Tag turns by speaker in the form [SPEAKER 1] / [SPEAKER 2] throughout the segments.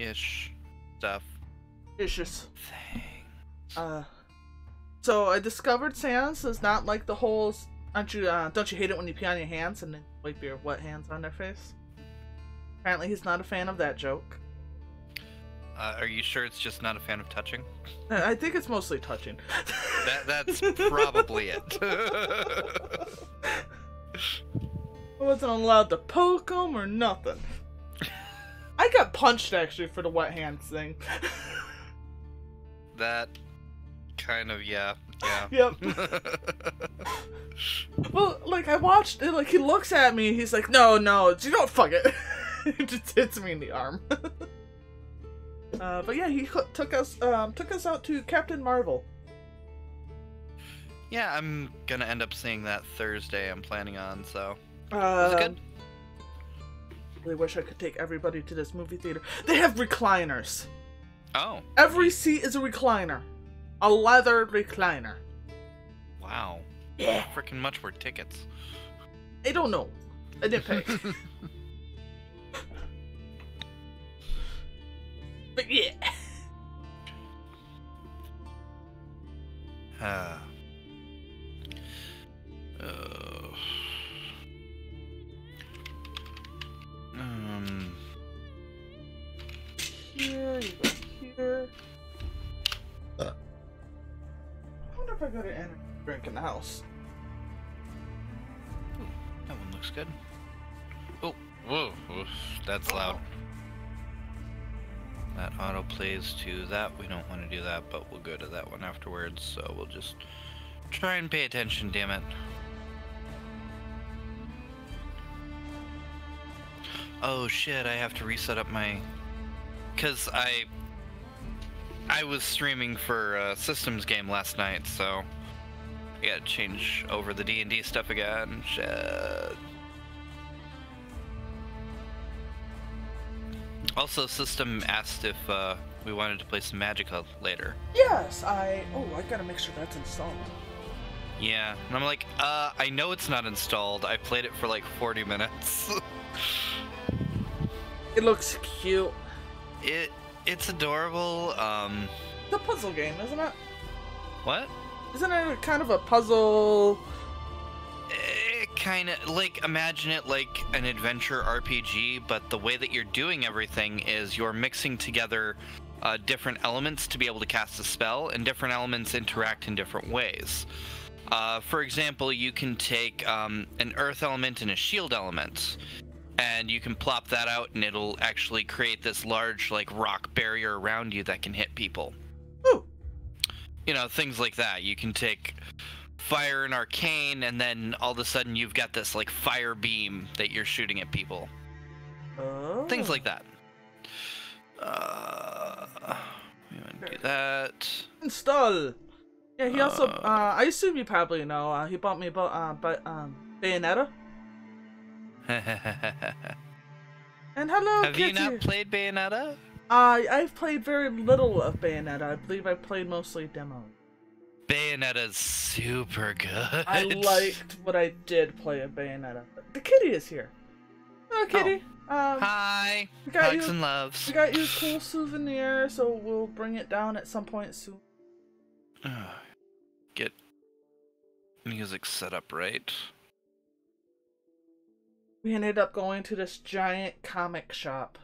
[SPEAKER 1] ish stuff.
[SPEAKER 2] Issues.
[SPEAKER 1] Thing.
[SPEAKER 2] So I discovered Sans is not like the whole. Don't you hate it when you pee on your hands and then wipe your wet hands on their face? Apparently, he's not a fan of that joke.
[SPEAKER 1] Are you sure it's just not a fan of touching?
[SPEAKER 2] I think it's mostly touching.
[SPEAKER 1] That's probably it.
[SPEAKER 2] I wasn't allowed to poke him or nothing. I got punched actually for the wet hands thing.
[SPEAKER 1] That kind of, yeah.
[SPEAKER 2] Yep. Well, like, I watched it, like, he looks at me, he's like, no, you don't fuck it. He just hits me in the arm. But yeah, he took us out to Captain Marvel.
[SPEAKER 1] Yeah, I'm gonna end up seeing that Thursday, I'm planning on, so.
[SPEAKER 2] Was
[SPEAKER 1] it good?
[SPEAKER 2] Really wish I could take everybody to this movie theater. They have recliners.
[SPEAKER 1] Oh.
[SPEAKER 2] Every seat is a recliner. A leather recliner.
[SPEAKER 1] Wow.
[SPEAKER 2] Yeah.
[SPEAKER 1] How freaking much were tickets?
[SPEAKER 2] I don't know. I didn't pay. But yeah. Here, you go here. I wonder if I got an energy drink in the house.
[SPEAKER 1] Ooh, that one looks good. Oh, whoa, that's loud. That auto plays to that. We don't want to do that, but we'll go to that one afterwards. So we'll just try and pay attention, damn it. Oh shit, I have to reset up my... Because I was streaming for a systems game last night, so I gotta change over the D&D stuff again. Shit. Also, System asked if we wanted to play some Magicka later.
[SPEAKER 2] Yes, I gotta make sure that's installed.
[SPEAKER 1] Yeah, and I'm like, I know it's not installed. I played it for like 40 minutes.
[SPEAKER 2] It looks cute.
[SPEAKER 1] It's adorable.
[SPEAKER 2] It's a puzzle game, isn't it?
[SPEAKER 1] What?
[SPEAKER 2] Isn't it kind of a puzzle?
[SPEAKER 1] Kind of, like, imagine it like an adventure RPG, but the way that you're doing everything is you're mixing together different elements to be able to cast a spell, and different elements interact in different ways. For example, you can take an earth element and a shield element, and you can plop that out and it'll actually create this large, like, rock barrier around you that can hit people.
[SPEAKER 2] Ooh.
[SPEAKER 1] You know, things like that. You can take fire and arcane, and then all of a sudden you've got this, like, fire beam that you're shooting at people.
[SPEAKER 2] Oh.
[SPEAKER 1] Things like that. We want to do that.
[SPEAKER 2] Install. Yeah, he also, I assume you probably know, he bought me Bayonetta. And hello,
[SPEAKER 1] Have
[SPEAKER 2] Kitty.
[SPEAKER 1] you not played Bayonetta?
[SPEAKER 2] I've played very little of Bayonetta. I believe I played mostly demos.
[SPEAKER 1] Bayonetta's super good.
[SPEAKER 2] I liked what I did play of Bayonetta. The kitty is here. Hello, kitty.
[SPEAKER 1] Hi. Hugs and loves.
[SPEAKER 2] We got you a cool souvenir, so we'll bring it down at some point soon.
[SPEAKER 1] Get music set up right.
[SPEAKER 2] We ended up going to this giant comic shop.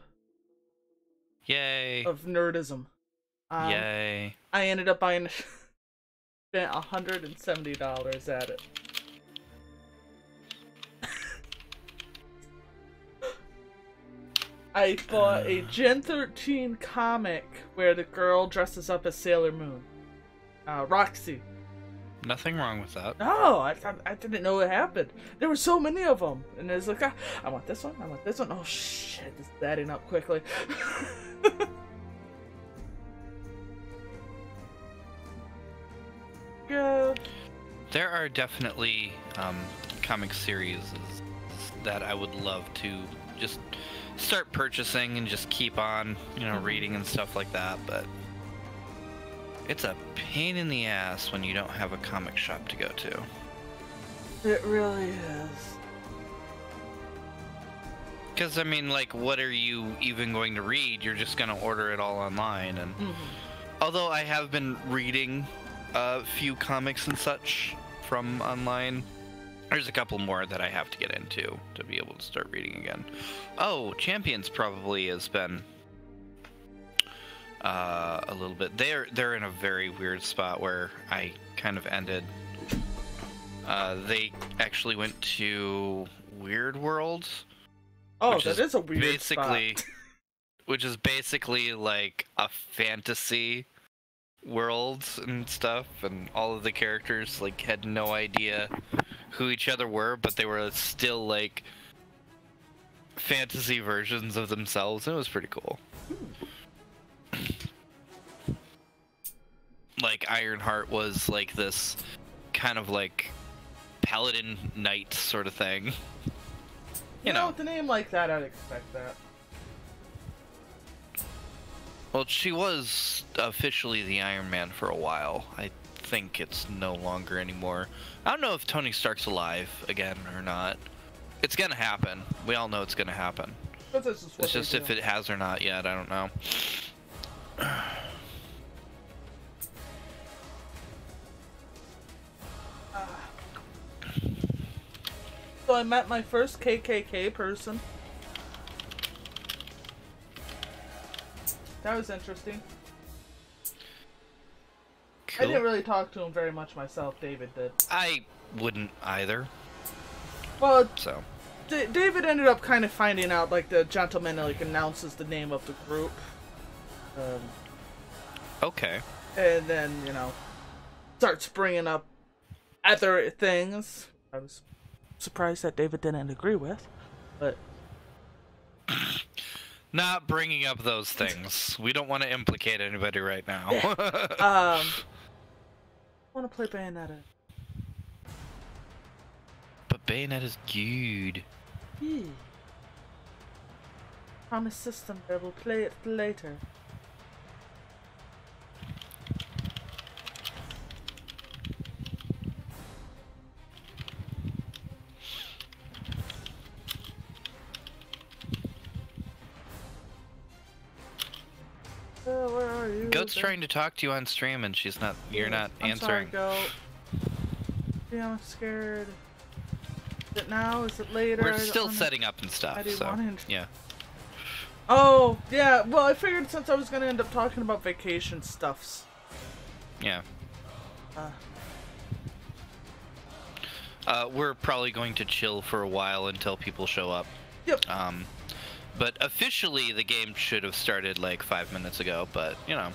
[SPEAKER 1] Yay.
[SPEAKER 2] Of nerdism.
[SPEAKER 1] Yay.
[SPEAKER 2] I ended up buying... spent $170 at it. I bought a Gen 13 comic where the girl dresses up as Sailor Moon. Roxy.
[SPEAKER 1] Nothing wrong with that.
[SPEAKER 2] No, I didn't know what happened. There were so many of them. And it's like, I want this one, I want this one. Oh shit, this is adding up quickly. Good.
[SPEAKER 1] There are definitely comic series that I would love to just start purchasing and just keep on, reading and stuff like that, but it's a pain in the ass when you don't have a comic shop to go to.
[SPEAKER 2] It really is.
[SPEAKER 1] Because, I mean, like, what are you even going to read? You're just going to order it all online. And although I have been reading a few comics and such from online, there's a couple more that I have to get into to be able to start reading again. Oh, Champions probably has been a little bit. They're in a very weird spot where I kind of ended. They actually went to Weird World.
[SPEAKER 2] Oh, that is a weird spot.
[SPEAKER 1] Which is basically like a fantasy world and stuff, and all of the characters like had no idea who each other were, but they were still like fantasy versions of themselves, and it was pretty cool. Like Ironheart was like this kind of like paladin knight sort of thing.
[SPEAKER 2] You know, with a name like that, I'd expect that.
[SPEAKER 1] Well, she was officially the Iron Man for a while. I think it's no longer anymore. I don't know if Tony Stark's alive again or not. It's gonna happen. We all know it's gonna happen. It's just if it has or not yet, I don't know.
[SPEAKER 2] So I met my first KKK person. That was interesting. Cool. I didn't really talk to him very much myself. David did.
[SPEAKER 1] I wouldn't either.
[SPEAKER 2] Well,
[SPEAKER 1] so
[SPEAKER 2] David ended up kind of finding out, like, the gentleman like announces the name of the group.
[SPEAKER 1] Okay.
[SPEAKER 2] And then, you know, starts bringing up other things. I was surprised that David didn't agree with, but
[SPEAKER 1] not bringing up those things. We don't want to implicate anybody right now.
[SPEAKER 2] I want to play Bayonetta.
[SPEAKER 1] But Bayonetta's good.
[SPEAKER 2] Promise system, I will play it later. Where are you?
[SPEAKER 1] Goat's trying to talk to you on stream and she's not. You're not answering.
[SPEAKER 2] I'm sorry, Goat. Yeah, I'm scared. Is it now? Is it later?
[SPEAKER 1] We're still setting up and stuff. So yeah.
[SPEAKER 2] Oh yeah. Well, I figured since I was gonna end up talking about vacation stuffs.
[SPEAKER 1] Yeah. We're probably going to chill for a while until people show up.
[SPEAKER 2] Yep.
[SPEAKER 1] But officially the game should have started like 5 minutes ago, but you know,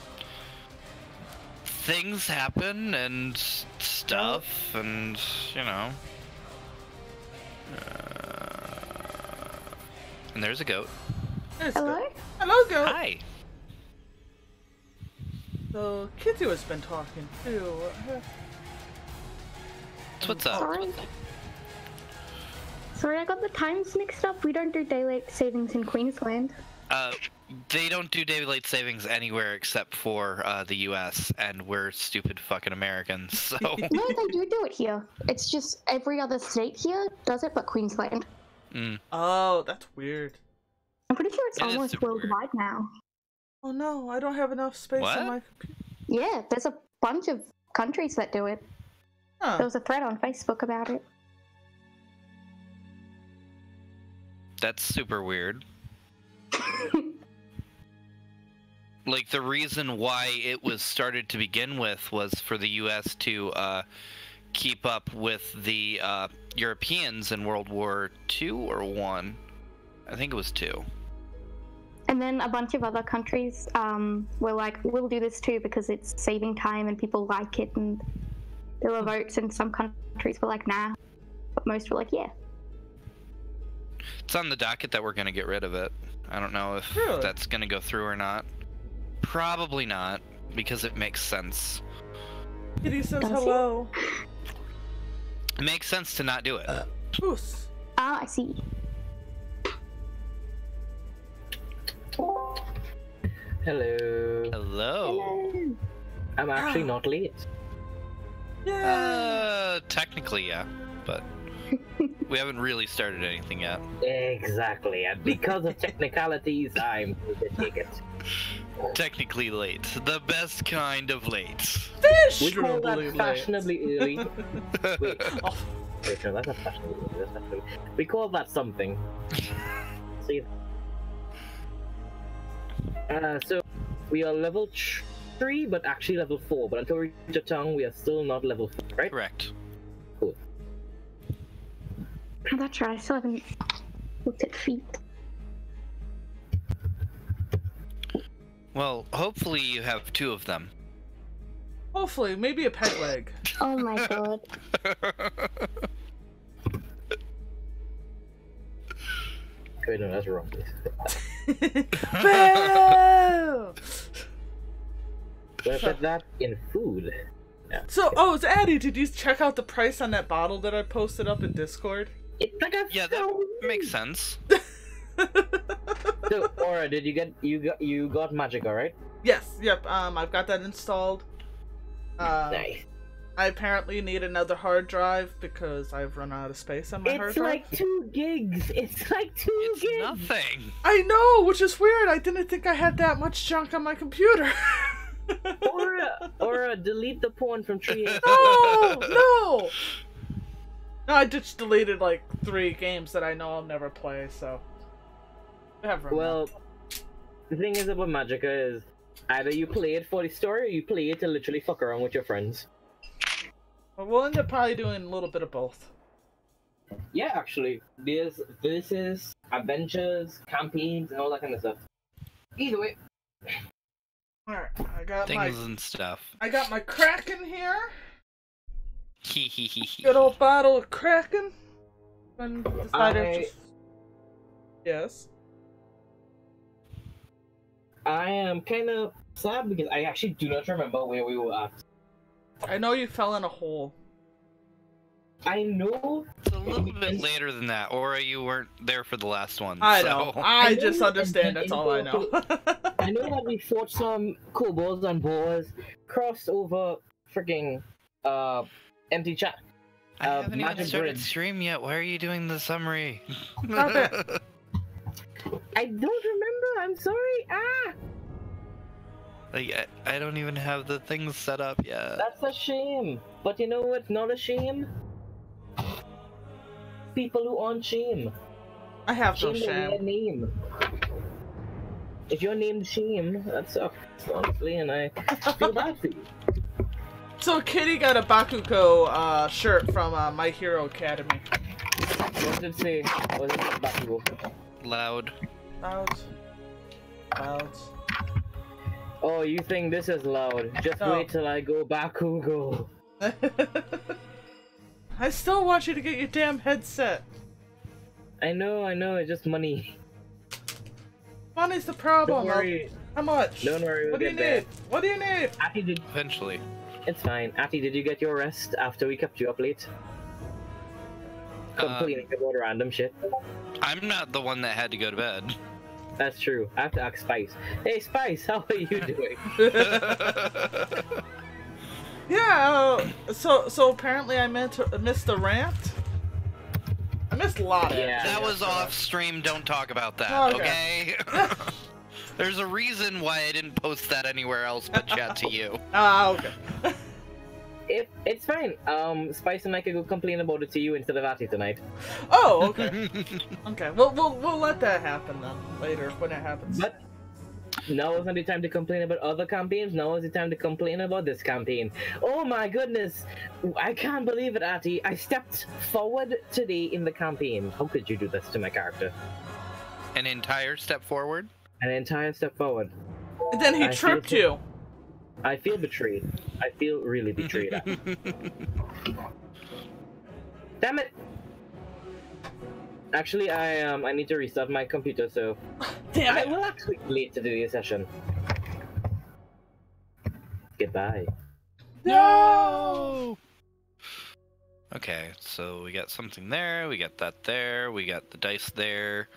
[SPEAKER 1] things happen and stuff, and you know, and there's a goat.
[SPEAKER 2] Hello? Hello, Goat.
[SPEAKER 1] Hi.
[SPEAKER 2] So Kitty has been talking too.
[SPEAKER 1] What's up?
[SPEAKER 3] Sorry, I got the times mixed up. We don't do daylight savings in Queensland.
[SPEAKER 1] They don't do daylight savings anywhere except for the US, and we're stupid fucking Americans, so...
[SPEAKER 3] No, they do it here. It's just every other state here does it, but Queensland.
[SPEAKER 2] Oh, that's weird.
[SPEAKER 3] I'm pretty sure it's almost worldwide now.
[SPEAKER 2] Oh no, I don't have enough space on my computer.
[SPEAKER 3] Yeah, there's a bunch of countries that do it.
[SPEAKER 2] Huh.
[SPEAKER 3] There was a thread on Facebook about it.
[SPEAKER 1] That's super weird. Like, the reason why it was started to begin with was for the US to keep up with the Europeans in World War II or I? I think it was II.
[SPEAKER 3] And then a bunch of other countries were like, we'll do this too because it's saving time and people like it, and there were votes, and some countries were like, nah. But most were like, yeah.
[SPEAKER 1] It's on the docket that we're going to get rid of it. I don't know if that's going to go through or not. Probably not, because it makes sense.
[SPEAKER 2] Kitty says hello.
[SPEAKER 1] It makes sense to not do it.
[SPEAKER 3] I see.
[SPEAKER 4] Hello.
[SPEAKER 1] Hello.
[SPEAKER 4] I'm actually not late.
[SPEAKER 2] Yeah.
[SPEAKER 1] Technically, yeah, but We haven't really started anything yet.
[SPEAKER 4] Exactly, and because of technicalities, I'm going to take it.
[SPEAKER 1] Technically late. The best kind of late.
[SPEAKER 4] We call that
[SPEAKER 2] Fashionably late.
[SPEAKER 4] fashionably early. Wait,
[SPEAKER 2] Oh,
[SPEAKER 4] wait, no, that's not fashionably early. That's fashionably... We call that something. See. So we are level 3, but actually level 4. But until we reach a tongue, we are still not level 4, right?
[SPEAKER 1] Correct.
[SPEAKER 4] Cool.
[SPEAKER 3] Oh, that's right. I still haven't looked at feet.
[SPEAKER 1] Well, hopefully you have 2 of them.
[SPEAKER 2] hopefully, maybe a peg leg.
[SPEAKER 3] Oh my god.
[SPEAKER 4] Wait, no, that's wrong.
[SPEAKER 2] Boo!
[SPEAKER 4] But I put that in food. Yeah.
[SPEAKER 2] So, it's Addie. Did you check out the price on that bottle that I posted up in Discord?
[SPEAKER 4] It's like a
[SPEAKER 1] Yeah, that makes sense.
[SPEAKER 4] So, Aura, did you get you got Magica, right?
[SPEAKER 2] Yes. Yep. I've got that installed.
[SPEAKER 4] Nice.
[SPEAKER 2] I apparently need another hard drive because I've run out of space on my hard
[SPEAKER 4] It's
[SPEAKER 2] drive.
[SPEAKER 4] like 2 gigs. It's like 2
[SPEAKER 1] It's
[SPEAKER 4] gigs.
[SPEAKER 1] nothing.
[SPEAKER 2] I know, which is weird. I didn't think I had that much junk on my computer.
[SPEAKER 4] Aura, delete the porn from Tree.
[SPEAKER 2] No. No, I just deleted like 3 games that I know I'll never play. So.
[SPEAKER 4] Well, the thing is about Magica is either you play it for the story or you play it to literally fuck around with your friends.
[SPEAKER 2] We'll end up probably doing a little bit of both.
[SPEAKER 4] Yeah, actually, this is adventures, campaigns, and all that kind of stuff. Either way.
[SPEAKER 2] Alright, I got
[SPEAKER 1] Things and stuff.
[SPEAKER 2] I got my Kraken here.
[SPEAKER 1] Hee hee hee hee.
[SPEAKER 2] Good old bottle of Kraken. And decided just... Yes.
[SPEAKER 4] I am kind of sad because I actually do not remember where we were at.
[SPEAKER 2] I know you fell in a hole.
[SPEAKER 4] I know.
[SPEAKER 1] It's a little bit later than that, or you weren't there for the last one.
[SPEAKER 2] I
[SPEAKER 1] so.
[SPEAKER 2] know. I just understand. That's all I know.
[SPEAKER 4] I know that we fought some kobolds and boars, crossed over freaking empty chat.
[SPEAKER 1] I haven't even
[SPEAKER 4] Magic
[SPEAKER 1] started
[SPEAKER 4] Bridge.
[SPEAKER 1] stream yet. Why are you doing the summary?
[SPEAKER 2] Stop it.
[SPEAKER 4] I don't remember. I'm sorry.
[SPEAKER 1] Like, I don't even have the things set up yet.
[SPEAKER 4] That's a shame. But you know what's not a shame? People who aren't shame.
[SPEAKER 2] I have no
[SPEAKER 4] Shame their
[SPEAKER 2] shame.
[SPEAKER 4] name. If you're named Shame, that sucks, honestly, and I feel bad for you.
[SPEAKER 2] So Kitty got a Bakugo shirt from My Hero Academy.
[SPEAKER 4] What did it say? What did it back to go?
[SPEAKER 1] Loud.
[SPEAKER 2] Clouds.
[SPEAKER 4] Oh, you think this is loud? Just
[SPEAKER 2] No.
[SPEAKER 4] wait till I go Bakugo.
[SPEAKER 2] I still want you to get your damn headset.
[SPEAKER 4] I know, it's just money.
[SPEAKER 2] Money's the problem.
[SPEAKER 4] Don't worry.
[SPEAKER 2] How much?
[SPEAKER 4] Don't worry, we'll
[SPEAKER 2] What do you
[SPEAKER 4] get there.
[SPEAKER 2] need? What do you need?
[SPEAKER 4] Atty,
[SPEAKER 1] Eventually.
[SPEAKER 4] it's fine. Atty, did you get your rest after we kept you up late? Complaining about random shit.
[SPEAKER 1] I'm not the one that had to go to bed.
[SPEAKER 4] That's true. I have to ask Spice. Hey, Spice, how are you doing?
[SPEAKER 2] Yeah. So apparently I missed the rant. I missed a lot of it.
[SPEAKER 4] Yeah.
[SPEAKER 1] That was off stream. Don't talk about that,
[SPEAKER 2] Okay.
[SPEAKER 1] okay? There's a reason why I didn't post that anywhere else but chat to you.
[SPEAKER 2] Okay.
[SPEAKER 4] It's fine. Spice and I could go complain about it to you instead of Atty tonight.
[SPEAKER 2] Oh, okay. Okay. We'll let that happen then later when it happens.
[SPEAKER 4] But now is not the time to complain about other campaigns. Now is the time to complain about this campaign. Oh my goodness! I can't believe it, Atty. I stepped forward today in the campaign. How could you do this to my character?
[SPEAKER 1] An entire step forward?
[SPEAKER 4] An entire step forward.
[SPEAKER 2] And then he
[SPEAKER 4] I
[SPEAKER 2] tripped
[SPEAKER 4] feel-
[SPEAKER 2] you.
[SPEAKER 4] I feel betrayed. I feel really betrayed. Atty. Damn it! Actually, I need to restart my computer, so
[SPEAKER 2] Damn
[SPEAKER 4] I
[SPEAKER 2] it.
[SPEAKER 4] will actually be late to today's session. Goodbye.
[SPEAKER 2] No.
[SPEAKER 1] Okay, so we got something there, we got that there, we got the dice there.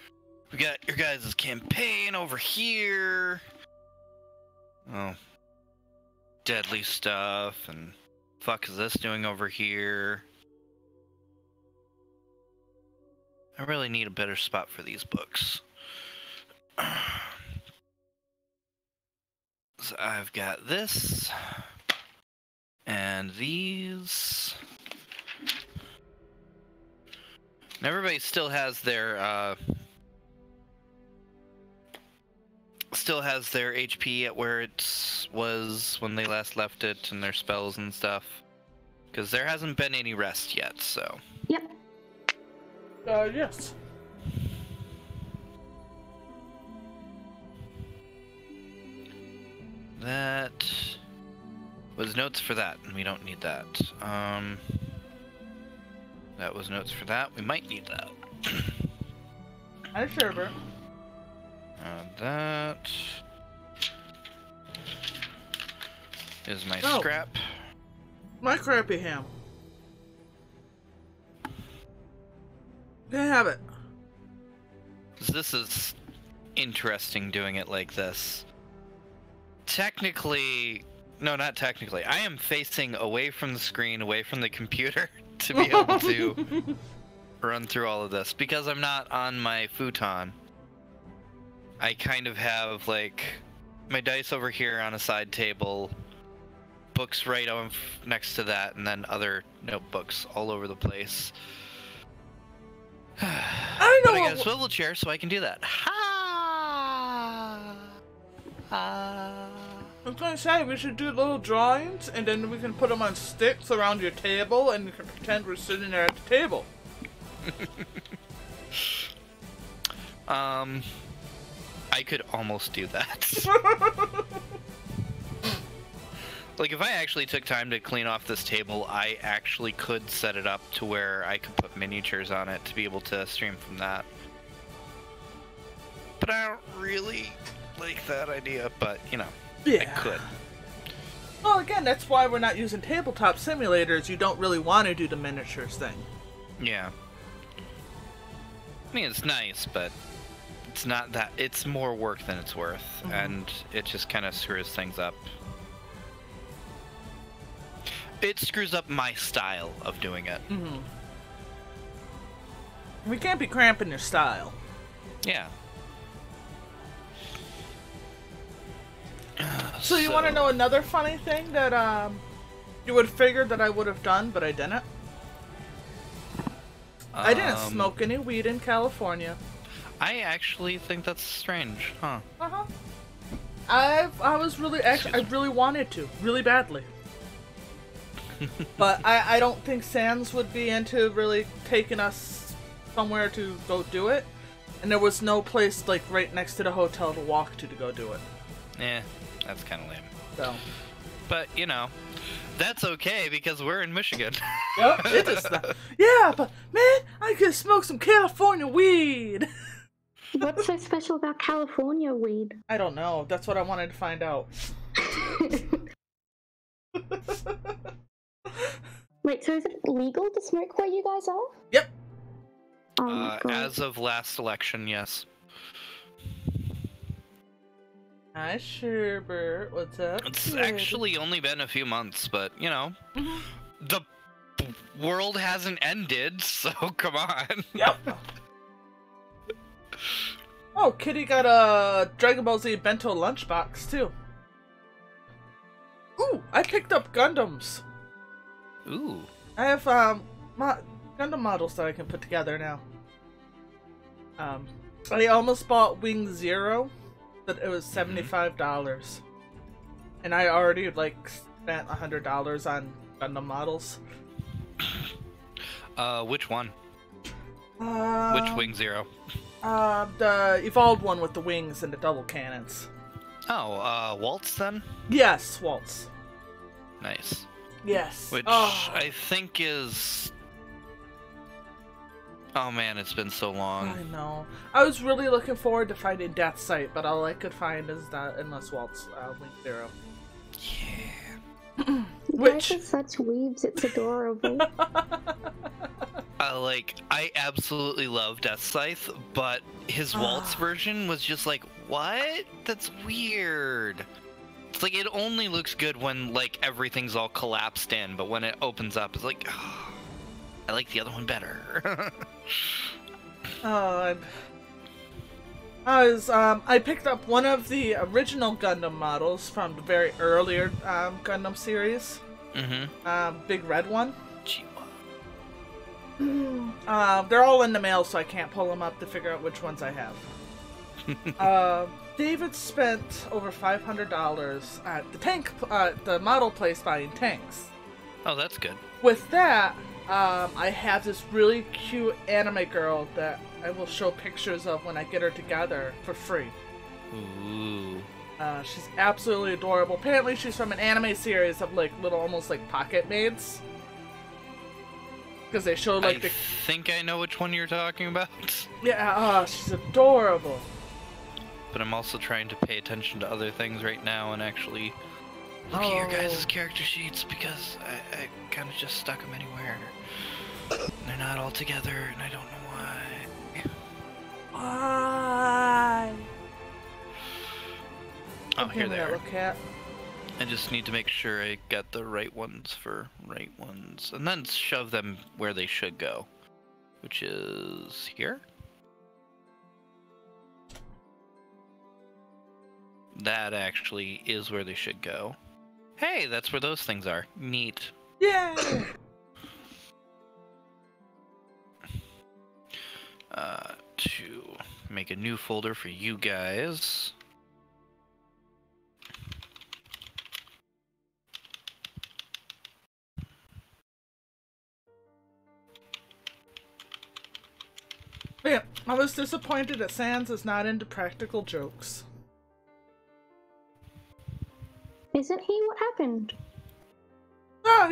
[SPEAKER 1] We got your guys' campaign over here. Oh. Deadly stuff, and fuck is this doing over here? I really need a better spot for these books. So I've got this and these. And everybody still has their HP at where it was when they last left it, and their spells and stuff. Because there hasn't been any rest yet, so.
[SPEAKER 3] Yep.
[SPEAKER 2] Yes.
[SPEAKER 1] That was notes for that, and we don't need that. That was notes for that. We might need that.
[SPEAKER 2] Hi, Sherbert.
[SPEAKER 1] That is my
[SPEAKER 2] Oh.
[SPEAKER 1] scrap.
[SPEAKER 2] My crappy ham. Can't have it.
[SPEAKER 1] This is interesting doing it like this. Technically, no, not technically. I am facing away from the screen, away from the computer to be able to run through all of this because I'm not on my futon. I kind of have like my dice over here on a side table, books right on next to that, and then other notebooks all over the place.
[SPEAKER 2] I know.
[SPEAKER 1] But I got a swivel chair, so I can do that. Ha!
[SPEAKER 2] I was gonna say we should do little drawings, and then we can put them on sticks around your table, and you can pretend we're sitting there at the table.
[SPEAKER 1] I could almost do that. Like, if I actually took time to clean off this table, I actually could set it up to where I could put miniatures on it to be able to stream from that. But I don't really like that idea, but, you know,
[SPEAKER 2] Yeah.
[SPEAKER 1] I could.
[SPEAKER 2] Well, again, that's why we're not using tabletop simulators. You don't really want to do the miniatures thing.
[SPEAKER 1] Yeah. I mean, it's nice, but it's not that. It's more work than it's worth, and it just kind of screws things up. It screws up my style of doing it.
[SPEAKER 2] Mm-hmm. We can't be cramping your style.
[SPEAKER 1] Yeah.
[SPEAKER 2] So you want to know another funny thing that you would figure that I would have done, but I didn't? I didn't smoke any weed in California.
[SPEAKER 1] I actually think that's strange, huh?
[SPEAKER 2] Uh-huh. I was really I really wanted to, really badly. But I don't think Sans would be into really taking us somewhere to go do it. And there was no place like right next to the hotel to walk to go do it.
[SPEAKER 1] Yeah, that's kind of lame.
[SPEAKER 2] So.
[SPEAKER 1] But, you know, that's okay because we're in Michigan.
[SPEAKER 2] Yep, it is that. Yeah, but man, I could smoke some California weed.
[SPEAKER 3] What's so special about California weed?
[SPEAKER 2] I don't know. That's what I wanted to find out.
[SPEAKER 3] Wait, so is it legal to smoke where you guys are?
[SPEAKER 2] Yep.
[SPEAKER 3] Oh my God.
[SPEAKER 1] As of last election, yes.
[SPEAKER 2] Hi, Sherbert. What's up?
[SPEAKER 1] It's
[SPEAKER 2] kid?
[SPEAKER 1] actually only been a few months, but, you know, the world hasn't ended, so come on.
[SPEAKER 2] Yep. Oh, Kitty got a Dragon Ball Z bento lunchbox, too. Ooh, I picked up Gundams.
[SPEAKER 1] Ooh.
[SPEAKER 2] I have, Gundam models that I can put together now. I almost bought Wing Zero, but it was $75. And I already, like, spent $100 on Gundam models.
[SPEAKER 1] Which one?
[SPEAKER 2] Which
[SPEAKER 1] Which Wing Zero?
[SPEAKER 2] The evolved one with the wings and the double cannons.
[SPEAKER 1] Oh, Waltz then?
[SPEAKER 2] Yes, Waltz.
[SPEAKER 1] Nice.
[SPEAKER 2] Yes.
[SPEAKER 1] Which
[SPEAKER 2] Oh.
[SPEAKER 1] I think is... Oh man, it's been so long.
[SPEAKER 2] I know. I was really looking forward to finding Death Sight, but all I could find is that Endless Waltz, Wing Zero.
[SPEAKER 1] Yeah.
[SPEAKER 3] You
[SPEAKER 2] Which...
[SPEAKER 3] guys are such weebs, it's adorable.
[SPEAKER 1] I absolutely love Death Scythe, but his Waltz version was just like, what? That's weird. It's like, it only looks good when, like, everything's all collapsed in, but when it opens up, it's like, oh, I like the other one better.
[SPEAKER 2] Oh, I picked up one of the original Gundam models from the very earlier Gundam series.
[SPEAKER 1] Mm-hmm.
[SPEAKER 2] Big red one.
[SPEAKER 1] Chihuahua.
[SPEAKER 2] They're all in the mail, so I can't pull them up to figure out which ones I have. David spent over $500 at the tank, the model place buying tanks.
[SPEAKER 1] Oh, that's good.
[SPEAKER 2] With that, I have this really cute anime girl that I will show pictures of when I get her together for free.
[SPEAKER 1] Ooh.
[SPEAKER 2] She's absolutely adorable. Apparently she's from an anime series of like little, almost like pocket maids. Because they show like
[SPEAKER 1] I think I know which one you're talking about.
[SPEAKER 2] Yeah, she's adorable.
[SPEAKER 1] But I'm also trying to pay attention to other things right now and actually look at your guys' character sheets because I kind of just stuck them anywhere. They're not all together and I don't know why.
[SPEAKER 2] Why?
[SPEAKER 1] Oh, here they are.
[SPEAKER 2] Cat.
[SPEAKER 1] I just need to make sure I got the right ones for right ones. And then shove them where they should go. Which is here? That actually is where they should go. Hey, that's where those things are. Neat.
[SPEAKER 2] Yay!
[SPEAKER 1] To make a new folder for you guys.
[SPEAKER 2] Yeah, I was disappointed that Sans is not into practical jokes.
[SPEAKER 3] Isn't he? What happened?
[SPEAKER 2] No,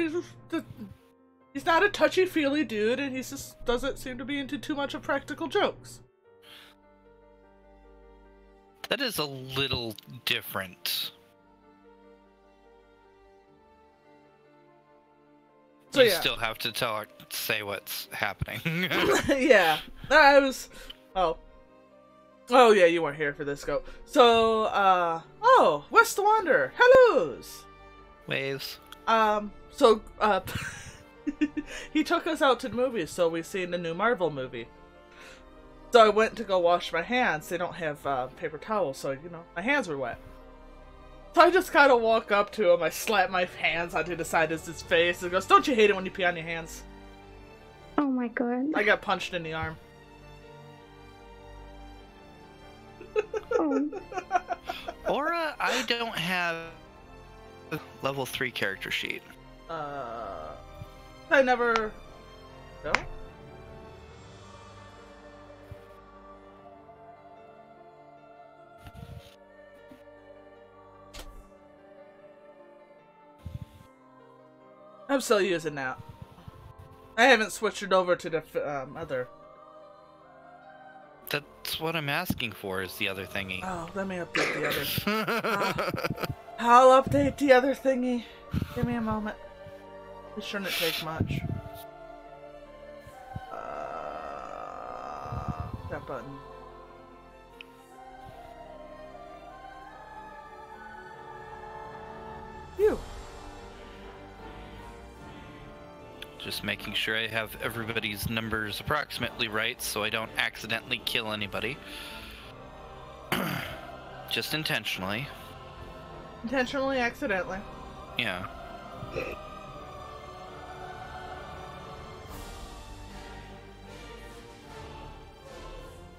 [SPEAKER 2] he's not a touchy-feely dude, and he just doesn't seem to be into too much of practical jokes.
[SPEAKER 1] That is a little different.
[SPEAKER 2] So
[SPEAKER 1] you
[SPEAKER 2] yeah.
[SPEAKER 1] still have to say what's happening.
[SPEAKER 2] Yeah, I was. Oh yeah, you weren't here for this. Go. So, oh, West the Wanderer. Hellos.
[SPEAKER 1] Waves.
[SPEAKER 2] So, he took us out to the movies, so we've seen the new Marvel movie. So I went to go wash my hands. They don't have paper towels, so, you know, my hands were wet. So I just kind of walk up to him, I slap my hands onto the side of his face, and goes, "Don't you hate it when you pee on your hands?"
[SPEAKER 3] Oh my god.
[SPEAKER 2] I got punched in the arm.
[SPEAKER 3] Oh.
[SPEAKER 1] Aura, I don't have a level 3 character sheet.
[SPEAKER 2] I never... No? I'm still using that. I haven't switched it over to the other.
[SPEAKER 1] That's what I'm asking for, is the other thingy.
[SPEAKER 2] Oh, let me update the other. I'll update the other thingy. Give me a moment. It shouldn't take much. That button. Phew.
[SPEAKER 1] Just making sure I have everybody's numbers approximately right so I don't accidentally kill anybody. Just intentionally.
[SPEAKER 2] Intentionally, accidentally.
[SPEAKER 1] Yeah.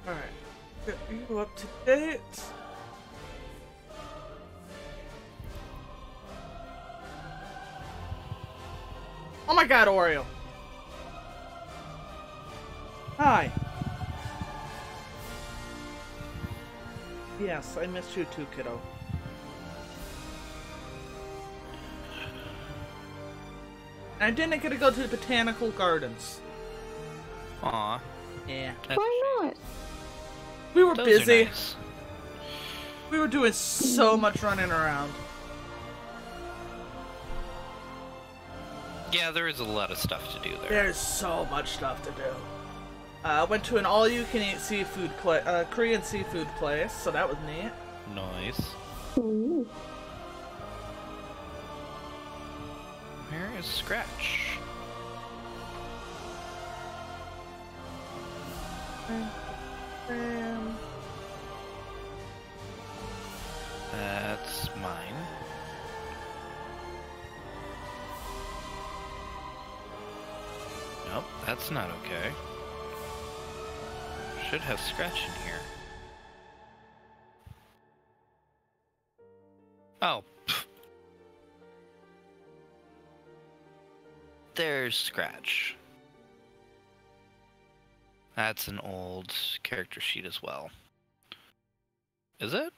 [SPEAKER 2] Alright. Get you up to date. Oh my god, Oreo. Hi. Yes, I missed you too, kiddo. I didn't get to go to the botanical gardens.
[SPEAKER 1] Aw.
[SPEAKER 2] Yeah.
[SPEAKER 3] Why not?
[SPEAKER 2] We were
[SPEAKER 1] Those
[SPEAKER 2] busy.
[SPEAKER 1] are nice.
[SPEAKER 2] We were doing so much running around.
[SPEAKER 1] Yeah, there is a lot of stuff to do there.
[SPEAKER 2] There's so much stuff to do. Went to an all-you-can-eat seafood Korean seafood place, so that was neat.
[SPEAKER 1] Nice.
[SPEAKER 3] Ooh.
[SPEAKER 1] Where is Scratch?
[SPEAKER 2] Thank
[SPEAKER 1] That's mine. Nope, that's not okay. Should have scratch in here. Oh. There's scratch. That's an old character sheet as well. Is it?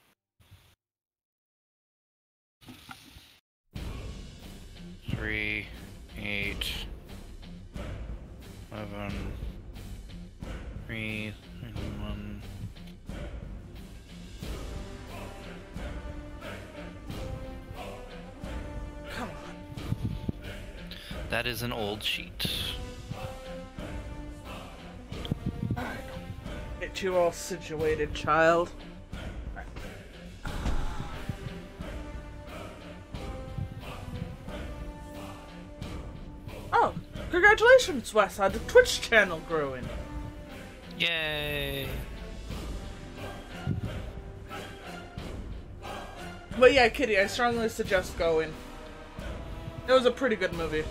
[SPEAKER 1] Three, 8, 11, 3, 1.
[SPEAKER 2] Come on.
[SPEAKER 1] That is an old sheet.
[SPEAKER 2] Alright. Get you all situated, child. Oh, congratulations, Wes, on the Twitch channel growing.
[SPEAKER 1] Yay!
[SPEAKER 2] But yeah, Kitty, I strongly suggest going. It was a pretty good movie.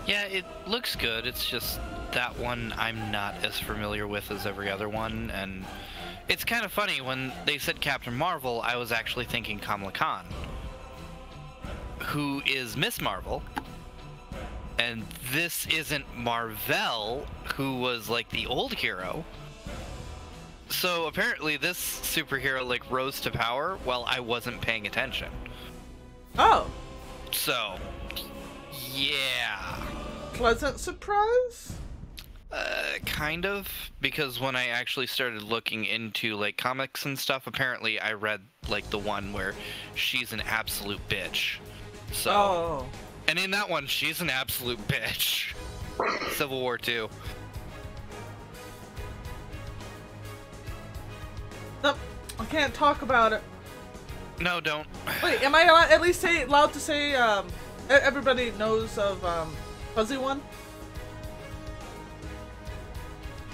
[SPEAKER 1] Yeah, it looks good. It's just that one I'm not as familiar with as every other one, and it's kind of funny when they said Captain Marvel, I was actually thinking Kamala Khan, who is Miss Marvel, and this isn't Marvel, who was like the old hero. So apparently this superhero like rose to power while I wasn't paying attention.
[SPEAKER 2] Oh.
[SPEAKER 1] So, yeah.
[SPEAKER 2] Pleasant surprise?
[SPEAKER 1] Kind of, because when I actually started looking into like comics and stuff, apparently I read like the one where she's an absolute bitch. So,
[SPEAKER 2] Oh.
[SPEAKER 1] and in that one, she's an absolute bitch. Civil War 2.
[SPEAKER 2] Nope. I can't talk about it.
[SPEAKER 1] No, don't.
[SPEAKER 2] Wait, am I at least allowed to say, everybody knows of, Fuzzy One?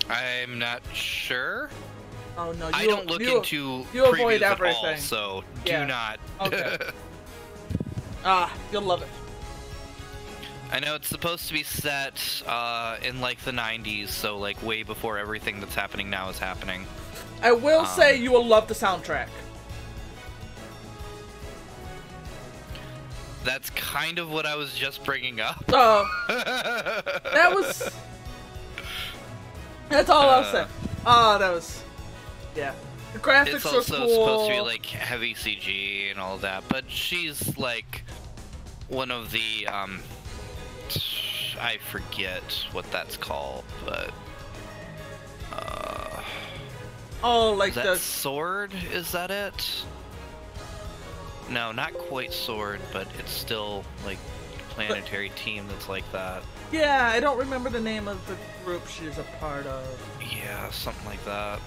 [SPEAKER 1] I'm not sure.
[SPEAKER 2] Oh no,
[SPEAKER 1] I don't look into
[SPEAKER 2] you avoid
[SPEAKER 1] previews at
[SPEAKER 2] everything.
[SPEAKER 1] all, so
[SPEAKER 2] Yeah.
[SPEAKER 1] do not.
[SPEAKER 2] Okay. Ah, you'll love it.
[SPEAKER 1] I know it's supposed to be set in like the 90s, so like way before everything that's happening now is happening.
[SPEAKER 2] I will say you will love the soundtrack.
[SPEAKER 1] That's kind of what I was just bringing up.
[SPEAKER 2] Oh, that's all I'll say. Oh, that was, yeah. The graphics
[SPEAKER 1] It's
[SPEAKER 2] were
[SPEAKER 1] also
[SPEAKER 2] cool.
[SPEAKER 1] supposed to be like heavy CG and all of that, but she's like one of the I forget what that's called, but
[SPEAKER 2] Oh, like
[SPEAKER 1] is that
[SPEAKER 2] the
[SPEAKER 1] sword? Is that it? No, not quite sword, but it's still like planetary team that's like that.
[SPEAKER 2] yeah. I don't remember the name of the group she's a part of.
[SPEAKER 1] Yeah, something like that.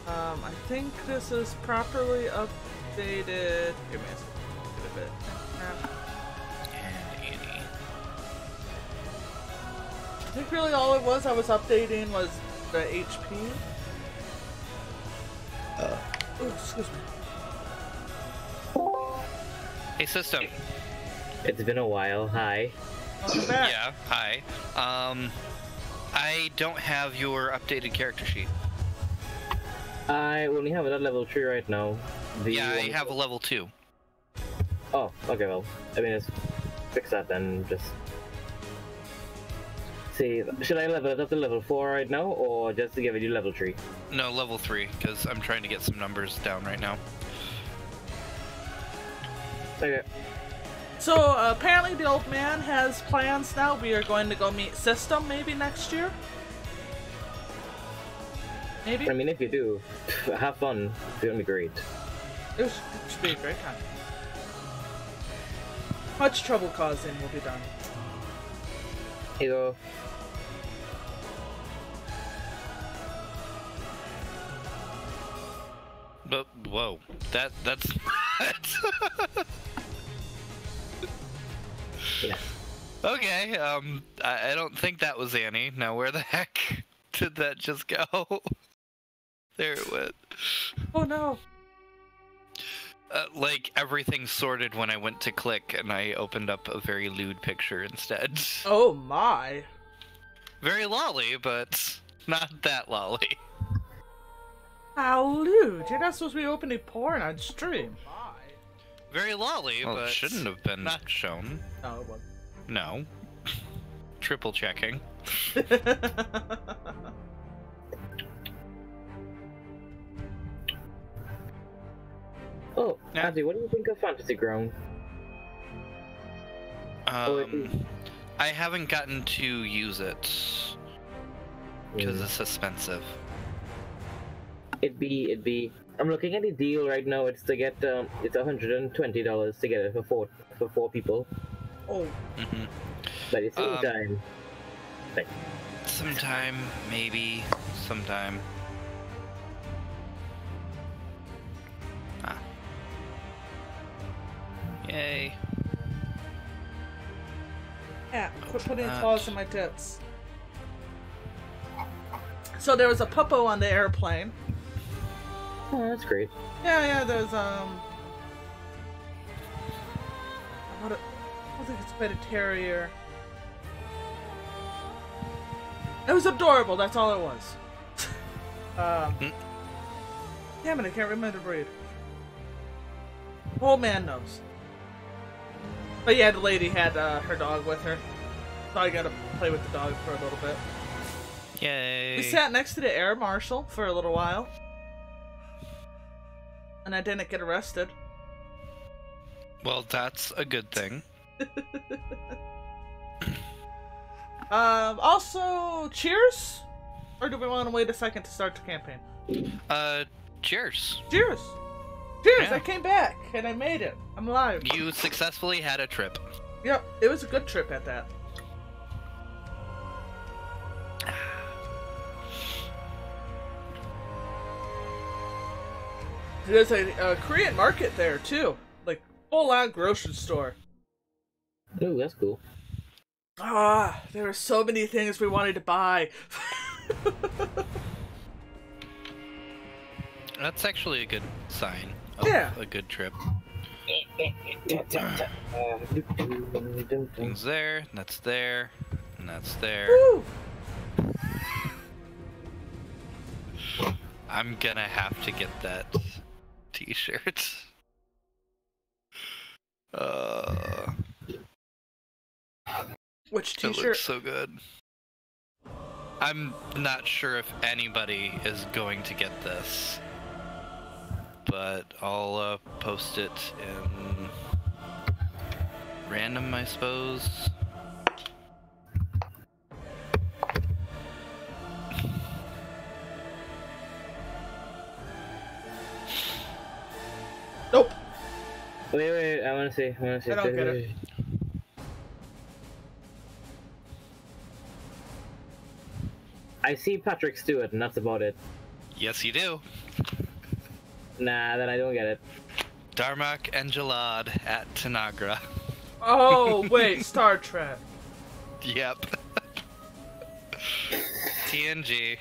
[SPEAKER 2] I think this is properly updated. Give me a second. Get a bit.
[SPEAKER 1] And Annie.
[SPEAKER 2] I think really all it was I was updating was the HP. Oh, excuse me.
[SPEAKER 1] Hey, system.
[SPEAKER 4] It's been a while. Hi.
[SPEAKER 2] Welcome back.
[SPEAKER 1] Yeah, hi. I don't have your updated character sheet.
[SPEAKER 4] I only have it at level 3 right now.
[SPEAKER 1] Yeah, I have a level 2.
[SPEAKER 4] Oh, okay, well, I mean, let's fix that then, just... See, should I level it up to level 4 right now, or just to give it you level 3?
[SPEAKER 1] No, level 3, because I'm trying to get some numbers down right now.
[SPEAKER 4] Okay.
[SPEAKER 2] So apparently the old man has plans now. We are going to go meet System maybe next year. Maybe.
[SPEAKER 4] I mean, if you do, have fun. It's gonna be great.
[SPEAKER 2] It should be a great time. Much trouble causing will be done.
[SPEAKER 4] Here you go.
[SPEAKER 1] Whoa, that's
[SPEAKER 4] Yeah.
[SPEAKER 1] okay. I don't think that was Annie. Now where the heck did that just go? There it went.
[SPEAKER 2] Oh no.
[SPEAKER 1] Like everything sorted when I went to click, and I opened up a very lewd picture instead.
[SPEAKER 2] Oh my.
[SPEAKER 1] Very lolly, but not that lolly.
[SPEAKER 2] How lewd? You're not supposed to be opening porn on stream.
[SPEAKER 1] Very lolly,
[SPEAKER 2] Oh,
[SPEAKER 1] but
[SPEAKER 2] it
[SPEAKER 1] shouldn't have been
[SPEAKER 2] not
[SPEAKER 1] shown.
[SPEAKER 2] No, it wasn't.
[SPEAKER 1] No. Triple checking.
[SPEAKER 4] Oh,
[SPEAKER 1] Yeah.
[SPEAKER 4] Adi, what do you think of Fantasy Ground?
[SPEAKER 1] I haven't gotten to use it because it's expensive.
[SPEAKER 4] It'd be. I'm looking at the deal right now. It's to get it's $120 to get it for four people.
[SPEAKER 2] Oh.
[SPEAKER 1] Mm-hmm.
[SPEAKER 4] But at the same time, like,
[SPEAKER 1] Sometime, maybe, sometime. Ah. Yay.
[SPEAKER 2] Yeah, quit putting
[SPEAKER 1] that.
[SPEAKER 2] claws in my tits. So there was a puppo on the airplane.
[SPEAKER 4] oh, that's great.
[SPEAKER 2] Yeah, there's what I think it's been a terrier. It was adorable, that's all it was. Damn it, I can't remember the breed. Old man knows. But yeah, the lady had her dog with her. So I got to play with the dog for a little bit.
[SPEAKER 1] Yay.
[SPEAKER 2] We sat next to the air marshal for a little while. And I didn't get arrested.
[SPEAKER 1] Well, that's a good thing.
[SPEAKER 2] Also, cheers? Or do we want to wait a second to start the campaign?
[SPEAKER 1] Cheers.
[SPEAKER 2] Cheers! Cheers!
[SPEAKER 1] Yeah.
[SPEAKER 2] I came back and I made it. I'm alive.
[SPEAKER 1] You successfully had a trip.
[SPEAKER 2] Yep, it was a good trip at that. There's a Korean market there too, like full-on grocery store.
[SPEAKER 4] Ooh, that's cool.
[SPEAKER 2] Ah, there were so many things we wanted to buy.
[SPEAKER 1] That's actually a good sign of a good trip. Things there, that's there, and that's there.
[SPEAKER 2] Woo!
[SPEAKER 1] I'm gonna have to get that t-shirt.
[SPEAKER 2] Which
[SPEAKER 1] It
[SPEAKER 2] t-shirt?
[SPEAKER 1] looks so good. I'm not sure if anybody is going to get this, but I'll post it in random, I suppose.
[SPEAKER 2] Nope.
[SPEAKER 4] Wait, I wanna see.
[SPEAKER 2] I don't get it.
[SPEAKER 4] I see Patrick Stewart, and that's about it.
[SPEAKER 1] Yes, you do.
[SPEAKER 4] Nah, then I don't get it.
[SPEAKER 1] Darmok and Jalad at Tanagra.
[SPEAKER 2] Oh, wait, Star Trek.
[SPEAKER 1] Yep. TNG.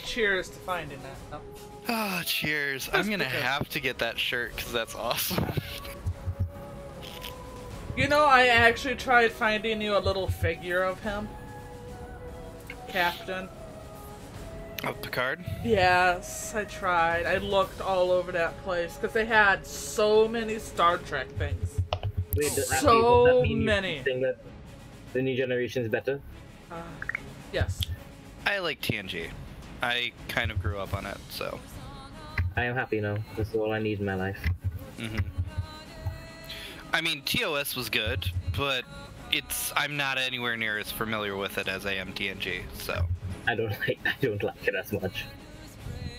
[SPEAKER 2] Cheers to finding that. No.
[SPEAKER 1] Oh, cheers. I'm gonna have to get that shirt because that's awesome.
[SPEAKER 2] You know, I actually tried finding you a little figure of him. Captain.
[SPEAKER 1] Of Picard?
[SPEAKER 2] Yes, I tried. I looked all over that place because they had so many Star Trek things.
[SPEAKER 4] Wait, does that
[SPEAKER 2] So
[SPEAKER 4] mean you
[SPEAKER 2] many.
[SPEAKER 4] think that the new generation is better?
[SPEAKER 2] Yes.
[SPEAKER 1] I like TNG. I kind of grew up on it, so.
[SPEAKER 4] I am happy now. That's all I need in my life.
[SPEAKER 1] Mm-hmm. I mean, TOS was good, but I'm not anywhere near as familiar with it as I am TNG, so.
[SPEAKER 4] I don't like it as much.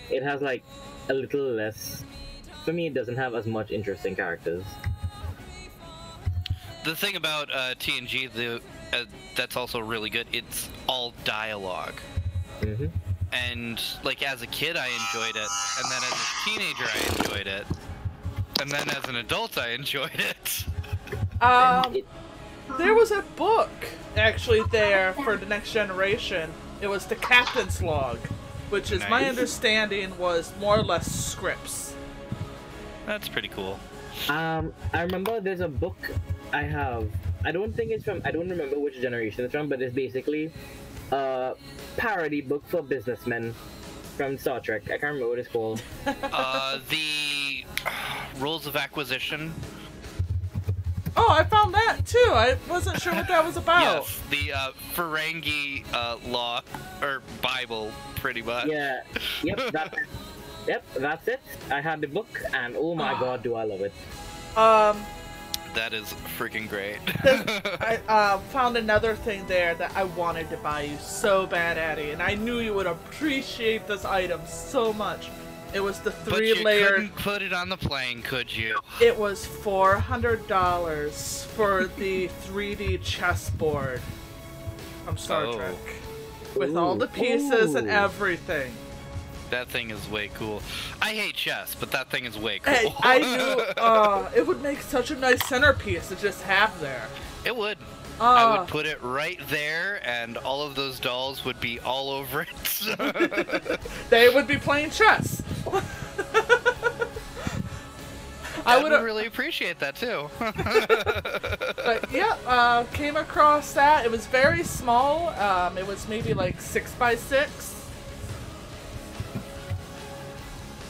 [SPEAKER 4] It has like a little less. For me, it doesn't have as much interesting characters.
[SPEAKER 1] The thing about TNG, that's also really good. It's all dialogue.
[SPEAKER 4] Mm-hmm.
[SPEAKER 1] And like as a kid, I enjoyed it, and then as a teenager, I enjoyed it, and then as an adult, I enjoyed it.
[SPEAKER 2] There was a book actually there for the next generation. It was the Captain's Log, which is my understanding was more or less scripts.
[SPEAKER 1] That's pretty cool.
[SPEAKER 4] I remember there's a book I have. I don't remember which generation it's from, but it's basically a parody book for businessmen from Star Trek. I can't remember what it's called.
[SPEAKER 1] The Rules of Acquisition.
[SPEAKER 2] Oh, I found that too. I wasn't sure what that was about.
[SPEAKER 1] Yes, the Ferengi law or Bible, pretty much.
[SPEAKER 4] Yeah. Yep. That's it. I had the book, and oh my god, do I love it.
[SPEAKER 1] That is freaking great.
[SPEAKER 2] I found another thing there that I wanted to buy you so bad, Addie, and I knew you would appreciate this item so much. It was the three-layered.
[SPEAKER 1] But you couldn't put it on the plane, could you?
[SPEAKER 2] It was $400 for the 3D chessboard from Star Trek, with all the pieces and everything.
[SPEAKER 1] That thing is way cool. I hate chess, but that thing is way cool.
[SPEAKER 2] Hey, I knew it would make such a nice centerpiece to just have there.
[SPEAKER 1] It would. I would put it right there, and all of those dolls would be all over it.
[SPEAKER 2] They would be playing chess.
[SPEAKER 1] I would really appreciate that too.
[SPEAKER 2] But yeah, came across that. It was very small. It was maybe like 6x6.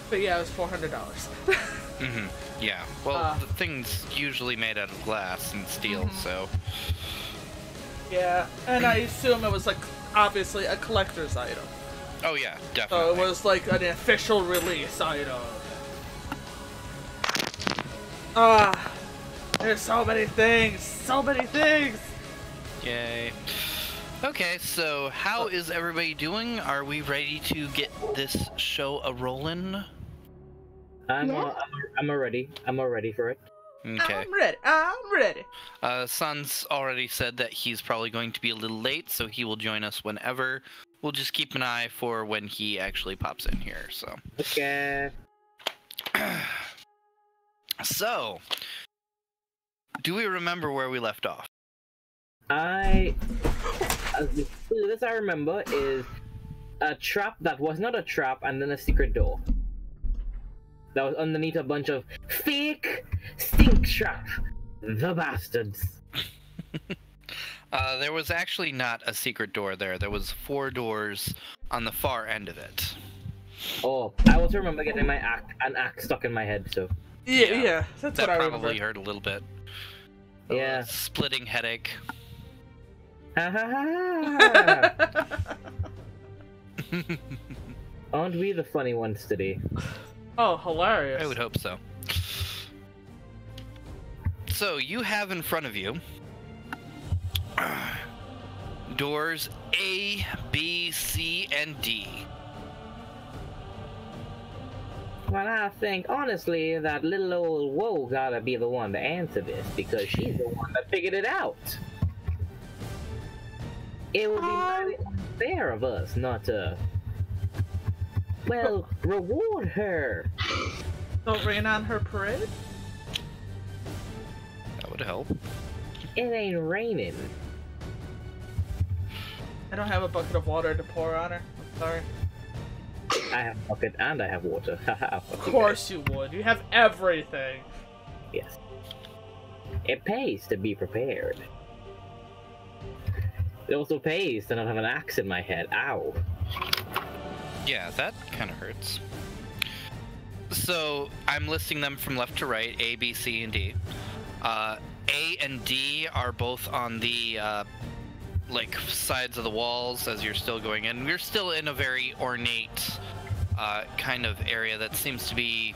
[SPEAKER 2] But yeah, it was $400.
[SPEAKER 1] Mm-hmm. Yeah. Well, the thing's usually made out of glass and steel, so.
[SPEAKER 2] Yeah, and I assume it was like obviously a collector's item.
[SPEAKER 1] Oh yeah, definitely.
[SPEAKER 2] So it was like an official release item. There's so many things, so many things.
[SPEAKER 1] Yay. Okay, so how is everybody doing? Are we ready to get this show a-rollin'?
[SPEAKER 4] I'm ready. I'm ready for it.
[SPEAKER 1] Okay.
[SPEAKER 2] I'm ready.
[SPEAKER 1] Sun's already said that he's probably going to be a little late, so he will join us whenever. We'll just keep an eye for when he actually pops in here, so.
[SPEAKER 4] Okay.
[SPEAKER 1] So, do we remember where we left off?
[SPEAKER 4] This I remember is a trap that was not a trap, and then a secret door that was underneath a bunch of fake stink trap. The bastards.
[SPEAKER 1] There was actually not a secret door there. There was 4 doors on the far end of it.
[SPEAKER 4] Oh, I also remember getting an axe stuck in my head, so.
[SPEAKER 2] Yeah, that's what I remember.
[SPEAKER 1] That probably hurt a little bit.
[SPEAKER 4] Yeah.
[SPEAKER 1] Splitting headache.
[SPEAKER 4] Ha ha ha! Aren't we the funny ones today?
[SPEAKER 2] Oh, hilarious.
[SPEAKER 1] I would hope so. So, you have in front of you doors A, B, C, and D.
[SPEAKER 4] Well, I think, honestly, that little old Woe gotta be the one to answer this, because she's the one that figured it out. It would be mighty unfair of us not to, well, reward her.
[SPEAKER 2] Don't rain on her parade?
[SPEAKER 1] That would help.
[SPEAKER 4] It ain't raining.
[SPEAKER 2] I don't have a bucket of water to pour on her. I'm sorry.
[SPEAKER 4] I have a bucket and I have water.
[SPEAKER 2] Of course you would. You have everything.
[SPEAKER 4] Yes. It pays to be prepared. It also pays to not have an axe in my head. Ow.
[SPEAKER 1] Yeah, that kind of hurts. So, I'm listing them from left to right, A, B, C, and D. A and D are both on the, like, sides of the walls as you're still going in. We're still in a very ornate, kind of area that seems to be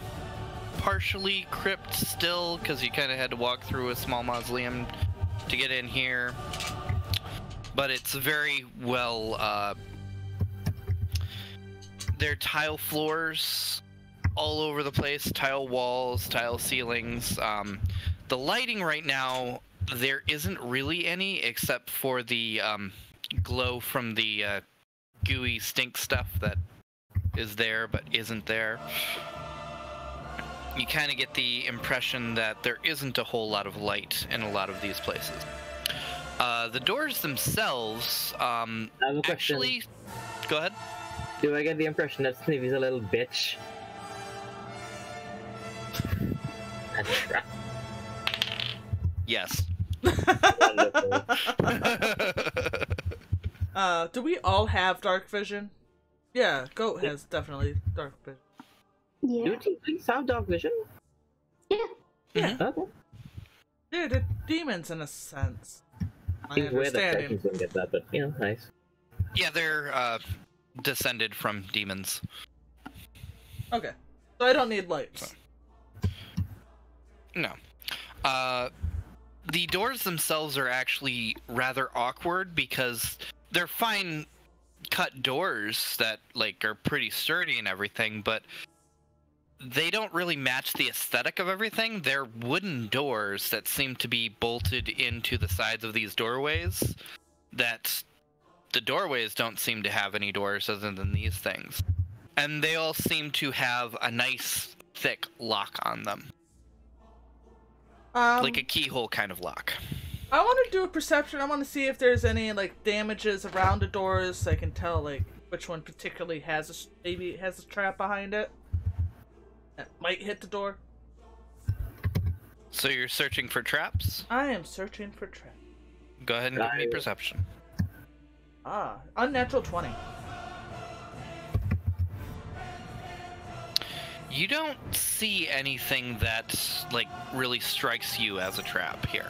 [SPEAKER 1] partially crypt still, because you kind of had to walk through a small mausoleum to get in here. But it's very well, they're tile floors all over the place, tile walls, tile ceilings. The lighting right now, there isn't really any except for the glow from the gooey stink stuff that is there but isn't there. You kind of get the impression that there isn't a whole lot of light in a lot of these places. The doors themselves,
[SPEAKER 4] I have a question.
[SPEAKER 1] actually, go ahead.
[SPEAKER 4] Do I get the impression that Snivy's a little bitch?
[SPEAKER 1] Yes.
[SPEAKER 4] Wonderful.
[SPEAKER 2] Do we all have dark vision? Yeah, Goat has definitely dark vision.
[SPEAKER 3] Yeah.
[SPEAKER 4] Do tieflings have dark vision?
[SPEAKER 3] Yeah.
[SPEAKER 2] Yeah.
[SPEAKER 4] Okay.
[SPEAKER 2] Yeah, they're demons in a sense.
[SPEAKER 4] I
[SPEAKER 2] My
[SPEAKER 4] think we're the
[SPEAKER 2] understanding.
[SPEAKER 4] Titans don't get that, but you know, nice.
[SPEAKER 1] Yeah, they're descended from demons.
[SPEAKER 2] Okay. So I don't need lights.
[SPEAKER 1] No. The doors themselves are actually rather awkward because they're fine cut doors that like are pretty sturdy and everything, but they don't really match the aesthetic of everything. They're wooden doors that seem to be bolted into the sides of these doorways, that the doorways don't seem to have any doors other than these things. And they all seem to have a nice thick lock on them. Like a keyhole kind of lock.
[SPEAKER 2] I want to do a perception. I want to see if there's any like damages around the doors, so I can tell like which one particularly has maybe has a trap behind it that might hit the door.
[SPEAKER 1] So you're searching for traps?
[SPEAKER 2] I am searching for traps.
[SPEAKER 1] Go ahead and give me perception.
[SPEAKER 2] Unnatural 20.
[SPEAKER 1] You don't see anything that like really strikes you as a trap here.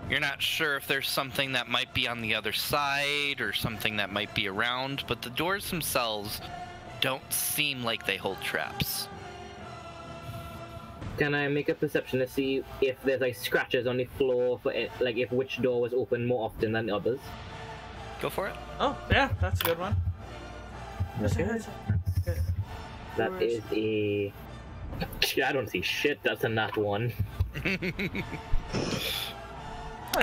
[SPEAKER 1] You're not sure if there's something that might be on the other side or something that might be around, but the doors themselves don't seem like they hold traps.
[SPEAKER 4] Can I make a perception to see if there's like scratches on the floor for it, like if which door was open more often than the others?
[SPEAKER 1] Go for it.
[SPEAKER 2] Oh, yeah, that's a good one.
[SPEAKER 4] Okay.
[SPEAKER 2] Okay.
[SPEAKER 4] That is a... I don't see shit, that's a nat 1.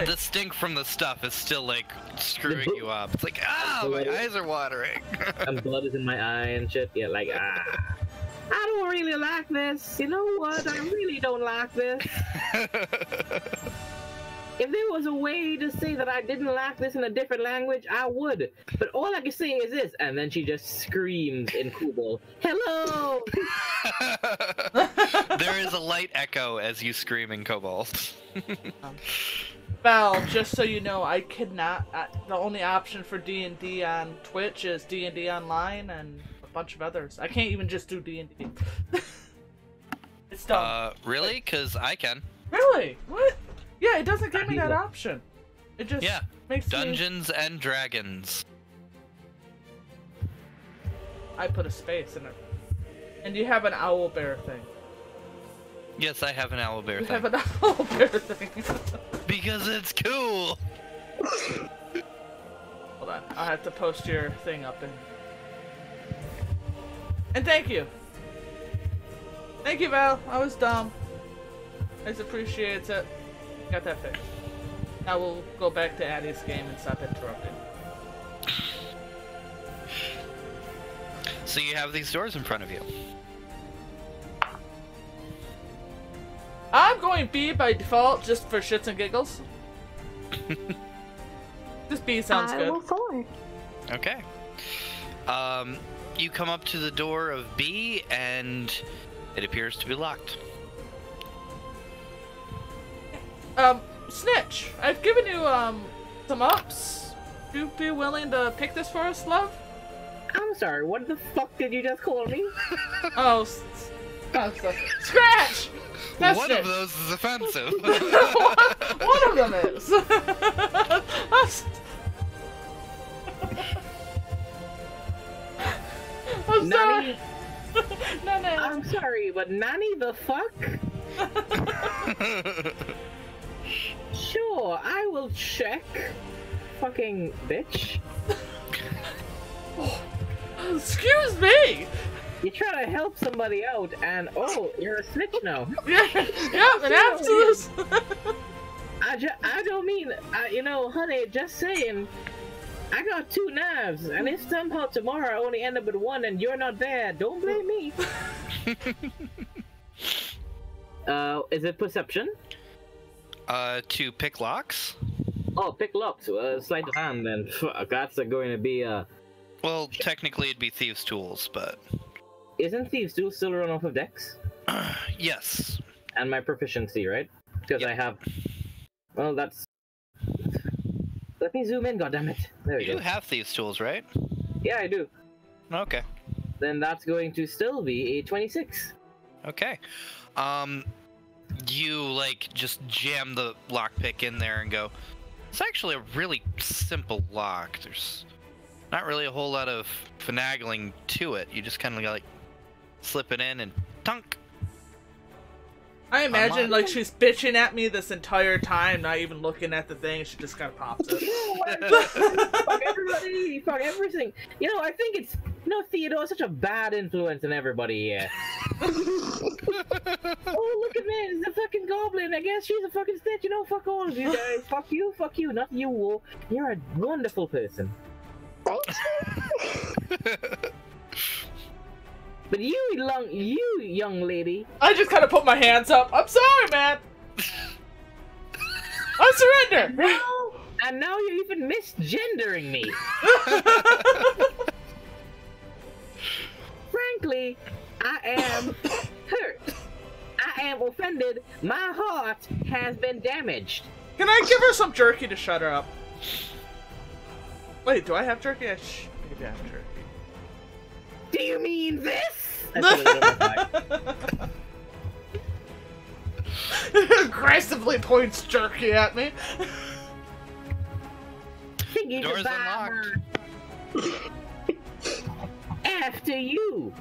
[SPEAKER 1] The stink from the stuff is still like screwing you up. It's like, my eyes are watering.
[SPEAKER 4] And blood is in my eye and shit. Yeah, like, I don't really like this. You know what? I really don't like this. If there was a way to say that I didn't like this in a different language, I would. But all I can say is this, and then she just screams in Kubal, "Hello!"
[SPEAKER 1] There is a light echo as you scream in Cobalt.
[SPEAKER 2] Val, just so you know, I cannot. The only option for D&D on Twitch is D&D Online and a bunch of others. I can't even just do D&D. It's dumb.
[SPEAKER 1] Really? Because I can.
[SPEAKER 2] Really? What? Yeah, it doesn't give me that option. It just makes
[SPEAKER 1] Dungeons and Dragons.
[SPEAKER 2] I put a space in it. And you have an owl bear thing.
[SPEAKER 1] Yes, I have an owlbear thing.
[SPEAKER 2] You have an owl bear thing.
[SPEAKER 1] Because it's cool!
[SPEAKER 2] Hold on, I'll have to post your thing up in. And thank you! Thank you, Val. I was dumb. I just appreciate it. Got that fixed. Now we'll go back to Addie's game and stop interrupting.
[SPEAKER 1] So you have these doors in front of you.
[SPEAKER 2] I'm going B by default, just for shits and giggles. This B sounds good.
[SPEAKER 3] I will follow.
[SPEAKER 1] Okay. You come up to the door of B, and it appears to be locked.
[SPEAKER 2] Snitch, I've given you, some ups. Would you be willing to pick this for us, love?
[SPEAKER 4] I'm sorry, what the fuck did you just call me?
[SPEAKER 2] Oh, Scratch! That's
[SPEAKER 1] One
[SPEAKER 2] it.
[SPEAKER 1] of those is offensive.
[SPEAKER 2] one of them is. I'm sorry.
[SPEAKER 4] Nanny, I'm sorry, but Nanny the fuck? Sure, I will check. Fucking bitch.
[SPEAKER 2] Excuse me.
[SPEAKER 4] You try to help somebody out, and oh, you're a snitch now.
[SPEAKER 2] Yeah, and after this.
[SPEAKER 4] I don't mean, you know, honey, just saying. I got 2 knives, and if somehow tomorrow I only end up with 1 and you're not there, don't blame me. Is it perception?
[SPEAKER 1] To pick locks?
[SPEAKER 4] Oh, pick locks. Sleight of hand then. Fuck, that's going to be
[SPEAKER 1] Well, technically it'd be thieves' tools, but
[SPEAKER 4] Isn't thieves' tools still run off of Dex?
[SPEAKER 1] yes.
[SPEAKER 4] And my proficiency, right? Because
[SPEAKER 1] Yep.
[SPEAKER 4] I have. Well, that's. Let me zoom in. Goddammit! There we
[SPEAKER 1] You
[SPEAKER 4] go.
[SPEAKER 1] do have thieves' tools, right?
[SPEAKER 4] Yeah, I do.
[SPEAKER 1] Okay.
[SPEAKER 4] Then that's going to still be a 26.
[SPEAKER 1] Okay. You like just jam the lockpick in there and go. It's actually a really simple lock. There's not really a whole lot of finagling to it. You just kind of like slip it in and tunk.
[SPEAKER 2] I imagine
[SPEAKER 1] Unlock.
[SPEAKER 2] like she's bitching at me this entire time, not even looking at the thing. She just kind of pops it.
[SPEAKER 4] Fuck everybody! Fuck everything! You know, I think it's. You know, Theodore's such a bad influence on everybody here. Oh, look at me! It's a fucking goblin! I guess she's a fucking snitch! You know, fuck all of you guys! Fuck you, not you, Wolf. You're a wonderful person. But you young lady.
[SPEAKER 2] I just kind of put my hands up. I'm sorry, man. I surrender.
[SPEAKER 4] And now you're even misgendering me. Frankly, I am hurt. I am offended. My heart has been damaged.
[SPEAKER 2] Can I give her some jerky to shut her up? Wait, do I have jerky? Maybe I have jerky.
[SPEAKER 4] Do you mean this?
[SPEAKER 2] Aggressively points jerky at me.
[SPEAKER 1] Door's unlocked.
[SPEAKER 4] After you.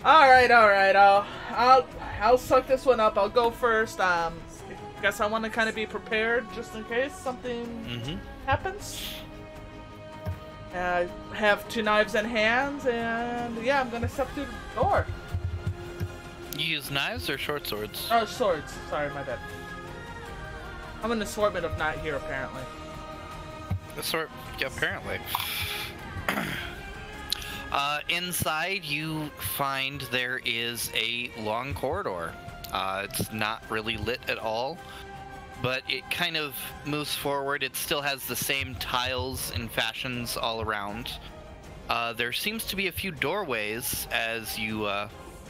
[SPEAKER 2] All right. I'll suck this one up. I'll go first. Guess I want to kind of be prepared just in case something happens. I have 2 knives in hands, and yeah, I'm gonna step through the door.
[SPEAKER 1] You use knives or short swords?
[SPEAKER 2] Oh, swords. Sorry, my bad. I'm an assortment of not here, apparently.
[SPEAKER 1] Apparently. Inside, you find there is a long corridor. It's not really lit at all, but it kind of moves forward. It still has the same tiles and fashions all around. There seems to be a few doorways as you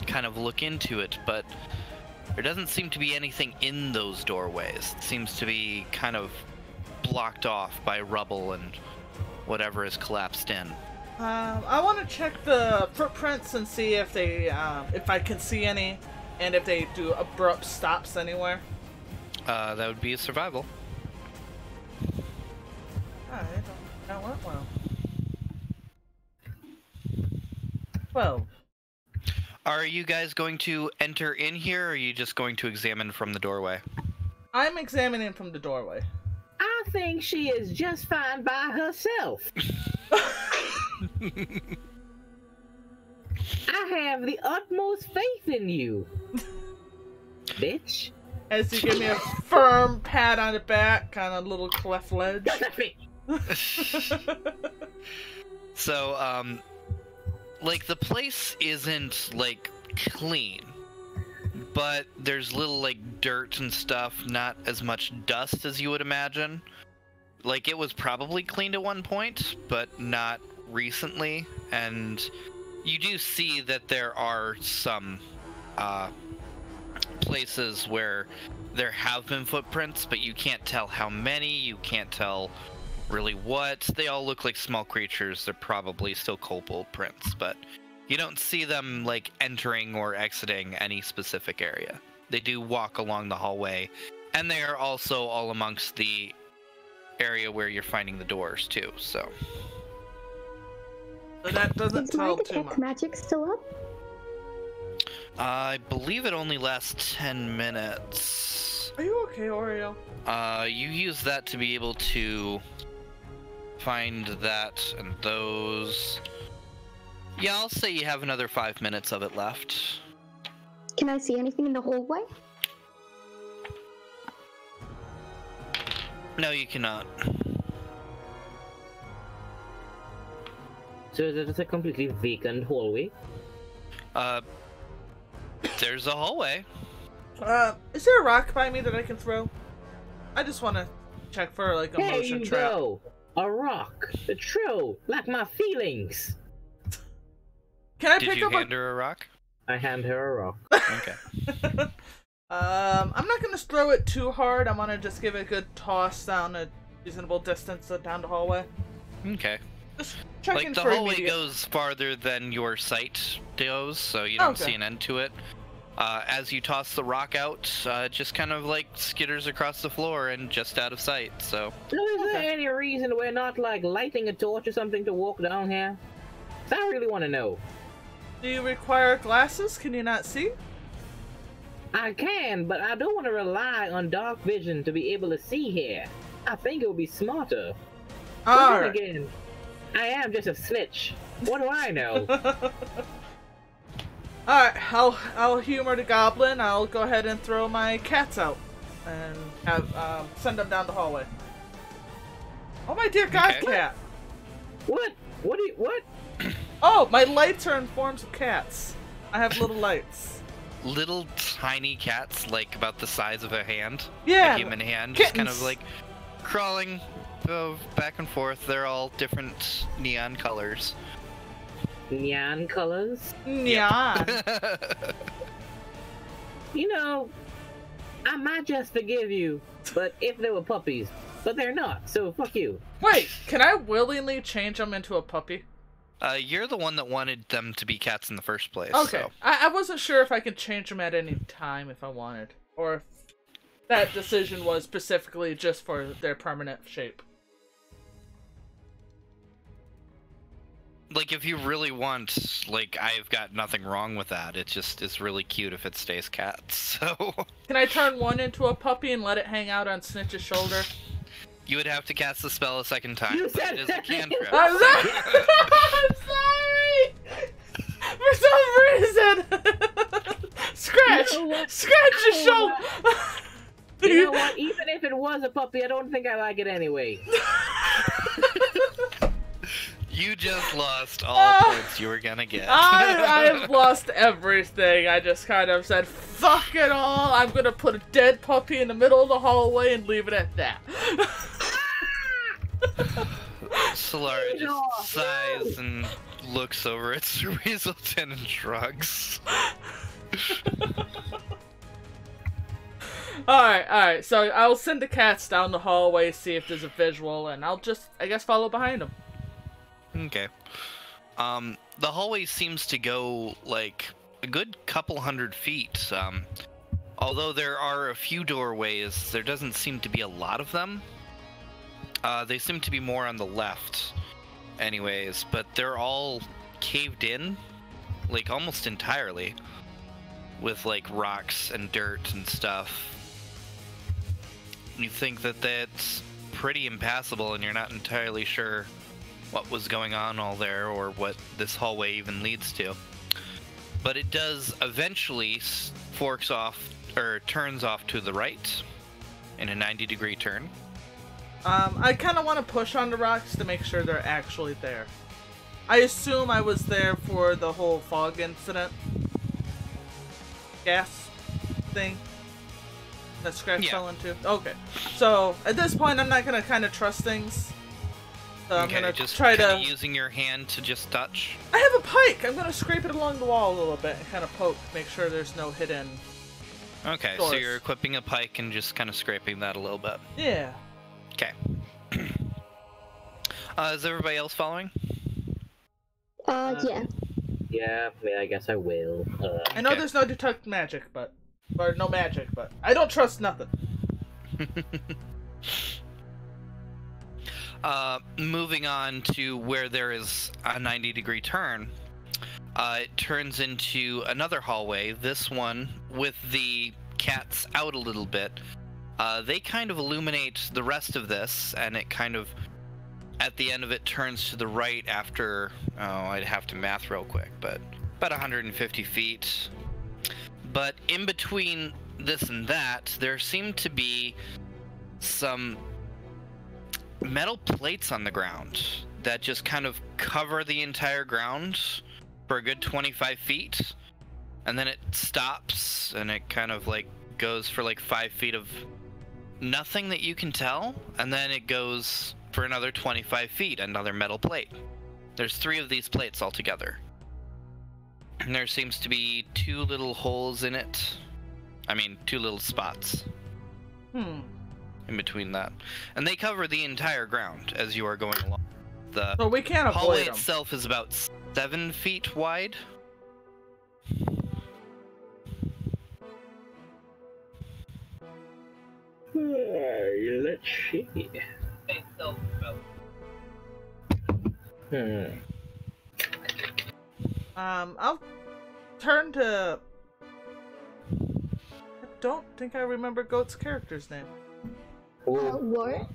[SPEAKER 1] kind of look into it, but there doesn't seem to be anything in those doorways. It seems to be kind of blocked off by rubble and whatever is collapsed in.
[SPEAKER 2] I want to check the footprints and see if they, if I can see any, and if they do abrupt stops anywhere.
[SPEAKER 1] That would be a survival.
[SPEAKER 2] Alright, that went well. 12.
[SPEAKER 1] Are you guys going to enter in here, or are you just going to examine from the doorway?
[SPEAKER 2] I'm examining from the doorway.
[SPEAKER 4] I think she is just fine by herself. I have the utmost faith in you, bitch.
[SPEAKER 2] As you give me a firm pat on the back, kind of little cleft ledge.
[SPEAKER 1] So, like, the place isn't, like, clean, but there's little, like, dirt and stuff, not as much dust as you would imagine. Like, it was probably cleaned at one point, but not recently, and you do see that there are some, places where there have been footprints, but you can't tell how many, you can't tell really what. They all look like small creatures. They're probably still kobold prints, but you don't see them like entering or exiting any specific area. They do walk along the hallway, and they are also all amongst the area where you're finding the doors too, so
[SPEAKER 2] that doesn't
[SPEAKER 3] Is my
[SPEAKER 2] tell too
[SPEAKER 3] detect
[SPEAKER 2] much.
[SPEAKER 3] magic still up?
[SPEAKER 1] I believe it only lasts 10 minutes.
[SPEAKER 2] Are you okay, Oreo?
[SPEAKER 1] You use that to be able to find that and those. Yeah, I'll say you have another 5 minutes of it left.
[SPEAKER 3] Can I see anything in the hallway?
[SPEAKER 1] No, you cannot.
[SPEAKER 4] So is it just a completely vacant hallway?
[SPEAKER 1] There's a hallway.
[SPEAKER 2] Is there a rock by me that I can throw? I just want to check for like a
[SPEAKER 4] There
[SPEAKER 2] motion
[SPEAKER 4] you
[SPEAKER 2] trap.
[SPEAKER 4] go! A rock! True! Like my feelings!
[SPEAKER 2] Can I
[SPEAKER 1] Did
[SPEAKER 2] pick
[SPEAKER 1] you
[SPEAKER 2] up
[SPEAKER 1] hand her a rock?
[SPEAKER 4] I hand her a rock.
[SPEAKER 1] Okay.
[SPEAKER 2] I'm not gonna throw it too hard. I'm gonna just give it a good toss down a reasonable distance down the hallway.
[SPEAKER 1] Okay.
[SPEAKER 2] Just checking
[SPEAKER 1] Like, the
[SPEAKER 2] for
[SPEAKER 1] hallway
[SPEAKER 2] immediate...
[SPEAKER 1] goes farther than your sight goes, so you don't
[SPEAKER 2] Okay.
[SPEAKER 1] see an end to it. As you toss the rock out, it just kind of like skitters across the floor and just out of sight, so...
[SPEAKER 4] So is there any reason we're not, like, lighting a torch or something to walk down here? I really want to know.
[SPEAKER 2] Do you require glasses? Can you not see?
[SPEAKER 4] I can, but I don't want to rely on dark vision to be able to see here. I think it would be smarter. But then
[SPEAKER 2] Alright.
[SPEAKER 4] again, I am just a snitch. What do I know?
[SPEAKER 2] Alright, I'll humor the goblin. I'll go ahead and throw my cats out. And have send them down the hallway. Oh my dear god,
[SPEAKER 1] Okay.
[SPEAKER 2] cat!
[SPEAKER 4] What? What?
[SPEAKER 2] Oh, my lights are in forms of cats. I have little lights.
[SPEAKER 1] Little tiny cats, like about the size of a hand.
[SPEAKER 2] Yeah.
[SPEAKER 1] A human hand, just kind of
[SPEAKER 2] kittens.
[SPEAKER 1] like crawling back and forth. They're all different neon colors.
[SPEAKER 4] Neon colors?
[SPEAKER 2] Yeah.
[SPEAKER 4] You know, I might just forgive you, but if they were puppies. But they're not, so fuck you.
[SPEAKER 2] Wait, can I willingly change them into a puppy?
[SPEAKER 1] You're the one that wanted them to be cats in the first place.
[SPEAKER 2] Okay.
[SPEAKER 1] So.
[SPEAKER 2] I wasn't sure if I could change them at any time if I wanted. Or if that decision was specifically just for their permanent shape.
[SPEAKER 1] Like, if you really want, like, I've got nothing wrong with that. It just is really cute if it stays cats, so...
[SPEAKER 2] Can I turn one into a puppy and let it hang out on Snitch's shoulder?
[SPEAKER 1] You would have to cast the spell a second time,
[SPEAKER 4] You
[SPEAKER 1] but
[SPEAKER 4] said
[SPEAKER 1] it is a cantrip.
[SPEAKER 2] I'm sorry! For some reason! Scratch!
[SPEAKER 4] You know what?
[SPEAKER 2] Scratch your
[SPEAKER 4] You know
[SPEAKER 2] shoulder!
[SPEAKER 4] You know what? Even if it was a puppy, I don't think I like it anyway.
[SPEAKER 1] You just lost all points you were gonna get.
[SPEAKER 2] I've lost everything. I just kind of said, fuck it all. I'm gonna put a dead puppy in the middle of the hallway and leave it at that.
[SPEAKER 1] Solara just sighs and looks over at Sir Weaselton and shrugs.
[SPEAKER 2] Alright. So I'll send the cats down the hallway, see if there's a visual, and I'll just, I guess, follow behind them.
[SPEAKER 1] Okay. The hallway seems to go, like, a good couple 100 feet. Although there are a few doorways, there doesn't seem to be a lot of them. They seem to be more on the left, anyways, but they're all caved in, like, almost entirely, with, like, rocks and dirt and stuff. You think that that's pretty impassable, and you're not entirely sure what was going on all there or what this hallway even leads to. But it does eventually forks off, or turns off to the right in a 90-degree turn.
[SPEAKER 2] I kind of want to push on the rocks to make sure they're actually there. I assume I was there for the whole fog incident. Gas thing that Scratch fell into. Okay. So, at this point, I'm not going to kind of trust things. So I'm gonna
[SPEAKER 1] just
[SPEAKER 2] try
[SPEAKER 1] kinda
[SPEAKER 2] to...
[SPEAKER 1] using your hand to just touch.
[SPEAKER 2] I have a pike! I'm gonna scrape it along the wall a little bit and kind of poke, make sure there's no hidden...
[SPEAKER 1] Okay,
[SPEAKER 2] doors.
[SPEAKER 1] so you're equipping a pike and just kind of scraping that a little bit.
[SPEAKER 2] Yeah.
[SPEAKER 1] Okay. Is everybody else following?
[SPEAKER 3] Yeah.
[SPEAKER 4] Yeah, I guess I will.
[SPEAKER 2] I know
[SPEAKER 1] Okay.
[SPEAKER 2] there's no detect magic, but... Or no magic, but... I don't trust nothing.
[SPEAKER 1] Moving on to where there is a 90-degree turn, it turns into another hallway, this one with the cats out a little bit. They kind of illuminate the rest of this, and it kind of, at the end of it, turns to the right after, I'd have to math real quick, but about 150 feet. But in between this and that, there seem to be some metal plates on the ground that just kind of cover the entire ground for a good 25 feet, and then it stops, and it kind of like goes for like 5 feet of nothing that you can tell, and then it goes for another 25 feet, another metal plate. There's 3 of these plates altogether. And there seems to be 2 little holes in it. I mean, 2 little spots. In between that. And they cover the entire ground as you are going along. The
[SPEAKER 2] So we can't avoid
[SPEAKER 1] hallway
[SPEAKER 2] them.
[SPEAKER 1] itself is about 7 feet wide.
[SPEAKER 4] Let's see.
[SPEAKER 2] I'll turn to... I don't think I remember Goat's character's name.
[SPEAKER 3] What?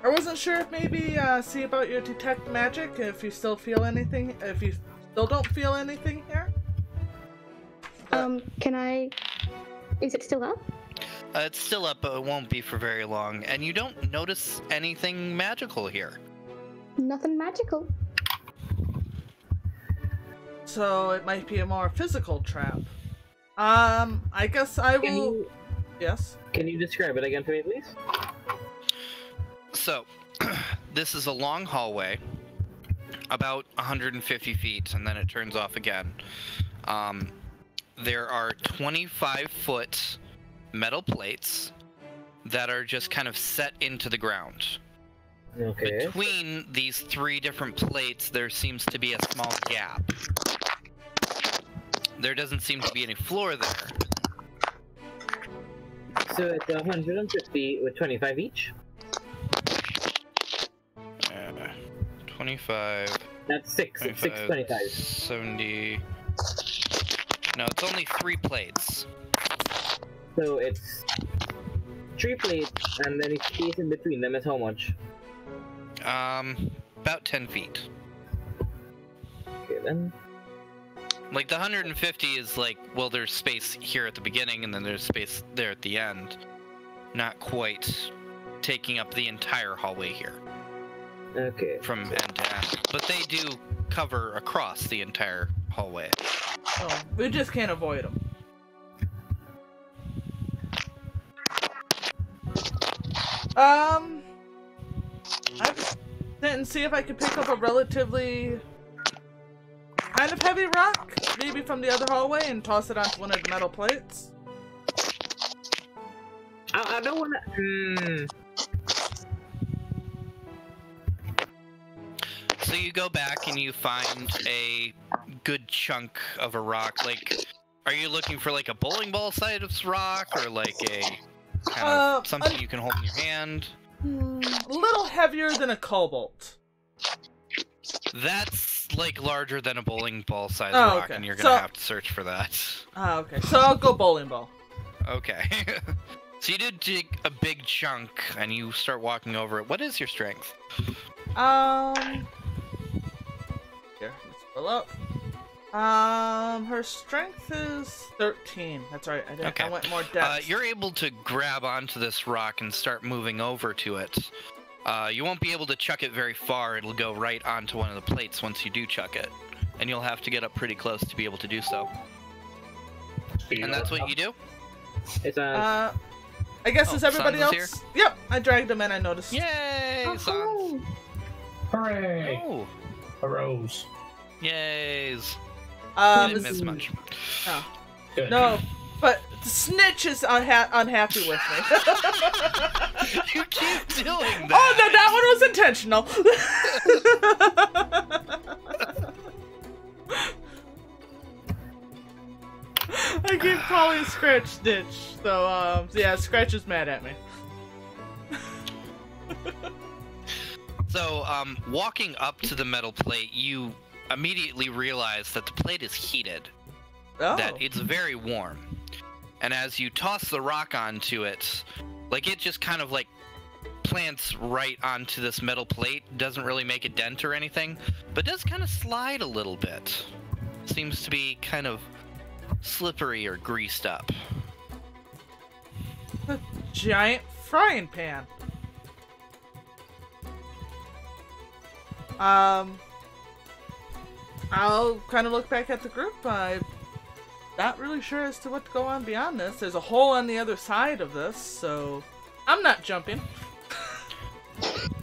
[SPEAKER 2] I wasn't sure if maybe see about your detect magic, if you still feel anything, if you still don't feel anything here.
[SPEAKER 3] Can I... Is it still up?
[SPEAKER 1] It's still up, but it won't be for very long. And you don't notice anything magical here.
[SPEAKER 3] Nothing magical.
[SPEAKER 2] So it might be a more physical trap. I guess I will... Yes?
[SPEAKER 4] Can you describe it again for me, please?
[SPEAKER 1] So, this is a long hallway, about 150 feet, and then it turns off again. There are 25-foot metal plates that are just kind of set into the ground.
[SPEAKER 4] Okay.
[SPEAKER 1] Between these 3 different plates, there seems to be a small gap. There doesn't seem to be any floor there.
[SPEAKER 4] So it's 150 with 25 each?
[SPEAKER 1] 25...
[SPEAKER 4] That's 6. 6 25.
[SPEAKER 1] 70... No, it's only 3 plates.
[SPEAKER 4] So it's 3 plates, and then the space in between them is how much?
[SPEAKER 1] About 10 feet.
[SPEAKER 4] Okay, then.
[SPEAKER 1] Like, the 150 is like, well, there's space here at the beginning, and then there's space there at the end. Not quite taking up the entire hallway here.
[SPEAKER 4] Okay.
[SPEAKER 1] From end to end. But they do cover across the entire hallway.
[SPEAKER 2] Oh, we just can't avoid them. I didn't see if I could pick up a relatively kind of heavy rock, maybe from the other hallway, and toss it onto one of the metal plates.
[SPEAKER 4] I don't wanna...
[SPEAKER 1] So you go back and you find a good chunk of a rock. Like, are you looking for like a bowling ball size rock, or like a kind of something you can hold in your hand?
[SPEAKER 2] A little heavier than a cobalt.
[SPEAKER 1] That's like larger than a bowling ball size
[SPEAKER 2] Oh,
[SPEAKER 1] rock,
[SPEAKER 2] okay.
[SPEAKER 1] and you're gonna have to search for that.
[SPEAKER 2] Ah, okay. So I'll go bowling ball.
[SPEAKER 1] Okay. So you did dig a big chunk, and you start walking over it. What is your strength?
[SPEAKER 2] Here, let's pull up. Her strength is 13. That's right. I went more depth.
[SPEAKER 1] You're able to grab onto this rock and start moving over to it. You won't be able to chuck it very far. It'll go right onto one of the plates once you do chuck it. And you'll have to get up pretty close to be able to do so. And that's what you do?
[SPEAKER 4] It's a...
[SPEAKER 2] I guess is everybody
[SPEAKER 1] Sans
[SPEAKER 2] else?
[SPEAKER 1] is
[SPEAKER 2] Yep, I dragged him in, I noticed.
[SPEAKER 1] Yay! Sans.
[SPEAKER 5] Hooray!
[SPEAKER 1] Oh!
[SPEAKER 5] A rose.
[SPEAKER 1] Yays! I didn't miss
[SPEAKER 2] this-
[SPEAKER 1] much.
[SPEAKER 2] oh.
[SPEAKER 5] Good.
[SPEAKER 2] No, but the snitch is unhappy with me.
[SPEAKER 1] You keep doing that!
[SPEAKER 2] Oh, no, that one was intentional. I keep calling Scratch Snitch, so, yeah, Scratch is mad at me.
[SPEAKER 1] So, walking up to the metal plate, you immediately realize that the plate is heated.
[SPEAKER 2] Oh.
[SPEAKER 1] That it's very warm. And as you toss the rock onto it, like it just kind of like plants right onto this metal plate. Doesn't really make a dent or anything, but does kind of slide a little bit. Seems to be kind of slippery or greased up.
[SPEAKER 2] A giant frying pan. I'll kind of look back at the group. I'm not really sure as to what to go on beyond this. There's a hole on the other side of this, so I'm not jumping.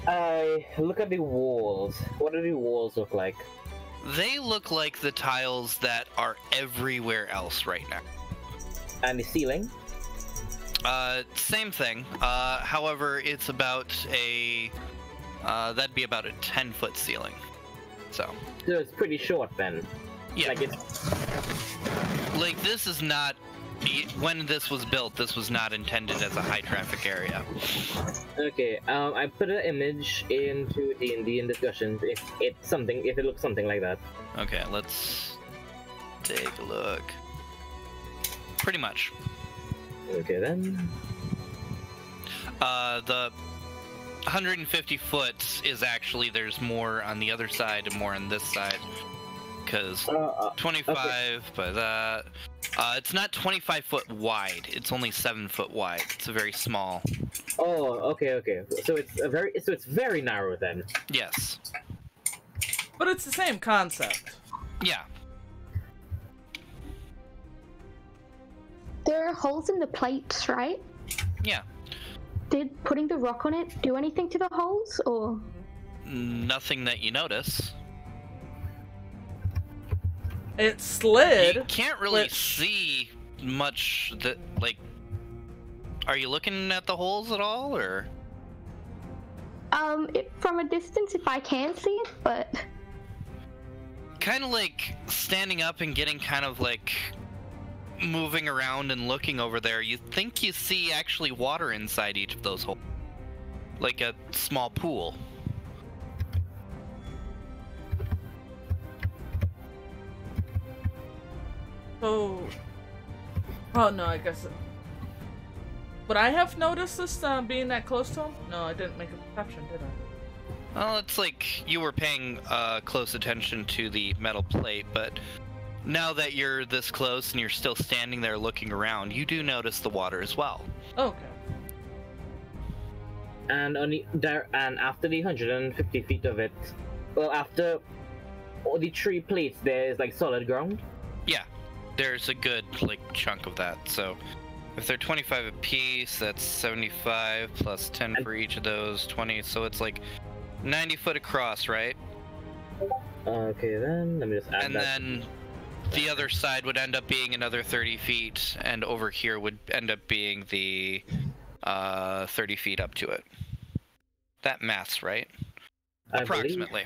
[SPEAKER 4] I look at the walls. What do the walls look like?
[SPEAKER 1] They look like the tiles that are everywhere else right now.
[SPEAKER 4] And the ceiling?
[SPEAKER 1] Same thing. However, it's about that'd be about a 10-foot ceiling. So
[SPEAKER 4] it's pretty short then.
[SPEAKER 1] yeah,
[SPEAKER 4] Like it's...
[SPEAKER 1] like this is not. When this was built, this was not intended as a high traffic area.
[SPEAKER 4] Okay, I put an image into D&D in discussions if it looks something like that.
[SPEAKER 1] Okay, let's take a look. Pretty much.
[SPEAKER 4] Okay then.
[SPEAKER 1] The 150 foot is actually, there's more on the other side and more on this side. Because 25
[SPEAKER 4] okay.
[SPEAKER 1] by that. It's not 25 foot wide. It's only 7 foot wide. It's a very small.
[SPEAKER 4] Oh, okay. So it's very narrow then.
[SPEAKER 1] Yes.
[SPEAKER 2] But it's the same concept.
[SPEAKER 1] Yeah.
[SPEAKER 3] There are holes in the plates, right?
[SPEAKER 1] Yeah.
[SPEAKER 3] Did putting the rock on it do anything to the holes, or?
[SPEAKER 1] Nothing that you notice.
[SPEAKER 2] It slid.
[SPEAKER 1] You can't really
[SPEAKER 2] which-
[SPEAKER 1] see much that, like... Are you looking at the holes at all, or...?
[SPEAKER 3] From a distance if I can see it, but...
[SPEAKER 1] Kind of like standing up and getting kind of like... moving around and looking over there, you think you see actually water inside each of those holes. Like a small pool.
[SPEAKER 2] Oh no, I guess. Would I have noticed this being that close to him? No, I didn't make a perception, did I?
[SPEAKER 1] Well, it's like you were paying close attention to the metal plate, but now that you're this close and you're still standing there looking around, you do notice the water as well.
[SPEAKER 2] Okay.
[SPEAKER 4] And after the 150 feet of it, well, after all the 3 plates, there's like solid ground.
[SPEAKER 1] Yeah, there's a good like chunk of that. So if they're 25 apiece, that's 75 plus 10 for each of those, 20. So it's like 90 foot across, right?
[SPEAKER 4] Okay, then let me just add
[SPEAKER 1] And
[SPEAKER 4] that.
[SPEAKER 1] then the other side would end up being another 30 feet, and over here would end up being the 30 feet up to it. That maths, right?
[SPEAKER 4] I
[SPEAKER 1] Approximately.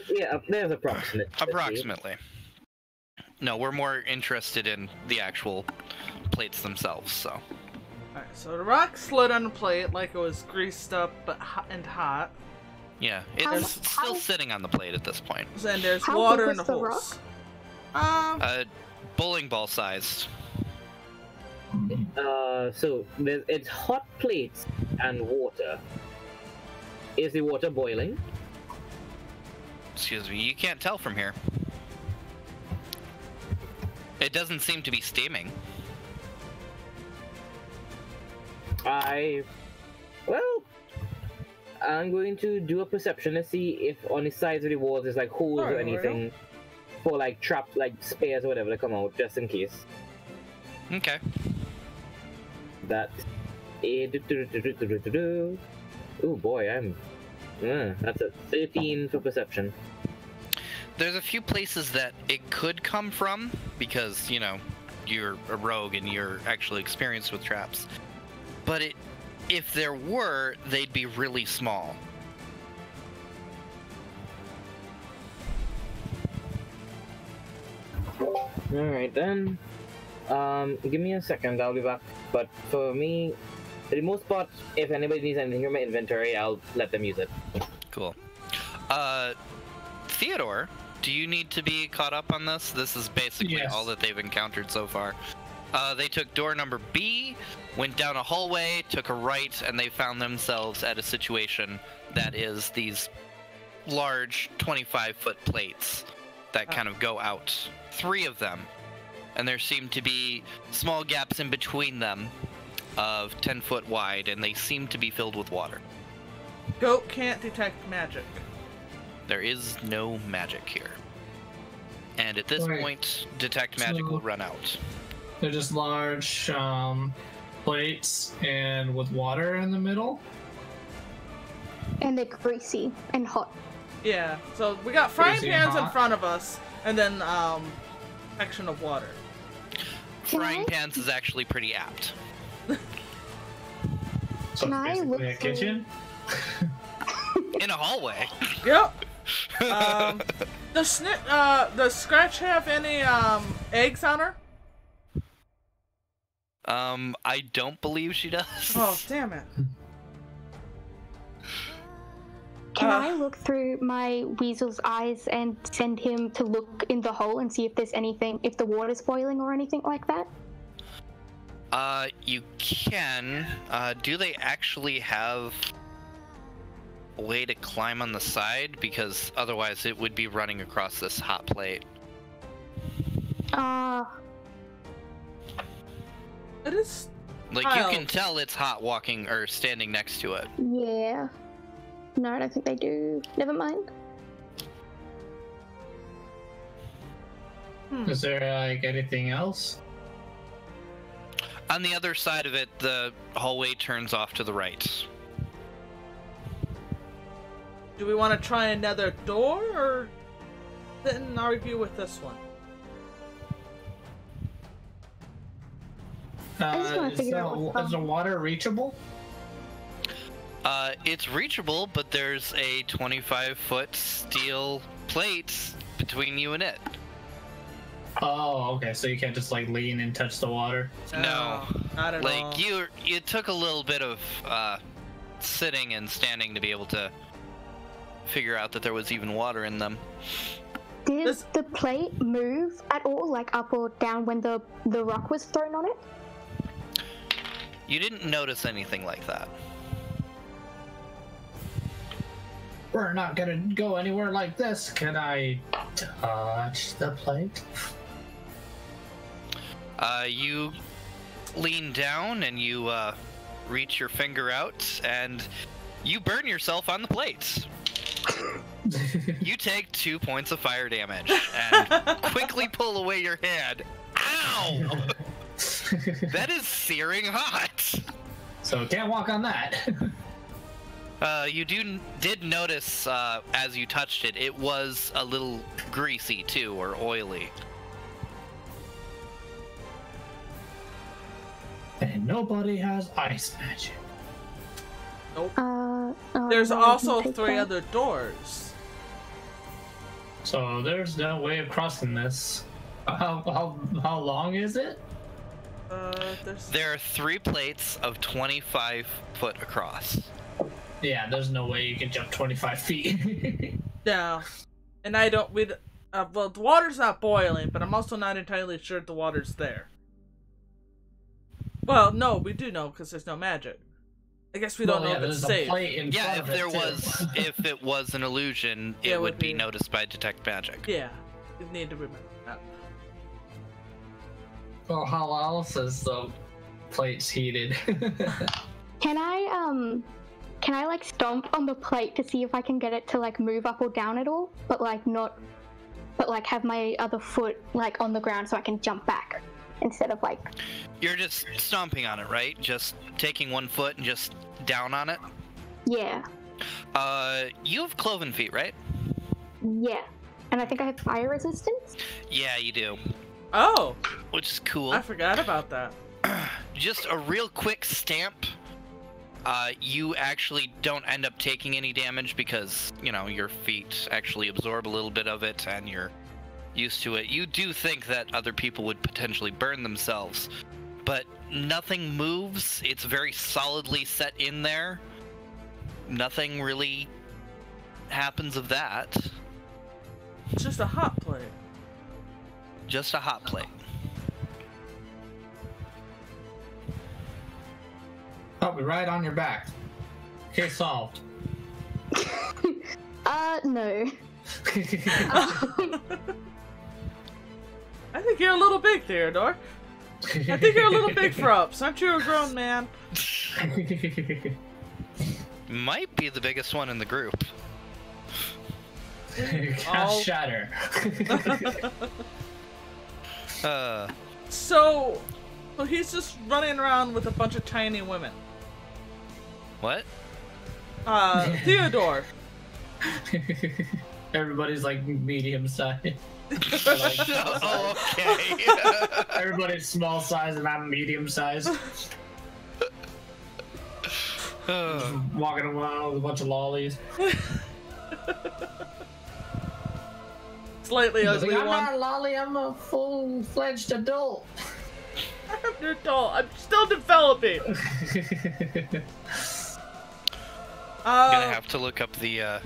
[SPEAKER 4] Yeah, there's approximate.
[SPEAKER 1] Approximately. No, we're more interested in the actual plates themselves, so.
[SPEAKER 2] Alright, so the rock slid on the plate like it was greased up but hot.
[SPEAKER 1] Yeah,
[SPEAKER 3] How-
[SPEAKER 1] it's still
[SPEAKER 3] how-
[SPEAKER 1] sitting on the plate at this point.
[SPEAKER 2] And there's
[SPEAKER 3] How
[SPEAKER 2] water
[SPEAKER 3] big
[SPEAKER 2] in the
[SPEAKER 3] was the
[SPEAKER 2] holes.
[SPEAKER 1] Bowling ball sized.
[SPEAKER 4] So it's hot plates and water. Is the water boiling?
[SPEAKER 1] Excuse me, you can't tell from here. It doesn't seem to be steaming.
[SPEAKER 4] I'm going to do a perception to see if on the sides of the walls there's like holes or
[SPEAKER 2] Alright,
[SPEAKER 4] anything for like trapped like spares or whatever to come out just in case.
[SPEAKER 1] Okay.
[SPEAKER 4] That. Oh boy, that's a 13 for perception.
[SPEAKER 1] There's a few places that it could come from, because, you know, you're a rogue and you're actually experienced with traps. But if there were, they'd be really small.
[SPEAKER 4] Alright then. Give me a second, I'll be back. But for me, for the most part, if anybody needs anything from my inventory, I'll let them use it.
[SPEAKER 1] Cool. Theodore, do you need to be caught up on this? This is basically
[SPEAKER 5] Yes.
[SPEAKER 1] all that they've encountered so far. They took door number B, went down a hallway, took a right, and they found themselves at a situation that is these large 25-foot plates that kind of go out. 3 of them. And there seem to be small gaps in between them of 10 foot wide, and they seem to be filled with water.
[SPEAKER 2] Goat can't detect magic.
[SPEAKER 1] There is no magic here. And at this
[SPEAKER 5] Wait.
[SPEAKER 1] point, detect magic
[SPEAKER 5] So-
[SPEAKER 1] will run out.
[SPEAKER 5] They're just large plates and with water in the middle.
[SPEAKER 3] And they're greasy and hot.
[SPEAKER 2] Yeah, so we got frying
[SPEAKER 5] Crazy
[SPEAKER 2] pans in
[SPEAKER 5] hot.
[SPEAKER 2] front of us, and then section of water.
[SPEAKER 3] Can
[SPEAKER 1] Frying
[SPEAKER 3] I-
[SPEAKER 1] pans is actually pretty apt.
[SPEAKER 5] So
[SPEAKER 3] Can
[SPEAKER 5] it's
[SPEAKER 3] I
[SPEAKER 5] basically
[SPEAKER 3] look
[SPEAKER 5] a
[SPEAKER 3] through-
[SPEAKER 5] kitchen.
[SPEAKER 1] In a hallway.
[SPEAKER 2] Yep. Does Scratch have any eggs on her?
[SPEAKER 1] I don't believe she does.
[SPEAKER 2] Oh, damn it.
[SPEAKER 3] Can I look through my weasel's eyes and send him to look in the hole and see if there's anything, if the water's boiling or anything like that?
[SPEAKER 1] You can. Do they actually have a way to climb on the side? Because otherwise it would be running across this hot plate.
[SPEAKER 2] It is.
[SPEAKER 1] Like,
[SPEAKER 2] Kyle.
[SPEAKER 1] you can tell it's hot walking or standing next to it.
[SPEAKER 3] Yeah. No, I don't think they do. Never mind.
[SPEAKER 5] Is there like anything else?
[SPEAKER 1] On the other side of it, the hallway turns off to the right.
[SPEAKER 2] Do we want to try another door, or sit and argue with this one?
[SPEAKER 3] just wanna
[SPEAKER 5] Is
[SPEAKER 3] figure out what's
[SPEAKER 5] is the water reachable?
[SPEAKER 1] It's reachable, but there's a 25-foot steel plate between you and it.
[SPEAKER 5] Oh, okay. So you can't just like lean and touch the water.
[SPEAKER 1] No.
[SPEAKER 2] Not at all.
[SPEAKER 1] Like, it took a little bit of sitting and standing to be able to figure out that there was even water in them.
[SPEAKER 3] Did
[SPEAKER 2] This-
[SPEAKER 3] the plate move at all, like up or down when the rock was thrown on it?
[SPEAKER 1] You didn't notice anything like that.
[SPEAKER 5] We're not gonna go anywhere like this. Can I touch the plate?
[SPEAKER 1] You lean down and you reach your finger out and you burn yourself on the plates. You take 2 points of fire damage and quickly pull away your hand. Ow! That is searing hot.
[SPEAKER 5] So can't walk on that.
[SPEAKER 1] You did notice as you touched it, it was a little greasy too, or oily.
[SPEAKER 5] And nobody has ice magic.
[SPEAKER 3] Oh,
[SPEAKER 2] There's
[SPEAKER 3] no, I
[SPEAKER 2] also
[SPEAKER 3] didn't take
[SPEAKER 2] 3
[SPEAKER 3] that.
[SPEAKER 2] other doors.
[SPEAKER 5] So there's no way of crossing this. How long is it?
[SPEAKER 2] There's.
[SPEAKER 1] There are 3 plates of 25 foot across.
[SPEAKER 5] Yeah, there's no way you can jump 25 feet.
[SPEAKER 2] No. And I don't. Well, the water's not boiling, but I'm also not entirely sure the water's there. Well, no, we do know because there's no magic. I guess we don't know if it's
[SPEAKER 5] there's a
[SPEAKER 2] safe.
[SPEAKER 5] plate in
[SPEAKER 1] Yeah,
[SPEAKER 5] front
[SPEAKER 1] if
[SPEAKER 5] of it,
[SPEAKER 1] there
[SPEAKER 5] too.
[SPEAKER 1] was, if it was an illusion,
[SPEAKER 2] Yeah,
[SPEAKER 1] it would be noticed by detect magic.
[SPEAKER 2] Yeah, you need to remember that.
[SPEAKER 5] Well, how else is the plates heated?
[SPEAKER 3] Can I like stomp on the plate to see if I can get it to like move up or down at all, but like have my other foot like on the ground so I can jump back instead of like.
[SPEAKER 1] You're just stomping on it, right? Just taking 1 foot and just down on it?
[SPEAKER 3] Yeah,
[SPEAKER 1] You have cloven feet, right?
[SPEAKER 3] yeah, and I think I have fire resistance.
[SPEAKER 1] Yeah, you do.
[SPEAKER 2] Oh,
[SPEAKER 1] Which is cool.
[SPEAKER 2] I forgot about that.
[SPEAKER 1] Just a real quick stamp. You actually don't end up taking any damage because, you know, your feet actually absorb a little bit of it and you're used to it. You do think that other people would potentially burn themselves, but nothing moves. It's very solidly set in there. Nothing really happens of that.
[SPEAKER 2] It's just a hot plate.
[SPEAKER 1] Just a hot plate.
[SPEAKER 5] I'll be right on your back. Case solved.
[SPEAKER 3] No.
[SPEAKER 2] I think you're a little big, Theodore. I think you're a little big for ups. Aren't you a grown man?
[SPEAKER 1] Might be the biggest one in the group.
[SPEAKER 5] Cast shatter.
[SPEAKER 2] So he's just running around with a bunch of tiny women.
[SPEAKER 1] What?
[SPEAKER 2] Theodore.
[SPEAKER 5] Everybody's like medium size.
[SPEAKER 1] Oh, okay.
[SPEAKER 5] Everybody's small size and I'm medium size. Walking around with a bunch of lollies.
[SPEAKER 2] Slightly ugly
[SPEAKER 5] I'm
[SPEAKER 2] one.
[SPEAKER 5] not a lolly, I'm a full-fledged adult.
[SPEAKER 2] I'm an adult. I'm still developing.
[SPEAKER 1] I'm gonna have to look up the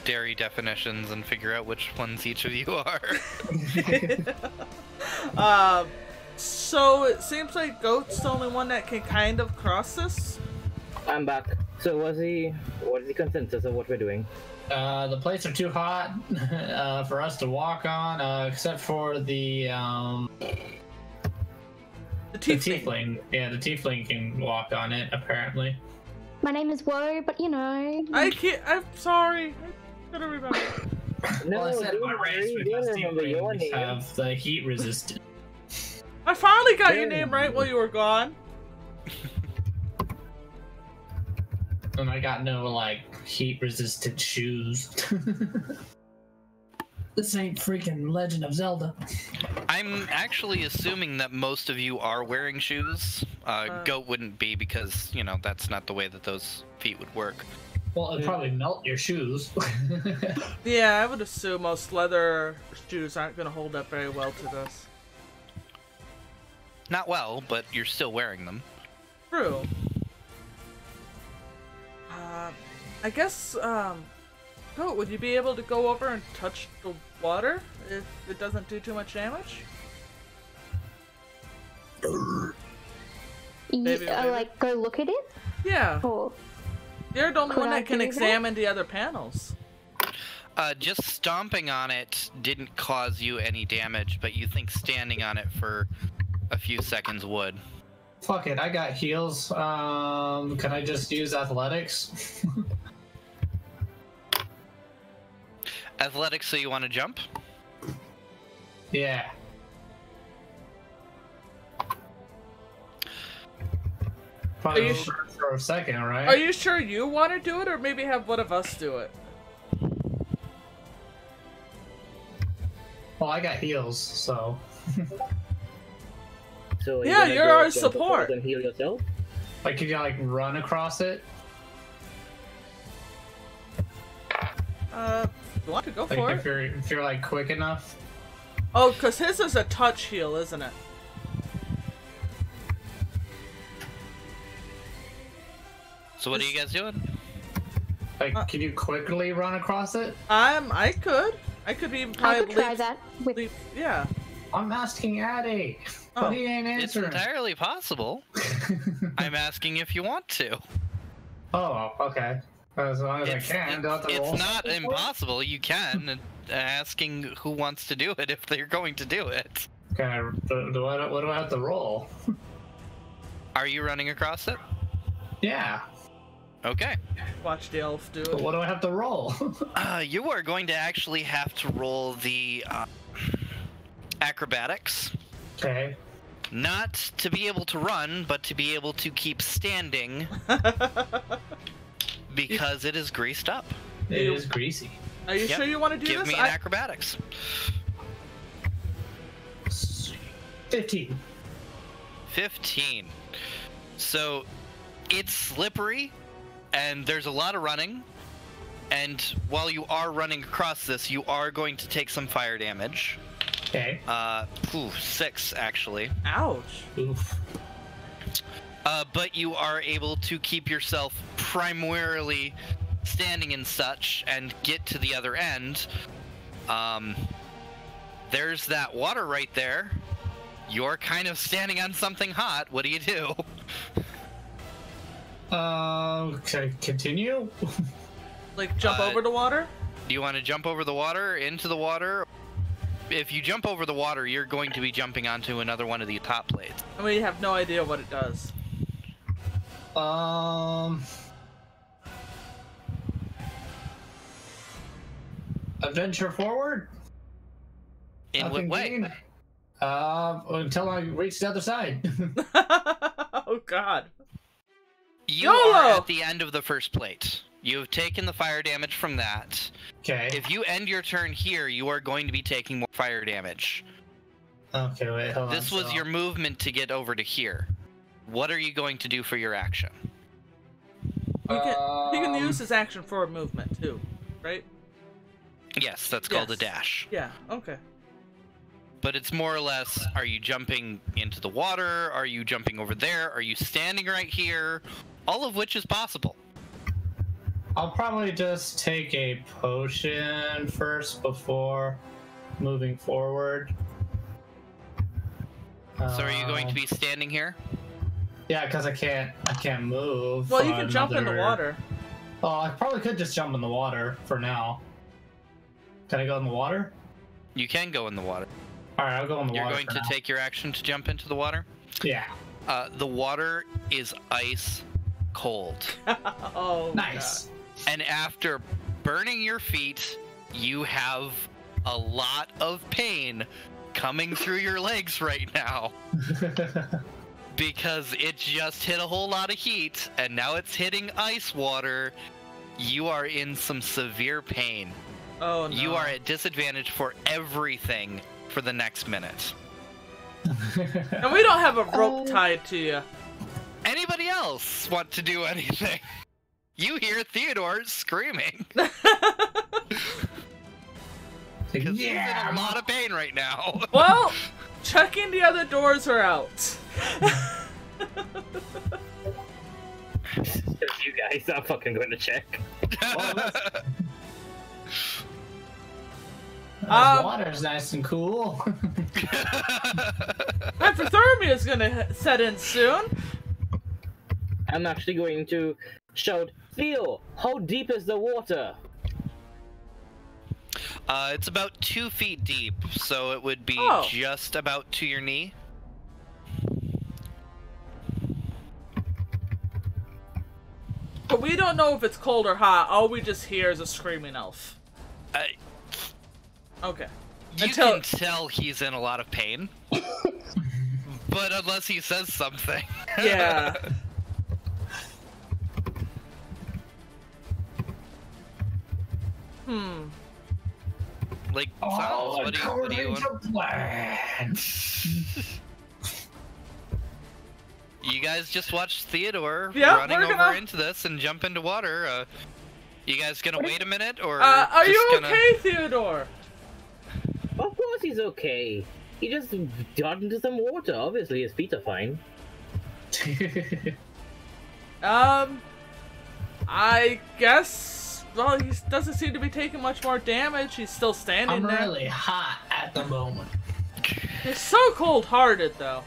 [SPEAKER 1] dairy definitions and figure out which ones each of you are.
[SPEAKER 2] So it seems like Goat's the only one that can kind of cross this.
[SPEAKER 4] I'm back. So what is the consensus of what we're doing?
[SPEAKER 5] The plates are too hot for us to walk on, except for the tiefling. Yeah, the tiefling can walk on it, apparently.
[SPEAKER 3] My name is Woe, but you know.
[SPEAKER 2] I can't. I'm sorry. I gotta remember.
[SPEAKER 4] No,
[SPEAKER 5] Well, I said my race because
[SPEAKER 4] remember your
[SPEAKER 5] tieflings
[SPEAKER 4] name.
[SPEAKER 5] have the heat resistance.
[SPEAKER 2] I finally got your name right while you were gone.
[SPEAKER 5] And I got no, like, heat-resistant shoes. This ain't freaking Legend of Zelda.
[SPEAKER 1] I'm actually assuming that most of you are wearing shoes. Goat wouldn't be because, you know, that's not the way that those feet would work.
[SPEAKER 5] Well, it'd probably melt your shoes.
[SPEAKER 2] Yeah, I would assume most leather shoes aren't gonna hold up very well to this.
[SPEAKER 1] Not well, but you're still wearing them.
[SPEAKER 2] True. I guess, Goat, would you be able to go over and touch the water if it doesn't do too much damage? Maybe.
[SPEAKER 3] Like, go look at it?
[SPEAKER 2] Yeah.
[SPEAKER 3] Or
[SPEAKER 2] You're the only
[SPEAKER 3] Could
[SPEAKER 2] one
[SPEAKER 3] I
[SPEAKER 2] that can
[SPEAKER 3] do that?
[SPEAKER 2] examine the other panels.
[SPEAKER 1] Just stomping on it didn't cause you any damage, but you think standing on it for a few seconds would.
[SPEAKER 5] Fuck it, I got heels. Can I just use athletics?
[SPEAKER 1] Athletics, so you want to jump?
[SPEAKER 5] Yeah. Probably
[SPEAKER 2] you
[SPEAKER 5] for a second, right?
[SPEAKER 2] Are you sure you want to do it, or maybe have one of us do it?
[SPEAKER 5] Well, I got heels, so...
[SPEAKER 4] So
[SPEAKER 2] Yeah,
[SPEAKER 4] gonna
[SPEAKER 2] you're
[SPEAKER 4] go
[SPEAKER 2] our
[SPEAKER 4] jump
[SPEAKER 2] support.
[SPEAKER 4] across and heal yourself?
[SPEAKER 5] Like, could you, like, run across it?
[SPEAKER 2] You want to go
[SPEAKER 5] Like,
[SPEAKER 2] for
[SPEAKER 5] if
[SPEAKER 2] it?
[SPEAKER 5] you're, like, quick enough?
[SPEAKER 2] Oh, because his is a touch heal, isn't it?
[SPEAKER 1] So what are you guys doing?
[SPEAKER 5] Like, can you quickly run across it?
[SPEAKER 2] I could. I could even
[SPEAKER 3] I
[SPEAKER 2] probably
[SPEAKER 3] could try that with
[SPEAKER 2] yeah.
[SPEAKER 5] I'm asking Addy,
[SPEAKER 2] Oh.
[SPEAKER 5] but he ain't
[SPEAKER 1] It's
[SPEAKER 5] answering.
[SPEAKER 1] entirely possible. I'm asking if you want to.
[SPEAKER 5] Oh, okay. As long as I can, do I have to roll?
[SPEAKER 1] It's not impossible. You can. Asking who wants to do it if they're going to do it.
[SPEAKER 5] Okay, what do I have to roll?
[SPEAKER 1] Are you running across it?
[SPEAKER 5] Yeah.
[SPEAKER 1] Okay.
[SPEAKER 2] Watch the elf do
[SPEAKER 5] But
[SPEAKER 2] it.
[SPEAKER 5] what do I have to roll?
[SPEAKER 1] You are going to actually have to roll the acrobatics.
[SPEAKER 5] Okay.
[SPEAKER 1] Not to be able to run, but to be able to keep standing because it is greased up.
[SPEAKER 5] It is greasy.
[SPEAKER 2] Are you
[SPEAKER 1] Yep.
[SPEAKER 2] sure you want to do
[SPEAKER 1] Give
[SPEAKER 2] this?
[SPEAKER 1] me an acrobatics.
[SPEAKER 5] 15.
[SPEAKER 1] 15. So it's slippery and there's a lot of running. And while you are running across this, you are going to take some fire damage.
[SPEAKER 5] Okay.
[SPEAKER 1] 6 actually.
[SPEAKER 2] Ouch.
[SPEAKER 5] Oof.
[SPEAKER 1] But you are able to keep yourself primarily standing and such and get to the other end. There's that water right there. You're kind of standing on something hot. What do you do?
[SPEAKER 5] Can I continue?
[SPEAKER 2] Like jump over the water?
[SPEAKER 1] Do you want to jump over the water, into the water? If you jump over the water, you're going to be jumping onto another one of these top plates.
[SPEAKER 2] I mean, you have no idea what it does.
[SPEAKER 5] Adventure forward.
[SPEAKER 1] In what way?
[SPEAKER 5] Gained. Until I reach the other side.
[SPEAKER 2] Oh God.
[SPEAKER 1] You
[SPEAKER 2] YOLO!
[SPEAKER 1] are at the end of the first plate. You have taken the fire damage from that.
[SPEAKER 5] Okay.
[SPEAKER 1] If you end your turn here, you are going to be taking more fire damage.
[SPEAKER 5] Okay, wait, hold on.
[SPEAKER 1] This was your movement to get over to here. What are you going to do for your action?
[SPEAKER 2] He can use his action for a movement too, right?
[SPEAKER 1] Yes, that's called a
[SPEAKER 2] Yes.
[SPEAKER 1] dash.
[SPEAKER 2] Yeah. Okay.
[SPEAKER 1] But it's more or less, are you jumping into the water? Are you jumping over there? Are you standing right here? All of which is possible.
[SPEAKER 5] I'll probably just take a potion first before moving forward.
[SPEAKER 1] So are you going to be standing here?
[SPEAKER 5] Yeah, because I can't move.
[SPEAKER 2] Well, you can jump in the water.
[SPEAKER 5] Oh, I probably could just jump in the water for now. Can I go in the water?
[SPEAKER 1] You can go in the water.
[SPEAKER 5] All right, I'll go in the
[SPEAKER 1] You're
[SPEAKER 5] water.
[SPEAKER 1] going
[SPEAKER 5] for
[SPEAKER 1] to
[SPEAKER 5] now.
[SPEAKER 1] take your action to jump into the water?
[SPEAKER 5] Yeah.
[SPEAKER 1] The water is ice cold.
[SPEAKER 2] Oh.
[SPEAKER 5] Nice.
[SPEAKER 1] And after burning your feet, you have a lot of pain coming through your legs right now. Because it just hit a whole lot of heat, and now it's hitting ice water. You are in some severe pain.
[SPEAKER 2] Oh no.
[SPEAKER 1] You are at disadvantage for everything for the next minute.
[SPEAKER 2] And we don't have a rope tied to you.
[SPEAKER 1] Anybody else want to do anything? You hear Theodore screaming. Because he's in a lot of pain right now.
[SPEAKER 2] Well, checking the other doors are out.
[SPEAKER 4] You guys are fucking going to check.
[SPEAKER 5] Water's nice and cool.
[SPEAKER 2] Hypothermia is gonna set in soon.
[SPEAKER 4] I'm actually going to shout, Theo, how deep is the water?
[SPEAKER 1] It's about 2 feet deep, so it would be just about to your knee.
[SPEAKER 2] But we don't know if it's cold or hot. All we just hear is a screaming elf. Okay.
[SPEAKER 1] You can tell he's in a lot of pain. But unless he says something.
[SPEAKER 2] Yeah.
[SPEAKER 1] Like, Silas, what do you want?
[SPEAKER 5] to plan.
[SPEAKER 1] You guys just watched Theodore
[SPEAKER 2] Yeah,
[SPEAKER 1] running
[SPEAKER 2] we're
[SPEAKER 1] over
[SPEAKER 2] gonna-
[SPEAKER 1] into this and jump into water. You guys gonna wait a minute, or
[SPEAKER 2] Are you
[SPEAKER 1] just gonna...
[SPEAKER 2] okay, Theodore?
[SPEAKER 4] Of course he's okay. He just got into some water. Obviously his feet are fine.
[SPEAKER 2] I guess. Well, he doesn't seem to be taking much more damage. He's still standing
[SPEAKER 5] I'm
[SPEAKER 2] there.
[SPEAKER 5] really hot at the moment.
[SPEAKER 2] He's so cold-hearted, though.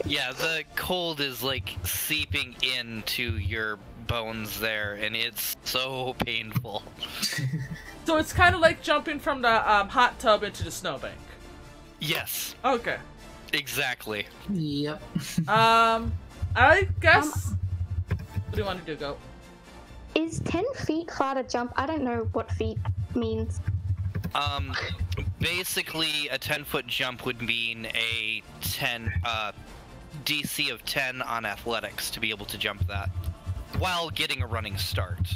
[SPEAKER 1] Yeah, the cold is like seeping into your bones there, and it's so painful.
[SPEAKER 2] So it's kind of like jumping from the hot tub into the snowbank.
[SPEAKER 1] Yes,
[SPEAKER 2] Okay.
[SPEAKER 1] exactly.
[SPEAKER 5] Yep.
[SPEAKER 2] I guess. What do you want to do, Go?
[SPEAKER 3] Is 10 feet far to jump? I don't know what feet means.
[SPEAKER 1] Basically, a 10-foot jump would mean a DC of 10 on athletics to be able to jump that, while getting a running start.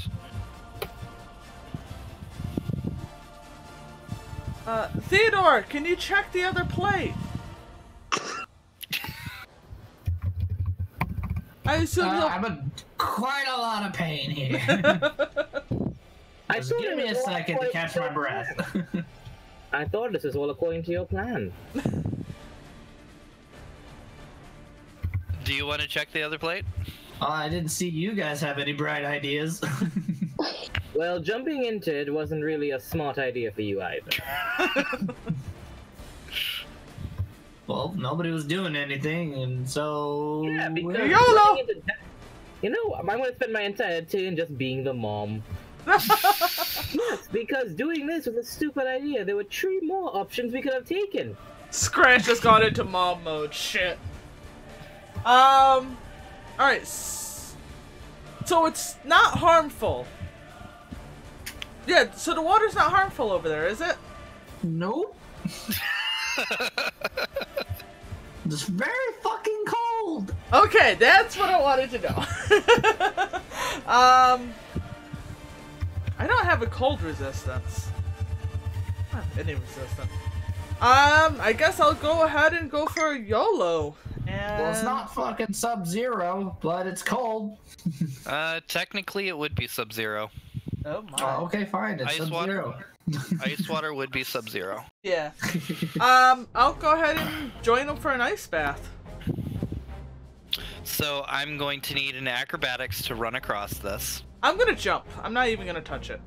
[SPEAKER 2] Theodore, can you check the other plate? I assume he'll...
[SPEAKER 5] I'm in quite a lot of pain here. Just give me a second to catch my breath.
[SPEAKER 4] I thought this was all according to your plan.
[SPEAKER 1] Do you want to check the other plate?
[SPEAKER 5] I didn't see you guys have any bright ideas.
[SPEAKER 4] Well, jumping into it wasn't really a smart idea for you either.
[SPEAKER 5] Well, nobody was doing anything, and so...
[SPEAKER 4] Yeah, because
[SPEAKER 2] YOLO!
[SPEAKER 4] you know, I'm gonna spend my entire turn just being the mom. Yes, because doing this was a stupid idea. There were 3 more options we could have taken.
[SPEAKER 2] Scratch just got into mom mode. Shit. Alright. So it's not harmful. Yeah, so the water's not harmful over there, is it?
[SPEAKER 5] Nope. It's very fucking cold.
[SPEAKER 2] Okay, that's what I wanted to know. I don't have a cold resistance. I don't have any resistance. I guess I'll go ahead and go for YOLO. And...
[SPEAKER 5] Well, it's not fucking Sub-Zero, but it's cold.
[SPEAKER 1] Technically it would be Sub-Zero.
[SPEAKER 2] Oh my.
[SPEAKER 5] Oh, okay, fine. It's
[SPEAKER 1] Ice water?
[SPEAKER 5] Sub-Zero.
[SPEAKER 1] Ice water would be Sub-Zero.
[SPEAKER 2] Yeah. I'll go ahead and join them for an ice bath.
[SPEAKER 1] So I'm going to need an acrobatics to run across this.
[SPEAKER 2] I'm gonna jump. I'm not even gonna touch it.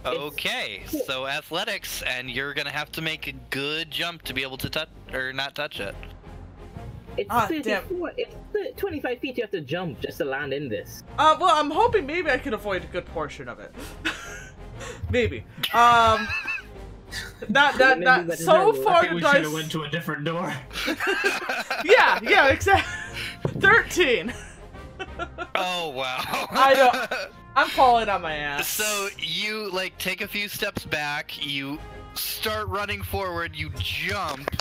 [SPEAKER 1] Okay, so athletics, and you're gonna have to make a good jump to be able to touch or not touch it.
[SPEAKER 4] It's
[SPEAKER 2] Ah,
[SPEAKER 4] 34, it's 25 feet you have to jump just to land in this.
[SPEAKER 2] Well, I'm hoping maybe I can avoid a good portion of it. Maybe. Not so far
[SPEAKER 5] I think
[SPEAKER 2] the
[SPEAKER 5] we should
[SPEAKER 2] dice.
[SPEAKER 5] have went to a different door.
[SPEAKER 2] Yeah, exactly. 13.
[SPEAKER 1] Oh wow.
[SPEAKER 2] I don't. I'm falling on my ass.
[SPEAKER 1] So you like take a few steps back, you start running forward, you jump,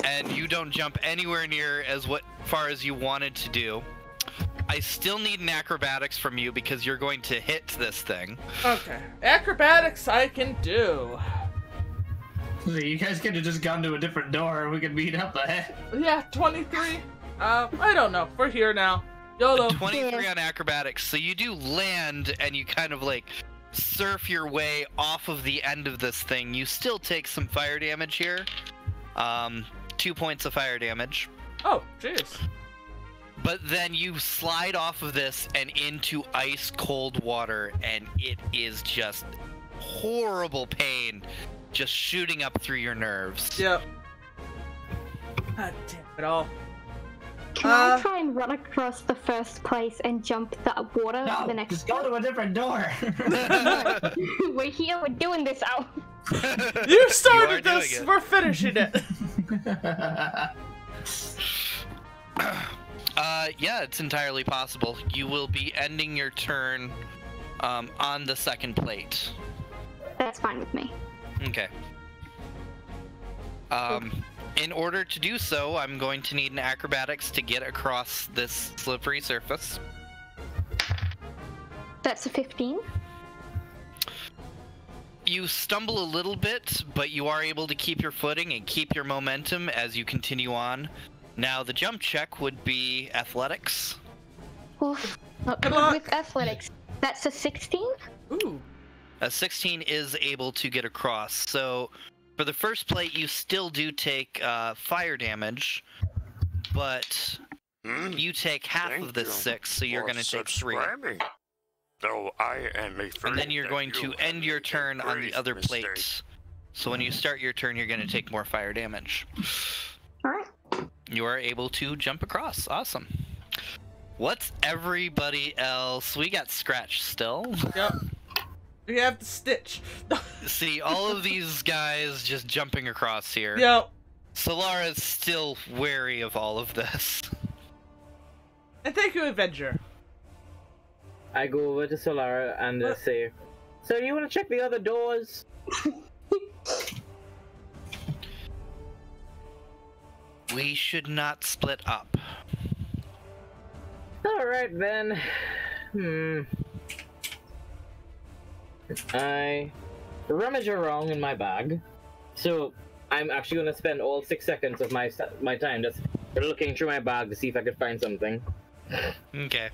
[SPEAKER 1] and you don't jump anywhere near as far as you wanted to do. I still need an acrobatics from you because you're going to hit this thing.
[SPEAKER 2] Okay, acrobatics I can do.
[SPEAKER 5] You guys could have just gone to a different door and we could meet up ahead.
[SPEAKER 2] Yeah, 23. I don't know. We're here now. YOLO.
[SPEAKER 1] 23 on acrobatics, so you do land and you kind of like surf your way off of the end of this thing. You still take some fire damage here. 2 points of fire damage.
[SPEAKER 2] Oh, jeez.
[SPEAKER 1] But then you slide off of this and into ice cold water, and it is just horrible pain just shooting up through your nerves.
[SPEAKER 2] Yep. God damn it all.
[SPEAKER 3] Can I try and run across the first place and jump the water
[SPEAKER 5] No,
[SPEAKER 3] the next
[SPEAKER 5] just go to a different door.
[SPEAKER 3] We're here, we're doing this out.
[SPEAKER 2] You started
[SPEAKER 1] You are doing
[SPEAKER 2] this,
[SPEAKER 1] it.
[SPEAKER 2] we're finishing it.
[SPEAKER 1] Yeah, it's entirely possible. You will be ending your turn on the second plate.
[SPEAKER 3] That's fine with me.
[SPEAKER 1] Okay. In order to do so, I'm going to need an acrobatics to get across this slippery surface.
[SPEAKER 3] That's a 15.
[SPEAKER 1] You stumble a little bit, but you are able to keep your footing and keep your momentum as you continue on. Now, the jump check would be athletics.
[SPEAKER 3] Oof. Not
[SPEAKER 2] Good
[SPEAKER 3] good
[SPEAKER 2] luck.
[SPEAKER 3] with athletics. That's a 16?
[SPEAKER 2] Ooh.
[SPEAKER 1] A 16 is able to get across. So, for the first plate, you still do take fire damage, but you take half
[SPEAKER 6] Thank
[SPEAKER 1] of this
[SPEAKER 6] you
[SPEAKER 1] 6, so you're
[SPEAKER 6] for
[SPEAKER 1] going to take 3.
[SPEAKER 6] subscribing. Though I am a
[SPEAKER 1] And then you're going to end your turn on the
[SPEAKER 6] grave
[SPEAKER 1] other
[SPEAKER 6] mistake.
[SPEAKER 1] plate. So when you start your turn, you're going to take more fire damage.
[SPEAKER 3] Alright.
[SPEAKER 1] You are able to jump across. Awesome. What's everybody else? We got Scratch still.
[SPEAKER 2] Yep. We have the Stitch.
[SPEAKER 1] See, all of these guys just jumping across here.
[SPEAKER 2] Yep.
[SPEAKER 1] Solara's still wary of all of this.
[SPEAKER 2] And thank you, Avenger.
[SPEAKER 4] I go over to Solara and say, "So you want to check the other doors?"
[SPEAKER 1] We should not split up.
[SPEAKER 4] All right then. I rummage around in my bag, so I'm actually gonna spend all 6 seconds of my time just looking through my bag to see if I could find something.
[SPEAKER 1] Okay.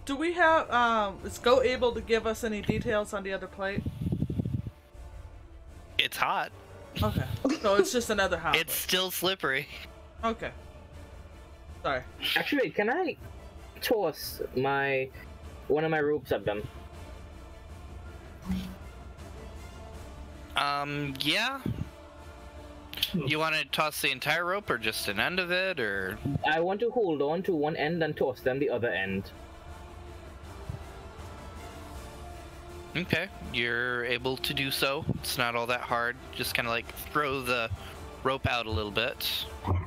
[SPEAKER 2] Do we have, is Go able to give us any details on the other plate?
[SPEAKER 1] It's hot.
[SPEAKER 2] Okay. So it's just another house.
[SPEAKER 1] It's still slippery.
[SPEAKER 2] Okay. Sorry.
[SPEAKER 4] Actually, can I toss one of my ropes at them?
[SPEAKER 1] Yeah. You want to toss the entire rope or just an end of it, or?
[SPEAKER 4] I want to hold on to one end and toss them the other end.
[SPEAKER 1] Okay, you're able to do so. It's not all that hard. Just kind of like throw the rope out a little bit.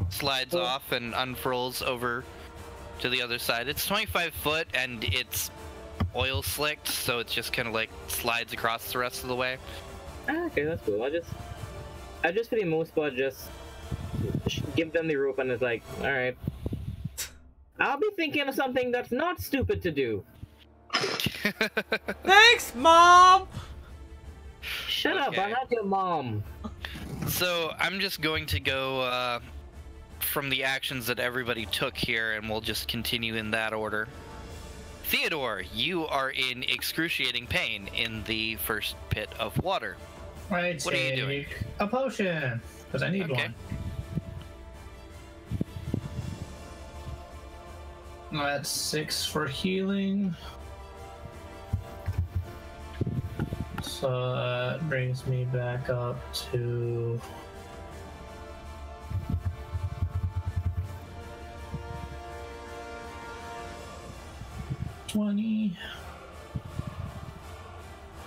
[SPEAKER 1] Slides off and unfurls over to the other side. It's 25 foot and it's oil slicked, so it's just kind of like slides across the rest of the way.
[SPEAKER 4] Okay, that's cool. I just for the most part just give them the rope and it's like, all right. I'll be thinking of something that's not stupid to do.
[SPEAKER 2] Thanks, Mom!
[SPEAKER 4] Shut up! I'm not your mom.
[SPEAKER 1] So I'm just going to go from the actions that everybody took here, and we'll just continue in that order. Theodore, you are in excruciating pain in the first pit of water.
[SPEAKER 5] Right.
[SPEAKER 1] What are you doing?
[SPEAKER 5] A potion, because I need one. That's 6 for healing. So that brings me back up to 20.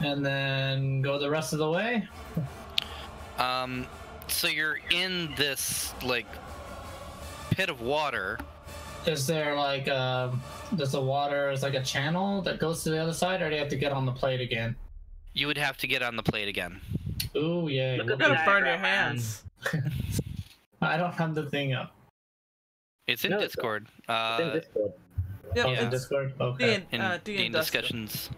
[SPEAKER 5] And then go the rest of the way.
[SPEAKER 1] So you're in this like pit of water.
[SPEAKER 5] Is there like does the water is like a channel that goes to the other side, or do you have to get on the plate again?
[SPEAKER 1] You would have to get on the plate again.
[SPEAKER 5] Ooh, yeah.
[SPEAKER 4] Look
[SPEAKER 2] You're
[SPEAKER 4] at
[SPEAKER 2] gonna
[SPEAKER 4] that
[SPEAKER 2] burn your
[SPEAKER 4] diagram.
[SPEAKER 2] hands.
[SPEAKER 5] I don't have the thing up.
[SPEAKER 1] It's in
[SPEAKER 4] No, it's
[SPEAKER 1] Discord.
[SPEAKER 4] It's in Discord.
[SPEAKER 2] Yep,
[SPEAKER 5] Oh, in
[SPEAKER 2] it's
[SPEAKER 5] Discord? Okay.
[SPEAKER 1] In discussions.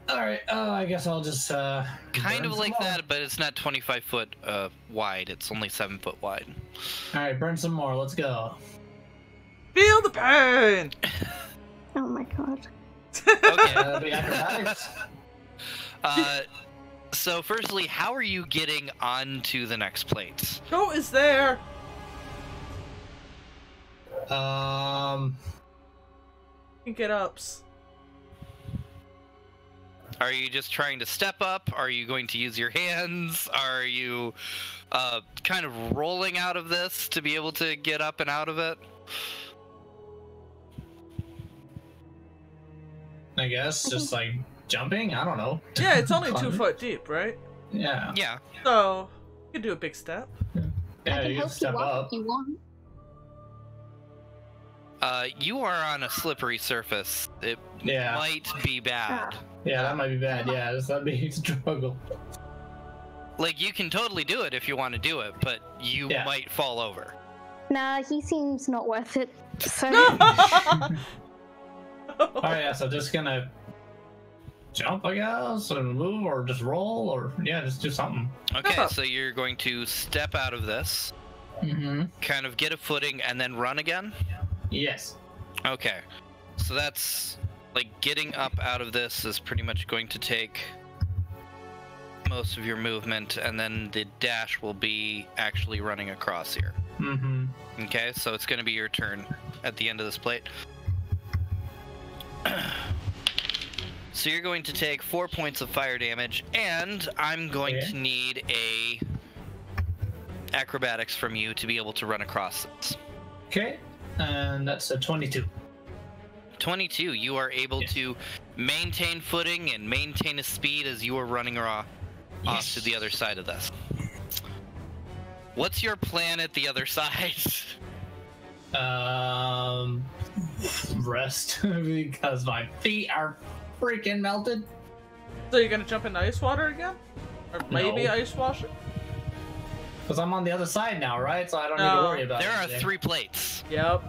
[SPEAKER 5] Alright, I guess I'll just
[SPEAKER 1] Kind
[SPEAKER 5] burn
[SPEAKER 1] of
[SPEAKER 5] some
[SPEAKER 1] like
[SPEAKER 5] more.
[SPEAKER 1] that, but it's not 25 foot wide. It's only 7 foot wide.
[SPEAKER 5] Alright, burn some more, let's go.
[SPEAKER 2] Feel the pain!
[SPEAKER 3] Oh my god.
[SPEAKER 1] Okay.
[SPEAKER 5] That'll be acrobatics.
[SPEAKER 1] So firstly, how are you getting onto the next plates?
[SPEAKER 2] Who is there? Get ups.
[SPEAKER 1] Are you just trying to step up? Are you going to use your hands? Are you kind of rolling out of this to be able to get up and out of it?
[SPEAKER 5] I guess just like jumping. I don't know.
[SPEAKER 2] Yeah, it's only 2
[SPEAKER 5] Climbing.
[SPEAKER 2] foot deep, right?
[SPEAKER 5] Yeah.
[SPEAKER 1] Yeah.
[SPEAKER 2] So you can do a big step.
[SPEAKER 3] I
[SPEAKER 5] Yeah,
[SPEAKER 3] can
[SPEAKER 5] you
[SPEAKER 3] help
[SPEAKER 5] step
[SPEAKER 3] you up
[SPEAKER 5] up.
[SPEAKER 3] if you want.
[SPEAKER 1] You are on a slippery surface. It
[SPEAKER 5] Yeah.
[SPEAKER 1] might be bad.
[SPEAKER 5] Yeah, that might be bad. Yeah, that'd be a struggle.
[SPEAKER 1] Like, you can totally do it if you want to do it, but you
[SPEAKER 5] Yeah.
[SPEAKER 1] might fall over.
[SPEAKER 3] Nah, he seems not worth it. So
[SPEAKER 5] Alright, yeah, so just gonna jump, I guess, and move, or just roll, or yeah, just do something.
[SPEAKER 1] Okay,
[SPEAKER 2] Oh.
[SPEAKER 1] so you're going to step out of this,
[SPEAKER 5] Mm-hmm.
[SPEAKER 1] kind of get a footing, and then run again?
[SPEAKER 5] Yes.
[SPEAKER 1] Okay. So that's, like, getting up out of this is pretty much going to take most of your movement, and then the dash will be actually running across here.
[SPEAKER 5] Mm-hmm.
[SPEAKER 1] Okay, so it's going to be your turn at the end of this plate. So you're going to take 4 points of fire damage, and I'm going
[SPEAKER 5] Okay.
[SPEAKER 1] to need a acrobatics from you to be able to run across this.
[SPEAKER 5] Okay, and that's a 22.
[SPEAKER 1] 22, you are able
[SPEAKER 5] Yes.
[SPEAKER 1] to maintain footing and maintain a speed as you are running off
[SPEAKER 5] Yes.
[SPEAKER 1] to the other side of this. What's your plan at the other side?
[SPEAKER 5] Rest because my feet are freaking melted.
[SPEAKER 2] So you're gonna jump in ice water again? Or maybe
[SPEAKER 5] No.
[SPEAKER 2] ice wash it?
[SPEAKER 5] Because I'm on the other side now, right? So I don't need
[SPEAKER 2] No.
[SPEAKER 5] to worry about
[SPEAKER 1] There are
[SPEAKER 5] anything.
[SPEAKER 1] 3 plates.
[SPEAKER 2] Yep.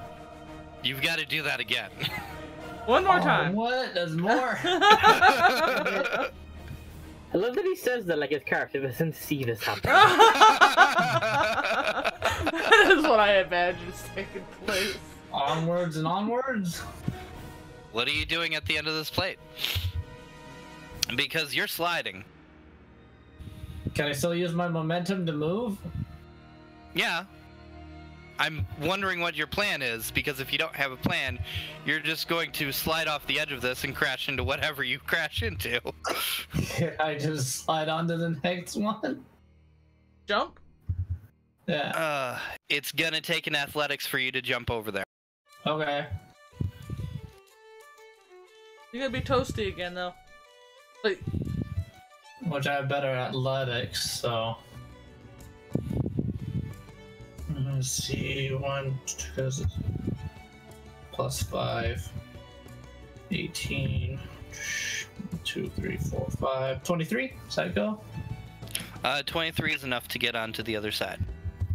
[SPEAKER 1] You've got to do that again.
[SPEAKER 2] One more
[SPEAKER 5] Oh,
[SPEAKER 2] time.
[SPEAKER 5] what? There's more.
[SPEAKER 4] I love that he says that like his character doesn't see this happen.
[SPEAKER 2] That is what I imagine is taking place.
[SPEAKER 5] Onwards and onwards.
[SPEAKER 1] What are you doing at the end of this plate? Because you're sliding.
[SPEAKER 5] Can I still use my momentum to move?
[SPEAKER 1] Yeah. I'm wondering what your plan is, because if you don't have a plan, you're just going to slide off the edge of this and crash into whatever you crash into.
[SPEAKER 5] Can I just slide on to the next one?
[SPEAKER 2] Jump?
[SPEAKER 5] Yeah.
[SPEAKER 1] It's gonna take an athletics for you to jump over there.
[SPEAKER 5] Okay.
[SPEAKER 2] You're gonna be toasty again, though. Like,
[SPEAKER 5] Which I have better athletics, so. Let's see, 1, because plus 5, 18, 2, 3, 4, 5, 23. Does that go?
[SPEAKER 1] 23 is enough to get onto the other side.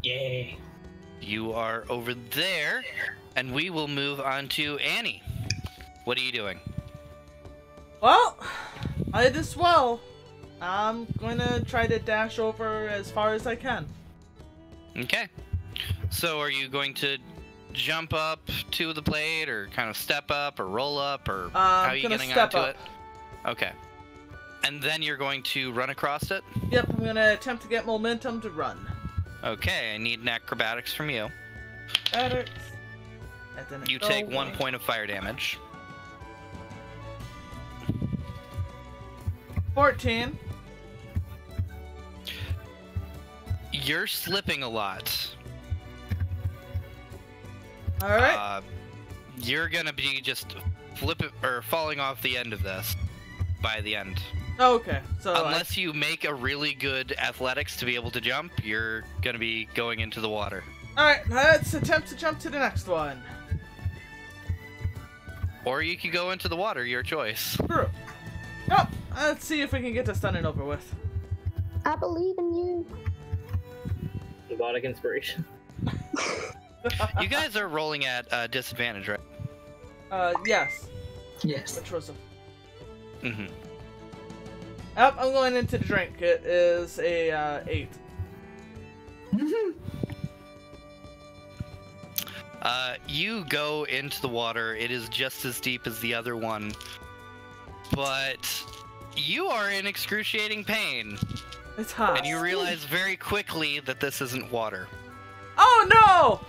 [SPEAKER 5] Yay.
[SPEAKER 1] You are over there, and we will move on to Annie. What are you doing?
[SPEAKER 2] Well, might as well. I'm gonna try to dash over as far as I can.
[SPEAKER 1] Okay. So are you going to jump up to the plate, or kind of step up, or roll up, or how are you getting onto it? Okay. And then you're going to run across it?
[SPEAKER 2] Yep, I'm gonna attempt to get momentum to run.
[SPEAKER 1] Okay, I need an acrobatics from you.
[SPEAKER 2] Acrobatics.
[SPEAKER 1] You take 1 point of fire damage.
[SPEAKER 2] 14.
[SPEAKER 1] You're slipping a lot.
[SPEAKER 2] Alright.
[SPEAKER 1] You're gonna be just falling off the end of this by the end.
[SPEAKER 2] Okay, so
[SPEAKER 1] unless you make a really good athletics to be able to jump, you're gonna be going into the water.
[SPEAKER 2] Alright, let's attempt to jump to the next one.
[SPEAKER 1] Or you could go into the water, your choice.
[SPEAKER 2] True. Oh, let's see if we can get this done and over with.
[SPEAKER 3] I believe in you.
[SPEAKER 4] Robotic inspiration.
[SPEAKER 1] You guys are rolling at disadvantage, right?
[SPEAKER 2] Yes.
[SPEAKER 5] Yes.
[SPEAKER 2] Which was a...
[SPEAKER 1] Mm-hmm.
[SPEAKER 2] Yep, I'm going into the drink. It is a 8.
[SPEAKER 1] You go into the water. It is just as deep as the other one, but you are in excruciating pain.
[SPEAKER 2] It's hot.
[SPEAKER 1] And you realize very quickly that this isn't water.
[SPEAKER 2] Oh no!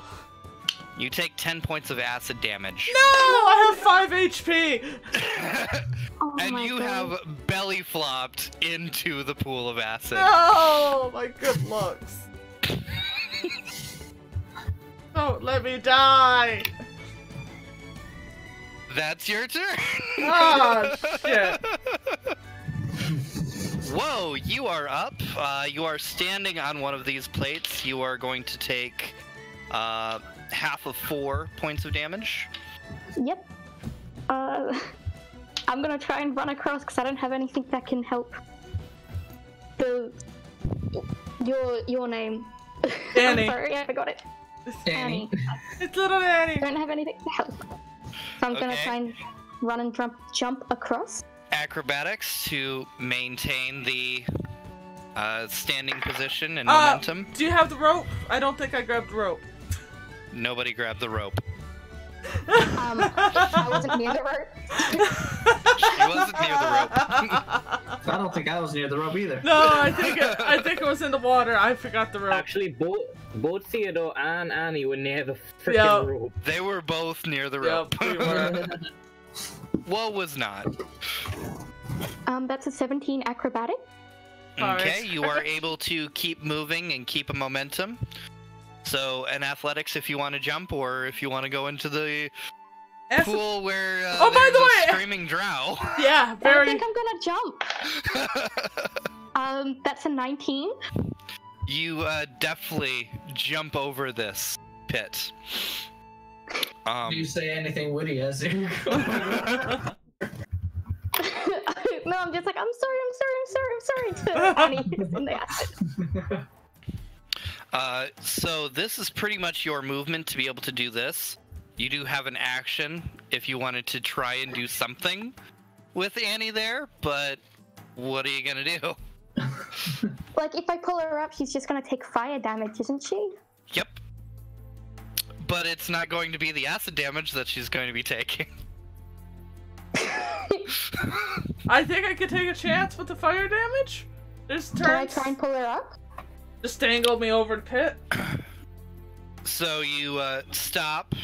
[SPEAKER 1] You take 10 points of acid damage.
[SPEAKER 2] No! I have 5 HP!
[SPEAKER 3] Oh
[SPEAKER 1] And
[SPEAKER 3] my
[SPEAKER 1] you
[SPEAKER 3] God.
[SPEAKER 1] have belly flopped into the pool of acid.
[SPEAKER 2] No! My good looks. Don't let me die!
[SPEAKER 1] That's your turn.
[SPEAKER 2] Oh, shit.
[SPEAKER 1] Whoa, you are up. You are standing on one of these plates. You are going to take half of 4 points of damage.
[SPEAKER 3] Yep. I'm gonna try and run across because I don't have anything that can help. Your name.
[SPEAKER 2] Annie.
[SPEAKER 3] I'm sorry, I forgot it.
[SPEAKER 5] Annie.
[SPEAKER 2] It's little
[SPEAKER 3] I
[SPEAKER 2] Annie.
[SPEAKER 3] don't have anything to help. So I'm gonna
[SPEAKER 1] Okay.
[SPEAKER 3] try and run and jump across.
[SPEAKER 1] Acrobatics to maintain the standing position and momentum.
[SPEAKER 2] Do you have the rope? I don't think I grabbed the rope.
[SPEAKER 1] Nobody grabbed the rope.
[SPEAKER 3] I wasn't near the rope.
[SPEAKER 1] She wasn't near the rope.
[SPEAKER 5] I don't think I was near the rope either.
[SPEAKER 2] No, I think it was in the water. I forgot the rope.
[SPEAKER 4] Actually, both Theodore and Annie were near the freaking
[SPEAKER 2] Yep.
[SPEAKER 4] rope.
[SPEAKER 1] They were both near the rope.
[SPEAKER 2] Yep, we were.
[SPEAKER 1] Woe was not.
[SPEAKER 3] That's a 17 acrobatic.
[SPEAKER 2] Alright.
[SPEAKER 1] Okay, you are able to keep moving and keep a momentum. So, an athletics if you want to jump, or if you want to go into the pool where
[SPEAKER 2] Oh, by
[SPEAKER 1] there's
[SPEAKER 2] the
[SPEAKER 1] a
[SPEAKER 2] way!
[SPEAKER 1] screaming drow.
[SPEAKER 2] Yeah,
[SPEAKER 3] I
[SPEAKER 2] very.
[SPEAKER 3] think I'm gonna jump. That's a 19.
[SPEAKER 1] You definitely jump over this pit.
[SPEAKER 5] Do you say anything witty as you go?
[SPEAKER 3] No, I'm just like, I'm sorry to Annie in the acid.
[SPEAKER 1] So this is pretty much your movement to be able to do this. You do have an action if you wanted to try and do something with Annie there, but what are you gonna do?
[SPEAKER 3] Like, if I pull her up, she's just gonna take fire damage, isn't she?
[SPEAKER 1] Yep. But it's not going to be the acid damage that she's going to be taking.
[SPEAKER 2] I think I could take a chance with the fire damage. This
[SPEAKER 3] Can I
[SPEAKER 2] turns.
[SPEAKER 3] try and pull her up?
[SPEAKER 2] Just dangle me over the pit.
[SPEAKER 1] So you stop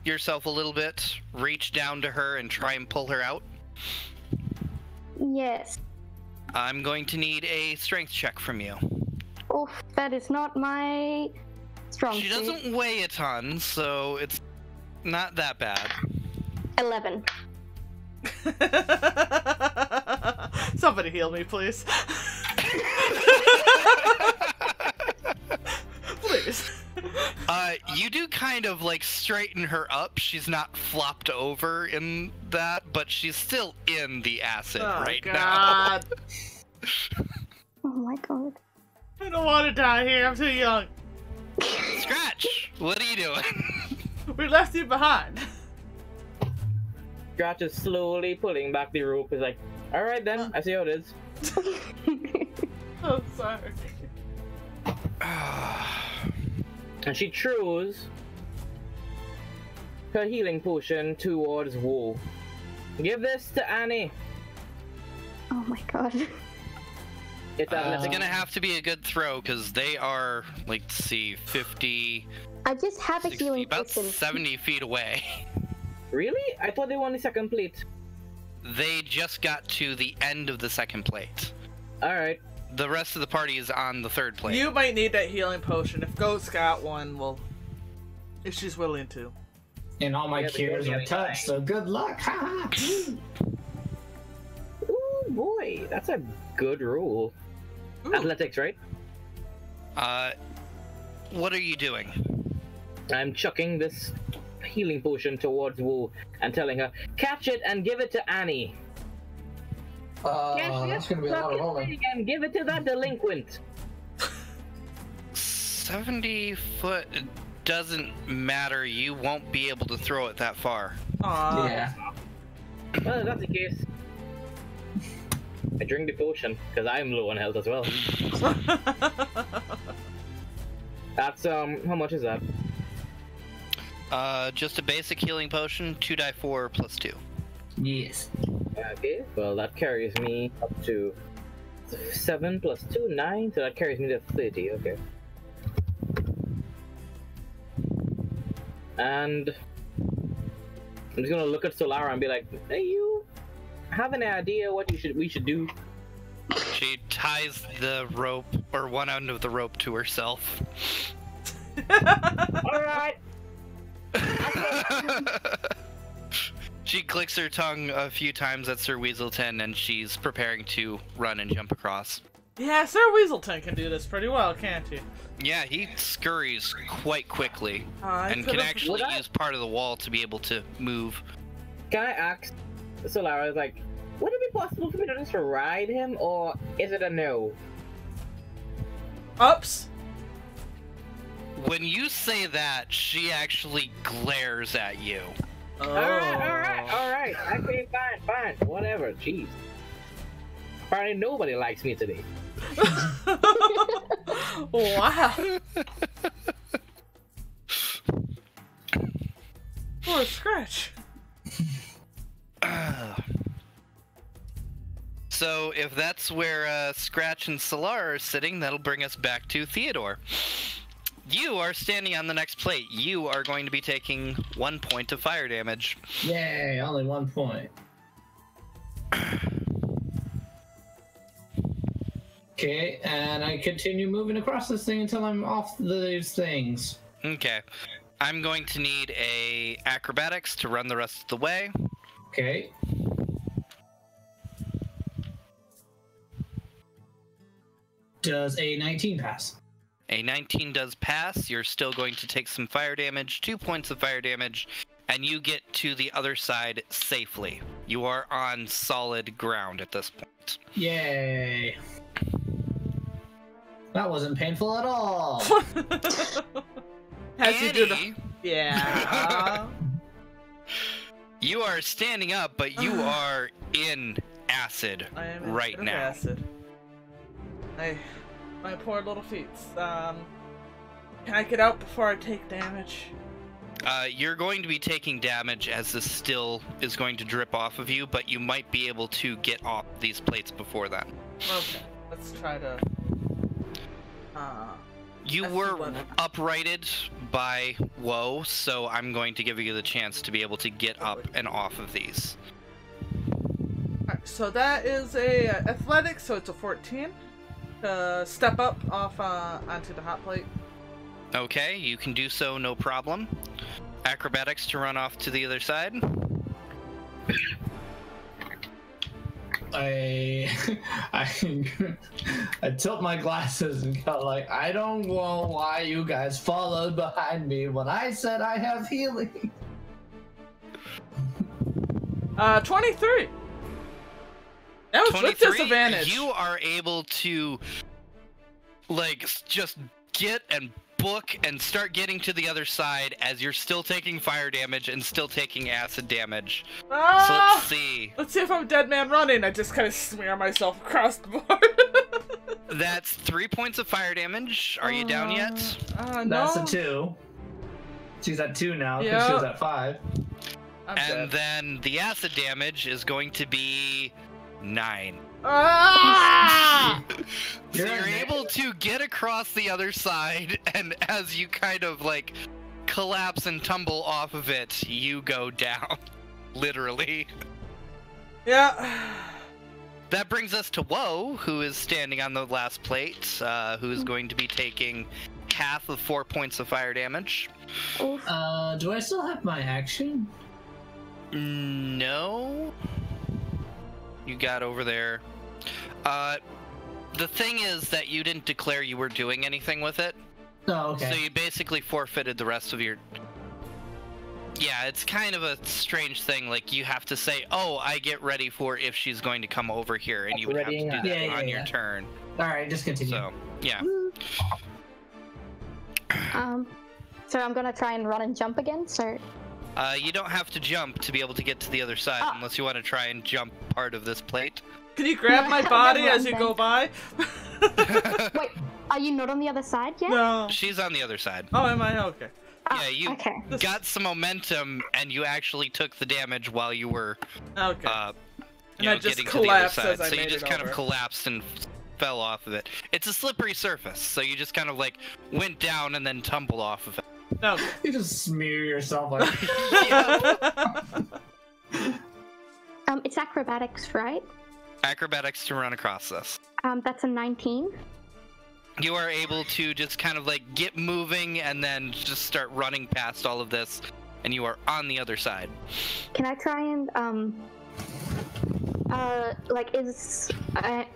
[SPEAKER 1] yourself a little bit, reach down to her, and try and pull her out.
[SPEAKER 3] Yes.
[SPEAKER 1] I'm going to need a strength check from you.
[SPEAKER 3] Oof, that is not my strong
[SPEAKER 1] She
[SPEAKER 3] suit.
[SPEAKER 1] doesn't weigh a ton, so it's not that bad.
[SPEAKER 3] 11.
[SPEAKER 2] Somebody heal me, please. Please.
[SPEAKER 1] You do kind of like straighten her up. She's not flopped over in that, but she's still in the acid right
[SPEAKER 2] God.
[SPEAKER 3] Oh my god.
[SPEAKER 2] I don't want to die here. I'm too young.
[SPEAKER 1] now. Scratch, what are you doing?
[SPEAKER 2] We left you behind.
[SPEAKER 4] Scratch is slowly pulling back the rope. Is like, all right then, I see how it is.
[SPEAKER 2] I'm sorry.
[SPEAKER 4] And she throws her healing potion towards Wu. Give this to Annie.
[SPEAKER 3] Oh my god.
[SPEAKER 4] It's
[SPEAKER 1] It's gonna have to be a good throw because they are, like, let's see, 50,
[SPEAKER 3] I just have a
[SPEAKER 1] 60,
[SPEAKER 3] healing
[SPEAKER 1] about
[SPEAKER 3] potion.
[SPEAKER 1] 70 feet away.
[SPEAKER 4] Really? I thought they were on the second plate.
[SPEAKER 1] They just got to the end of the second plate.
[SPEAKER 4] All right.
[SPEAKER 1] The rest of the party is on the third plate.
[SPEAKER 2] You might need that healing potion. If Goat's got one, well, if she's willing to.
[SPEAKER 5] And all my
[SPEAKER 4] Yeah, the
[SPEAKER 5] cures
[SPEAKER 4] goat
[SPEAKER 5] are
[SPEAKER 4] getting
[SPEAKER 5] touched, so good luck. Ha ha.
[SPEAKER 4] Ooh boy, that's a good roll.
[SPEAKER 2] Ooh.
[SPEAKER 4] Athletics, right?
[SPEAKER 1] What are you doing?
[SPEAKER 4] I'm chucking this healing potion towards Wu and telling her, catch it and give it to Annie.
[SPEAKER 5] That's gonna be a lot of rolling.
[SPEAKER 4] And give it to that delinquent.
[SPEAKER 1] 70 foot doesn't matter. You won't be able to throw it that far.
[SPEAKER 2] Aw.
[SPEAKER 5] Yeah.
[SPEAKER 4] Well, if that's the case, I drink the potion because I'm low on health as well. That's how much is that?
[SPEAKER 1] Just a basic healing potion, 2d4 plus 2.
[SPEAKER 5] Yes.
[SPEAKER 4] Okay, well that carries me up to 7 plus 2, 9, so that carries me to 30, okay. And I'm just gonna look at Solara and be like, hey, you have an idea what we should do?
[SPEAKER 1] She ties the rope, or one end of the rope, to herself.
[SPEAKER 4] Alright!
[SPEAKER 1] She clicks her tongue a few times at Sir Weaselton, and she's preparing to run and jump across.
[SPEAKER 2] Yeah, Sir Weaselton can do this pretty well, can't he?
[SPEAKER 1] Yeah, he scurries quite quickly,
[SPEAKER 2] I
[SPEAKER 1] and can
[SPEAKER 2] could've-
[SPEAKER 1] actually
[SPEAKER 4] Would I-
[SPEAKER 1] use part of the wall to be able to move.
[SPEAKER 4] Can I ask Solara, like, would it be possible for me to just ride him, or is it a no?
[SPEAKER 2] Ups.
[SPEAKER 1] When you say that, she actually glares at you.
[SPEAKER 2] Oh.
[SPEAKER 4] Alright. Okay, fine, whatever, jeez. Apparently nobody likes me today.
[SPEAKER 2] Wow. Poor Scratch.
[SPEAKER 1] So if that's where Scratch and Solar are sitting, that'll bring us back to Theodore. You are standing on the next plate. You are going to be taking 1 point of fire damage.
[SPEAKER 5] Yay, only 1 point. Okay, and I continue moving across this thing until I'm off these things.
[SPEAKER 1] Okay. I'm going to need a acrobatics to run the rest of the way.
[SPEAKER 5] Okay. Does a 19 pass?
[SPEAKER 1] A 19 does pass. You're still going to take some fire damage, 2 points of fire damage, and you get to the other side safely. You are on solid ground at this point.
[SPEAKER 5] Yay. That wasn't painful at all.
[SPEAKER 2] As you do the...
[SPEAKER 1] Annie,
[SPEAKER 2] Yeah.
[SPEAKER 1] you are standing up, but you are in acid
[SPEAKER 2] I am in
[SPEAKER 1] right now.
[SPEAKER 2] acid. My poor little feet. Can I get out before I take damage?
[SPEAKER 1] You're going to be taking damage as this still is going to drip off of you, but you might be able to get off these plates before that.
[SPEAKER 2] Okay, let's try to...
[SPEAKER 1] You
[SPEAKER 2] That's
[SPEAKER 1] were
[SPEAKER 2] one.
[SPEAKER 1] uprighted by Woe, so I'm going to give you the chance to be able to get up and off of these.
[SPEAKER 2] Alright, so that is a athletics, so it's a 14. Step up off onto the hot plate.
[SPEAKER 1] Okay, you can do so, no problem. Acrobatics to run off to the other side.
[SPEAKER 5] I I tilt my glasses and go like, I don't know why you guys followed behind me when I said I have healing.
[SPEAKER 2] 23. That was with
[SPEAKER 1] 23,
[SPEAKER 2] disadvantage.
[SPEAKER 1] you are able to, like, just get and book and start getting to the other side as you're still taking fire damage and still taking acid damage. So let's see.
[SPEAKER 2] Let's see if I'm dead man running. I just kind of smear myself across the board.
[SPEAKER 1] That's 3 points of fire damage. Are you down yet?
[SPEAKER 2] No.
[SPEAKER 5] That's a 2. She's at 2 now because
[SPEAKER 2] Yeah.
[SPEAKER 5] she was at 5.
[SPEAKER 2] I'm
[SPEAKER 1] And
[SPEAKER 2] dead.
[SPEAKER 1] then the acid damage is going to be 9.
[SPEAKER 2] Ah!
[SPEAKER 1] So
[SPEAKER 5] You're
[SPEAKER 1] you're
[SPEAKER 5] in
[SPEAKER 1] able to get across the other side, and as you kind of like collapse and tumble off of it, you go down. Literally.
[SPEAKER 2] Yeah.
[SPEAKER 1] That brings us to Woe, who is standing on the last plate, who is going to be taking half of 4 points of fire damage.
[SPEAKER 3] Oof.
[SPEAKER 5] Do I still have my action?
[SPEAKER 1] No. You got over there. The thing is that you didn't declare you were doing anything with it.
[SPEAKER 5] Oh, okay.
[SPEAKER 1] So you basically forfeited the rest of your... Yeah, it's kind of a strange thing. Like, you have to say, oh, I get ready for if she's going to come over here, and you would have to do that
[SPEAKER 5] Yeah,
[SPEAKER 1] on
[SPEAKER 5] yeah.
[SPEAKER 1] your turn.
[SPEAKER 5] Alright, just continue.
[SPEAKER 1] So, yeah.
[SPEAKER 3] So I'm gonna try and run and jump again. So
[SPEAKER 1] You don't have to jump to be able to get to the other side,
[SPEAKER 3] Ah.
[SPEAKER 1] unless you want to try and jump part of this plate.
[SPEAKER 2] Can you grab my
[SPEAKER 3] I'll
[SPEAKER 2] body
[SPEAKER 3] run
[SPEAKER 2] as you
[SPEAKER 3] then.
[SPEAKER 2] go by?
[SPEAKER 3] wait, are you not on the other side yet?
[SPEAKER 2] No.
[SPEAKER 1] She's on the other side.
[SPEAKER 2] Oh, am I? Okay.
[SPEAKER 3] Ah,
[SPEAKER 1] Yeah, you
[SPEAKER 3] Okay.
[SPEAKER 1] got some momentum, and you actually took the damage while you were
[SPEAKER 2] Okay.
[SPEAKER 1] you
[SPEAKER 2] And
[SPEAKER 1] know,
[SPEAKER 2] I just
[SPEAKER 1] getting to the other
[SPEAKER 2] collapsed
[SPEAKER 1] side.
[SPEAKER 2] as I
[SPEAKER 1] So you
[SPEAKER 2] made
[SPEAKER 1] just
[SPEAKER 2] it
[SPEAKER 1] kind
[SPEAKER 2] over.
[SPEAKER 1] of collapsed and fell off of it. It's a slippery surface, so you just kind of like went down and then tumbled off of it.
[SPEAKER 2] No.
[SPEAKER 5] You just smear yourself like.
[SPEAKER 3] It's acrobatics, right?
[SPEAKER 1] Acrobatics to run across this.
[SPEAKER 3] That's a 19.
[SPEAKER 1] You are able to just kind of like get moving and then just start running past all of this, and you are on the other side.
[SPEAKER 3] Can I try and like, is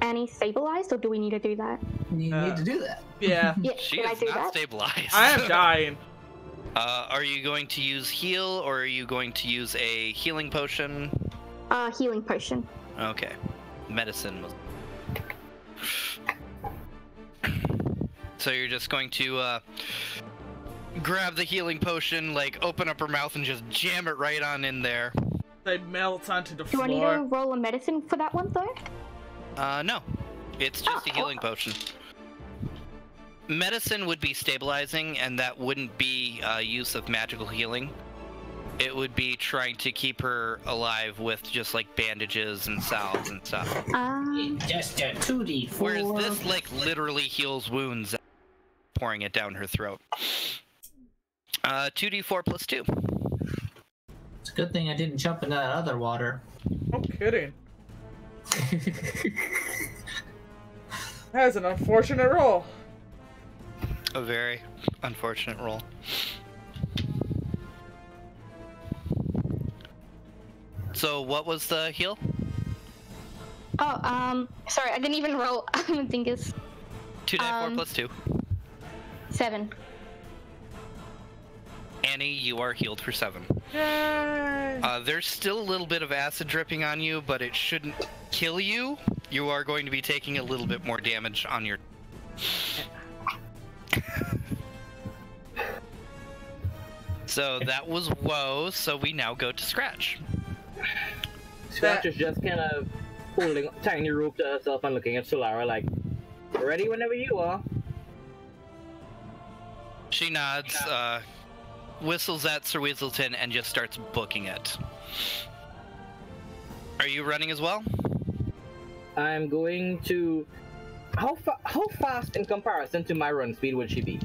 [SPEAKER 3] Annie stabilized, or do we need to do that?
[SPEAKER 5] You need to do that.
[SPEAKER 2] Yeah.
[SPEAKER 3] Yeah.
[SPEAKER 1] She
[SPEAKER 3] can I
[SPEAKER 1] is
[SPEAKER 3] do
[SPEAKER 1] not
[SPEAKER 3] that?
[SPEAKER 1] stabilized.
[SPEAKER 2] I am dying.
[SPEAKER 1] Are you going to use heal, or are you going to use a healing potion?
[SPEAKER 3] Healing potion.
[SPEAKER 1] Okay. Medicine was... So you're just going to grab the healing potion, like open up her mouth and just jam it right on in there.
[SPEAKER 2] They melt onto the
[SPEAKER 3] Do I need
[SPEAKER 2] floor.
[SPEAKER 3] to roll a medicine for that one though?
[SPEAKER 1] No. It's just
[SPEAKER 3] Oh,
[SPEAKER 1] a healing potion. Medicine would be stabilizing, and that wouldn't be use of magical healing. It would be trying to keep her alive with just like bandages and salves and stuff.
[SPEAKER 5] Just a 2d4.
[SPEAKER 1] Whereas this like literally heals wounds, pouring it down her throat. 2d4 plus 2.
[SPEAKER 5] It's a good thing I didn't jump in that other water.
[SPEAKER 2] No kidding. That is an unfortunate roll.
[SPEAKER 1] A very unfortunate roll. So what was the heal?
[SPEAKER 3] Oh, sorry, I didn't even roll. I think it's
[SPEAKER 1] 2d4 plus 2.
[SPEAKER 3] 7.
[SPEAKER 1] Annie, you are healed for 7.
[SPEAKER 2] Yay!
[SPEAKER 1] There's still a little bit of acid dripping on you, but it shouldn't kill you. You are going to be taking a little bit more damage on your... So that was Woe, so we now go to Scratch.
[SPEAKER 4] Scratch is just kind of holding tiny rope to herself and looking at Solara like, ready whenever you are.
[SPEAKER 1] She nods, whistles at Sir Weaselton, and just starts booking it. Are you running as well?
[SPEAKER 4] I'm going to... How fast in comparison to my run speed would she be?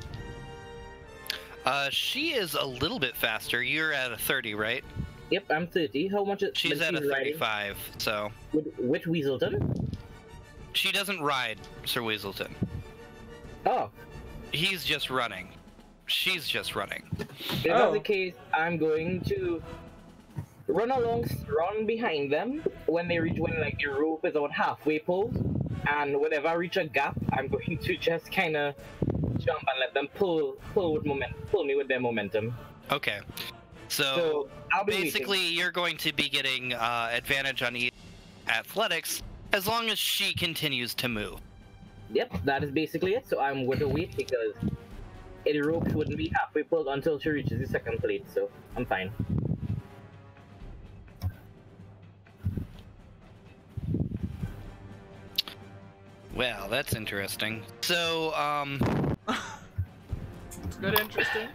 [SPEAKER 1] She is a little bit faster. You're at a 30, right?
[SPEAKER 4] Yep, I'm 30. How much is
[SPEAKER 1] She's at a
[SPEAKER 4] riding?
[SPEAKER 1] 35, so...
[SPEAKER 4] With Weaselton?
[SPEAKER 1] She doesn't ride Sir Weaselton.
[SPEAKER 4] Oh,
[SPEAKER 1] He's just running. She's just running.
[SPEAKER 4] if that's the case, I'm going to run behind them when like the rope is about halfway pulled, and whenever I reach a gap, I'm going to just kind of jump and let them pull me with their momentum.
[SPEAKER 1] Okay. So
[SPEAKER 4] I'll be
[SPEAKER 1] basically,
[SPEAKER 4] waiting.
[SPEAKER 1] you're going to be getting advantage on athletics as long as she continues to move.
[SPEAKER 4] Yep, that is basically it. So I'm going to wait because the rope wouldn't be halfway pulled until she reaches the second plate, so I'm fine.
[SPEAKER 1] Well, that's interesting. So,
[SPEAKER 2] It's good, interesting.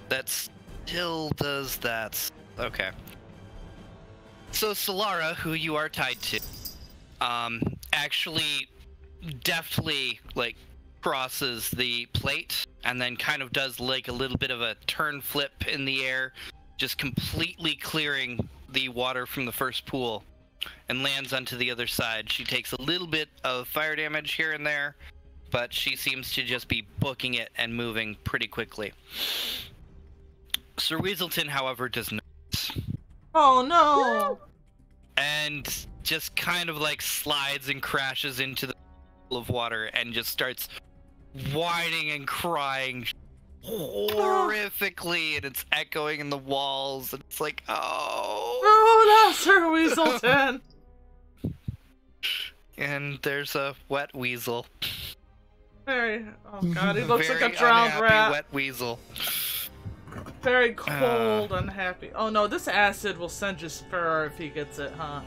[SPEAKER 1] that still does that. Okay. So Solara, who you are tied to, actually deftly, like, crosses the plate and then kind of does, like, a little bit of a turn flip in the air, just completely clearing the water from the first pool, and lands onto the other side. She takes a little bit of fire damage here and there, but she seems to just be booking it and moving pretty quickly. Sir Weaselton, however, does not.
[SPEAKER 2] Oh no!
[SPEAKER 1] And just kind of like slides and crashes into the pool of water and just starts whining and crying horrifically, and it's echoing in the walls, and it's like, oh.
[SPEAKER 2] Oh no, Sir Weaselton!
[SPEAKER 1] And there's a wet weasel.
[SPEAKER 2] Very. Oh god, he looks like
[SPEAKER 1] Very
[SPEAKER 2] a drowned
[SPEAKER 1] unhappy
[SPEAKER 2] rat.
[SPEAKER 1] wet weasel.
[SPEAKER 2] Very cold, unhappy. Oh no, this acid will singe his fur if he gets it, huh?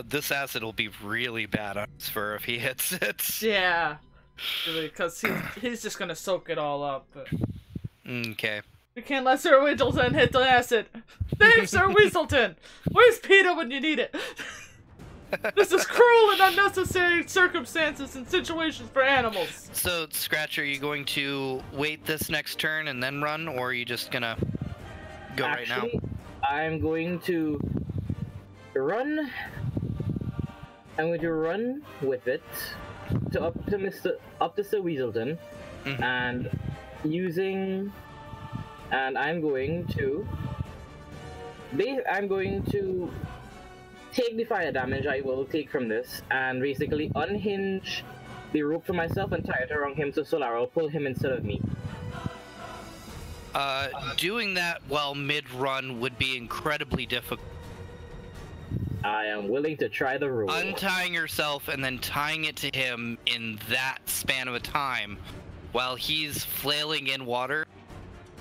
[SPEAKER 1] This acid will be really bad on his fur if he hits it.
[SPEAKER 2] Yeah. Because he's just gonna soak it all up. But...
[SPEAKER 1] Okay.
[SPEAKER 2] We can't let Sir Weaselton hit the acid! Save Sir Weaselton! Where's PETA when you need it? This is cruel and unnecessary circumstances and situations for animals.
[SPEAKER 1] So, Scratch, are you going to wait this next turn and then run, or are you just gonna go right now?
[SPEAKER 4] I'm going to run. I'm going to run with it up to Sir Weaselton, and I'm going to take the fire damage I will take from this and basically unhinge the rope for myself and tie it around him so Solara will pull him instead of me.
[SPEAKER 1] Doing that while mid-run would be incredibly difficult.
[SPEAKER 4] I am willing to try the rope.
[SPEAKER 1] Untying yourself and then tying it to him in that span of a time while he's flailing in water,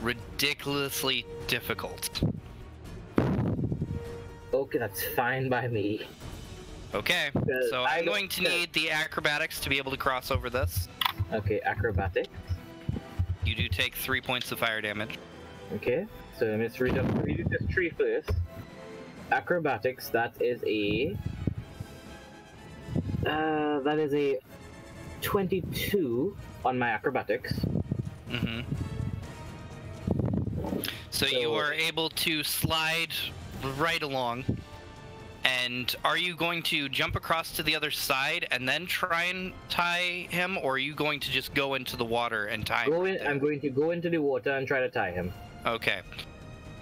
[SPEAKER 1] ridiculously difficult.
[SPEAKER 4] Okay, that's fine by me.
[SPEAKER 1] Okay, so I'm going to need the acrobatics to be able to cross over this.
[SPEAKER 4] Okay, acrobatics.
[SPEAKER 1] You do take 3 points of fire damage.
[SPEAKER 4] Okay, so let's read this tree first. Acrobatics, that is a 22 on my acrobatics.
[SPEAKER 1] So you are able to slide right along. And are you going to jump across to the other side and then try and tie him, or are you going to just go into the water and tie him?
[SPEAKER 4] I'm going to go into the water and try to tie him.
[SPEAKER 1] Okay.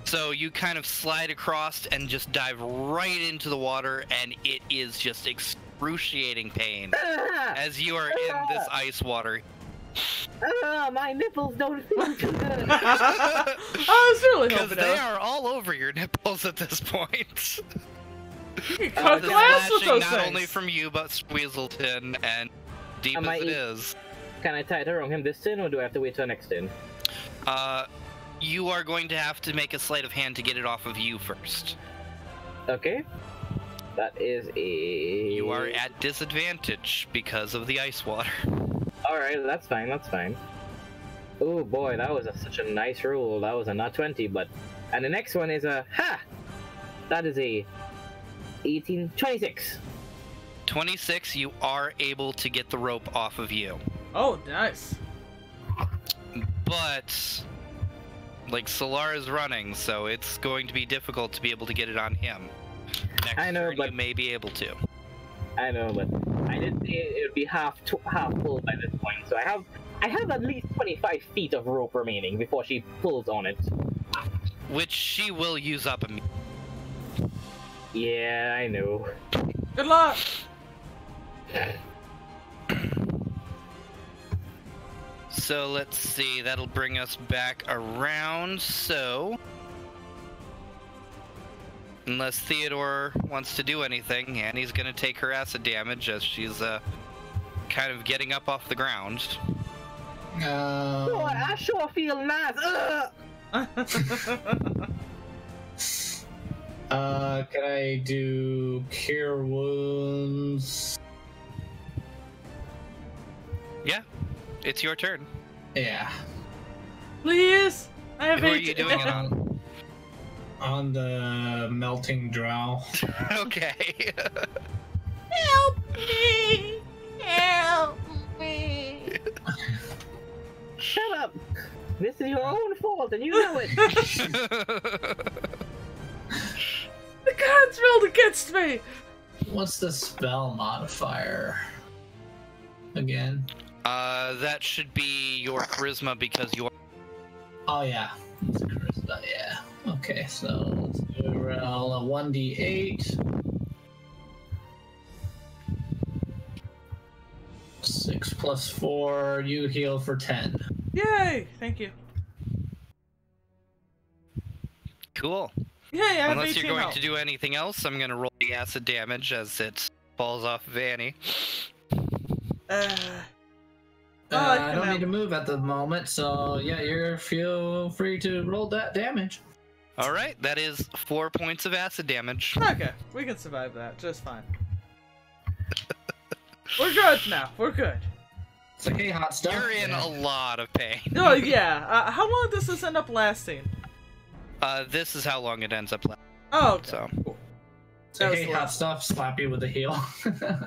[SPEAKER 1] So you kind of slide across and just dive right into the water, and it is just excruciating pain as you are in this ice water.
[SPEAKER 4] My nipples don't feel too good.
[SPEAKER 2] I was really
[SPEAKER 1] Because
[SPEAKER 2] hoping
[SPEAKER 1] they are all over your nipples at this point.
[SPEAKER 2] You can cut glass with those
[SPEAKER 1] not
[SPEAKER 2] things.
[SPEAKER 1] only from you, but Weaselton, and deep as it is.
[SPEAKER 4] Can I tie it around him this turn, or do I have to wait till next turn?
[SPEAKER 1] You are going to have to make a sleight of hand to get it off of you first.
[SPEAKER 4] Okay. That is a...
[SPEAKER 1] You are at disadvantage because of the ice water.
[SPEAKER 4] Alright, that's fine, that's fine. Oh boy, that was such a nice roll. That was a nat 20, but... And the next one is a... Ha! That is a... 26.
[SPEAKER 1] 26, you are able to get the rope off of you.
[SPEAKER 2] Oh, nice.
[SPEAKER 1] But... like, Solara's running, so it's going to be difficult to be able to get it on him. Next turn, you may be able to.
[SPEAKER 4] I know, but I did say it would be half pulled by this point, so I have at least 25 feet of rope remaining before she pulls on it.
[SPEAKER 1] which she will use up immediately.
[SPEAKER 4] Yeah, I know.
[SPEAKER 2] Good luck.
[SPEAKER 1] So let's see, that'll bring us back around, so... Unless Theodore wants to do anything, Annie's gonna take her acid damage as she's, kind of getting up off the ground.
[SPEAKER 4] Boy, I sure feel nice.
[SPEAKER 5] Can I do Cure Wounds?
[SPEAKER 1] Yeah, it's your turn.
[SPEAKER 5] Yeah.
[SPEAKER 2] Please. I have
[SPEAKER 1] Who are
[SPEAKER 2] 8.
[SPEAKER 1] you doing it on?
[SPEAKER 5] On the Melting Drow.
[SPEAKER 1] Okay.
[SPEAKER 2] Help me! Help me!
[SPEAKER 4] Shut up. This is your own fault, and you know it.
[SPEAKER 2] The gods rolled against me!
[SPEAKER 5] What's the spell modifier? Again?
[SPEAKER 1] That should be your charisma because you're...
[SPEAKER 5] Oh yeah. It's charisma, yeah. Okay, so let's do roll a 1d8. 6 plus 4, you heal for 10.
[SPEAKER 2] Yay! Thank you.
[SPEAKER 1] Cool.
[SPEAKER 2] Yay, I have
[SPEAKER 1] Unless
[SPEAKER 2] 18
[SPEAKER 1] you're going
[SPEAKER 2] health.
[SPEAKER 1] to do anything else, I'm gonna roll the acid damage as it falls off of Annie.
[SPEAKER 5] I don't need to move at the moment, so yeah, you feel free to roll that damage.
[SPEAKER 1] Alright, that is 4 points of acid damage.
[SPEAKER 2] Okay, we can survive that just fine. We're good now. We're good.
[SPEAKER 5] It's like, hey, hot stuff.
[SPEAKER 1] You're in a lot of pain.
[SPEAKER 2] Oh yeah. How long does this end up lasting?
[SPEAKER 1] This is how long it ends up lasting.
[SPEAKER 2] Oh, okay.
[SPEAKER 1] So,
[SPEAKER 2] Cool.
[SPEAKER 5] So,
[SPEAKER 2] That was
[SPEAKER 5] hey,
[SPEAKER 2] the
[SPEAKER 5] hot
[SPEAKER 2] last-
[SPEAKER 5] stuff, slap you with a heal.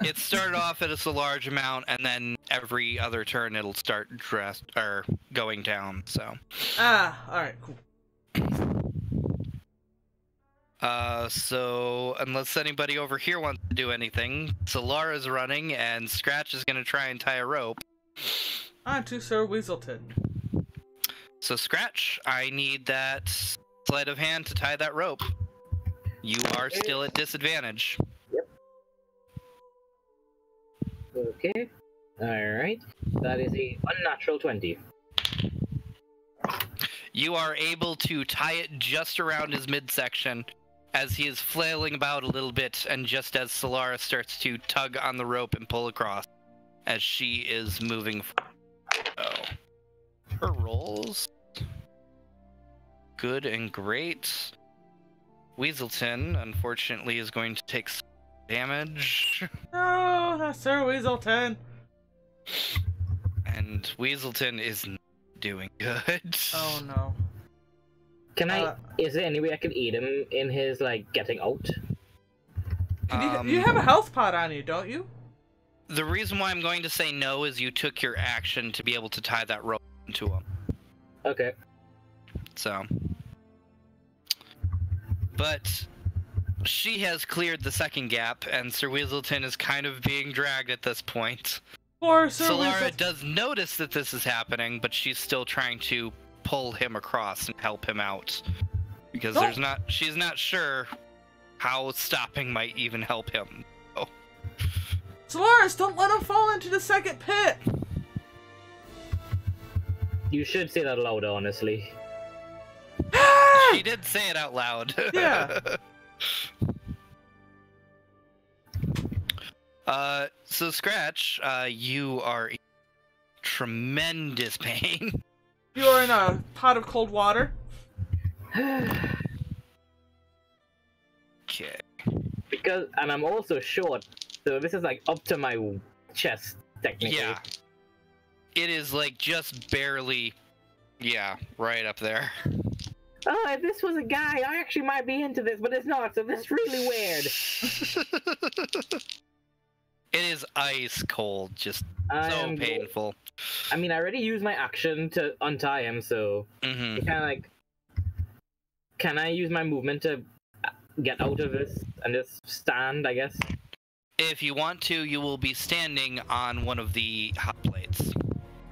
[SPEAKER 1] it started off at a large amount, and then every other turn it'll start going down, so.
[SPEAKER 2] Alright, cool.
[SPEAKER 1] So, unless anybody over here wants to do anything, Solara's running, and Scratch is gonna try and tie a rope.
[SPEAKER 2] On to Sir Weaselton.
[SPEAKER 1] So, Scratch, I need that sleight of hand to tie that rope. You are still at disadvantage.
[SPEAKER 4] Okay. Alright. That is a unnatural 20.
[SPEAKER 1] You are able to tie it just around his midsection as he is flailing about a little bit, and just as Solara starts to tug on the rope and pull across as she is moving forward. So, her rolls. Good and great. Weaselton, unfortunately, is going to take some damage.
[SPEAKER 2] No, that's Sir Weaselton.
[SPEAKER 1] And Weaselton is not doing good.
[SPEAKER 2] Oh no.
[SPEAKER 4] Can I? Is there any way I can aid him in his like getting out?
[SPEAKER 2] You have a health pot on you, don't you?
[SPEAKER 1] The reason why I'm going to say no is you took your action to be able to tie that rope to him.
[SPEAKER 4] Okay.
[SPEAKER 1] So. But she has cleared the second gap, and Sir Weaselton is kind of being dragged at this point.
[SPEAKER 2] Or Sir
[SPEAKER 1] Solara
[SPEAKER 2] Weaselton.
[SPEAKER 1] does notice that this is happening, but she's still trying to pull him across and help him out. Because she's not sure how stopping might even help him. Oh.
[SPEAKER 2] Solaris, don't let him fall into the second pit.
[SPEAKER 4] You should say that aloud, honestly.
[SPEAKER 1] She did say it out loud.
[SPEAKER 2] Yeah.
[SPEAKER 1] So Scratch, you are in tremendous pain.
[SPEAKER 2] You are in a pot of cold water.
[SPEAKER 1] Okay.
[SPEAKER 4] And I'm also short, so this is like up to my chest, technically.
[SPEAKER 1] Yeah. It is like just barely, yeah, right up there.
[SPEAKER 4] Oh, if this was a guy, I actually might be into this, but it's not, so this is really weird.
[SPEAKER 1] It is ice cold, just so painful.
[SPEAKER 4] I mean, I already used my action to untie him, so
[SPEAKER 1] Mm-hmm.
[SPEAKER 4] it kind of like, can I use my movement to get out of this and just stand, I guess?
[SPEAKER 1] If you want to, you will be standing on one of the hot plates.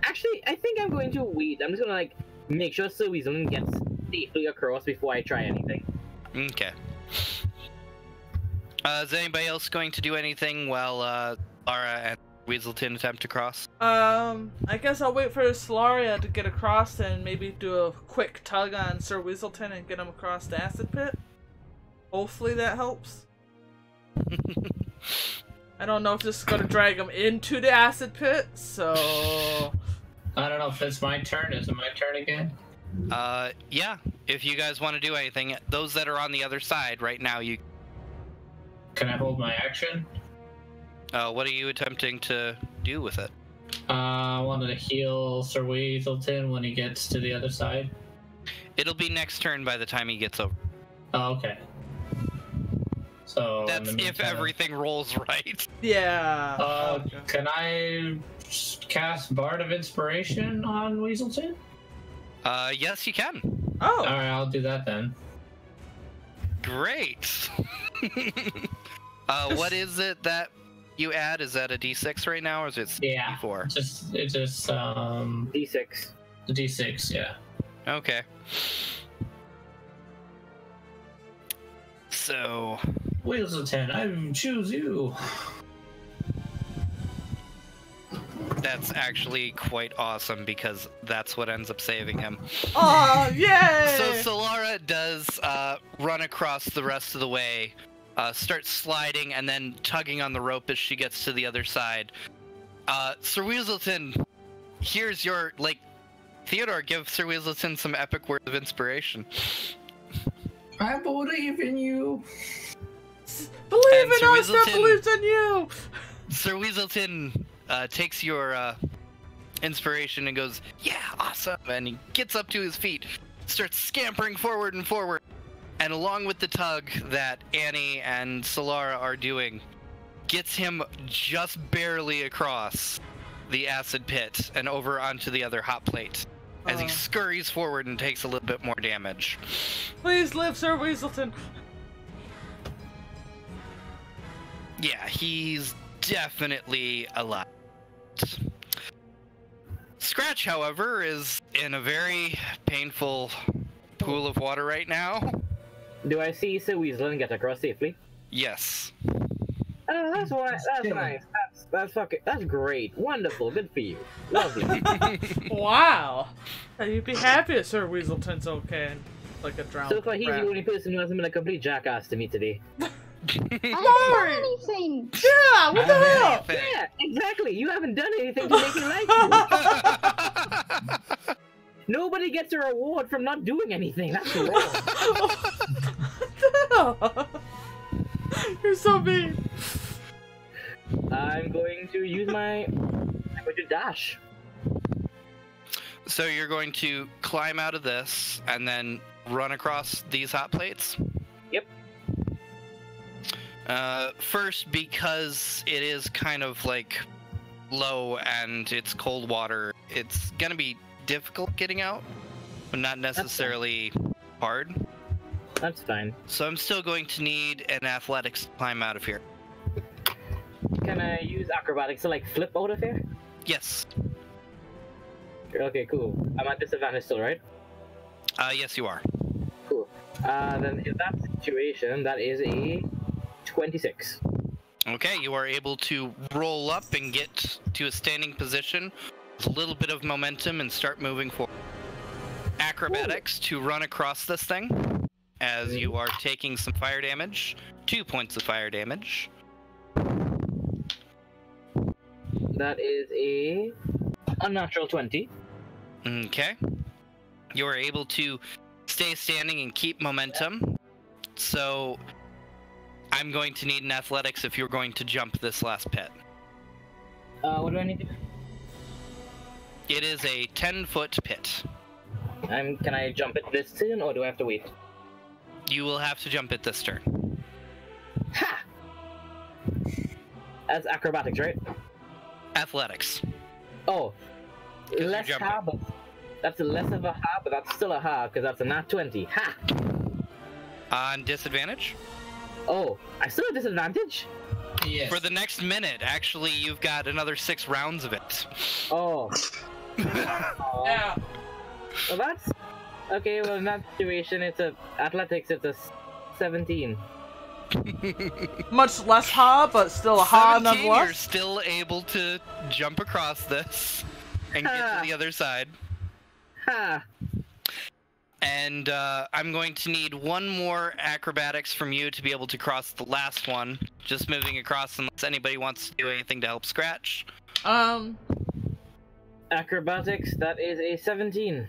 [SPEAKER 4] Actually, I think I'm going to wait. I'm just gonna like make sure Sir Weaselton gets safely across before I try anything.
[SPEAKER 1] Okay. Is anybody else going to do anything while Lara and Weaselton attempt to cross?
[SPEAKER 2] I guess I'll wait for Solaria to get across and maybe do a quick tug on Sir Weaselton and get him across the acid pit. Hopefully that helps. I don't know if this is going to drag him into the acid pit, so...
[SPEAKER 5] I don't know if it's my turn. Is it my turn again?
[SPEAKER 1] Yeah. If you guys want to do anything, those that are on the other side right now, you...
[SPEAKER 5] Can I hold my action?
[SPEAKER 1] What are you attempting to do with it?
[SPEAKER 5] I wanted to heal Sir Weaselton when he gets to the other side.
[SPEAKER 1] It'll be next turn by the time he gets over.
[SPEAKER 5] Oh, okay. So
[SPEAKER 1] that's if everything rolls right.
[SPEAKER 2] Yeah.
[SPEAKER 5] Okay. Can I cast Bard of Inspiration on Weaselton?
[SPEAKER 1] Yes, you can.
[SPEAKER 2] Oh.
[SPEAKER 5] Alright, I'll do that then.
[SPEAKER 1] Great. What is it that you add? Is that a D6 right now, or is it D4?
[SPEAKER 5] It's just
[SPEAKER 4] D6.
[SPEAKER 5] The D6, yeah.
[SPEAKER 1] Okay. So
[SPEAKER 5] Weaselton, I choose you.
[SPEAKER 1] that's actually quite awesome because that's what ends up saving him.
[SPEAKER 2] Oh, yay!
[SPEAKER 1] So Solara does run across the rest of the way, starts sliding and then tugging on the rope as she gets to the other side. Sir Weaselton, here's your, Theodore, give Sir Weaselton some epic words of inspiration.
[SPEAKER 5] I believe in you.
[SPEAKER 2] Believe in
[SPEAKER 1] Sir
[SPEAKER 2] us that believes in you!
[SPEAKER 1] Sir Weaselton takes your inspiration and goes, yeah, awesome, and he gets up to his feet, starts scampering forward and forward, and along with the tug that Annie and Solara are doing, gets him just barely across the acid pit and over onto the other hot plate as he scurries forward and takes a little bit more damage.
[SPEAKER 2] Please live, Sir Weaselton.
[SPEAKER 1] Yeah, he's definitely alive. Scratch, however, is in a very painful pool of water right now.
[SPEAKER 4] Do I see Sir Weaselton get across safely?
[SPEAKER 1] Yes.
[SPEAKER 4] Oh, that's why. That's nice. That's great. Wonderful. Good for you. Lovely.
[SPEAKER 2] Wow. You'd be happy if Sir Weaselton's okay and like a drowned
[SPEAKER 4] So far, he's
[SPEAKER 2] rat.
[SPEAKER 4] the only person who hasn't been a complete jackass to me today.
[SPEAKER 3] I haven't done anything.
[SPEAKER 2] Yeah, what the hell?
[SPEAKER 4] Yeah, exactly. You haven't done anything to make me like you. Nobody gets a reward from not doing anything. That's wrong.
[SPEAKER 2] What the hell? You're so mean.
[SPEAKER 4] I'm going to use I'm going to dash.
[SPEAKER 1] So you're going to climb out of this and then run across these hot plates?
[SPEAKER 4] Yep.
[SPEAKER 1] First, because it is kind of low and it's cold water, it's gonna be difficult getting out, but not necessarily hard.
[SPEAKER 4] That's fine.
[SPEAKER 1] So I'm still going to need an athletics to climb out of here.
[SPEAKER 4] Can I use acrobatics to flip out of here?
[SPEAKER 1] Yes.
[SPEAKER 4] Okay, cool. I'm at disadvantage still, right?
[SPEAKER 1] Yes, you are.
[SPEAKER 4] Cool. Then in that situation, that is a 26.
[SPEAKER 1] Okay, you are able to roll up and get to a standing position with a little bit of momentum and start moving forward. Acrobatics to run across this thing as you are taking some fire damage. 2 points of fire damage.
[SPEAKER 4] That is a unnatural 20.
[SPEAKER 1] Okay. You are able to stay standing and keep momentum. So I'm going to need an athletics if you're going to jump this last pit.
[SPEAKER 4] What do I need to do?
[SPEAKER 1] It is a 10-foot pit.
[SPEAKER 4] Can I jump it this turn, or do I have to wait?
[SPEAKER 1] You will have to jump it this turn.
[SPEAKER 4] Ha! That's acrobatics, right?
[SPEAKER 1] Athletics.
[SPEAKER 4] Oh,
[SPEAKER 1] you're
[SPEAKER 4] less
[SPEAKER 1] jumping.
[SPEAKER 4] ha, but that's less of a ha, but that's still a ha, because that's a nat 20. Ha!
[SPEAKER 1] On disadvantage?
[SPEAKER 4] Oh, I still have disadvantage?
[SPEAKER 5] Yes.
[SPEAKER 1] For the next minute, actually, you've got another 6 rounds of it.
[SPEAKER 4] Oh.
[SPEAKER 2] Yeah.
[SPEAKER 4] Well, Okay, well in that situation, it's a athletics. It's a 17.
[SPEAKER 2] Much less ha, but still a ha
[SPEAKER 1] 17, you're
[SPEAKER 2] nonetheless.
[SPEAKER 1] still able to jump across this and get to the other side.
[SPEAKER 4] Ha!
[SPEAKER 1] And I'm going to need one more acrobatics from you to be able to cross the last one. Just moving across unless anybody wants to do anything to help Scratch.
[SPEAKER 4] Acrobatics. That is a 17.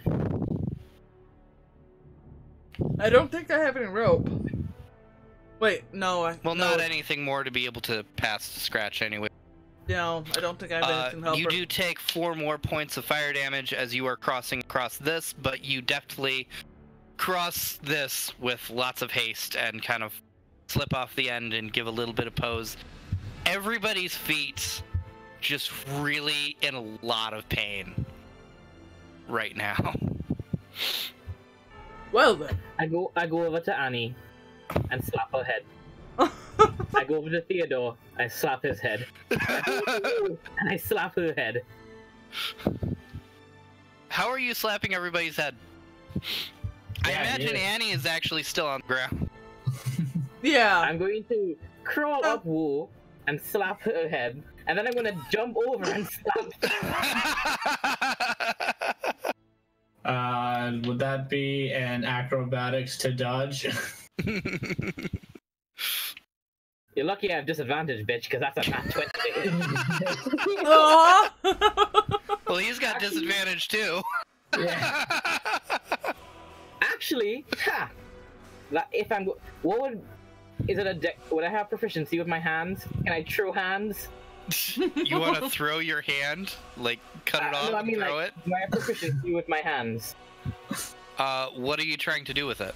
[SPEAKER 2] I don't think I have any rope. Wait, no.
[SPEAKER 1] Well, not anything more to be able to pass to Scratch anyway.
[SPEAKER 2] No, I don't think I have anything to help
[SPEAKER 1] You
[SPEAKER 2] her.
[SPEAKER 1] do take 4 more points of fire damage as you are crossing across this, but you deftly cross this with lots of haste and kind of slip off the end and give a little bit of pose. Everybody's feet just really in a lot of pain right now.
[SPEAKER 2] Well then.
[SPEAKER 4] I go over to Annie and slap her head. I go over to Theodore, I slap his head. And I slap her head.
[SPEAKER 1] How are you slapping everybody's head? I imagine Annie is actually still on the ground.
[SPEAKER 2] Yeah.
[SPEAKER 4] I'm going to crawl up Wu and slap her head, and then I'm going to jump over and slap her.
[SPEAKER 5] Would that be an acrobatics to dodge?
[SPEAKER 4] You're lucky I have disadvantage, bitch, because that's a nat 20.
[SPEAKER 2] Aw.
[SPEAKER 1] Well, he's got disadvantage too.
[SPEAKER 5] Yeah.
[SPEAKER 4] Actually, ha! If I'm, what would, is it a would I have proficiency with my hands? Can I throw hands?
[SPEAKER 1] You want to throw your hand? Like, cut it off
[SPEAKER 4] No, I
[SPEAKER 1] and
[SPEAKER 4] mean,
[SPEAKER 1] throw
[SPEAKER 4] like,
[SPEAKER 1] it?
[SPEAKER 4] do I have proficiency with my hands?
[SPEAKER 1] What are you trying to do with it?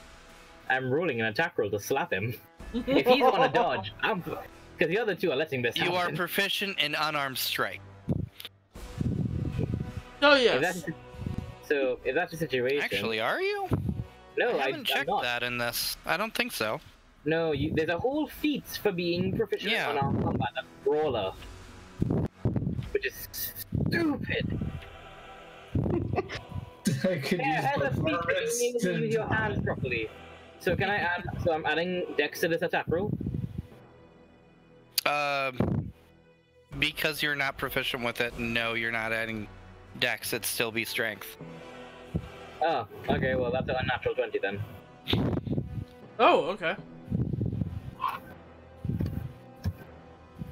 [SPEAKER 4] I'm rolling an attack roll to slap him. If he's on a dodge, I'm, because the other two are letting this happen.
[SPEAKER 1] You are proficient in unarmed strike.
[SPEAKER 2] Oh
[SPEAKER 4] If
[SPEAKER 2] yes.
[SPEAKER 4] that's, so, if that's the situation...
[SPEAKER 1] Actually, are you?
[SPEAKER 4] no,
[SPEAKER 1] I haven't
[SPEAKER 4] I'm
[SPEAKER 1] checked
[SPEAKER 4] not.
[SPEAKER 1] that in this. I don't think so.
[SPEAKER 4] No, there's a whole feat for being proficient
[SPEAKER 1] Yeah.
[SPEAKER 4] on armed combat, that's brawler. Which is stupid.
[SPEAKER 5] I could
[SPEAKER 4] Yeah,
[SPEAKER 5] use
[SPEAKER 4] it has a feat for
[SPEAKER 5] performance
[SPEAKER 4] being able to
[SPEAKER 5] to
[SPEAKER 4] use your hands properly. So can I add, so I'm adding Dex to this attack roll?
[SPEAKER 1] Because you're not proficient with it, no, you're not adding dex. It'd still be strength.
[SPEAKER 4] Oh, okay, well that's an unnatural 20 then.
[SPEAKER 2] Oh, okay.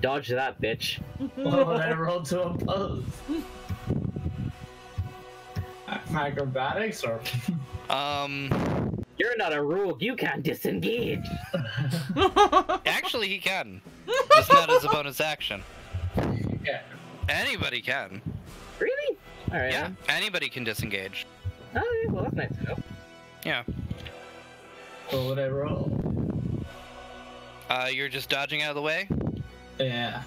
[SPEAKER 4] Dodge that, bitch.
[SPEAKER 5] What would I roll to oppose? Acrobatics or?
[SPEAKER 4] You're not a rogue, you can't disengage!
[SPEAKER 1] Actually, he can. Just not as a bonus action.
[SPEAKER 5] Yeah.
[SPEAKER 1] Anybody can.
[SPEAKER 4] Really? Alright.
[SPEAKER 1] Yeah, anybody can disengage.
[SPEAKER 4] Oh, yeah, well that's nice to know.
[SPEAKER 1] Yeah.
[SPEAKER 5] What would I roll?
[SPEAKER 1] You're just dodging out of the way.
[SPEAKER 5] Yeah.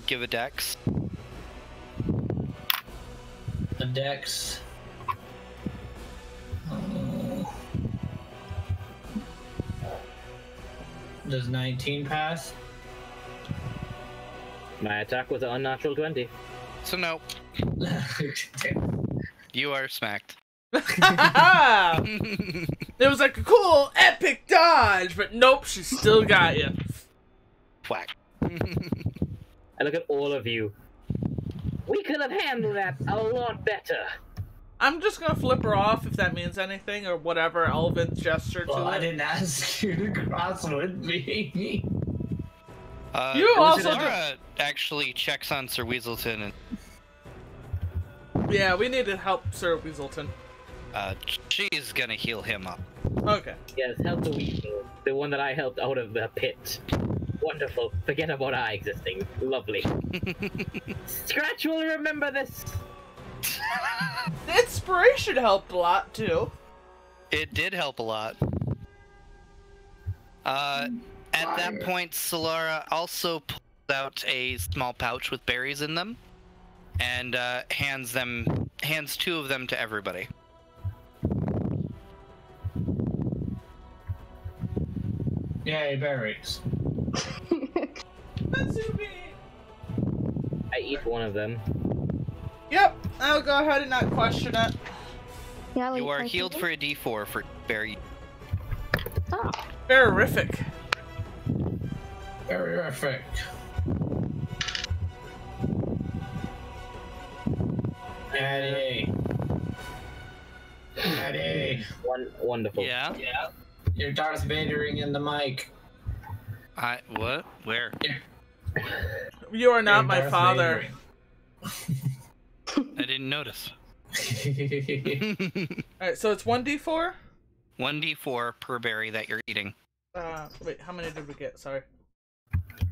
[SPEAKER 1] Give a dex.
[SPEAKER 5] A dex. Oh. Does 19 pass?
[SPEAKER 4] My attack was an unnatural 20.
[SPEAKER 1] So no, you are smacked.
[SPEAKER 2] It was like a cool, epic dodge, but nope, she still got you.
[SPEAKER 1] Whack.
[SPEAKER 4] I look at all of you. We could have handled that a lot better.
[SPEAKER 2] I'm just gonna flip her off if that means anything, or whatever elven gesture to
[SPEAKER 5] Well, I
[SPEAKER 2] it.
[SPEAKER 5] didn't ask you to cross with me.
[SPEAKER 2] You also
[SPEAKER 1] Laura actually checks on Sir Weaselton and
[SPEAKER 2] Yeah, we need to help Sir Weaselton.
[SPEAKER 1] she's gonna heal him up.
[SPEAKER 2] Okay.
[SPEAKER 4] Yes, help the weasel. The one that I helped out of the pit. Wonderful. Forget about I existing. Lovely. Scratch will remember this.
[SPEAKER 2] The inspiration helped a lot too.
[SPEAKER 1] It did help a lot. At that point, Solara also pulls out a small pouch with berries in them, and hands 2 of them to everybody.
[SPEAKER 5] Yay, berries.
[SPEAKER 4] I eat one of them.
[SPEAKER 2] Yep, I'll go ahead and not question it.
[SPEAKER 3] Yeah, I'll
[SPEAKER 1] You
[SPEAKER 3] eat
[SPEAKER 1] are
[SPEAKER 3] both
[SPEAKER 1] healed
[SPEAKER 3] of
[SPEAKER 1] for a D4 for berry.
[SPEAKER 3] them. Oh.
[SPEAKER 2] Verific.
[SPEAKER 5] Very terrific. Eddie. Eddie.
[SPEAKER 4] Wonderful.
[SPEAKER 1] Yeah.
[SPEAKER 5] You're Darth Vadering in the mic.
[SPEAKER 1] What? Where?
[SPEAKER 2] You are not
[SPEAKER 5] You're
[SPEAKER 2] my
[SPEAKER 5] Darth
[SPEAKER 2] father.
[SPEAKER 1] I didn't notice.
[SPEAKER 5] Vadering.
[SPEAKER 2] Alright, so it's 1d4?
[SPEAKER 1] 1d4 per berry that you're eating.
[SPEAKER 2] Wait, how many did we get? Sorry.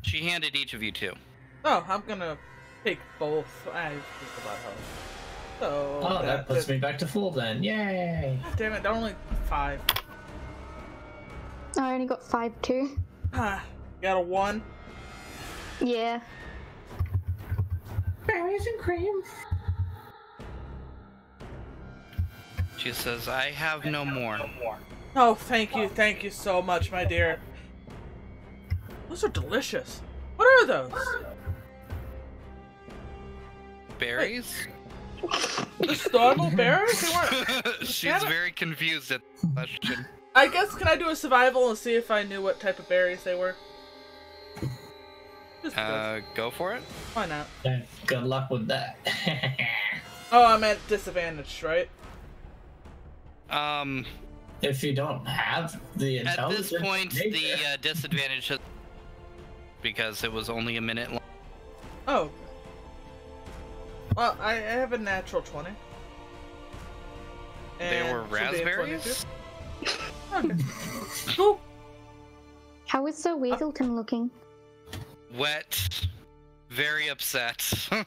[SPEAKER 1] She handed each of you 2.
[SPEAKER 2] Oh, I'm gonna take both. I think about how. So.
[SPEAKER 5] Oh, that puts me back to full then. Yay!
[SPEAKER 2] Damn it, they're only 5.
[SPEAKER 3] I only got 5 too.
[SPEAKER 2] Ah, got a 1.
[SPEAKER 3] Yeah.
[SPEAKER 5] Berries and cream.
[SPEAKER 1] She says, I have no more.
[SPEAKER 2] Oh, thank you so much, my dear. Those are delicious. What are those?
[SPEAKER 1] Berries?
[SPEAKER 2] Just normal berries? They weren't.
[SPEAKER 1] She's very confused at the question.
[SPEAKER 2] I guess, can I do a survival and see if I knew what type of berries they were? Just
[SPEAKER 1] Go for it.
[SPEAKER 2] why not?
[SPEAKER 5] Good luck with that.
[SPEAKER 2] Oh, I'm at disadvantage, right?
[SPEAKER 5] If you don't have the
[SPEAKER 1] At
[SPEAKER 5] intelligence,
[SPEAKER 1] this point,
[SPEAKER 5] maybe.
[SPEAKER 1] the disadvantage has... because it was only a minute long.
[SPEAKER 2] Oh. Well, I have a natural 20.
[SPEAKER 1] They
[SPEAKER 2] And
[SPEAKER 1] were
[SPEAKER 2] should be a
[SPEAKER 1] raspberries?
[SPEAKER 2] 22. Okay. Cool.
[SPEAKER 3] How is Sir Weaselton looking?
[SPEAKER 1] Wet. Very upset.
[SPEAKER 3] I'm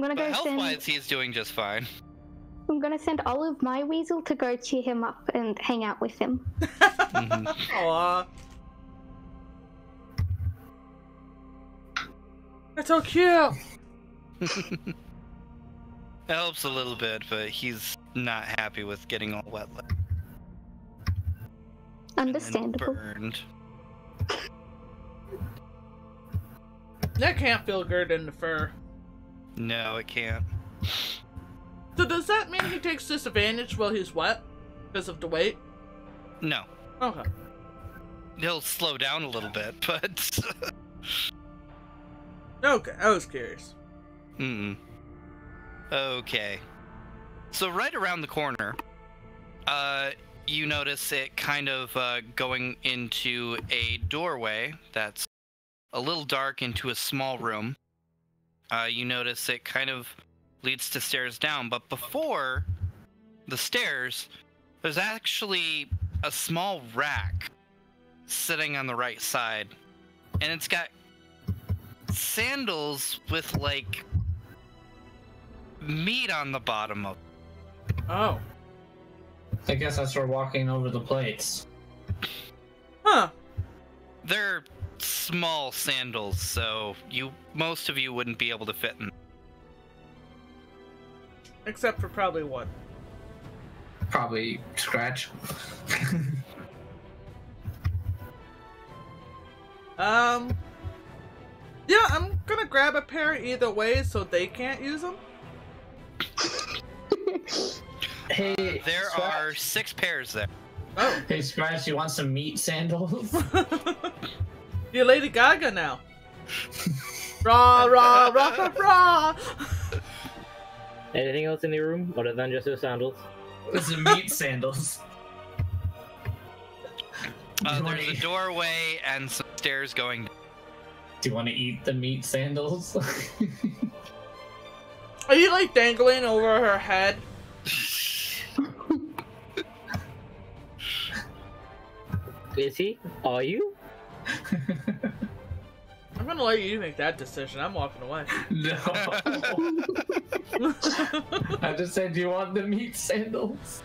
[SPEAKER 3] gonna go
[SPEAKER 1] But
[SPEAKER 3] send.
[SPEAKER 1] health-wise, he's doing just fine.
[SPEAKER 3] I'm gonna send Olive my weasel to go cheer him up and hang out with him.
[SPEAKER 1] Mhm.
[SPEAKER 2] Aw. That's so cute.
[SPEAKER 1] It helps a little bit, but he's not happy with getting all wet and
[SPEAKER 3] Understandable.
[SPEAKER 1] burned.
[SPEAKER 2] That can't feel good in the fur.
[SPEAKER 1] No, it can't.
[SPEAKER 2] So does that mean he takes disadvantage while he's wet? Because of the weight?
[SPEAKER 1] No.
[SPEAKER 2] Okay.
[SPEAKER 1] He'll slow down a little bit, but...
[SPEAKER 2] Okay, I was curious.
[SPEAKER 1] Okay. So right around the corner, you notice it kind of going into a doorway that's a little dark into a small room. You notice it kind of leads to stairs down, but before the stairs, there's actually a small rack sitting on the right side, and it's got sandals with like meat on the bottom of
[SPEAKER 2] Oh.
[SPEAKER 5] I guess that's for walking over the plates.
[SPEAKER 2] Huh.
[SPEAKER 1] They're small sandals, so most of you wouldn't be able to fit in.
[SPEAKER 2] Except for probably one.
[SPEAKER 5] Probably scratch.
[SPEAKER 2] Yeah, I'm gonna grab a pair either way so they can't use them.
[SPEAKER 5] Hey,
[SPEAKER 1] There
[SPEAKER 5] Scratch.
[SPEAKER 1] are 6 pairs there.
[SPEAKER 2] Oh.
[SPEAKER 5] Hey, Scratch, you want some meat sandals?
[SPEAKER 2] You're Lady Gaga now. Rah, rah, rah, rah, rah.
[SPEAKER 4] Anything else in the room other than just those sandals?
[SPEAKER 5] This is meat sandals.
[SPEAKER 1] There's a doorway and some stairs going.
[SPEAKER 5] Do you want to eat the meat sandals?
[SPEAKER 2] Are you like dangling over her head?
[SPEAKER 4] Is he? Are you?
[SPEAKER 2] I'm gonna let you make that decision. I'm walking away.
[SPEAKER 5] No. I just said, do you want the meat sandals?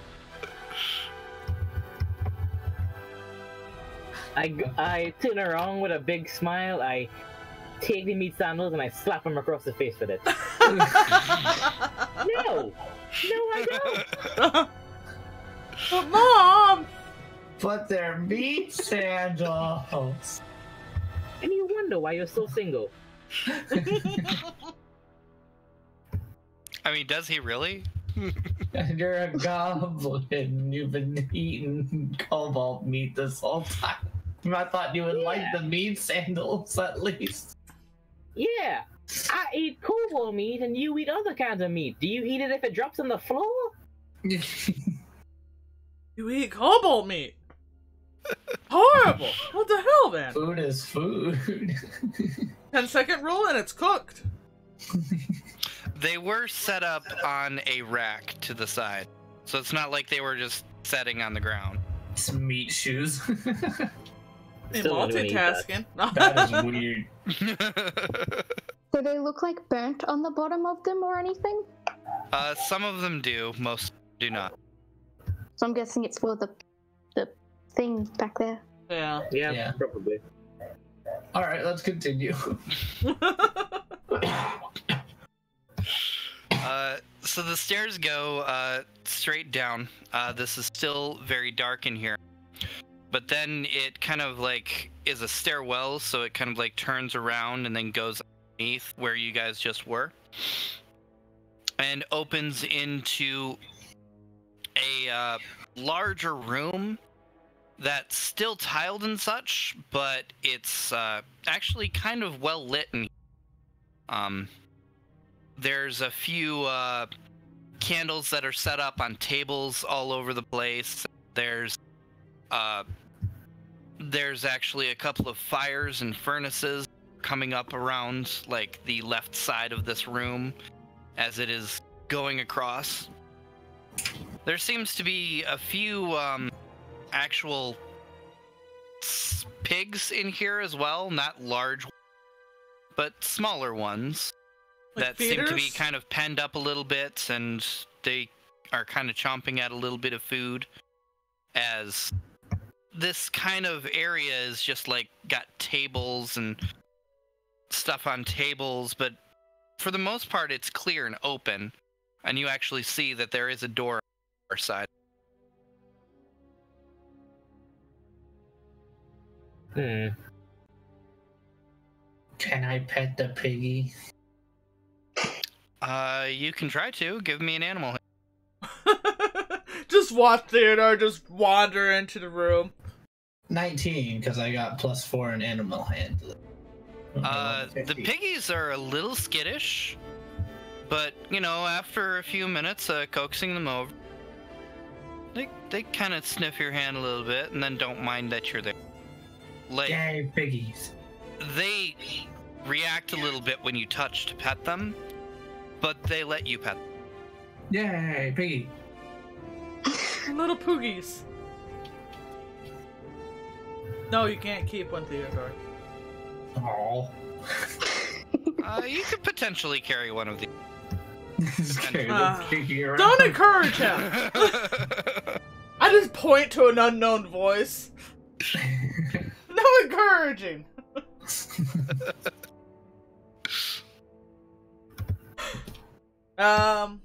[SPEAKER 4] I turn around with a big smile. I take the meat sandals and I slap him across the face with it. No, I don't.
[SPEAKER 2] But Mom!
[SPEAKER 5] But they're meat sandals.
[SPEAKER 4] And you wonder why you're so single.
[SPEAKER 1] I mean, does he really?
[SPEAKER 5] You're a goblin. You've been eating cobalt meat this whole time. I thought you would like the meat sandals at least.
[SPEAKER 4] Yeah, I eat cobalt meat and you eat other kinds of meat. Do you eat it if it drops on the floor?
[SPEAKER 2] You eat cobalt meat. Horrible. What the hell, man?
[SPEAKER 5] Food is food.
[SPEAKER 2] 10-second rule and it's cooked.
[SPEAKER 1] They were set up on a rack to the side, so it's not like they were just setting on the ground.
[SPEAKER 5] Some meat shoes.
[SPEAKER 2] Hey,
[SPEAKER 4] Still don't eat that.
[SPEAKER 2] multitasking.
[SPEAKER 5] That is weird.
[SPEAKER 3] Do they look like burnt on the bottom of them or anything?
[SPEAKER 1] Some of them do, most do not.
[SPEAKER 3] So I'm guessing it's for the thing back there.
[SPEAKER 2] Yeah.
[SPEAKER 4] Yeah, probably.
[SPEAKER 5] Alright, let's continue.
[SPEAKER 1] So the stairs go straight down. This is still very dark in here. But then it kind of like is a stairwell, so it kind of like turns around and then goes underneath where you guys just were. And opens into a larger room that's still tiled and such, but it's actually kind of well lit in here. There's a few candles that are set up on tables all over the place. There's actually a couple of fires and furnaces coming up around like the left side of this room as it is going across. There seems to be a few actual pigs in here as well, not large but smaller ones.
[SPEAKER 2] Like
[SPEAKER 1] that seem to be
[SPEAKER 2] feeders?
[SPEAKER 1] kind of penned up a little bit, and they are kind of chomping at a little bit of food, as this kind of area is just like got tables and stuff on tables, but for the most part it's clear and open, and you actually see that there is a door on our side.
[SPEAKER 4] Hmm.
[SPEAKER 5] Can I pet the piggy?
[SPEAKER 1] You can try to. Give me an animal.
[SPEAKER 2] Just watch Theodore just wander into the room.
[SPEAKER 5] 19, because I got +4 in animal handling.
[SPEAKER 1] The piggies are a little skittish, but, you know, after a few minutes coaxing them over, they kind of sniff your hand a little bit and then don't mind that you're there. Like,
[SPEAKER 5] Yay, piggies.
[SPEAKER 1] they react a little bit when you touch to pet them, but they let you pet them.
[SPEAKER 5] Yay, piggy.
[SPEAKER 2] Little poogies. No, you can't keep one, Theodore.
[SPEAKER 5] Oh.
[SPEAKER 1] You could potentially carry one of these.
[SPEAKER 5] Carry the piggy around.
[SPEAKER 2] Don't encourage him! I just point to an unknown voice. No encouraging! I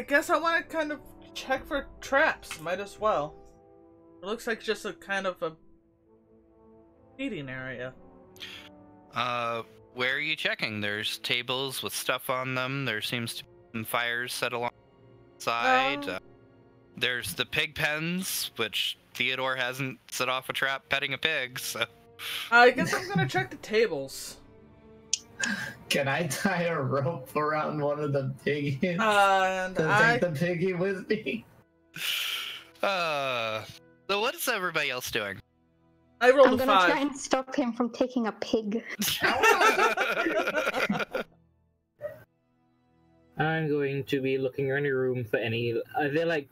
[SPEAKER 2] guess I want to kind of check for traps. Might as well. It looks like just a kind of a feeding area.
[SPEAKER 1] Where are you checking? There's tables with stuff on them. There seems to be some fires set alongside. There's the pig pens, which Theodore hasn't set off a trap petting a pig, so...
[SPEAKER 2] I guess I'm gonna check the tables.
[SPEAKER 5] Can I tie a rope around one of the piggies
[SPEAKER 2] And
[SPEAKER 5] to take the piggy with me?
[SPEAKER 1] So what is everybody else doing?
[SPEAKER 2] I rolled
[SPEAKER 3] I'm
[SPEAKER 2] a
[SPEAKER 3] gonna
[SPEAKER 2] 5.
[SPEAKER 3] try and stop him from taking a pig.
[SPEAKER 4] I'm going to be looking around the room for any. Are there like,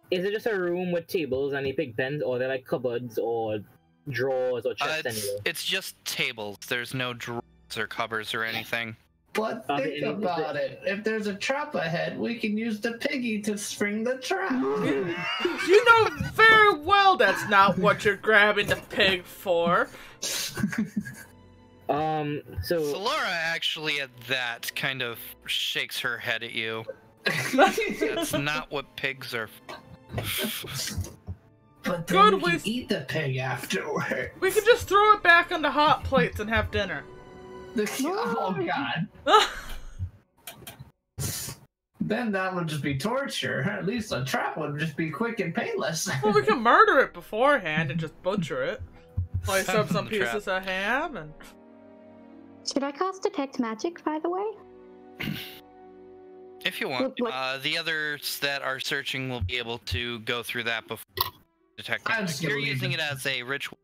[SPEAKER 4] is it just a room with tables, any pig pens, or are there like cupboards or drawers or chests anywhere?
[SPEAKER 1] It's just tables. There's no drawers or cupboards or anything.
[SPEAKER 5] But think about it. If there's a trap ahead, we can use the piggy to spring the trap.
[SPEAKER 2] You know very well that's not what you're grabbing the pig for.
[SPEAKER 4] So
[SPEAKER 1] Laura actually at that kind of shakes her head at you. That's not what pigs are for.
[SPEAKER 5] But then
[SPEAKER 2] Good,
[SPEAKER 5] we
[SPEAKER 2] we-
[SPEAKER 5] can eat the pig afterward.
[SPEAKER 2] We could just throw it back onto hot plates and have dinner.
[SPEAKER 5] Oh god. Then that would just be torture. At least a trap would just be quick and painless.
[SPEAKER 2] Well, we can murder it beforehand and just butcher it. Slice up some
[SPEAKER 1] The trap.
[SPEAKER 2] pieces of ham and...
[SPEAKER 3] Should I cast Detect Magic, by the way?
[SPEAKER 1] If you want.
[SPEAKER 3] What-
[SPEAKER 1] The others that are searching will be able to go through that before detecting.
[SPEAKER 5] I'm just
[SPEAKER 1] You're
[SPEAKER 5] gonna leave
[SPEAKER 1] using
[SPEAKER 5] it.
[SPEAKER 1] it as a ritual.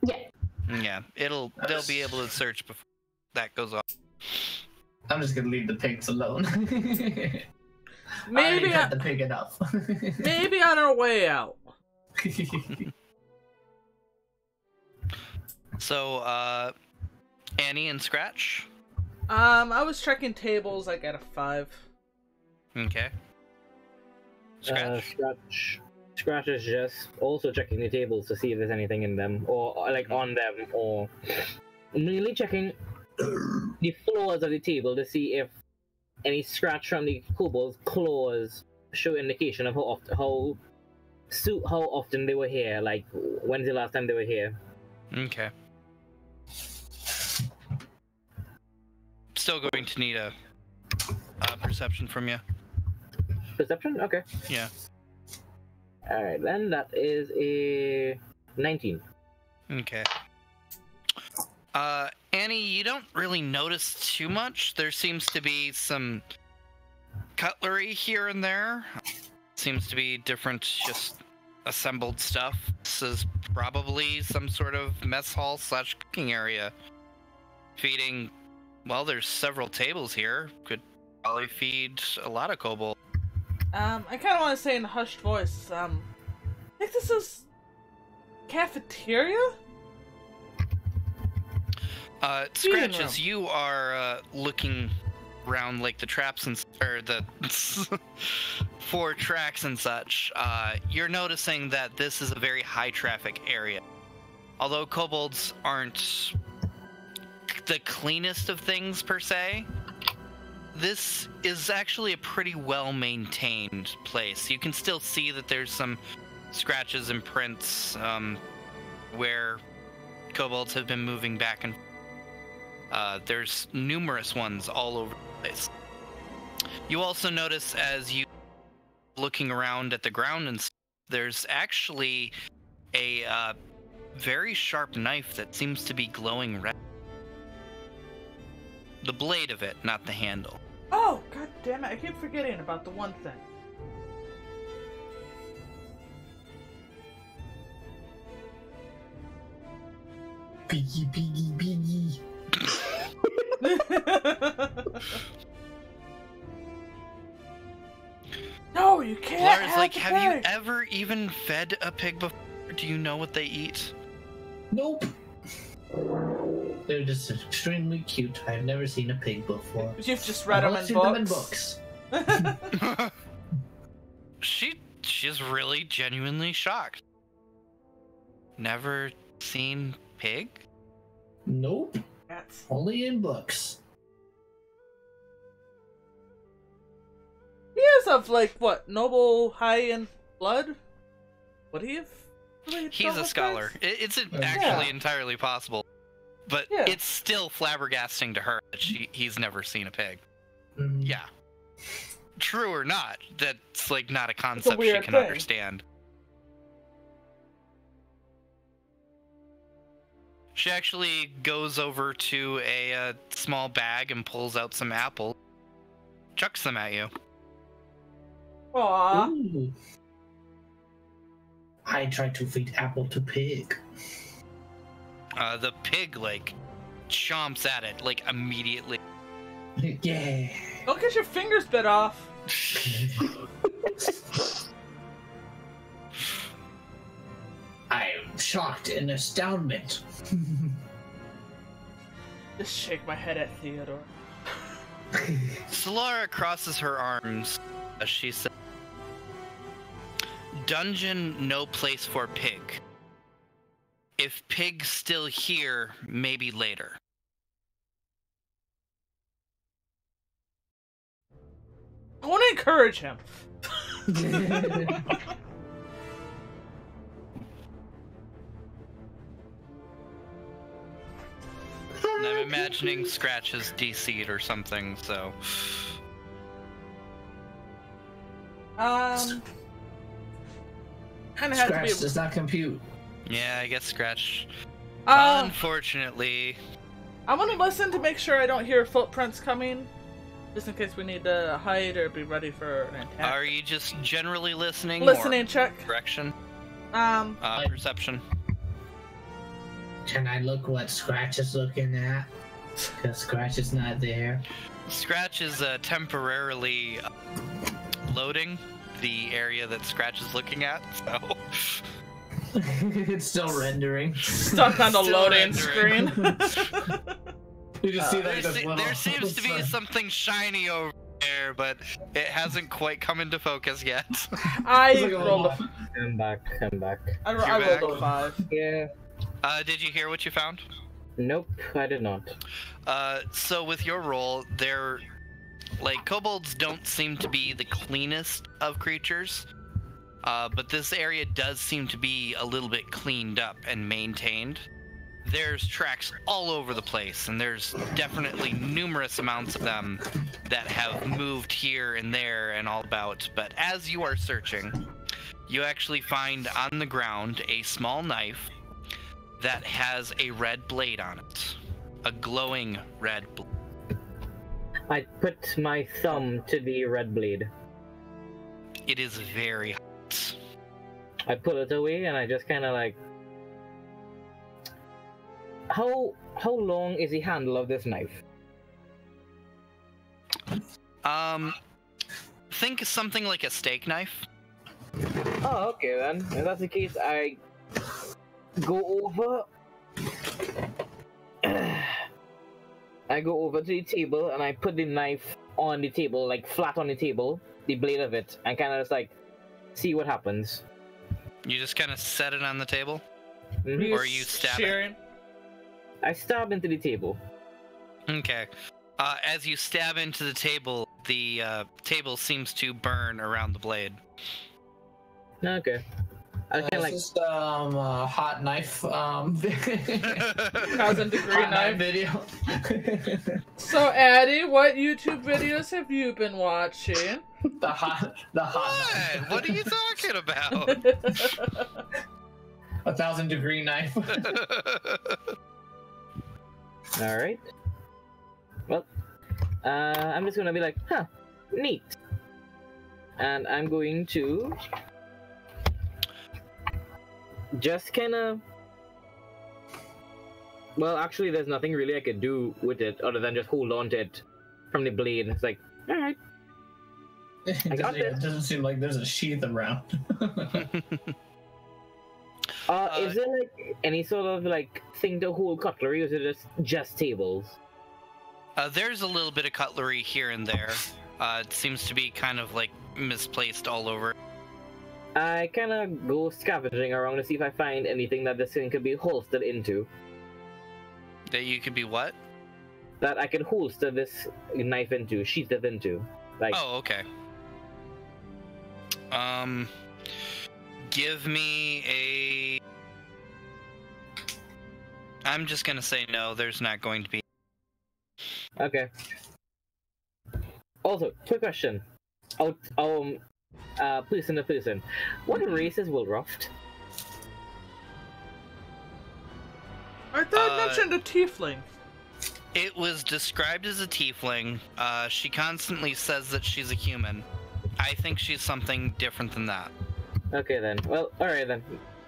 [SPEAKER 3] Yeah.
[SPEAKER 1] Yeah, they'll be able to search before that goes off.
[SPEAKER 5] I'm just gonna leave the pigs alone.
[SPEAKER 2] Maybe,
[SPEAKER 5] I the pig enough.
[SPEAKER 2] maybe on our way out.
[SPEAKER 1] So, Annie and Scratch.
[SPEAKER 2] I was checking tables. I got a 5.
[SPEAKER 1] Okay. Scratch.
[SPEAKER 4] Scratch is just also checking the tables to see if there's anything in them, or like on them, or mainly checking the floors of the table to see if any scratch from the kobold's claws show indication of how often they were here. Like, when's the last time they were here?
[SPEAKER 1] Okay. Still going to need a perception from you.
[SPEAKER 4] Perception? Okay.
[SPEAKER 1] Yeah.
[SPEAKER 4] Alright, then that is a 19.
[SPEAKER 1] Okay. Annie, you don't really notice too much. There seems to be some cutlery here and there. Seems to be different, just assembled stuff. This is probably some sort of mess hall / cooking area. Feeding, well, there's several tables here. Could probably feed a lot of kobold.
[SPEAKER 2] I kind of want to say in a hushed voice, I think this is cafeteria?
[SPEAKER 1] Scratch, as you are looking around like the traps and or the 4 tracks and such, you're noticing that this is a very high traffic area. Although kobolds aren't the cleanest of things per se, this is actually a pretty well maintained place. You can still see that there's some scratches and prints where kobolds have been moving back and there's numerous ones all over the place. You also notice as you looking around at the ground and there's actually a very sharp knife that seems to be glowing red. The blade of it, not the handle.
[SPEAKER 2] Oh, god damn it, I keep forgetting about the one thing.
[SPEAKER 5] Piggy, piggy, piggy.
[SPEAKER 2] No, you can't
[SPEAKER 1] Lara's
[SPEAKER 2] have
[SPEAKER 1] like,
[SPEAKER 2] the
[SPEAKER 1] have you
[SPEAKER 2] pig.
[SPEAKER 1] ever even fed a pig before? Do you know what they eat?
[SPEAKER 5] Nope. They're just extremely cute. I've never seen a pig before.
[SPEAKER 2] You've just read them
[SPEAKER 5] I've
[SPEAKER 2] in
[SPEAKER 5] only
[SPEAKER 2] books.
[SPEAKER 5] seen them in books.
[SPEAKER 1] She's really genuinely shocked. Never seen pig?
[SPEAKER 5] Nope.
[SPEAKER 2] That's...
[SPEAKER 5] Only in books.
[SPEAKER 2] He is of, like, what, noble high in blood? Would he have? really
[SPEAKER 1] He's
[SPEAKER 2] done
[SPEAKER 1] a
[SPEAKER 2] with
[SPEAKER 1] scholar.
[SPEAKER 2] this?
[SPEAKER 1] It's
[SPEAKER 5] Yeah.
[SPEAKER 1] actually entirely possible. But
[SPEAKER 2] Yeah.
[SPEAKER 1] it's still flabbergasting to her that he's never seen a pig.
[SPEAKER 5] Mm.
[SPEAKER 1] Yeah. True or not, that's like not a concept she
[SPEAKER 2] weird
[SPEAKER 1] can
[SPEAKER 2] thing.
[SPEAKER 1] understand. She actually goes over to a small bag and pulls out some apples, chucks them at you.
[SPEAKER 2] Aww.
[SPEAKER 5] Ooh. I tried to feed apple to pig.
[SPEAKER 1] The pig like chomps at it like immediately.
[SPEAKER 5] Yeah.
[SPEAKER 2] Don't get your fingers bit off.
[SPEAKER 5] I am shocked in astoundment.
[SPEAKER 2] Just shake my head at Theodore.
[SPEAKER 1] Solara crosses her arms as she says, "Dungeon, no place for pig. If pig's still here, maybe later."
[SPEAKER 2] I want to encourage him.
[SPEAKER 1] And I'm imagining Scratch is DC'd or something, so...
[SPEAKER 2] Kind of had to
[SPEAKER 5] Scratch
[SPEAKER 2] be.
[SPEAKER 5] does not compute.
[SPEAKER 1] Yeah, I guess Scratch.
[SPEAKER 2] Um,
[SPEAKER 1] Unfortunately.
[SPEAKER 2] I want to listen to make sure I don't hear footprints coming, just in case we need to hide or be ready for an attack.
[SPEAKER 1] Are you just generally listening?
[SPEAKER 2] Listening
[SPEAKER 1] or
[SPEAKER 2] check.
[SPEAKER 1] Direction?
[SPEAKER 2] Um,
[SPEAKER 1] Perception.
[SPEAKER 5] Can I look what Scratch is looking at? Because Scratch is not there.
[SPEAKER 1] Scratch is temporarily loading the area that Scratch is looking at, so...
[SPEAKER 5] It's still rendering.
[SPEAKER 2] stuck on the
[SPEAKER 1] Still
[SPEAKER 2] loading
[SPEAKER 1] rendering.
[SPEAKER 2] screen.
[SPEAKER 5] You just see
[SPEAKER 1] There,
[SPEAKER 5] like this little...
[SPEAKER 1] there seems to be something shiny over there, but it hasn't quite come into focus yet.
[SPEAKER 2] I
[SPEAKER 5] It's like a
[SPEAKER 2] rolled
[SPEAKER 5] little-
[SPEAKER 2] a.
[SPEAKER 4] I'm back.
[SPEAKER 2] I
[SPEAKER 1] You're
[SPEAKER 2] rolled a
[SPEAKER 1] back.
[SPEAKER 2] 5.
[SPEAKER 4] Yeah.
[SPEAKER 1] Did you hear what you found?
[SPEAKER 4] Nope, I did not.
[SPEAKER 1] So with your roll, they're... Like, kobolds don't seem to be the cleanest of creatures, but this area does seem to be a little bit cleaned up and maintained. There's tracks all over the place, and there's definitely numerous amounts of them that have moved here and there and all about. But as you are searching, you actually find on the ground a small knife that has a red blade on it. A glowing red blade.
[SPEAKER 4] I put my thumb to the red blade.
[SPEAKER 1] It is very hot.
[SPEAKER 4] I pull it away and I just kind of like. How long is the handle of this knife?
[SPEAKER 1] Think something like a steak knife.
[SPEAKER 4] Oh, okay then. If that's the case, I go over. I go over to the table and I put the knife on the table, like flat on the table, the blade of it, and kind of just like see what happens.
[SPEAKER 1] You just kind of set it on the table,
[SPEAKER 4] Mhm.
[SPEAKER 1] or you stab it.
[SPEAKER 2] Sharing.
[SPEAKER 4] I stab into the table.
[SPEAKER 1] Okay. As you stab into the table seems to burn around the blade.
[SPEAKER 4] Okay. I kind of like.
[SPEAKER 5] This is hot knife
[SPEAKER 2] 1,000-degree
[SPEAKER 5] hot
[SPEAKER 2] knife.
[SPEAKER 5] video.
[SPEAKER 2] So, Addie, what YouTube videos have you been watching?
[SPEAKER 5] the hot knife.
[SPEAKER 1] What are you talking about?
[SPEAKER 5] 1,000-degree knife.
[SPEAKER 4] All right. Well, I'm just gonna be like, huh, neat. And I'm going to just kind of. Well, actually, there's nothing really I could do with it other than just hold on to it from the blade. It's like, all right.
[SPEAKER 5] It
[SPEAKER 4] got
[SPEAKER 5] doesn't,
[SPEAKER 4] this.
[SPEAKER 5] it doesn't seem like there's a sheath around.
[SPEAKER 4] Is there like any sort of like thing to hold cutlery, or is it just tables?
[SPEAKER 1] There's a little bit of cutlery here and there. It seems to be kind of like misplaced all over.
[SPEAKER 4] I kind of go scavenging around to see if I find anything that this thing could be holstered into.
[SPEAKER 1] That you could be what?
[SPEAKER 4] That I can holster this knife into, sheath it into. Like,
[SPEAKER 1] Oh, okay. Give me a... I'm just gonna say no, there's not going to be.
[SPEAKER 4] okay. Also, quick question. Person to person. What race is Wilruft?
[SPEAKER 2] I thought I mentioned a tiefling.
[SPEAKER 1] It was described as a tiefling. She constantly says that she's a human. I think she's something different than that.
[SPEAKER 4] Okay then. Well, alright then.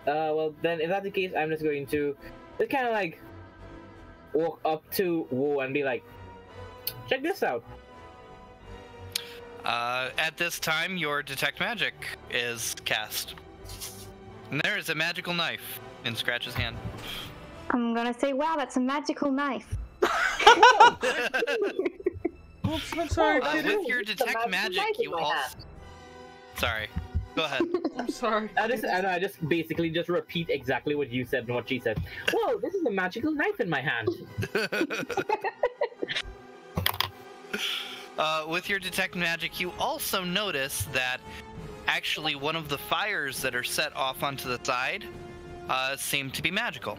[SPEAKER 4] Well then, if that's the case, I'm just going to just kind of like walk up to Wu and be like, check this out.
[SPEAKER 1] At this time, your detect magic is cast. And there is a magical knife in Scratch's hand.
[SPEAKER 3] I'm gonna say, wow, that's a magical knife.
[SPEAKER 2] Oops, I'm sorry.
[SPEAKER 4] Oh,
[SPEAKER 2] Kitty.
[SPEAKER 1] With your detect magic, you also... Sorry. Go ahead.
[SPEAKER 2] I'm sorry.
[SPEAKER 4] I just basically just repeat exactly what you said and what she said. Whoa, this is a magical knife in my hand.
[SPEAKER 1] With your detect magic, you also notice that actually one of the fires that are set off onto the side seem to be magical.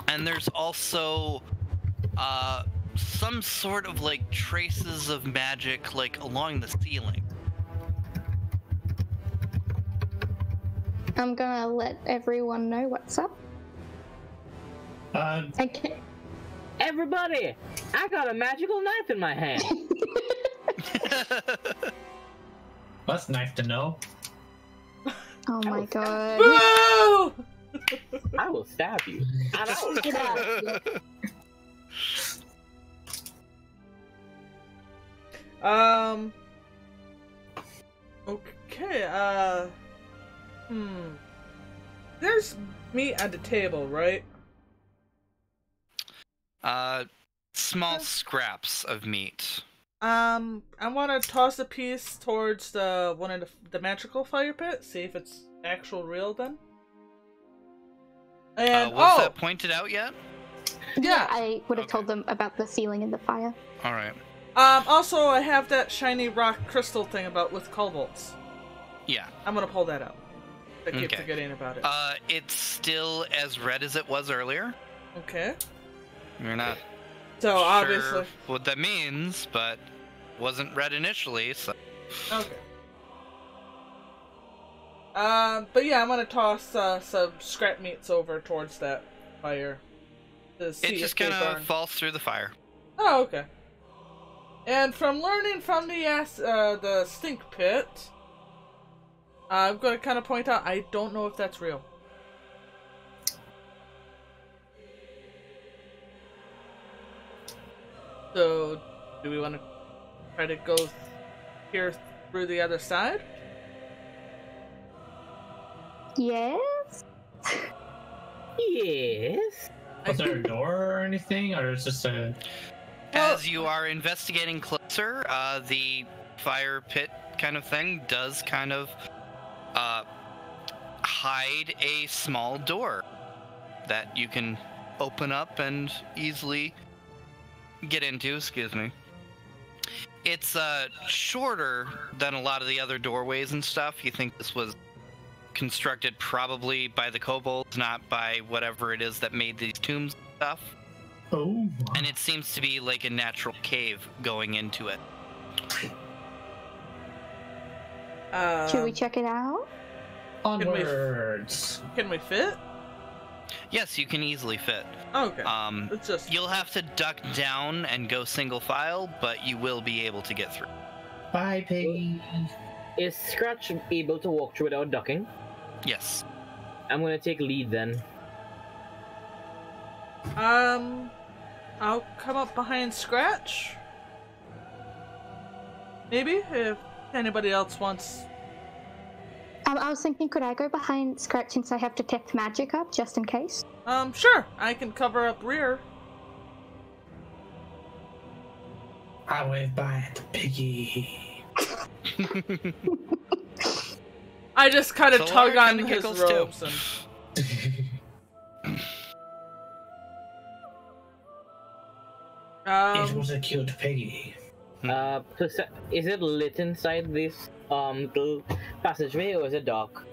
[SPEAKER 1] And there's also some sort of like traces of magic like along the ceiling.
[SPEAKER 3] I'm gonna let everyone know what's up. Okay.
[SPEAKER 4] Everybody, I got a magical knife in my hand.
[SPEAKER 5] That's nice to know.
[SPEAKER 3] Oh my god.
[SPEAKER 2] Boo!
[SPEAKER 4] I will stab you. I don't care.
[SPEAKER 2] Okay, There's meat at the table, right?
[SPEAKER 1] Small scraps of meat.
[SPEAKER 2] I want to toss a piece towards the one of the magical fire pit, see if it's actual real then. And
[SPEAKER 1] was that pointed out yet?
[SPEAKER 2] Yeah.
[SPEAKER 3] I would have told them about the ceiling and the fire.
[SPEAKER 1] All right.
[SPEAKER 2] Also, I have that shiny rock crystal thing about with cobalts.
[SPEAKER 1] Yeah.
[SPEAKER 2] I'm gonna pull that out. I keep
[SPEAKER 1] Okay.
[SPEAKER 2] forgetting about it.
[SPEAKER 1] It's still as red as it was earlier.
[SPEAKER 2] Okay.
[SPEAKER 1] You're not
[SPEAKER 2] So
[SPEAKER 1] sure
[SPEAKER 2] obviously.
[SPEAKER 1] what that means, but wasn't red initially, so.
[SPEAKER 2] Okay. But yeah, I'm gonna toss some scrap meats over towards that fire. To see
[SPEAKER 1] It just
[SPEAKER 2] if they
[SPEAKER 1] kind of
[SPEAKER 2] burn.
[SPEAKER 1] falls through the fire.
[SPEAKER 2] Oh, okay. And from learning from the stink pit, I'm gonna kind of point out I don't know if that's real. So, do we want to try to go here through the other side?
[SPEAKER 3] Yes?
[SPEAKER 4] Yes.
[SPEAKER 5] Was there a door or anything, or is just a?
[SPEAKER 1] As you are investigating closer, the fire pit kind of thing does kind of hide a small door that you can open up and easily get into. Excuse me. It's shorter than a lot of the other doorways and stuff. You think this was constructed probably by the kobolds, not by whatever it is that made these tombs and stuff.
[SPEAKER 5] Oh.
[SPEAKER 1] And it seems to be like a natural cave going into it.
[SPEAKER 3] Should we check it out?
[SPEAKER 5] Onwards.
[SPEAKER 2] Can we fit?
[SPEAKER 1] Yes, you can easily fit.
[SPEAKER 2] Okay. It's just
[SPEAKER 1] You'll have to duck down and go single file, but you will be able to get through.
[SPEAKER 5] Bye, Piggy.
[SPEAKER 4] Is Scratch able to walk through without ducking?
[SPEAKER 1] Yes.
[SPEAKER 4] I'm gonna take lead then.
[SPEAKER 2] I'll come up behind Scratch. Maybe if anybody else wants.
[SPEAKER 3] I was thinking, could I go behind Scratch since I have detect magic up, just in case?
[SPEAKER 2] Sure. I can cover up rear.
[SPEAKER 5] I wave by at the Piggy.
[SPEAKER 2] I just kind of
[SPEAKER 1] So
[SPEAKER 2] tug
[SPEAKER 1] Laura
[SPEAKER 2] on
[SPEAKER 1] kinda
[SPEAKER 2] his
[SPEAKER 1] giggles too.
[SPEAKER 2] robes and.
[SPEAKER 5] It was a cute Piggy.
[SPEAKER 4] Is it lit inside this little passageway, or is it dark?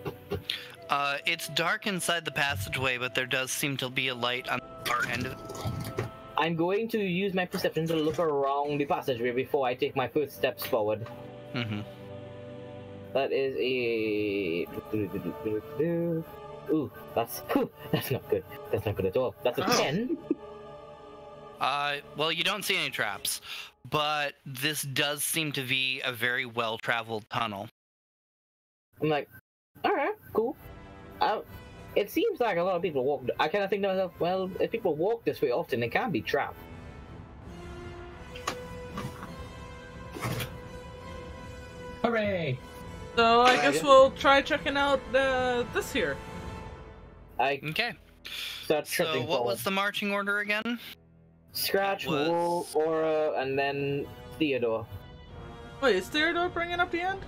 [SPEAKER 1] It's dark inside the passageway, but there does seem to be a light on the far end of it.
[SPEAKER 4] I'm going to use my perception to look around the passageway before I take my first steps forward.
[SPEAKER 1] Mm-hmm.
[SPEAKER 4] That is a... Ooh, that's not good. That's not good at all. That's a 10.
[SPEAKER 1] Well, you don't see any traps, but this does seem to be a very well-traveled tunnel.
[SPEAKER 4] I'm like, alright, cool. It seems like a lot of people walk... I kind of think to myself, well, if people walk this way often, they can be trapped.
[SPEAKER 5] Hooray!
[SPEAKER 2] So I guess we'll try checking out this here.
[SPEAKER 4] I
[SPEAKER 1] Okay.
[SPEAKER 4] start
[SPEAKER 1] So
[SPEAKER 4] tripping
[SPEAKER 1] what
[SPEAKER 4] forward.
[SPEAKER 1] was the marching order again?
[SPEAKER 4] Scratch,
[SPEAKER 1] was-
[SPEAKER 4] Wool, Aura, and then Theodore.
[SPEAKER 2] Wait, is Theodore bringing up the end?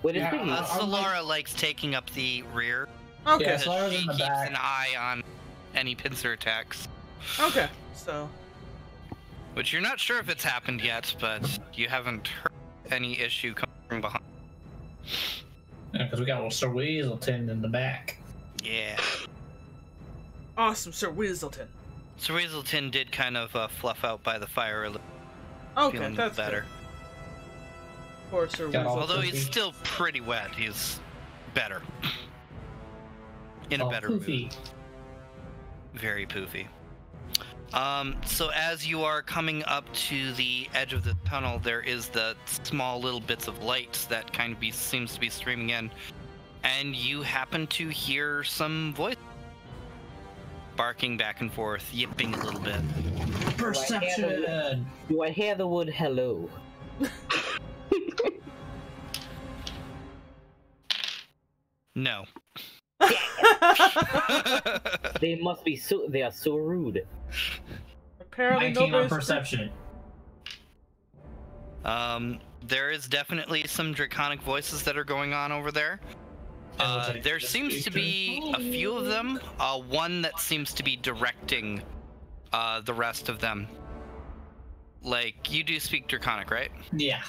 [SPEAKER 4] With his
[SPEAKER 5] Yeah,
[SPEAKER 4] piggy.
[SPEAKER 1] Solara likes taking up the rear.
[SPEAKER 2] Okay.
[SPEAKER 5] Yeah,
[SPEAKER 1] Because
[SPEAKER 5] Solara's
[SPEAKER 1] she
[SPEAKER 5] in the
[SPEAKER 1] keeps
[SPEAKER 5] back.
[SPEAKER 1] an eye on any pincer attacks.
[SPEAKER 2] Okay. So.
[SPEAKER 1] Which you're not sure if it's happened yet, but you haven't heard any issue coming from behind.
[SPEAKER 5] Yeah, because we got little Sir Weaselton in the back.
[SPEAKER 1] Yeah.
[SPEAKER 2] Awesome, Sir Weaselton.
[SPEAKER 1] So Weaselton did kind of fluff out by the fire a little,
[SPEAKER 2] Okay,
[SPEAKER 1] feeling
[SPEAKER 2] that's
[SPEAKER 1] better.
[SPEAKER 2] good. Poor Sir
[SPEAKER 5] Got all-
[SPEAKER 2] Weaselton.
[SPEAKER 1] Although he's
[SPEAKER 5] Fluffy.
[SPEAKER 1] still pretty wet, he's better. in a better mood.
[SPEAKER 5] Poofy.
[SPEAKER 1] Very poofy. So as you are coming up to the edge of the tunnel, there is the small little bits of light that kind of seems to be streaming in, and you happen to hear some voice barking back and forth, yipping a little bit.
[SPEAKER 5] Perception.
[SPEAKER 4] Do I hear the word hello?
[SPEAKER 1] No.
[SPEAKER 4] They must be so. They are so rude.
[SPEAKER 2] Apparently
[SPEAKER 5] 19 on
[SPEAKER 2] nobody's...
[SPEAKER 5] perception.
[SPEAKER 1] There is definitely some draconic voices that are going on over there. There seems to be a few of them. One that seems to be directing the rest of them. Like, you do speak draconic, right?
[SPEAKER 5] Yeah.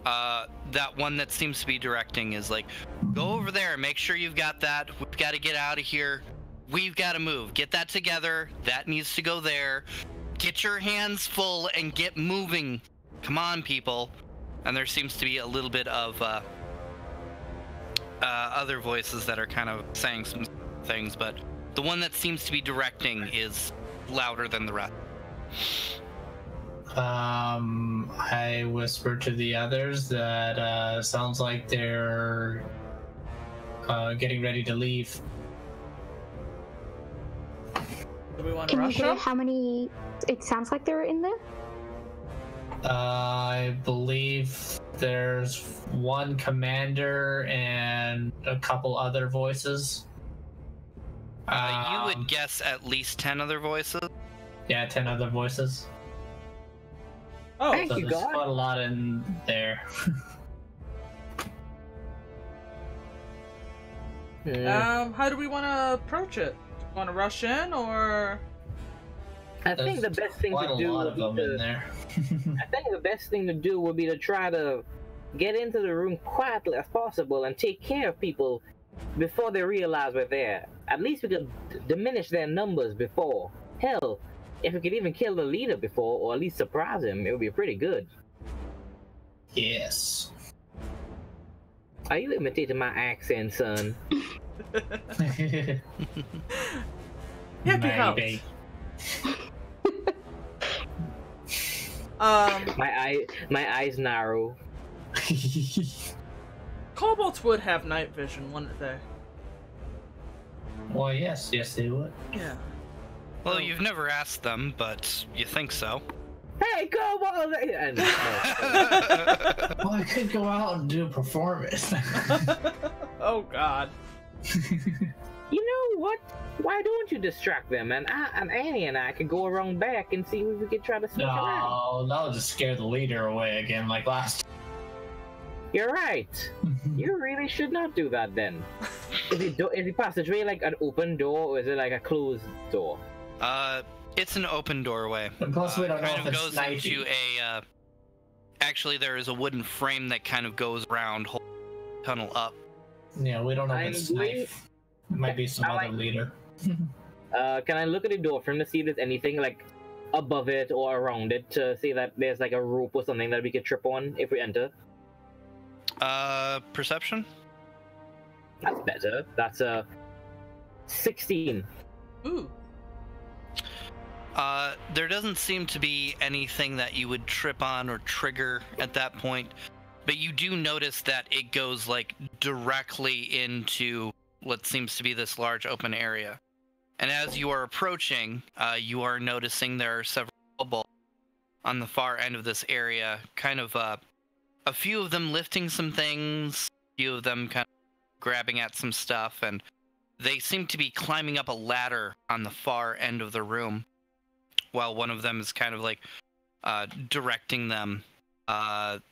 [SPEAKER 1] That one that seems to be directing is like, go over there, make sure you've got that. We've got to get out of here. We've got to move. Get that together. That needs to go there. Get your hands full and get moving. Come on, people. And there seems to be a little bit of other voices that are kind of saying some things, but the one that seems to be directing is louder than the rest.
[SPEAKER 5] I whisper to the others that sounds like they're getting ready to leave.
[SPEAKER 2] Do we want to
[SPEAKER 3] Can you
[SPEAKER 2] rush
[SPEAKER 3] hear
[SPEAKER 2] them?
[SPEAKER 3] how many? It sounds like they're in there.
[SPEAKER 5] I believe there's one commander and a couple other voices.
[SPEAKER 1] You would guess at least 10 other voices.
[SPEAKER 5] Yeah, 10 other voices.
[SPEAKER 2] Oh,
[SPEAKER 4] Thank
[SPEAKER 5] So
[SPEAKER 4] you,
[SPEAKER 5] there's
[SPEAKER 4] God.
[SPEAKER 5] quite a lot in there.
[SPEAKER 2] how do we want to approach it? Want to rush in, or...
[SPEAKER 4] I think the best thing
[SPEAKER 5] Quite
[SPEAKER 4] to
[SPEAKER 5] a
[SPEAKER 4] do
[SPEAKER 5] lot
[SPEAKER 4] would
[SPEAKER 5] of
[SPEAKER 4] be
[SPEAKER 5] them in
[SPEAKER 4] to.
[SPEAKER 5] there.
[SPEAKER 4] I think the best thing to do would be to try to get into the room quietly as possible and take care of people before they realize we're there. At least we could diminish their numbers before. Hell, if we could even kill the leader before, or at least surprise him, it would be pretty good.
[SPEAKER 5] Yes.
[SPEAKER 4] Are you imitating my accent, son?
[SPEAKER 2] Happy house.
[SPEAKER 5] Maybe.
[SPEAKER 4] My eyes narrow.
[SPEAKER 2] Kobolds would have night vision, wouldn't they?
[SPEAKER 5] Well, yes, they would.
[SPEAKER 2] Yeah.
[SPEAKER 1] Well, you've never asked them, but you think so.
[SPEAKER 4] Hey, come on! And, no.
[SPEAKER 5] Well, I could go out and do a performance.
[SPEAKER 2] Oh, God.
[SPEAKER 4] You know what? Why don't you distract them? And Annie and I could go around back and see if we could try to sneak around.
[SPEAKER 5] No, that'll just scare the leader away again, like last.
[SPEAKER 4] You're right. You really should not do that then. Is the passageway like an open door, or is it like a closed door?
[SPEAKER 1] It's an open doorway.
[SPEAKER 5] And plus, we don't know
[SPEAKER 1] Kind
[SPEAKER 5] if
[SPEAKER 1] of
[SPEAKER 5] it's
[SPEAKER 1] goes
[SPEAKER 5] snipey.
[SPEAKER 1] into a. Actually, there is a wooden frame that kind of goes around whole tunnel up.
[SPEAKER 5] Yeah, we don't know if it's
[SPEAKER 4] I
[SPEAKER 5] snipe. It might be some
[SPEAKER 4] I
[SPEAKER 5] other leader.
[SPEAKER 4] Can I look at the door frame to see if there's anything like above it or around it to see that there's like a rope or something that we could trip on if we enter?
[SPEAKER 1] Perception?
[SPEAKER 4] That's better. That's a 16.
[SPEAKER 2] Ooh.
[SPEAKER 1] There doesn't seem to be anything that you would trip on or trigger at that point, but you do notice that it goes like directly into what seems to be this large open area. And as you are approaching, you are noticing there are several kobolds on the far end of this area, kind of a few of them lifting some things, a few of them kind of grabbing at some stuff, and they seem to be climbing up a ladder on the far end of the room, while one of them is kind of like directing them. The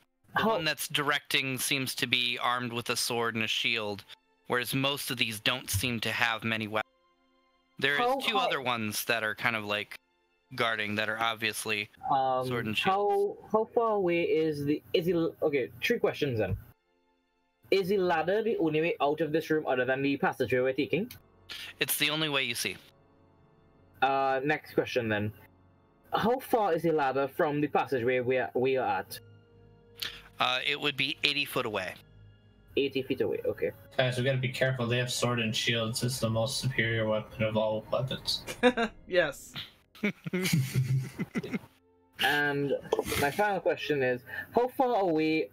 [SPEAKER 1] one that's directing seems to be armed with a sword and a shield, whereas most of these don't seem to have many weapons. There is two other ones that are kind of like guarding that are obviously sword and shield.
[SPEAKER 4] How far away is the okay, 3 questions then. Is the ladder the only way out of this room other than the passageway we're taking?
[SPEAKER 1] It's the only way you see.
[SPEAKER 4] Next question then. How far is the ladder from the passageway we are at?
[SPEAKER 1] It would be 80 foot away.
[SPEAKER 4] 80 feet away. Okay.
[SPEAKER 5] Guys, we gotta be careful. They have sword and shields. It's the most superior weapon of all weapons.
[SPEAKER 2] Yes.
[SPEAKER 4] And my final question is, how far away,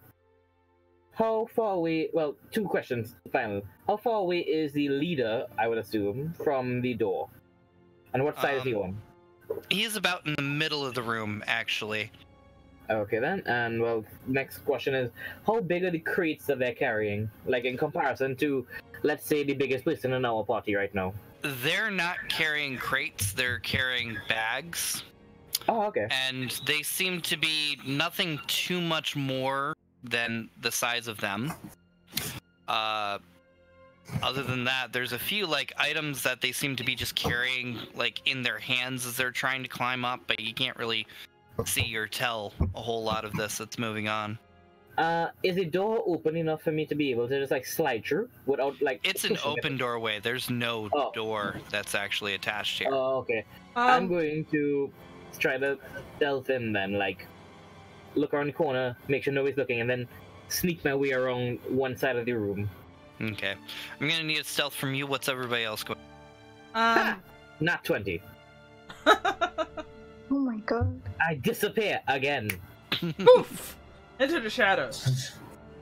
[SPEAKER 4] well, two questions, final. How far away is the leader, I would assume, from the door? And what side is he on?
[SPEAKER 1] He's about in the middle of the room, actually.
[SPEAKER 4] Okay then, and well, next question is, how big are the crates that they're carrying? Like in comparison to, let's say, the biggest person in our party right now.
[SPEAKER 1] They're not carrying crates, they're carrying bags.
[SPEAKER 4] Oh, okay.
[SPEAKER 1] And they seem to be nothing too much more than the size of them. Other than that, there's a few like items that they seem to be just carrying like in their hands as they're trying to climb up, but you can't really see or tell a whole lot of this that's moving on.
[SPEAKER 4] Is the door open enough for me to be able to just like slide through without like?
[SPEAKER 1] It's an open doorway. There's no door that's actually attached here.
[SPEAKER 4] Oh, okay. I'm going to try to stealth in then, like look around the corner, make sure nobody's looking, and then sneak my way around one side of the room.
[SPEAKER 1] Okay. I'm gonna need a stealth from you. What's everybody else going?
[SPEAKER 4] Not 20.
[SPEAKER 3] Oh my god.
[SPEAKER 4] I disappear again.
[SPEAKER 2] Poof! Into the shadows.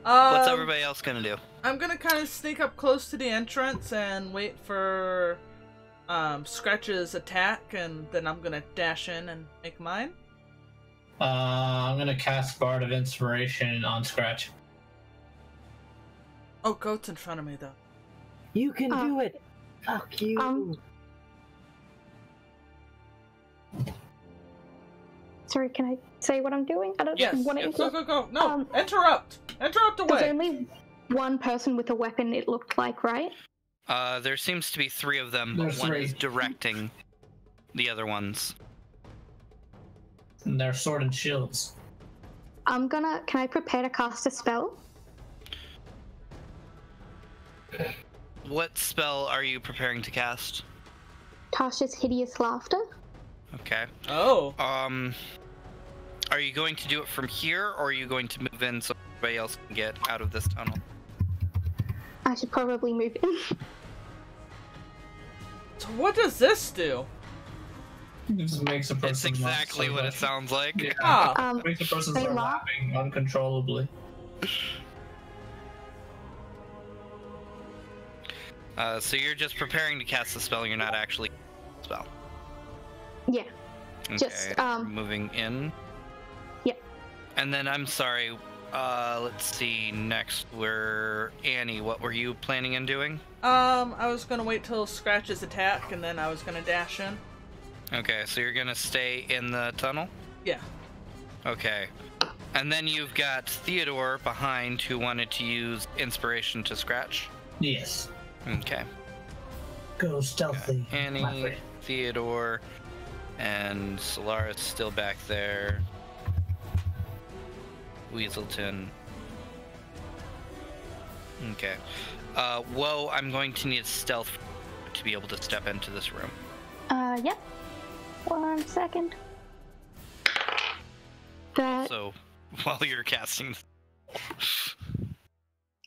[SPEAKER 1] What's everybody else gonna do?
[SPEAKER 2] I'm gonna kind of sneak up close to the entrance and wait for Scratch's attack, and then I'm gonna dash in and make mine.
[SPEAKER 5] I'm gonna cast Bard of Inspiration on Scratch.
[SPEAKER 2] Oh, Goat's in front of me, though.
[SPEAKER 4] You can do it! Fuck you!
[SPEAKER 3] Sorry, can I say what I'm doing? I don't want to interrupt.
[SPEAKER 2] Go. No, interrupt! Interrupt away!
[SPEAKER 3] There's only one person with a weapon, it looked like, right?
[SPEAKER 1] There seems to be 3 of them, but one is directing the other ones.
[SPEAKER 5] And they're sword and shields.
[SPEAKER 3] Can I prepare to cast a spell?
[SPEAKER 1] What spell are you preparing to cast?
[SPEAKER 3] Tasha's Hideous Laughter.
[SPEAKER 1] Okay.
[SPEAKER 2] Oh.
[SPEAKER 1] Are you going to do it from here, or are you going to move in so everybody else can get out of this tunnel?
[SPEAKER 3] I should probably move in.
[SPEAKER 2] So what does this do?
[SPEAKER 5] It just makes a person
[SPEAKER 1] It's exactly
[SPEAKER 5] laugh so
[SPEAKER 1] what it
[SPEAKER 5] much.
[SPEAKER 1] sounds like.
[SPEAKER 2] Ah.
[SPEAKER 5] It makes a person
[SPEAKER 3] they
[SPEAKER 5] start
[SPEAKER 3] laugh.
[SPEAKER 5] laughing uncontrollably.
[SPEAKER 1] So you're just preparing to cast the spell, you're not actually casting the spell.
[SPEAKER 3] Yeah.
[SPEAKER 1] Okay,
[SPEAKER 3] Just,
[SPEAKER 1] moving in.
[SPEAKER 3] Yep.
[SPEAKER 1] And then, I'm sorry, let's see, next we're... Annie, what were you planning on doing?
[SPEAKER 2] I was gonna wait till Scratch's attack, and then I was gonna dash in.
[SPEAKER 1] Okay, so you're gonna stay in the tunnel?
[SPEAKER 2] Yeah.
[SPEAKER 1] Okay. And then you've got Theodore behind who wanted to use Inspiration to Scratch?
[SPEAKER 5] Yes.
[SPEAKER 1] Okay.
[SPEAKER 5] Go stealthy. my
[SPEAKER 1] Annie,
[SPEAKER 5] friend.
[SPEAKER 1] Theodore, and Solaris still back there. Weaselton. Okay. Whoa, I'm going to need stealth to be able to step into this room.
[SPEAKER 3] Yep. 1 second. That
[SPEAKER 1] So, while you're casting...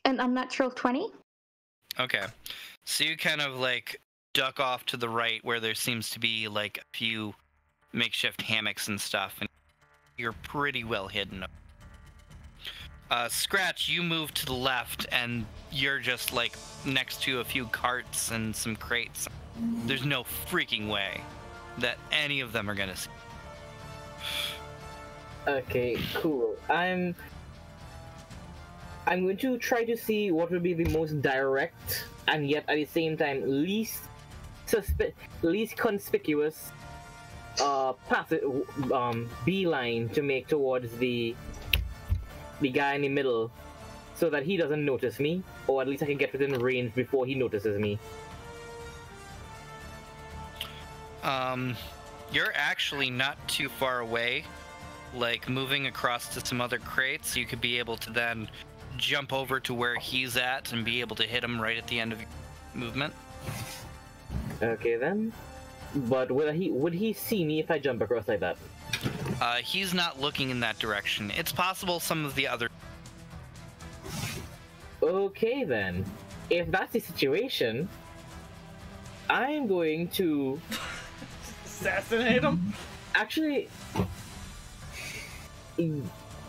[SPEAKER 3] an unnatural 20.
[SPEAKER 1] Okay. So you kind of, like, duck off to the right where there seems to be, like, a few makeshift hammocks and stuff, and you're pretty well hidden. Scratch, you move to the left, and you're just, like, next to a few carts and some crates. There's no freaking way that any of them are gonna see.
[SPEAKER 4] Okay, cool. I'm going to try to see what would be the most direct and yet at the same time least conspicuous beeline to make towards the guy in the middle, so that he doesn't notice me, or at least I can get within range before he notices me.
[SPEAKER 1] You're actually not too far away. Like, moving across to some other crates, you could be able to then jump over to where he's at and be able to hit him right at the end of your movement.
[SPEAKER 4] Okay then. But would he see me if I jump across like that?
[SPEAKER 1] He's not looking in that direction. It's possible some of the other...
[SPEAKER 4] Okay then. If that's the situation, I'm going to
[SPEAKER 2] Assassinate him?
[SPEAKER 4] actually.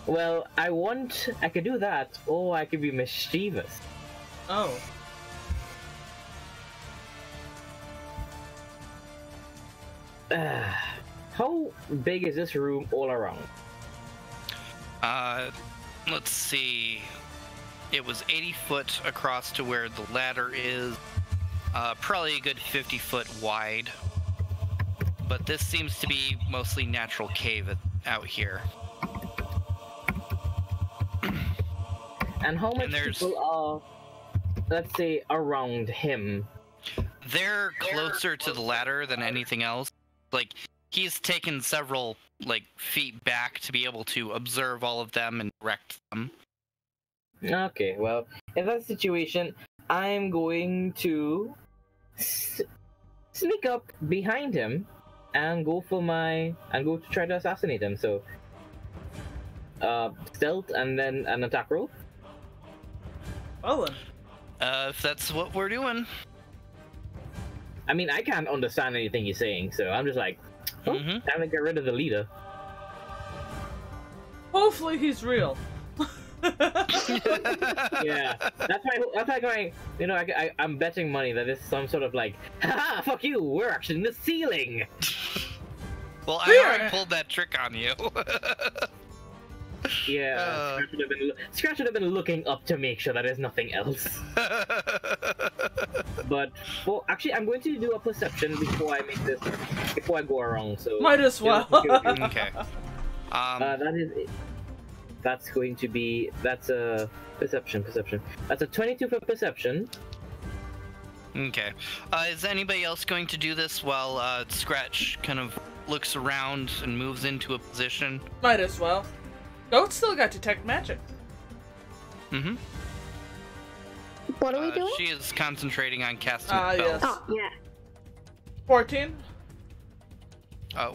[SPEAKER 4] Well, I could do that, or I could be mischievous.
[SPEAKER 2] Oh.
[SPEAKER 4] How big is this room all around?
[SPEAKER 1] Let's see. It was 80 foot across to where the ladder is. Probably a good 50 foot wide. But this seems to be mostly natural cave out here.
[SPEAKER 4] And how much
[SPEAKER 1] there's-
[SPEAKER 4] people are, let's say, around him?
[SPEAKER 1] They're closer to the ladder than anything else. Like, he's taken several, like, feet back to be able to observe all of them and direct them.
[SPEAKER 4] Okay, well, in that situation, I'm going to sneak up behind him and go to try to assassinate him. So, stealth and then an attack roll.
[SPEAKER 2] Well then.
[SPEAKER 1] If that's what we're doing.
[SPEAKER 4] I mean, I can't understand anything he's saying, so I'm just like, time to get rid of the leader.
[SPEAKER 2] Hopefully he's real.
[SPEAKER 4] Yeah, that's why going. You know, I'm betting money that this is some sort of like, haha, fuck you, we're actually in the ceiling.
[SPEAKER 1] Well, I already pulled that trick on you.
[SPEAKER 4] Yeah, Scratch would have been looking up to make sure that there's nothing else. But actually, I'm going to do a perception before I go around. So
[SPEAKER 2] Might as well.
[SPEAKER 1] Okay.
[SPEAKER 4] That's a perception. That's a 22 for perception.
[SPEAKER 1] Okay. Is anybody else going to do this while Scratch kind of looks around and moves into a position?
[SPEAKER 2] Might as well. Goat still got detect magic.
[SPEAKER 1] Mm-hmm.
[SPEAKER 3] What are we doing?
[SPEAKER 1] She is concentrating on casting spells.
[SPEAKER 2] Yes.
[SPEAKER 3] Oh, yeah.
[SPEAKER 2] 14.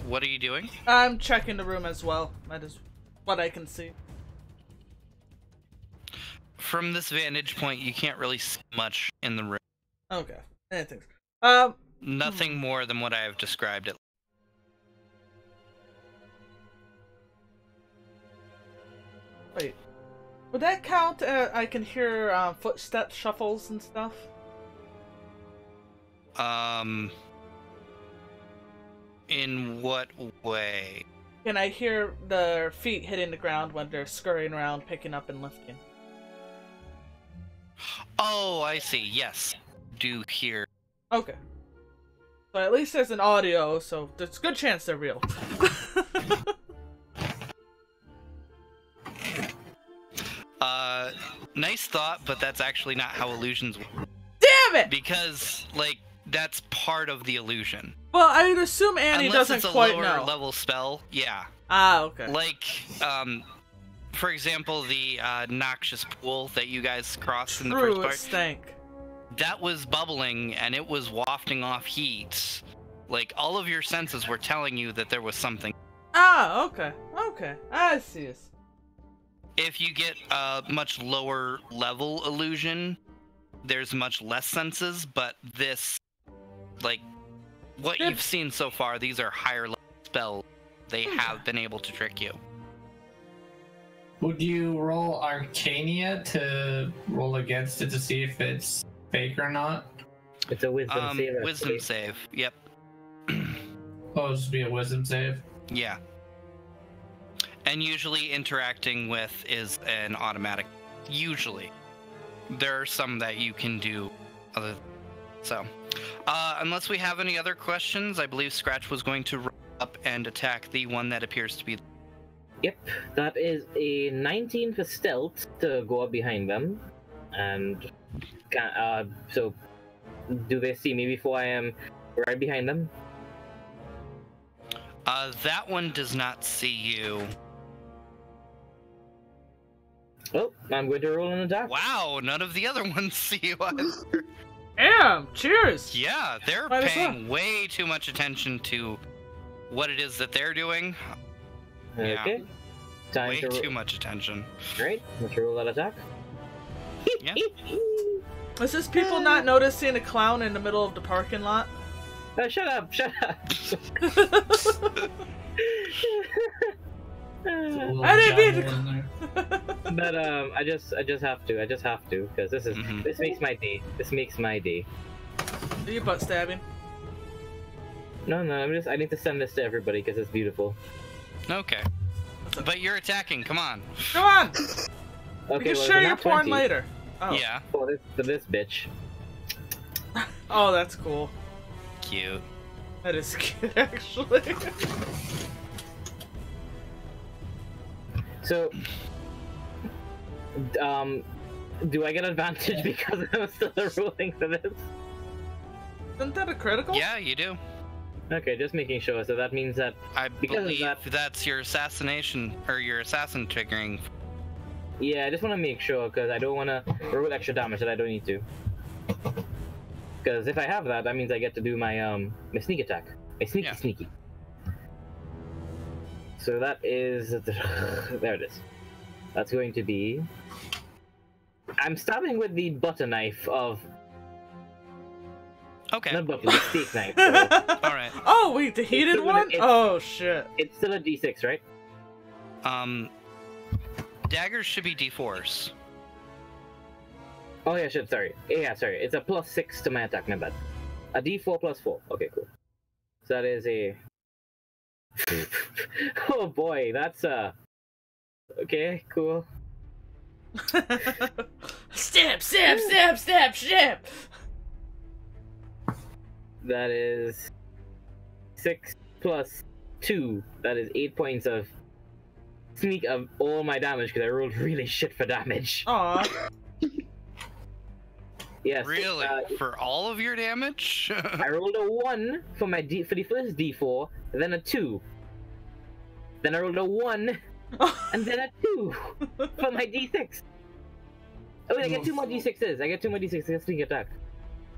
[SPEAKER 1] What are you doing?
[SPEAKER 2] I'm checking the room as well. That is what I can see.
[SPEAKER 1] From this vantage point, you can't really see much in the room.
[SPEAKER 2] Okay. Anything.
[SPEAKER 1] Nothing more than what I have described it.
[SPEAKER 2] Wait. Would that count? I can hear footsteps, shuffles, and stuff.
[SPEAKER 1] In what way?
[SPEAKER 2] Can I hear their feet hitting the ground when they're scurrying around, picking up and lifting?
[SPEAKER 1] Oh, I see. Yes. Do hear.
[SPEAKER 2] Okay. So at least there's an audio, so there's a good chance they're real.
[SPEAKER 1] Nice thought, but that's actually not how illusions work.
[SPEAKER 2] Damn it!
[SPEAKER 1] Because, like, that's part of the illusion.
[SPEAKER 2] Well, I'd assume Annie
[SPEAKER 1] Unless
[SPEAKER 2] doesn't
[SPEAKER 1] it's a
[SPEAKER 2] quite
[SPEAKER 1] lower
[SPEAKER 2] know.
[SPEAKER 1] level spell, yeah.
[SPEAKER 2] Ah, okay.
[SPEAKER 1] Like, for example, the noxious pool that you guys crossed in the first
[SPEAKER 2] True,
[SPEAKER 1] part.
[SPEAKER 2] it stank.
[SPEAKER 1] That was bubbling and it was wafting off heat. Like, all of your senses were telling you that there was something.
[SPEAKER 2] Ah, okay. Okay. I see this.
[SPEAKER 1] If you get a much lower level illusion, there's much less senses, but this, like, what you've seen so far, these are higher level spells. They have been able to trick you.
[SPEAKER 5] Would you roll Arcania to roll against it to see if it's fake or not?
[SPEAKER 4] It's a wisdom save.
[SPEAKER 1] Wisdom save, yep.
[SPEAKER 5] Oh, this would be a wisdom save?
[SPEAKER 1] Yeah. And usually interacting with is an automatic. Usually. There are some that you can do other. So, unless we have any other questions, I believe Scratch was going to run up and attack the one that appears to be.
[SPEAKER 4] Yep, that is a 19 for stealth to go up behind them. And so, do they see me before I am right behind them?
[SPEAKER 1] That one does not see you.
[SPEAKER 4] Oh, I'm going to roll an attack.
[SPEAKER 1] Wow, none of the other ones see you either.
[SPEAKER 2] Damn! Cheers!
[SPEAKER 1] Yeah, they're
[SPEAKER 2] Might as
[SPEAKER 1] paying way too much attention to what it is that they're doing.
[SPEAKER 4] Okay. Time
[SPEAKER 1] Way
[SPEAKER 4] to
[SPEAKER 1] too much attention.
[SPEAKER 4] Alright, let's roll that attack.
[SPEAKER 1] Yeah.
[SPEAKER 2] Is this people not noticing a clown in the middle of the parking lot?
[SPEAKER 4] Shut up! Shut up!
[SPEAKER 2] I didn't mean to.
[SPEAKER 4] But I just have to because this makes my day. This makes my day.
[SPEAKER 2] Are you butt stabbing?
[SPEAKER 4] No, I need to send this to everybody because it's beautiful.
[SPEAKER 1] Okay. But you're attacking. Come on.
[SPEAKER 2] Come on.
[SPEAKER 4] Okay,
[SPEAKER 2] You can
[SPEAKER 4] well,
[SPEAKER 2] share
[SPEAKER 4] it's
[SPEAKER 2] your
[SPEAKER 4] not
[SPEAKER 2] porn
[SPEAKER 4] 20.
[SPEAKER 2] later. Oh.
[SPEAKER 1] Yeah.
[SPEAKER 4] For this bitch.
[SPEAKER 2] Oh, that's cool.
[SPEAKER 1] Cute.
[SPEAKER 2] That is cute, actually.
[SPEAKER 4] So, do I get advantage because I'm still ruling for this?
[SPEAKER 2] Isn't that a critical?
[SPEAKER 1] Yeah, you do.
[SPEAKER 4] Okay, just making sure. So that means that
[SPEAKER 1] I
[SPEAKER 4] because of
[SPEAKER 1] believe
[SPEAKER 4] that-
[SPEAKER 1] that's your assassination or your assassin triggering.
[SPEAKER 4] yeah, I just want to make sure because I don't want to roll extra damage that I don't need to. Because if I have that, that means I get to do my my sneak attack, my sneaky. So that is there it is. That's going to be. I'm stabbing with the butter knife of.
[SPEAKER 1] Okay.
[SPEAKER 4] Not butter, the steak knife. So
[SPEAKER 1] All right.
[SPEAKER 2] Oh, wait, the heated
[SPEAKER 4] It's-
[SPEAKER 2] one?
[SPEAKER 4] it's-
[SPEAKER 2] Oh, shit.
[SPEAKER 4] it's still a D6, right?
[SPEAKER 1] Daggers should be D4s.
[SPEAKER 4] Oh yeah, shit. Sorry. Yeah, sorry. It's a +6 to my attack. My bad. A D4 +4. Okay, cool. So that is a. Oh boy, that's okay, cool.
[SPEAKER 2] Stab, stab, stab, stab, stab!
[SPEAKER 4] That is 6 + 2. That is 8 points of sneak of all my damage because I rolled really shit for damage.
[SPEAKER 2] Aw.
[SPEAKER 4] Yes.
[SPEAKER 1] Really? For all of your damage?
[SPEAKER 4] I rolled a 1 for my for the first D4, then a 2. Then I rolled a 1, and then a 2 for my D6. Oh wait, I get 2 more D6s. I get 2 more D6s. I get sneak attack.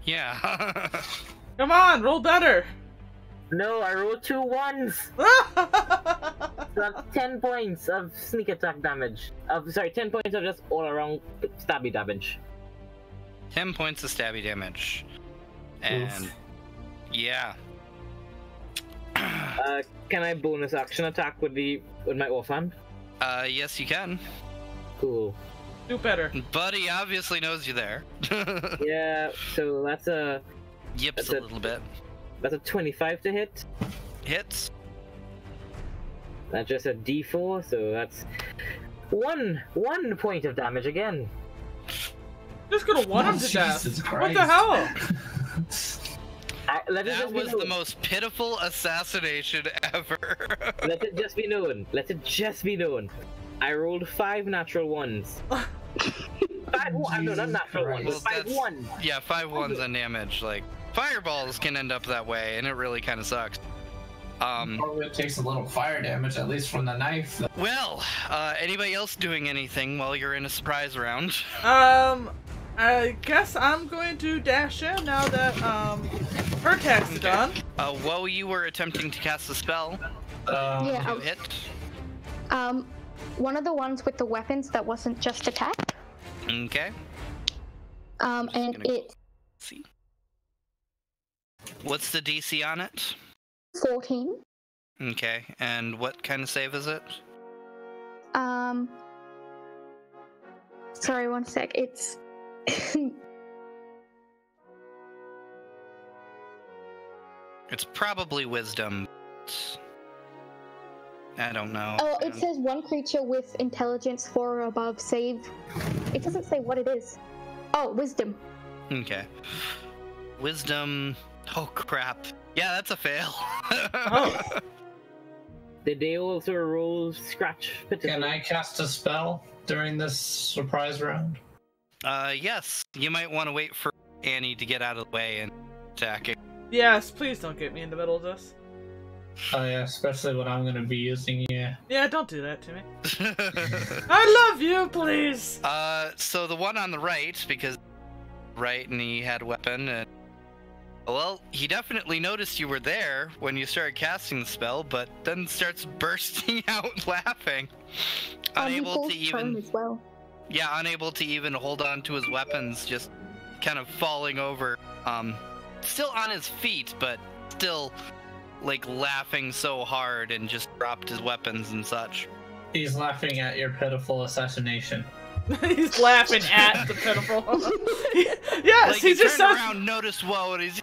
[SPEAKER 1] Yeah.
[SPEAKER 2] Come on, roll better!
[SPEAKER 4] No, I rolled 2 1s. So that's 10 points of sneak attack damage. Sorry, 10 points of just all around stabby damage.
[SPEAKER 1] 10 points of stabby damage. And yeah.
[SPEAKER 4] Can I bonus action attack with my offhand?
[SPEAKER 1] Yes you can.
[SPEAKER 4] Cool.
[SPEAKER 2] Do better.
[SPEAKER 1] Buddy obviously knows you there.
[SPEAKER 4] Yeah, so that's a
[SPEAKER 1] Yips
[SPEAKER 4] That's
[SPEAKER 1] a
[SPEAKER 4] it.
[SPEAKER 1] little bit.
[SPEAKER 4] that's a 25 to hit.
[SPEAKER 1] Hits.
[SPEAKER 4] That's just a D4, so that's one point of damage again.
[SPEAKER 2] Just gonna want him to death.
[SPEAKER 5] Jesus
[SPEAKER 2] What the
[SPEAKER 5] Christ.
[SPEAKER 2] hell?
[SPEAKER 4] Let it
[SPEAKER 1] That
[SPEAKER 4] just be
[SPEAKER 1] was the
[SPEAKER 4] known.
[SPEAKER 1] most pitiful assassination ever.
[SPEAKER 4] Let it just be known. Let it just be known. I rolled 5 natural ones. 5 no, not natural ones.
[SPEAKER 1] Well,
[SPEAKER 4] 5
[SPEAKER 1] that's-
[SPEAKER 4] 1.
[SPEAKER 1] Yeah, 5 ones on damage. Like, fireballs can end up that way, and it really kind of sucks.
[SPEAKER 5] Probably takes a little fire damage, at least from the knife.
[SPEAKER 1] Well, anybody else doing anything while you're in a surprise round?
[SPEAKER 2] I guess I'm going to dash in now that, her attack's done.
[SPEAKER 1] While you were attempting to cast the spell,
[SPEAKER 3] Yeah,
[SPEAKER 1] you hit.
[SPEAKER 3] one of the ones with the weapons that wasn't just attack.
[SPEAKER 1] Okay.
[SPEAKER 3] And
[SPEAKER 1] gonna-
[SPEAKER 3] it
[SPEAKER 1] See. What's the DC on it?
[SPEAKER 3] 14.
[SPEAKER 1] Okay, and what kind of save is it?
[SPEAKER 3] Sorry, one sec. It's
[SPEAKER 1] It's probably wisdom. I don't know.
[SPEAKER 3] oh, it says one creature with intelligence 4 or above save. It doesn't say what it is. Oh, wisdom.
[SPEAKER 1] Okay. Wisdom. Oh crap. Yeah, that's a fail.
[SPEAKER 2] Oh.
[SPEAKER 4] Did they also roll scratch?
[SPEAKER 5] Can I cast a spell during this surprise round?
[SPEAKER 1] Yes. You might want to wait for Annie to get out of the way and attack it.
[SPEAKER 2] Yes, please don't get me in the middle of this.
[SPEAKER 5] Oh yeah, especially when I'm gonna be using yeah.
[SPEAKER 2] Yeah, don't do that to me. I love you, please!
[SPEAKER 1] So the one on the right, because right and he had a weapon, and well, he definitely noticed you were there when you started casting the spell, but then starts bursting out laughing.
[SPEAKER 3] He
[SPEAKER 1] Unable
[SPEAKER 3] pulls
[SPEAKER 1] to
[SPEAKER 3] turn
[SPEAKER 1] even
[SPEAKER 3] as well.
[SPEAKER 1] Yeah, unable to even hold on to his weapons, just kind of falling over. Still on his feet, but still, like, laughing so hard and just dropped his weapons and such.
[SPEAKER 5] He's laughing at your pitiful assassination.
[SPEAKER 2] He's laughing at the pitiful. Yes,
[SPEAKER 1] Like,
[SPEAKER 2] he just
[SPEAKER 1] turned
[SPEAKER 2] says.
[SPEAKER 1] around, noticed Woe, and he's...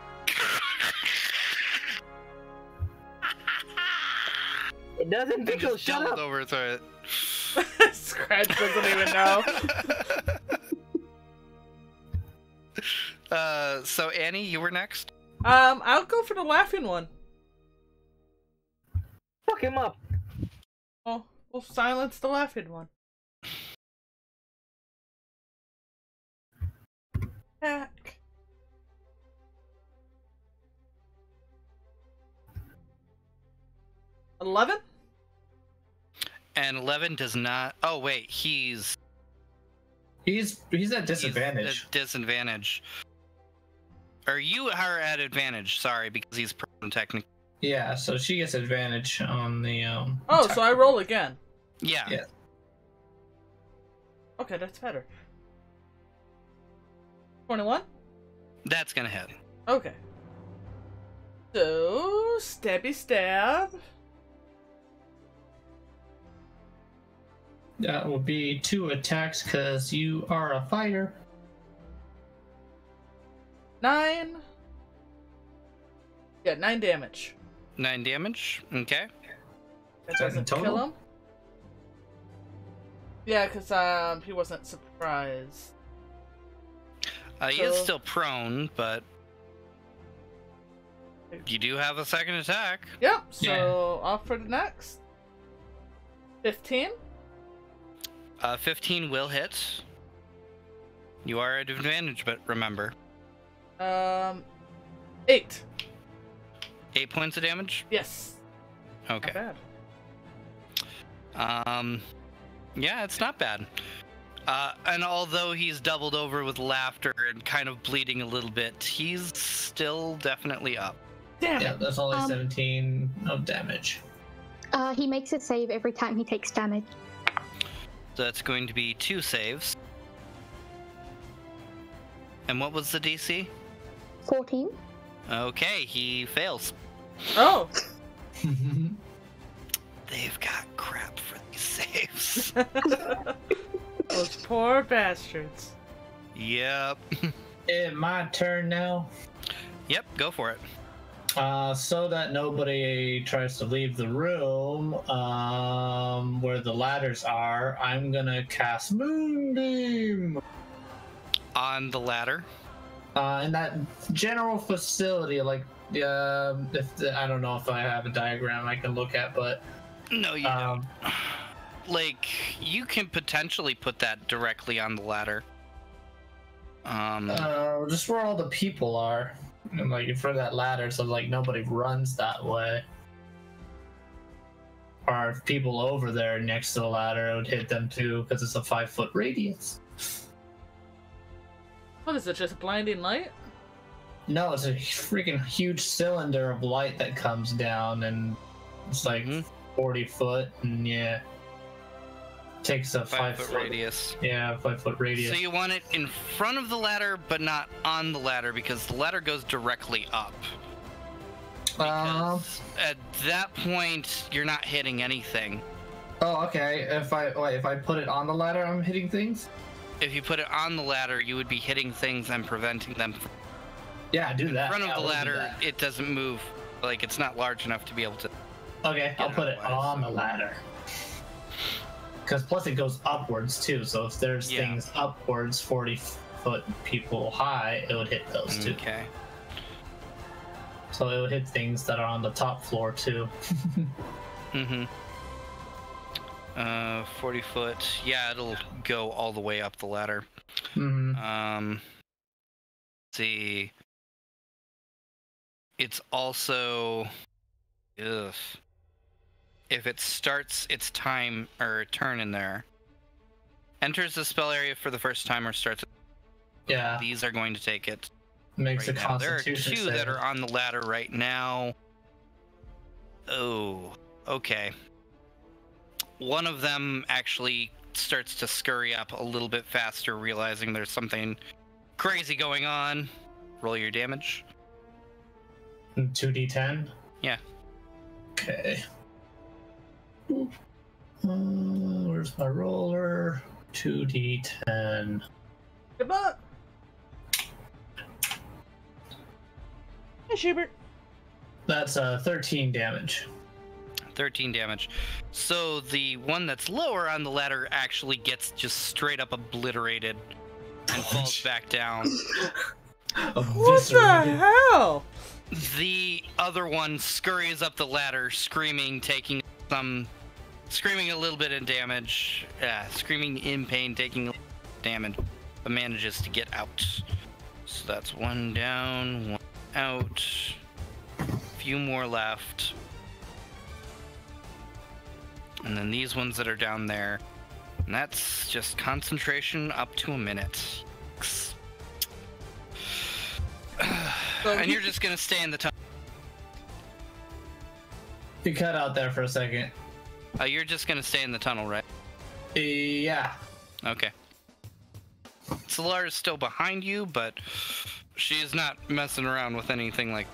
[SPEAKER 4] It doesn't
[SPEAKER 1] and
[SPEAKER 4] tickle,
[SPEAKER 1] just
[SPEAKER 4] shut
[SPEAKER 1] doubled
[SPEAKER 4] up!
[SPEAKER 1] over through it.
[SPEAKER 2] Scratch doesn't even know.
[SPEAKER 1] So Annie, you were next?
[SPEAKER 2] I'll go for the laughing one.
[SPEAKER 4] Fuck him up!
[SPEAKER 2] Oh, we'll silence the laughing one. Heck. $11?
[SPEAKER 1] And 11 does not... Oh, wait, he's
[SPEAKER 5] at disadvantage.
[SPEAKER 1] at disadvantage. Or you are at advantage, sorry, because he's prone technically.
[SPEAKER 5] Yeah, so she gets advantage on the
[SPEAKER 2] Oh,
[SPEAKER 5] attack.
[SPEAKER 2] so I roll again.
[SPEAKER 1] Yeah.
[SPEAKER 5] Yeah.
[SPEAKER 2] Okay, that's better. 21?
[SPEAKER 1] That's gonna hit.
[SPEAKER 2] Okay. So, stabby stab.
[SPEAKER 5] That will be 2 attacks because you are a fighter.
[SPEAKER 2] 9. Yeah, 9 damage.
[SPEAKER 1] 9 damage, okay.
[SPEAKER 2] That
[SPEAKER 5] Seven
[SPEAKER 2] doesn't
[SPEAKER 5] total?
[SPEAKER 2] kill him. Yeah, because he wasn't surprised.
[SPEAKER 1] He is
[SPEAKER 2] So-
[SPEAKER 1] still prone, but you do have a second attack.
[SPEAKER 2] Yep, so
[SPEAKER 5] Yeah.
[SPEAKER 2] off for the next. 15?
[SPEAKER 1] 15 will hit. You are at advantage, but remember.
[SPEAKER 2] 8.
[SPEAKER 1] 8 points of damage?
[SPEAKER 2] Yes.
[SPEAKER 1] Okay.
[SPEAKER 2] Not bad.
[SPEAKER 1] Yeah, it's not bad. And although he's doubled over with laughter and kind of bleeding a little bit, he's still definitely up.
[SPEAKER 2] Damn
[SPEAKER 5] Yeah,
[SPEAKER 2] it.
[SPEAKER 5] that's only 17 of damage.
[SPEAKER 3] He makes a save every time he takes damage.
[SPEAKER 1] So that's going to be 2 saves. And what was the DC?
[SPEAKER 3] 14.
[SPEAKER 1] Okay, he fails.
[SPEAKER 2] Oh.
[SPEAKER 1] They've got crap for these saves.
[SPEAKER 2] Those poor bastards.
[SPEAKER 1] Yep.
[SPEAKER 5] My turn now.
[SPEAKER 1] Yep, go for it.
[SPEAKER 5] So that nobody tries to leave the room where the ladders are, I'm gonna cast Moonbeam
[SPEAKER 1] On the ladder.
[SPEAKER 5] in that general facility. Like, I don't know if I have a diagram I can look at, but
[SPEAKER 1] No, you don't. Like, you can potentially put that directly on the ladder.
[SPEAKER 5] just where all the people are, and like in front of that ladder, so like nobody runs that way. Or if people over there next to the ladder, it would hit them too, because it's a 5-foot radius.
[SPEAKER 2] What is it, just blinding light?
[SPEAKER 5] No, it's a freaking huge cylinder of light that comes down, and it's like 40 foot, and yeah, takes a
[SPEAKER 1] 5-foot radius.
[SPEAKER 5] Yeah, 5-foot radius.
[SPEAKER 1] So you want it in front of the ladder, but not on the ladder, because the ladder goes directly up. Because at that point, you're not hitting anything.
[SPEAKER 5] Oh, okay. If I put it on the ladder, I'm hitting things.
[SPEAKER 1] If you put it on the ladder, you would be hitting things and preventing them from...
[SPEAKER 5] Yeah, do that.
[SPEAKER 1] In front
[SPEAKER 5] Yeah,
[SPEAKER 1] of the
[SPEAKER 5] we'll do
[SPEAKER 1] ladder,
[SPEAKER 5] that.
[SPEAKER 1] it doesn't move. Like, it's not large enough to be able to...
[SPEAKER 5] Okay, I'll
[SPEAKER 1] Yeah,
[SPEAKER 5] put it
[SPEAKER 1] otherwise.
[SPEAKER 5] on the ladder. Because plus it goes upwards too, so if there's
[SPEAKER 1] Yeah.
[SPEAKER 5] things upwards 40-foot people high, it would hit those too.
[SPEAKER 1] Okay.
[SPEAKER 5] So it would hit things that are on the top floor too.
[SPEAKER 1] 40 foot. Yeah, it'll go all the way up the ladder.
[SPEAKER 5] Mm-hmm.
[SPEAKER 1] See. It's also... Ugh. If it starts its time or turn in there, enters the spell area for the first time or starts...
[SPEAKER 5] Yeah,
[SPEAKER 1] These are going to take it
[SPEAKER 5] makes
[SPEAKER 1] right
[SPEAKER 5] a
[SPEAKER 1] now. There are
[SPEAKER 5] Constitution
[SPEAKER 1] 2
[SPEAKER 5] save.
[SPEAKER 1] that are on the ladder right now. Oh, okay. One of them actually starts to scurry up a little bit faster, realizing there's something crazy going on. Roll your damage.
[SPEAKER 5] 2d10?
[SPEAKER 1] Yeah.
[SPEAKER 5] Okay. Where's my roller? 2d10.
[SPEAKER 2] Good luck. Hey, Schubert.
[SPEAKER 5] That's 13 damage.
[SPEAKER 1] 13 damage. So the one that's lower on the ladder actually gets just straight up obliterated and falls back down.
[SPEAKER 2] What the hell?
[SPEAKER 1] The other one scurries up the ladder, screaming, screaming a little bit of damage, screaming in pain, taking damage, but manages to get out. So that's one down, one out. A few more left. And then these ones that are down there. And that's just concentration up to a minute. And you're just gonna stay in the tunnel.
[SPEAKER 5] You cut out there for a second.
[SPEAKER 1] You're just gonna stay in the tunnel, right?
[SPEAKER 5] Yeah.
[SPEAKER 1] Okay. Solar is still behind you, but she's not messing around with anything like...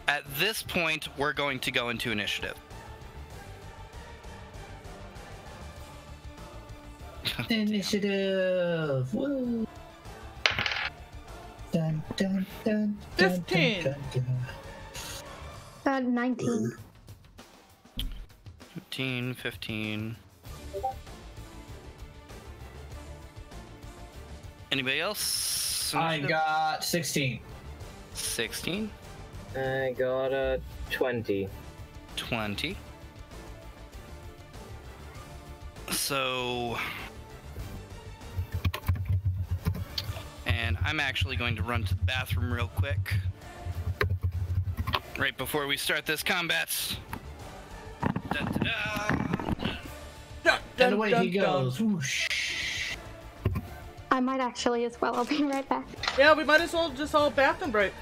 [SPEAKER 1] At this point, we're going to go into initiative.
[SPEAKER 5] Initiative! Woo! Dun, dun, dun,
[SPEAKER 2] 15.
[SPEAKER 5] Dun, dun, dun.
[SPEAKER 3] 19.
[SPEAKER 1] 15. Anybody else?
[SPEAKER 5] I got 16.
[SPEAKER 1] 16.
[SPEAKER 4] I got a 20.
[SPEAKER 1] 20. So... And I'm actually going to run to the bathroom real quick. Right before we start this combat. Dun, dun, dun.
[SPEAKER 5] And away he goes. Whoosh.
[SPEAKER 3] I might actually as well. I'll be right back.
[SPEAKER 2] Yeah, we might as well just all bathroom break.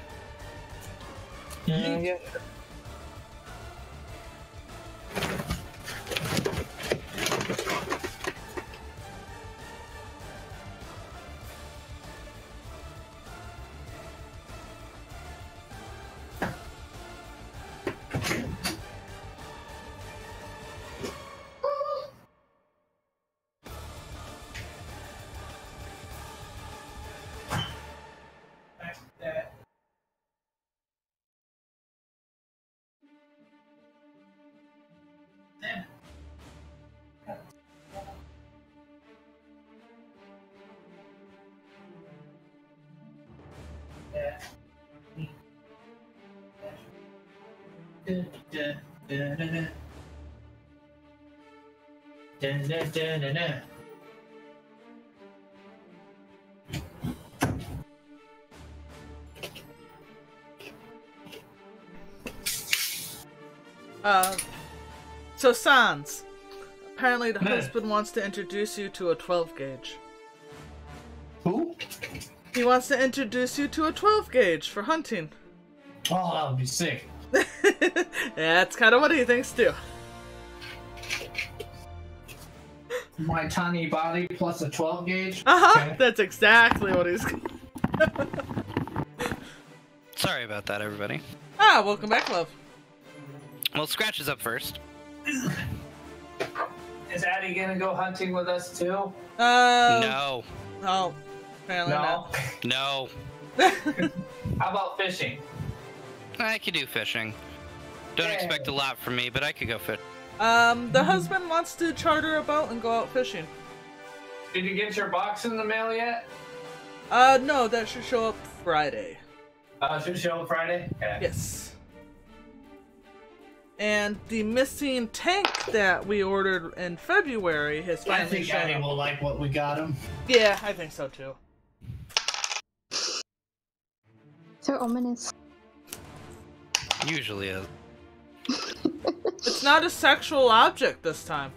[SPEAKER 4] Yeah.
[SPEAKER 2] So Sans, apparently the husband wants to introduce you to a 12 gauge.
[SPEAKER 5] Who?
[SPEAKER 2] He wants to introduce you to a 12 gauge for hunting.
[SPEAKER 5] Oh, that would be sick.
[SPEAKER 2] Yeah, that's kind of what he thinks too.
[SPEAKER 5] My tiny body plus a 12 gauge?
[SPEAKER 2] Okay. That's exactly what he's...
[SPEAKER 1] Sorry about that, everybody.
[SPEAKER 2] Welcome back, love.
[SPEAKER 1] Well, Scratch is up first.
[SPEAKER 5] Is Addie gonna go hunting with us too?
[SPEAKER 1] No.
[SPEAKER 2] Oh, apparently
[SPEAKER 5] No.
[SPEAKER 1] No.
[SPEAKER 5] How about fishing?
[SPEAKER 1] I could do fishing. Don't
[SPEAKER 5] Yeah.
[SPEAKER 1] expect a lot from me, but I could go fish.
[SPEAKER 2] The husband wants to charter a boat and go out fishing.
[SPEAKER 5] Did you get your box in the mail yet?
[SPEAKER 2] No, that should show up Friday.
[SPEAKER 5] Should show up Friday? Okay.
[SPEAKER 2] Yes. And the missing tank that we ordered in February has
[SPEAKER 5] I
[SPEAKER 2] finally
[SPEAKER 5] think
[SPEAKER 2] shown
[SPEAKER 5] Addie
[SPEAKER 2] up.
[SPEAKER 5] will like what we got him.
[SPEAKER 2] Yeah, I think so too.
[SPEAKER 3] So ominous.
[SPEAKER 1] Usually is.
[SPEAKER 2] It's not a sexual object this time.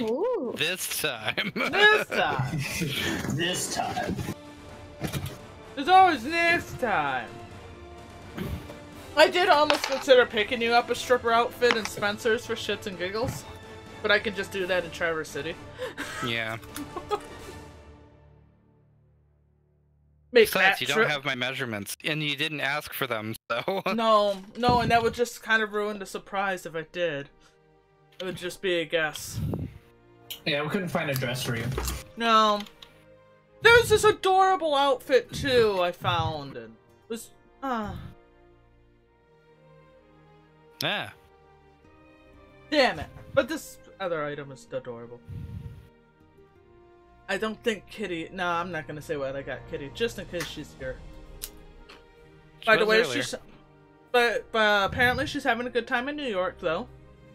[SPEAKER 3] Ooh.
[SPEAKER 1] This time.
[SPEAKER 2] This time.
[SPEAKER 5] This time.
[SPEAKER 2] There's always next time. I did almost consider picking you up a stripper outfit in Spencer's for shits and giggles. But I can just do that in Traverse City.
[SPEAKER 1] Yeah.
[SPEAKER 2] Make
[SPEAKER 1] Besides,
[SPEAKER 2] that
[SPEAKER 1] you
[SPEAKER 2] trip.
[SPEAKER 1] don't have my measurements, and you didn't ask for them, so...
[SPEAKER 2] No, and that would just kind of ruin the surprise if I did. It would just be a guess.
[SPEAKER 5] Yeah, we couldn't find a dress for you.
[SPEAKER 2] No. There's this adorable outfit, too, I found. And it was...
[SPEAKER 1] Yeah.
[SPEAKER 2] Damn it. But this other item is adorable. I don't think Kitty... No, I'm not gonna say what I got Kitty, just in case she's here. By the way,
[SPEAKER 1] earlier.
[SPEAKER 2] she's... But apparently she's having a good time in New York, though.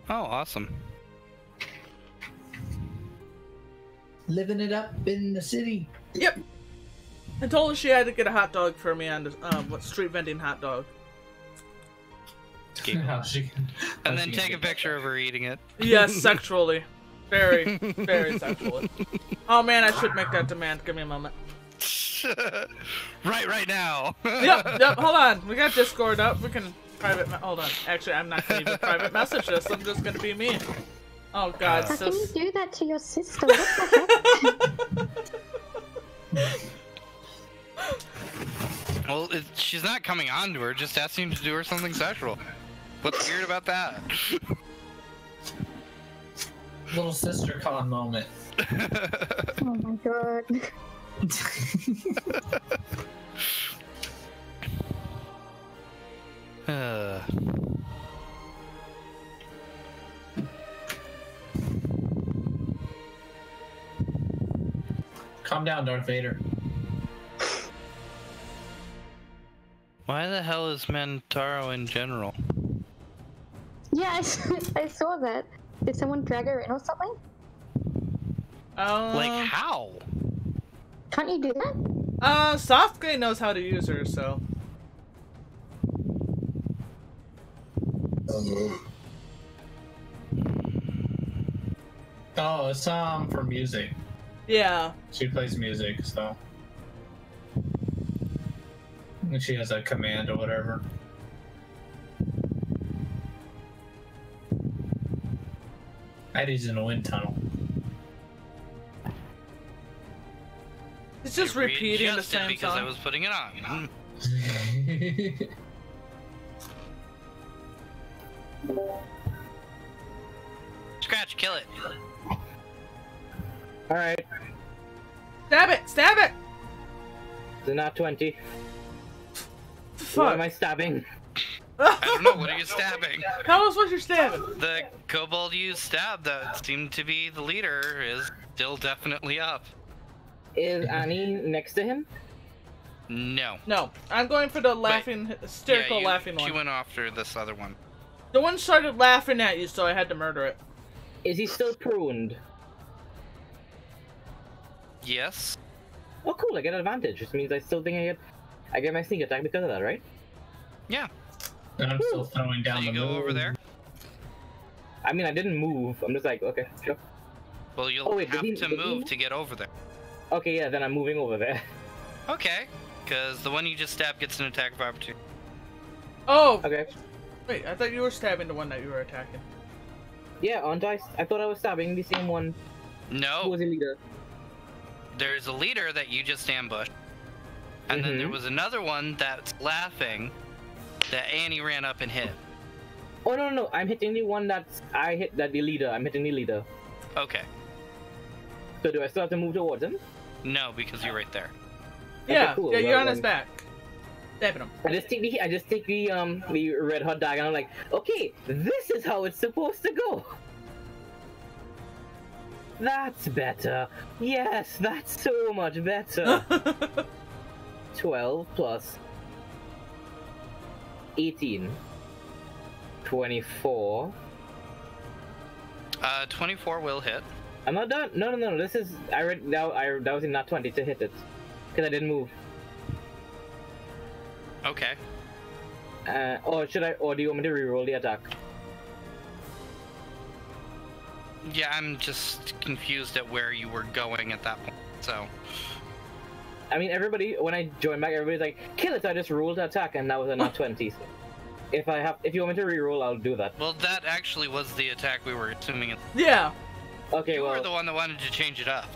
[SPEAKER 1] Oh, awesome.
[SPEAKER 5] Living it up in the city.
[SPEAKER 2] Yep. I told her she had to get a hot dog for me on the street vending hot dog.
[SPEAKER 5] How she can,
[SPEAKER 1] And then take a picture of her eating it.
[SPEAKER 2] Yes, sexually. Very, very sexually. Oh man, I should make that demand. Give me a moment.
[SPEAKER 1] right now.
[SPEAKER 2] Yep, hold on. We got Discord up. We can hold on. Actually, I'm not gonna even private message this. I'm just gonna be me. Oh god,
[SPEAKER 3] How can you
[SPEAKER 2] sis.
[SPEAKER 3] do that to your sister? What the heck?
[SPEAKER 1] Well, she's not coming on to her, just asking to do her something sexual. What's weird about that?
[SPEAKER 5] little sister con moment.
[SPEAKER 3] Oh my god.
[SPEAKER 5] Calm down, Darth Vader.
[SPEAKER 1] Why the hell is Mantaro in general?
[SPEAKER 3] Yeah, I saw that. Did someone drag her in or something?
[SPEAKER 1] Like how?
[SPEAKER 3] Can't you do that?
[SPEAKER 2] Softgay knows how to use her, so.
[SPEAKER 5] Oh, it's for music.
[SPEAKER 2] Yeah.
[SPEAKER 5] She plays music, so. And she has a command or whatever. Eddie's in a wind tunnel.
[SPEAKER 2] It's just repeating the same
[SPEAKER 1] because
[SPEAKER 2] song.
[SPEAKER 1] I was putting it on. Scratch, kill it.
[SPEAKER 4] Alright,
[SPEAKER 2] Stab it! Stab it!
[SPEAKER 4] so not 20.
[SPEAKER 2] Fuck.
[SPEAKER 4] What am I stabbing?
[SPEAKER 1] I don't know, what are you stabbing?
[SPEAKER 2] Tell us what you're stabbing.
[SPEAKER 1] The kobold you stabbed that seemed to be the leader is still definitely up.
[SPEAKER 4] Is Annie next to him?
[SPEAKER 1] No.
[SPEAKER 2] No, I'm going for the laughing, hysterical laughing
[SPEAKER 1] She
[SPEAKER 2] one.
[SPEAKER 1] went after this other one.
[SPEAKER 2] The one started laughing at you, so I had to murder it.
[SPEAKER 4] Is he still pruned?
[SPEAKER 1] Yes.
[SPEAKER 4] Oh cool, I get an advantage, which means I still think I get my sneak attack because of that, right?
[SPEAKER 1] Yeah.
[SPEAKER 5] And I'm still throwing
[SPEAKER 1] So
[SPEAKER 5] down
[SPEAKER 1] you
[SPEAKER 5] the
[SPEAKER 1] go
[SPEAKER 5] moon.
[SPEAKER 1] over there.
[SPEAKER 4] I mean, I didn't move. I'm just like, okay, sure.
[SPEAKER 1] Well, you'll
[SPEAKER 4] Oh, wait,
[SPEAKER 1] have
[SPEAKER 4] did
[SPEAKER 1] to
[SPEAKER 4] he
[SPEAKER 1] move
[SPEAKER 4] move?
[SPEAKER 1] to get over there.
[SPEAKER 4] Okay, yeah, then I'm moving over there.
[SPEAKER 1] Okay. Because the one you just stabbed gets an attack of opportunity.
[SPEAKER 2] Oh!
[SPEAKER 4] Okay.
[SPEAKER 2] Wait, I thought you were stabbing the one that you were attacking.
[SPEAKER 4] Yeah, aren't I? I thought I was stabbing the same one. Who
[SPEAKER 1] No.
[SPEAKER 4] was the leader?
[SPEAKER 1] There's a leader that you just ambushed. And then there was another one that's laughing that Annie ran up and hit.
[SPEAKER 4] Oh no, I'm hitting the one the leader. I'm hitting the leader.
[SPEAKER 1] Okay.
[SPEAKER 4] So do I still have to move towards him?
[SPEAKER 1] No, because you're right there.
[SPEAKER 2] Yeah,
[SPEAKER 4] cool.
[SPEAKER 2] yeah, you're
[SPEAKER 4] Well,
[SPEAKER 2] on his
[SPEAKER 4] then-
[SPEAKER 2] back. Stabbing him.
[SPEAKER 4] I just take the red hot dagger and I'm like, okay, this is how it's supposed to go. That's better. Yes, that's so much better. 12 plus 18. 24.
[SPEAKER 1] 24 will hit.
[SPEAKER 4] I'm not done. No. This is that was in not 20 to hit it because I didn't move.
[SPEAKER 1] Okay.
[SPEAKER 4] Or do you want me to reroll the attack?
[SPEAKER 1] Yeah, I'm just confused at where you were going at that point. So,
[SPEAKER 4] I mean, everybody when I joined back, everybody's like, kill it. So I just rolled the attack and that was a not 20. So. If you want me to reroll, I'll do that.
[SPEAKER 1] Well, that actually was the attack we were assuming.
[SPEAKER 2] Yeah.
[SPEAKER 4] Okay,
[SPEAKER 1] You
[SPEAKER 4] well.
[SPEAKER 1] were the one that wanted to change it up.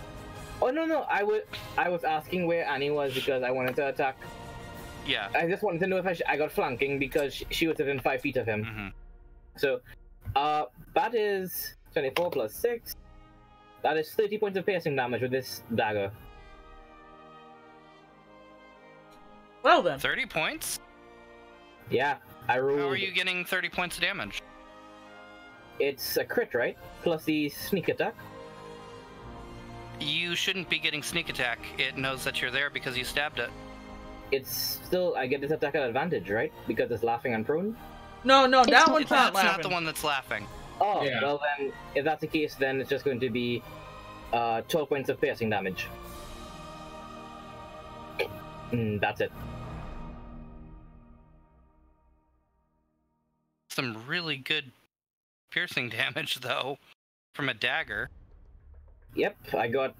[SPEAKER 4] Oh no, I was asking where Annie was because I wanted to attack.
[SPEAKER 1] Yeah.
[SPEAKER 4] I just wanted to know if I got flanking because she was within 5 feet of him.
[SPEAKER 1] Mm-hmm.
[SPEAKER 4] So, that is 24 plus 6. That is 30 points of piercing damage with this dagger.
[SPEAKER 2] Well then.
[SPEAKER 1] 30 points?
[SPEAKER 4] Yeah, I rolled.
[SPEAKER 1] How are you getting 30 points of damage?
[SPEAKER 4] It's a crit, right? Plus the sneak attack.
[SPEAKER 1] You shouldn't be getting sneak attack. It knows that you're there because you stabbed it.
[SPEAKER 4] It's still, I get this attack at advantage, right? Because it's laughing and prone?
[SPEAKER 2] No, that
[SPEAKER 3] not-
[SPEAKER 2] one's not
[SPEAKER 1] That's
[SPEAKER 2] laughing.
[SPEAKER 1] not the one that's laughing.
[SPEAKER 4] Oh,
[SPEAKER 5] Yeah.
[SPEAKER 4] well then, if that's the case, then it's just going to be 12 points of piercing damage. That's it.
[SPEAKER 1] Some really good piercing damage, though, from a dagger.
[SPEAKER 4] Yep, I got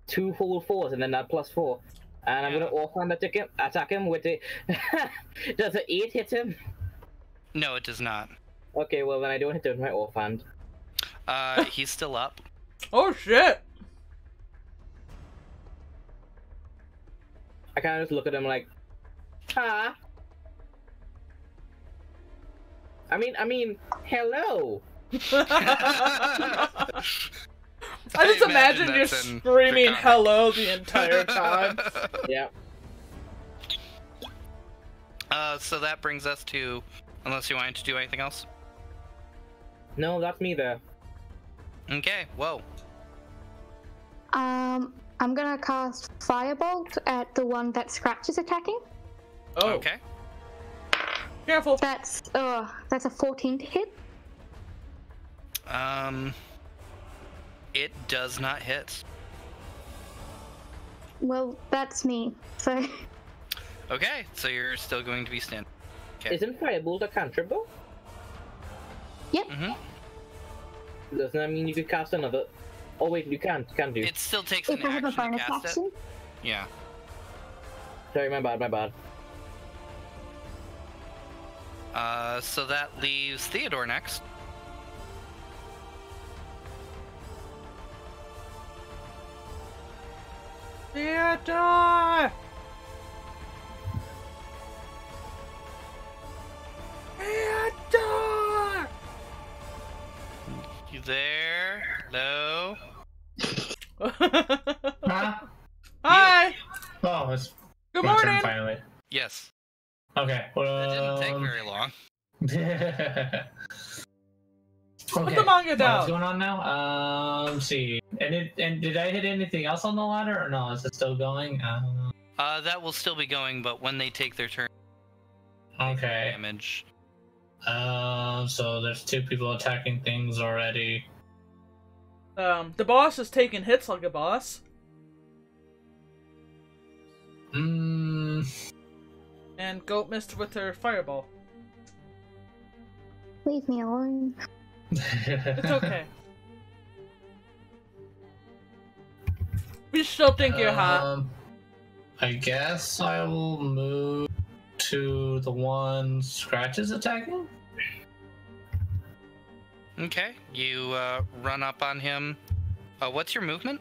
[SPEAKER 4] 2 whole 4s and then that plus 4. And I'm
[SPEAKER 1] Yeah.
[SPEAKER 4] gonna offhand attack him with a... Does an 8 hit him?
[SPEAKER 1] No, it does not.
[SPEAKER 4] Okay, well then I don't hit him with my offhand.
[SPEAKER 1] He's still up.
[SPEAKER 2] Oh shit!
[SPEAKER 4] I kind of just look at him like, ha. I mean, hello.
[SPEAKER 2] I just imagine you
[SPEAKER 1] that's in
[SPEAKER 2] screaming
[SPEAKER 1] Draconic.
[SPEAKER 2] hello the entire time.
[SPEAKER 4] Yeah.
[SPEAKER 1] So that brings us to, unless you wanted to do anything else.
[SPEAKER 4] No, that's me there.
[SPEAKER 1] Okay, whoa.
[SPEAKER 3] I'm gonna cast Firebolt at the one that Scratch is attacking.
[SPEAKER 2] Oh,
[SPEAKER 1] Okay.
[SPEAKER 2] careful.
[SPEAKER 3] That's a 14 to hit.
[SPEAKER 1] It does not hit.
[SPEAKER 3] Well, that's me. So
[SPEAKER 1] Okay, so you're still going to be standing. Okay.
[SPEAKER 4] Isn't Firebolt a cantrip though?
[SPEAKER 1] Mm-hmm.
[SPEAKER 4] Doesn't that mean you could cast another? Oh wait, you can't do.
[SPEAKER 1] It still takes
[SPEAKER 3] if
[SPEAKER 1] an
[SPEAKER 3] I have a
[SPEAKER 1] action to
[SPEAKER 3] bonus
[SPEAKER 1] cast it.
[SPEAKER 3] action,
[SPEAKER 1] Yeah.
[SPEAKER 4] Sorry, my bad.
[SPEAKER 1] So that leaves Theodore next.
[SPEAKER 2] Theodore! Theodore!
[SPEAKER 1] You there? Hello?
[SPEAKER 5] Huh?
[SPEAKER 2] Hi!
[SPEAKER 5] Oh, it's
[SPEAKER 2] Good
[SPEAKER 5] my turn
[SPEAKER 2] morning!
[SPEAKER 5] finally.
[SPEAKER 1] Yes.
[SPEAKER 5] Okay.
[SPEAKER 1] It didn't take very long.
[SPEAKER 2] Put the manga
[SPEAKER 5] What's
[SPEAKER 2] down.
[SPEAKER 5] going on now? Let's see. And did I hit anything else on the ladder or no? Is it still going?
[SPEAKER 1] That will still be going, but when they take their turn,
[SPEAKER 5] Okay.
[SPEAKER 1] damage.
[SPEAKER 5] So there's 2 people attacking things already.
[SPEAKER 2] The boss is taking hits like a boss. And Goat missed with her fireball.
[SPEAKER 3] leave me alone.
[SPEAKER 2] It's okay. We still think you're hot.
[SPEAKER 5] I guess I will move to the one Scratch is attacking.
[SPEAKER 1] Okay, you run up on him. What's your movement?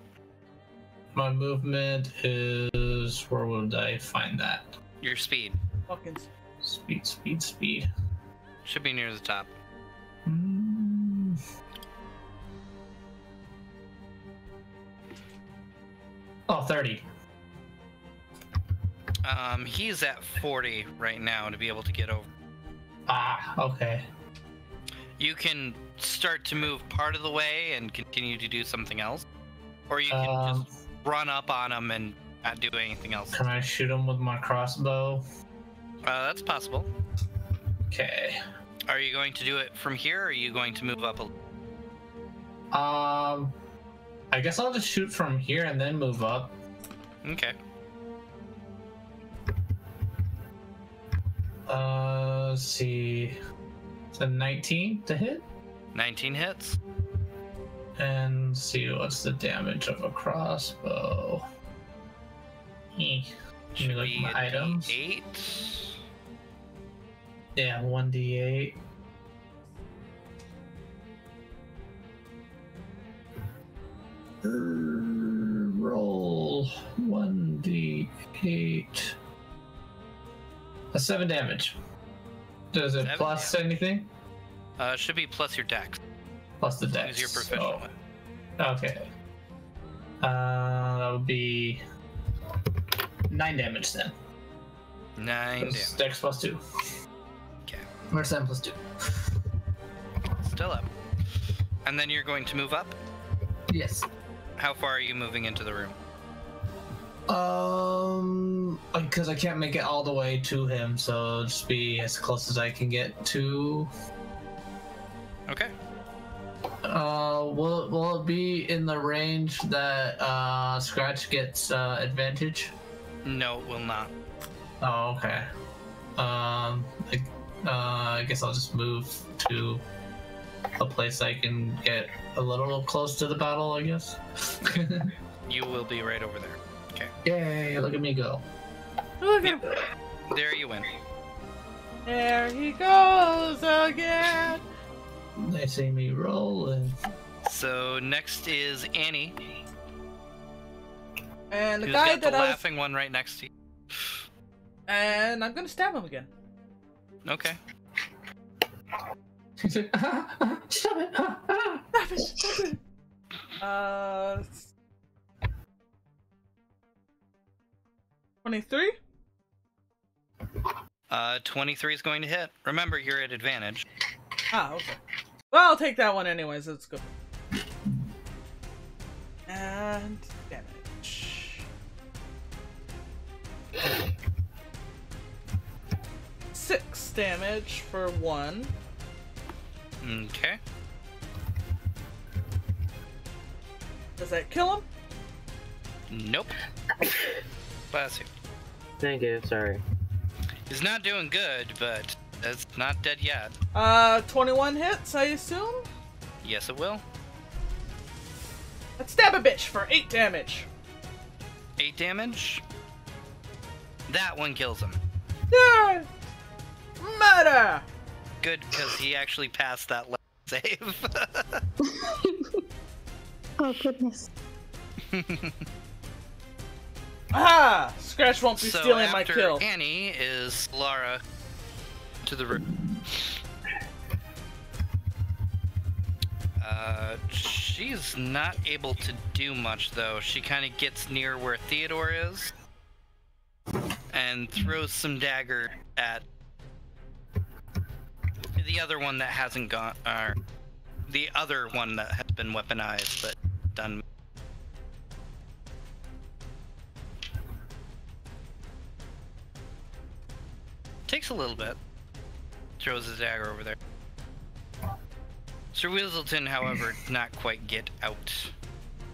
[SPEAKER 5] My movement is... Where would I find that?
[SPEAKER 1] Your speed.
[SPEAKER 2] Fucking
[SPEAKER 5] Speed.
[SPEAKER 1] Should be near the top.
[SPEAKER 5] Oh, 30.
[SPEAKER 1] He's at 40 right now to be able to get over.
[SPEAKER 5] Ah, okay.
[SPEAKER 1] You can start to move part of the way and continue to do something else, or you can just run up on him and not do anything else.
[SPEAKER 5] Can I shoot him with my crossbow?
[SPEAKER 1] That's possible.
[SPEAKER 5] Okay.
[SPEAKER 1] Are you going to do it from here, or are you going to move up a...
[SPEAKER 5] I guess I'll just shoot from here and then move up.
[SPEAKER 1] Okay.
[SPEAKER 5] Let's see. It's a 19 to hit.
[SPEAKER 1] 19 hits.
[SPEAKER 5] And see what's the damage of a crossbow. Give me
[SPEAKER 1] Should
[SPEAKER 5] like
[SPEAKER 1] be
[SPEAKER 5] my
[SPEAKER 1] a
[SPEAKER 5] items.
[SPEAKER 1] D8.
[SPEAKER 5] Yeah, 1d8. Roll 1d8. A 7 damage. Does it
[SPEAKER 1] 7
[SPEAKER 5] plus
[SPEAKER 1] damage.
[SPEAKER 5] anything?
[SPEAKER 1] Should be plus your dex.
[SPEAKER 5] Plus the
[SPEAKER 1] As long
[SPEAKER 5] dex.
[SPEAKER 1] as you're proficient with.
[SPEAKER 5] Okay. That would be 9 damage then.
[SPEAKER 1] 9 damage.
[SPEAKER 5] Dex plus 2.
[SPEAKER 1] Okay.
[SPEAKER 5] Or 7 plus 2.
[SPEAKER 1] Still up. And then you're going to move up?
[SPEAKER 5] Yes.
[SPEAKER 1] How far are you moving into the room?
[SPEAKER 5] Because I can't make it all the way to him, so it'll just be as close as I can get to.
[SPEAKER 1] Okay.
[SPEAKER 5] Will it be in the range that Scratch gets advantage?
[SPEAKER 1] No, it will not.
[SPEAKER 5] Oh, okay. I guess I'll just move to a place I can get a little close to the battle, I guess.
[SPEAKER 1] You will be right over there. Okay.
[SPEAKER 5] Yay, look at me go.
[SPEAKER 2] Look at him.
[SPEAKER 1] There you win.
[SPEAKER 2] There he goes again.
[SPEAKER 5] They see me rolling.
[SPEAKER 1] So next is Annie.
[SPEAKER 2] And the
[SPEAKER 1] Who's
[SPEAKER 2] guy
[SPEAKER 1] got the
[SPEAKER 2] that I was...
[SPEAKER 1] laughing one right next to you.
[SPEAKER 2] And I'm gonna stab him again.
[SPEAKER 1] Okay.
[SPEAKER 5] He's like, stop it!
[SPEAKER 2] Stop it! Stop it! 23?
[SPEAKER 1] 23 is going to hit. Remember, you're at advantage.
[SPEAKER 2] Ah, okay. Well, I'll take that one anyways. Let's go. And damage. 6 damage for 1.
[SPEAKER 1] Okay.
[SPEAKER 2] Does that kill him?
[SPEAKER 1] Nope. Bless you.
[SPEAKER 4] Thank you, sorry.
[SPEAKER 1] He's not doing good, but it's not dead yet.
[SPEAKER 2] 21 hits, I assume?
[SPEAKER 1] Yes, it will.
[SPEAKER 2] Let's stab a bitch for 8 damage.
[SPEAKER 1] 8 damage. That one kills him.
[SPEAKER 2] Yeah! Murder!
[SPEAKER 1] Good, because he actually passed that save.
[SPEAKER 3] Oh goodness.
[SPEAKER 2] Aha! Scratch won't be
[SPEAKER 1] So
[SPEAKER 2] stealing my
[SPEAKER 1] after
[SPEAKER 2] kill.
[SPEAKER 1] Annie is Lara to the room. She's not able to do much though. She kind of gets near where Theodore is and throws some dagger at the other one that hasn't gone, the other one that has been weaponized but done. Takes a little bit. Throws his dagger over there. Sir Weaselton, however, did not quite get out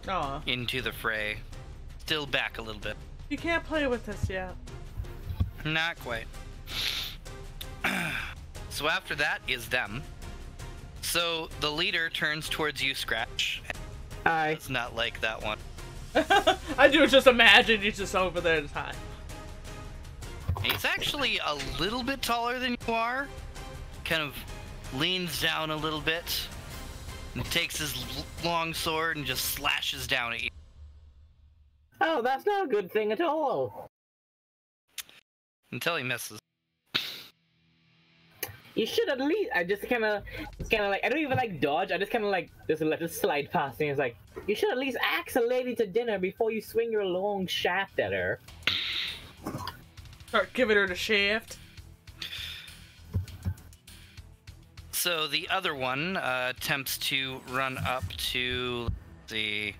[SPEAKER 2] Aw.
[SPEAKER 1] into the fray. Still back a little bit.
[SPEAKER 2] You can't play with this yet.
[SPEAKER 1] Not quite. So after that is them. So the leader turns towards you, Scratch.
[SPEAKER 4] Hi.
[SPEAKER 1] It's not like that one.
[SPEAKER 2] I do just imagine he's just over there to hide.
[SPEAKER 1] He's actually a little bit taller than you are. Kind of leans down a little bit and takes his long sword and just slashes down at you.
[SPEAKER 4] Oh, that's not a good thing at all.
[SPEAKER 1] Until he misses.
[SPEAKER 4] You should at least. I just kind of like. I don't even like dodge. I just kind of like just let it slide past me. It's like you should at least ask a lady to dinner before you swing your long shaft at her.
[SPEAKER 2] Start giving her the shaft.
[SPEAKER 1] So the other one attempts to run up to the.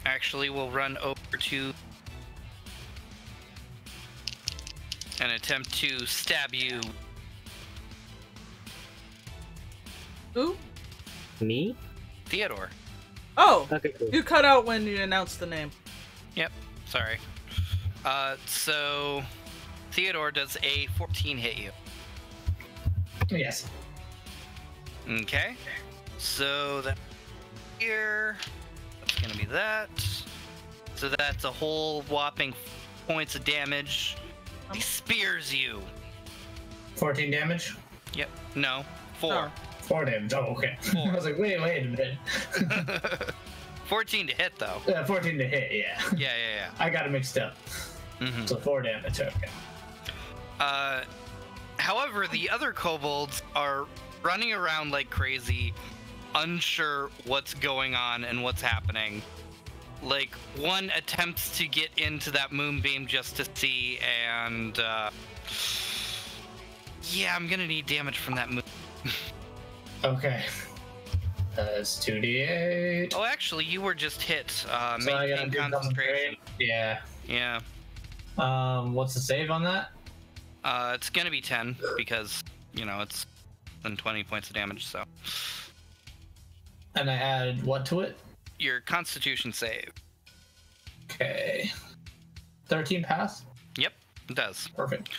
[SPEAKER 1] Actually, we'll run over to and attempt to stab you.
[SPEAKER 2] Who?
[SPEAKER 4] Me?
[SPEAKER 1] Theodore.
[SPEAKER 2] Oh!
[SPEAKER 4] Okay, cool.
[SPEAKER 2] You cut out when you announced the name.
[SPEAKER 1] Yep, sorry. So Theodore, does a 14 hit you?
[SPEAKER 5] Yes.
[SPEAKER 1] Okay. So that here, that's gonna be that. So that's a whole whopping points of damage. He spears you.
[SPEAKER 5] 14 damage?
[SPEAKER 1] Yep. No. 4.
[SPEAKER 5] 4 damage. Oh, okay.
[SPEAKER 1] 4.
[SPEAKER 5] I was like, wait a minute.
[SPEAKER 1] 14 to hit, though.
[SPEAKER 5] 14 to hit, yeah.
[SPEAKER 1] Yeah.
[SPEAKER 5] I got it mixed up.
[SPEAKER 1] Mm-hmm.
[SPEAKER 5] So 4 damage, okay.
[SPEAKER 1] However, the other kobolds are running around like crazy, unsure what's going on and what's happening. Like, one attempts to get into that moonbeam just to see, and, yeah, I'm gonna need damage from that moon.
[SPEAKER 5] Okay. That's 2d8.
[SPEAKER 1] Oh, actually, you were just hit.
[SPEAKER 5] So I gotta
[SPEAKER 1] Maintain
[SPEAKER 5] do
[SPEAKER 1] concentration.
[SPEAKER 5] Yeah.
[SPEAKER 1] Yeah.
[SPEAKER 5] What's the save on that?
[SPEAKER 1] It's gonna be 10, because, you know, it's then 20 points of damage, so.
[SPEAKER 5] And I added what to it?
[SPEAKER 1] Your constitution save.
[SPEAKER 5] Okay. 13 pass?
[SPEAKER 1] Yep, it does.
[SPEAKER 5] Perfect.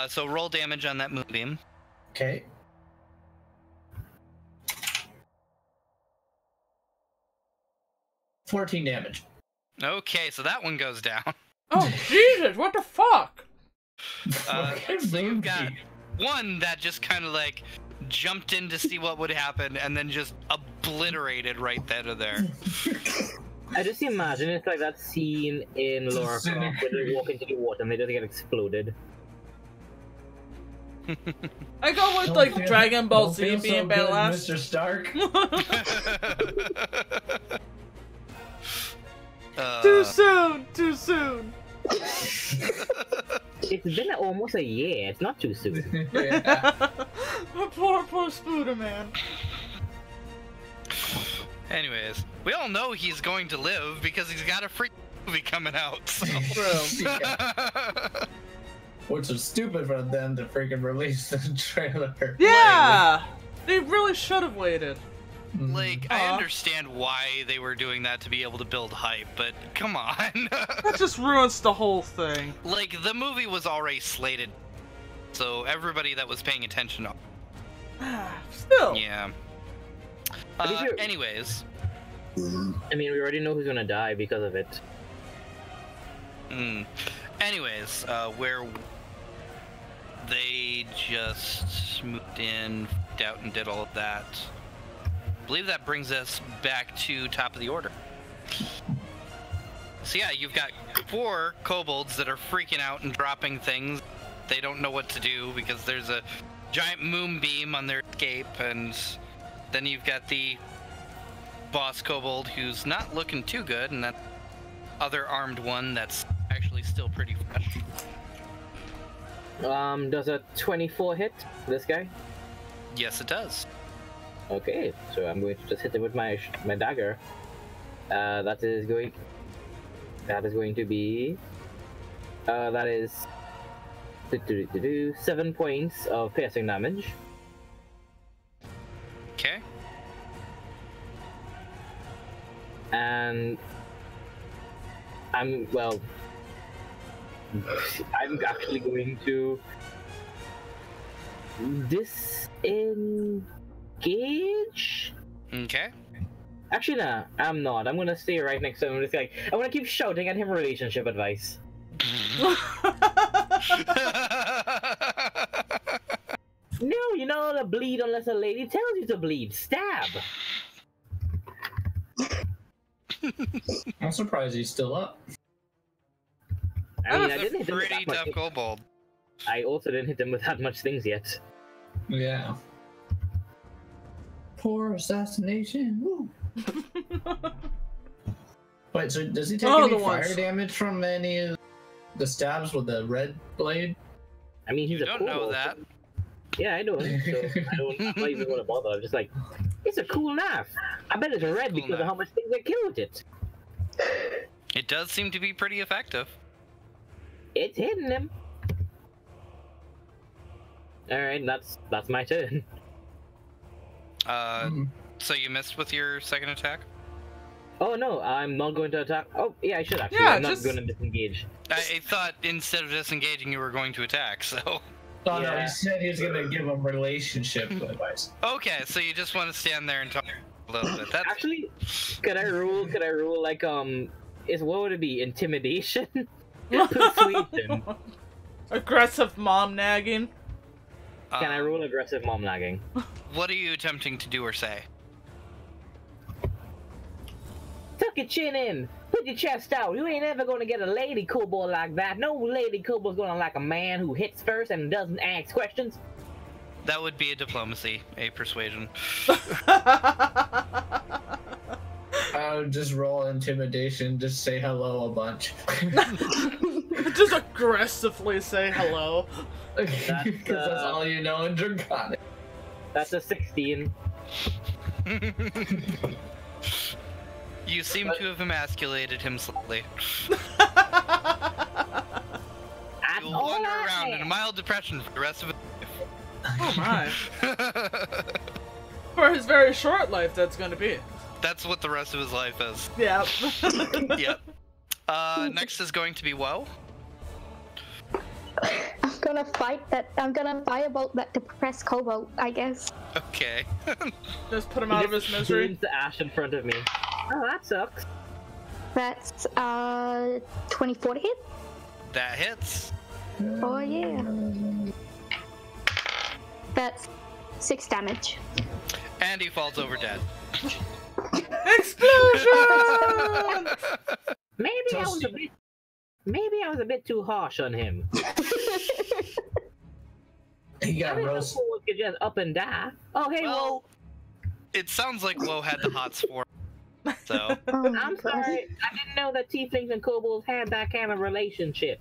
[SPEAKER 1] So roll damage on that moonbeam.
[SPEAKER 5] Okay. $14 damage.
[SPEAKER 1] Okay, so that one goes down.
[SPEAKER 2] Oh, Jesus, what the fuck?
[SPEAKER 1] So you've got one that just kind of like jumped in to see what would happen and then just obliterated right then and there.
[SPEAKER 4] I just imagine it's like that scene in Laura Croft when they walk into the water and they just get exploded.
[SPEAKER 2] I go with like Dragon Ball Z being badass.
[SPEAKER 5] Mr. Stark.
[SPEAKER 2] Too soon, too soon.
[SPEAKER 4] It's been almost a year. It's not too soon.
[SPEAKER 5] Yeah.
[SPEAKER 2] Poor Spooder man.
[SPEAKER 1] Anyways, we all know he's going to live because he's got a free movie coming out. So.
[SPEAKER 5] Yeah. Which was stupid for them to freaking release the trailer.
[SPEAKER 2] Yeah, they really should have waited.
[SPEAKER 1] Like, I understand why they were doing that to be able to build hype, but come on.
[SPEAKER 2] That just ruins the whole thing.
[SPEAKER 1] Like, the movie was already slated, so everybody that was paying attention.
[SPEAKER 2] Still.
[SPEAKER 1] Yeah. Anyways.
[SPEAKER 4] I mean, we already know who's gonna die because of it.
[SPEAKER 1] Anyways, where they just moved in, out and did all of that. I believe that brings us back to top of the order. So yeah, you've got 4 kobolds that are freaking out and dropping things. They don't know what to do because there's a giant moonbeam on their escape, and then you've got the boss kobold who's not looking too good, and that other armed one that's actually still pretty fresh.
[SPEAKER 4] Does a 24 hit this guy?
[SPEAKER 1] Yes, it does.
[SPEAKER 4] Okay, so I'm going to just hit him with my dagger. That is going to be 7 points of piercing damage.
[SPEAKER 1] Okay.
[SPEAKER 4] And I'm actually going to disengage.
[SPEAKER 1] Okay.
[SPEAKER 4] Actually, nah, I'm not. I'm gonna stay right next to him. I'm gonna keep shouting at him relationship advice. No, you're not gonna bleed unless a lady tells you to bleed. Stab.
[SPEAKER 5] I'm surprised he's still up.
[SPEAKER 4] I mean, I
[SPEAKER 1] That's
[SPEAKER 4] didn't
[SPEAKER 1] a
[SPEAKER 4] hit him with
[SPEAKER 1] pretty
[SPEAKER 4] that
[SPEAKER 1] tough
[SPEAKER 4] much.
[SPEAKER 1] kobold.
[SPEAKER 4] I also didn't hit him with that much things yet.
[SPEAKER 5] Yeah. Poor assassination. Woo. Wait, so does he take any fire damage from any of the stabs with the red blade?
[SPEAKER 4] I mean, he's
[SPEAKER 1] You
[SPEAKER 4] a
[SPEAKER 1] don't
[SPEAKER 4] cool
[SPEAKER 1] know that.
[SPEAKER 4] Yeah, I don't. So I'm not even gonna bother. I'm just like, it's a cool knife. I bet it's red because of how much things I killed with it.
[SPEAKER 1] It does seem to be pretty effective.
[SPEAKER 4] It's hitting him. Alright, that's my turn.
[SPEAKER 1] So you missed with your second attack?
[SPEAKER 4] Oh no, I'm not going to attack. Oh yeah, I should actually.
[SPEAKER 2] Yeah,
[SPEAKER 4] I'm
[SPEAKER 2] just-
[SPEAKER 4] not going to disengage.
[SPEAKER 1] I thought instead of disengaging you were going to attack, so...
[SPEAKER 5] Oh no,
[SPEAKER 4] Yeah.
[SPEAKER 5] he said he was gonna give him relationship advice.
[SPEAKER 1] Okay, so you just want to stand there and talk a little bit. That's...
[SPEAKER 4] Actually, could I rule like what would it be? Intimidation? Persuasion.
[SPEAKER 2] Aggressive mom nagging.
[SPEAKER 4] Can I roll aggressive mom nagging?
[SPEAKER 1] What are you attempting to do or say?
[SPEAKER 4] Tuck your chin in. Put your chest out. You ain't ever gonna get a lady kobold like that. No lady kobold's gonna like a man who hits first and doesn't ask questions.
[SPEAKER 1] That would be a diplomacy, a persuasion.
[SPEAKER 5] I would just roll intimidation, just say hello a bunch.
[SPEAKER 2] Just aggressively say hello.
[SPEAKER 5] Because that's all you know in Draconic.
[SPEAKER 4] That's a 16.
[SPEAKER 1] You seem to have emasculated him slightly.
[SPEAKER 4] That's
[SPEAKER 1] You'll
[SPEAKER 4] all
[SPEAKER 1] wander
[SPEAKER 4] I
[SPEAKER 1] around in a
[SPEAKER 4] am.
[SPEAKER 1] mild depression for the rest of his
[SPEAKER 2] Oh my.
[SPEAKER 1] life.
[SPEAKER 2] For his very short life, that's gonna be.
[SPEAKER 1] That's what the rest of his life is.
[SPEAKER 2] Yeah.
[SPEAKER 1] Yep. Next is going to be Woe.
[SPEAKER 3] I'm gonna firebolt that depressed kobold, I guess.
[SPEAKER 1] Okay.
[SPEAKER 2] Just put him out of his misery.
[SPEAKER 4] Screams the ash in front of me. Oh, that sucks.
[SPEAKER 3] That's 24 to hit.
[SPEAKER 1] That hits.
[SPEAKER 3] Oh yeah. That's 6 damage.
[SPEAKER 1] And he falls over dead.
[SPEAKER 2] Explosion!
[SPEAKER 4] Maybe I was a bit too harsh on him.
[SPEAKER 5] He
[SPEAKER 4] I
[SPEAKER 5] got
[SPEAKER 4] didn't know
[SPEAKER 5] roast.
[SPEAKER 4] kobolds could just up and die. Oh, hey,
[SPEAKER 1] Well, it sounds like Woe had the hots for him. So,
[SPEAKER 3] Oh my
[SPEAKER 4] I'm
[SPEAKER 3] God.
[SPEAKER 4] sorry. I didn't know that tieflings and kobolds had that kind of relationship.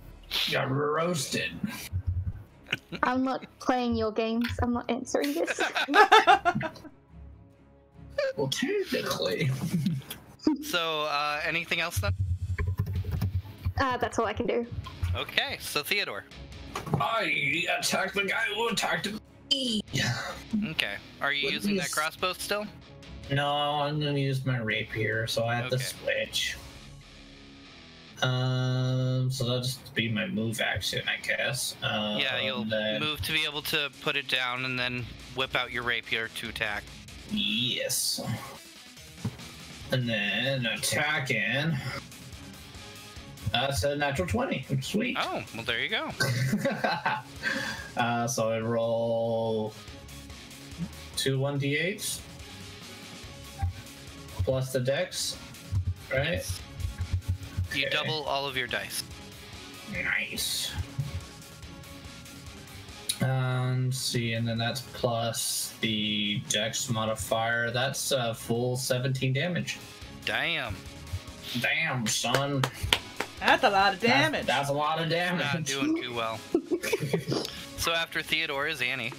[SPEAKER 5] Got roasted.
[SPEAKER 3] I'm not playing your games. I'm not answering this.
[SPEAKER 5] Well, technically.
[SPEAKER 1] anything else then?
[SPEAKER 3] That's all I can do.
[SPEAKER 1] Okay, so Theodore.
[SPEAKER 5] I attacked the guy who attacked me.
[SPEAKER 1] Okay. Are you using that crossbow still?
[SPEAKER 5] No, I'm gonna use my rapier, so I have to
[SPEAKER 1] Okay.
[SPEAKER 5] switch. So that'll just be my move action, I guess.
[SPEAKER 1] Yeah, you'll
[SPEAKER 5] then-
[SPEAKER 1] move to be able to put it down and then whip out your rapier to attack.
[SPEAKER 5] Yes. And then attacking. That's a natural 20. Sweet.
[SPEAKER 1] Oh, well, there you go.
[SPEAKER 5] So I roll 2 1d8s plus the dex, right?
[SPEAKER 1] You
[SPEAKER 5] Okay.
[SPEAKER 1] double all of your dice.
[SPEAKER 5] Nice. See, and then that's plus the dex modifier. That's a full 17 damage.
[SPEAKER 1] Damn.
[SPEAKER 5] Damn, son.
[SPEAKER 2] That's a lot of damage.
[SPEAKER 5] That's a lot of damage.
[SPEAKER 1] Not doing too well. So after Theodore is Annie.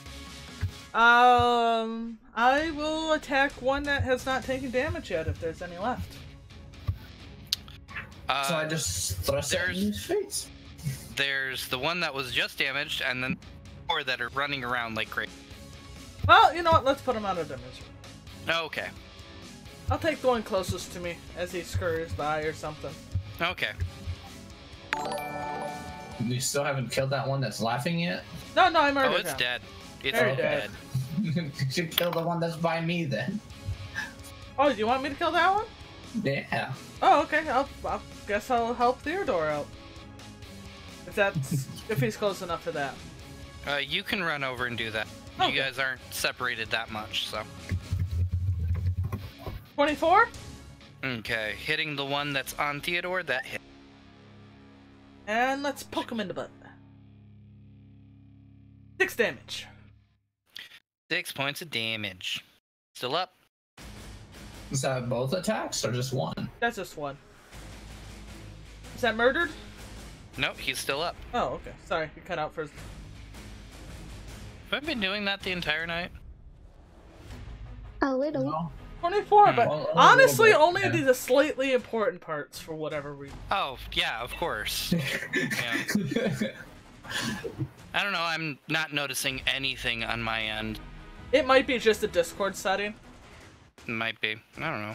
[SPEAKER 2] I will attack one that has not taken damage yet, if there's any left.
[SPEAKER 5] So I just thrust it in his face.
[SPEAKER 1] There's the one that was just damaged, and then 4 that are running around like crazy.
[SPEAKER 2] Well, you know what? Let's put him out of their misery.
[SPEAKER 1] Okay.
[SPEAKER 2] I'll take the one closest to me as he scurries by or something.
[SPEAKER 1] Okay.
[SPEAKER 5] We still haven't killed that one that's laughing yet?
[SPEAKER 2] No, I murdered
[SPEAKER 1] Oh, it's
[SPEAKER 2] him.
[SPEAKER 1] dead. It's
[SPEAKER 2] Very
[SPEAKER 1] dead.
[SPEAKER 2] dead.
[SPEAKER 5] You should kill the one that's by me then.
[SPEAKER 2] Oh, do you want me to kill that one?
[SPEAKER 5] Yeah.
[SPEAKER 2] Oh, okay. I'll guess I'll help Theodore out. If he's close enough for that.
[SPEAKER 1] You can run over and do that.
[SPEAKER 2] Okay.
[SPEAKER 1] You guys aren't separated that much, so.
[SPEAKER 2] 24?
[SPEAKER 1] Okay, hitting the one that's on Theodore, that hit.
[SPEAKER 2] And let's poke him in the butt. 6 damage.
[SPEAKER 1] 6 points of damage. Still up.
[SPEAKER 5] Is that both attacks or just one?
[SPEAKER 2] That's just one. Is that murdered?
[SPEAKER 1] Nope, he's still up.
[SPEAKER 2] Oh, okay. Sorry, you cut out first.
[SPEAKER 1] Have I been doing that the entire night?
[SPEAKER 3] A little.
[SPEAKER 5] No.
[SPEAKER 2] 24, but
[SPEAKER 5] Well, a
[SPEAKER 2] honestly,
[SPEAKER 5] little bit,
[SPEAKER 2] only
[SPEAKER 5] yeah.
[SPEAKER 2] the slightly important parts for whatever reason.
[SPEAKER 1] Oh, yeah, of course. Yeah. I don't know, I'm not noticing anything on my end.
[SPEAKER 2] It might be just a Discord setting.
[SPEAKER 1] Might be. I don't know.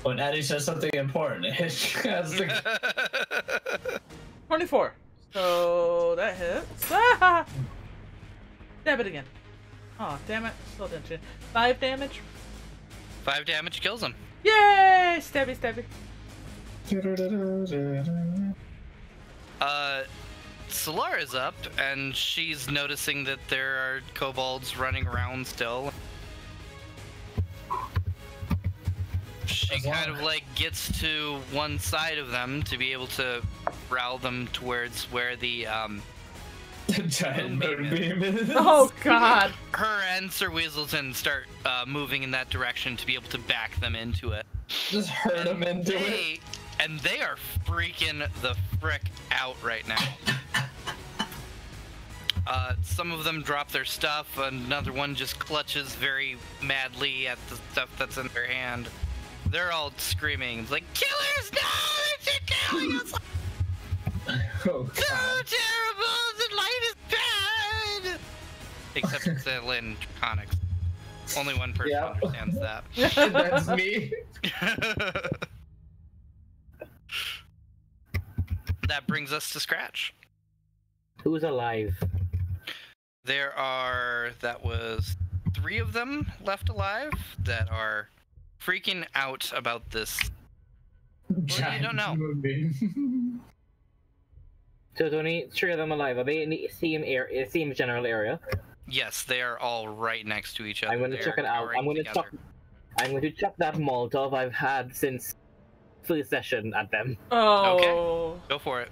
[SPEAKER 5] When Eddie says something important, it's the
[SPEAKER 2] 24. So that hits. Ah! Stab it again. Oh, damn it. Still didn't you? 5 damage.
[SPEAKER 1] 5 damage kills him.
[SPEAKER 2] Yay! Stabby, stabby.
[SPEAKER 1] Solara's up, and she's noticing that there are kobolds running around still. She kind of like gets to one side of them to be able to route them towards where the
[SPEAKER 5] giant moonbeam is.
[SPEAKER 2] Oh God!
[SPEAKER 1] her and Sir Weaselton start moving in that direction to be able to back them into it.
[SPEAKER 5] Just hurt them into it.
[SPEAKER 1] And they are freaking the frick out right now. Some of them drop their stuff, another one just clutches very madly at the stuff that's in their hand. They're all screaming, it's like, killers, no! They're killing us!
[SPEAKER 5] Oh, God.
[SPEAKER 1] So terrible! The light is bad! Except it's Lynn Draconics. Only one person understands that.
[SPEAKER 5] That's me.
[SPEAKER 1] That brings us to Scratch.
[SPEAKER 4] Who's alive?
[SPEAKER 1] That was 3 of them left alive that are freaking out about this. Well, you don't know.
[SPEAKER 5] Moonbeam.
[SPEAKER 4] So there's only 3 of them alive. Are they in the same general area?
[SPEAKER 1] Yes, they are all right next to each other.
[SPEAKER 4] I'm going to check it out. I'm going to chuck that Molotov I've had since first session at them.
[SPEAKER 2] Oh.
[SPEAKER 1] Okay. Go for it.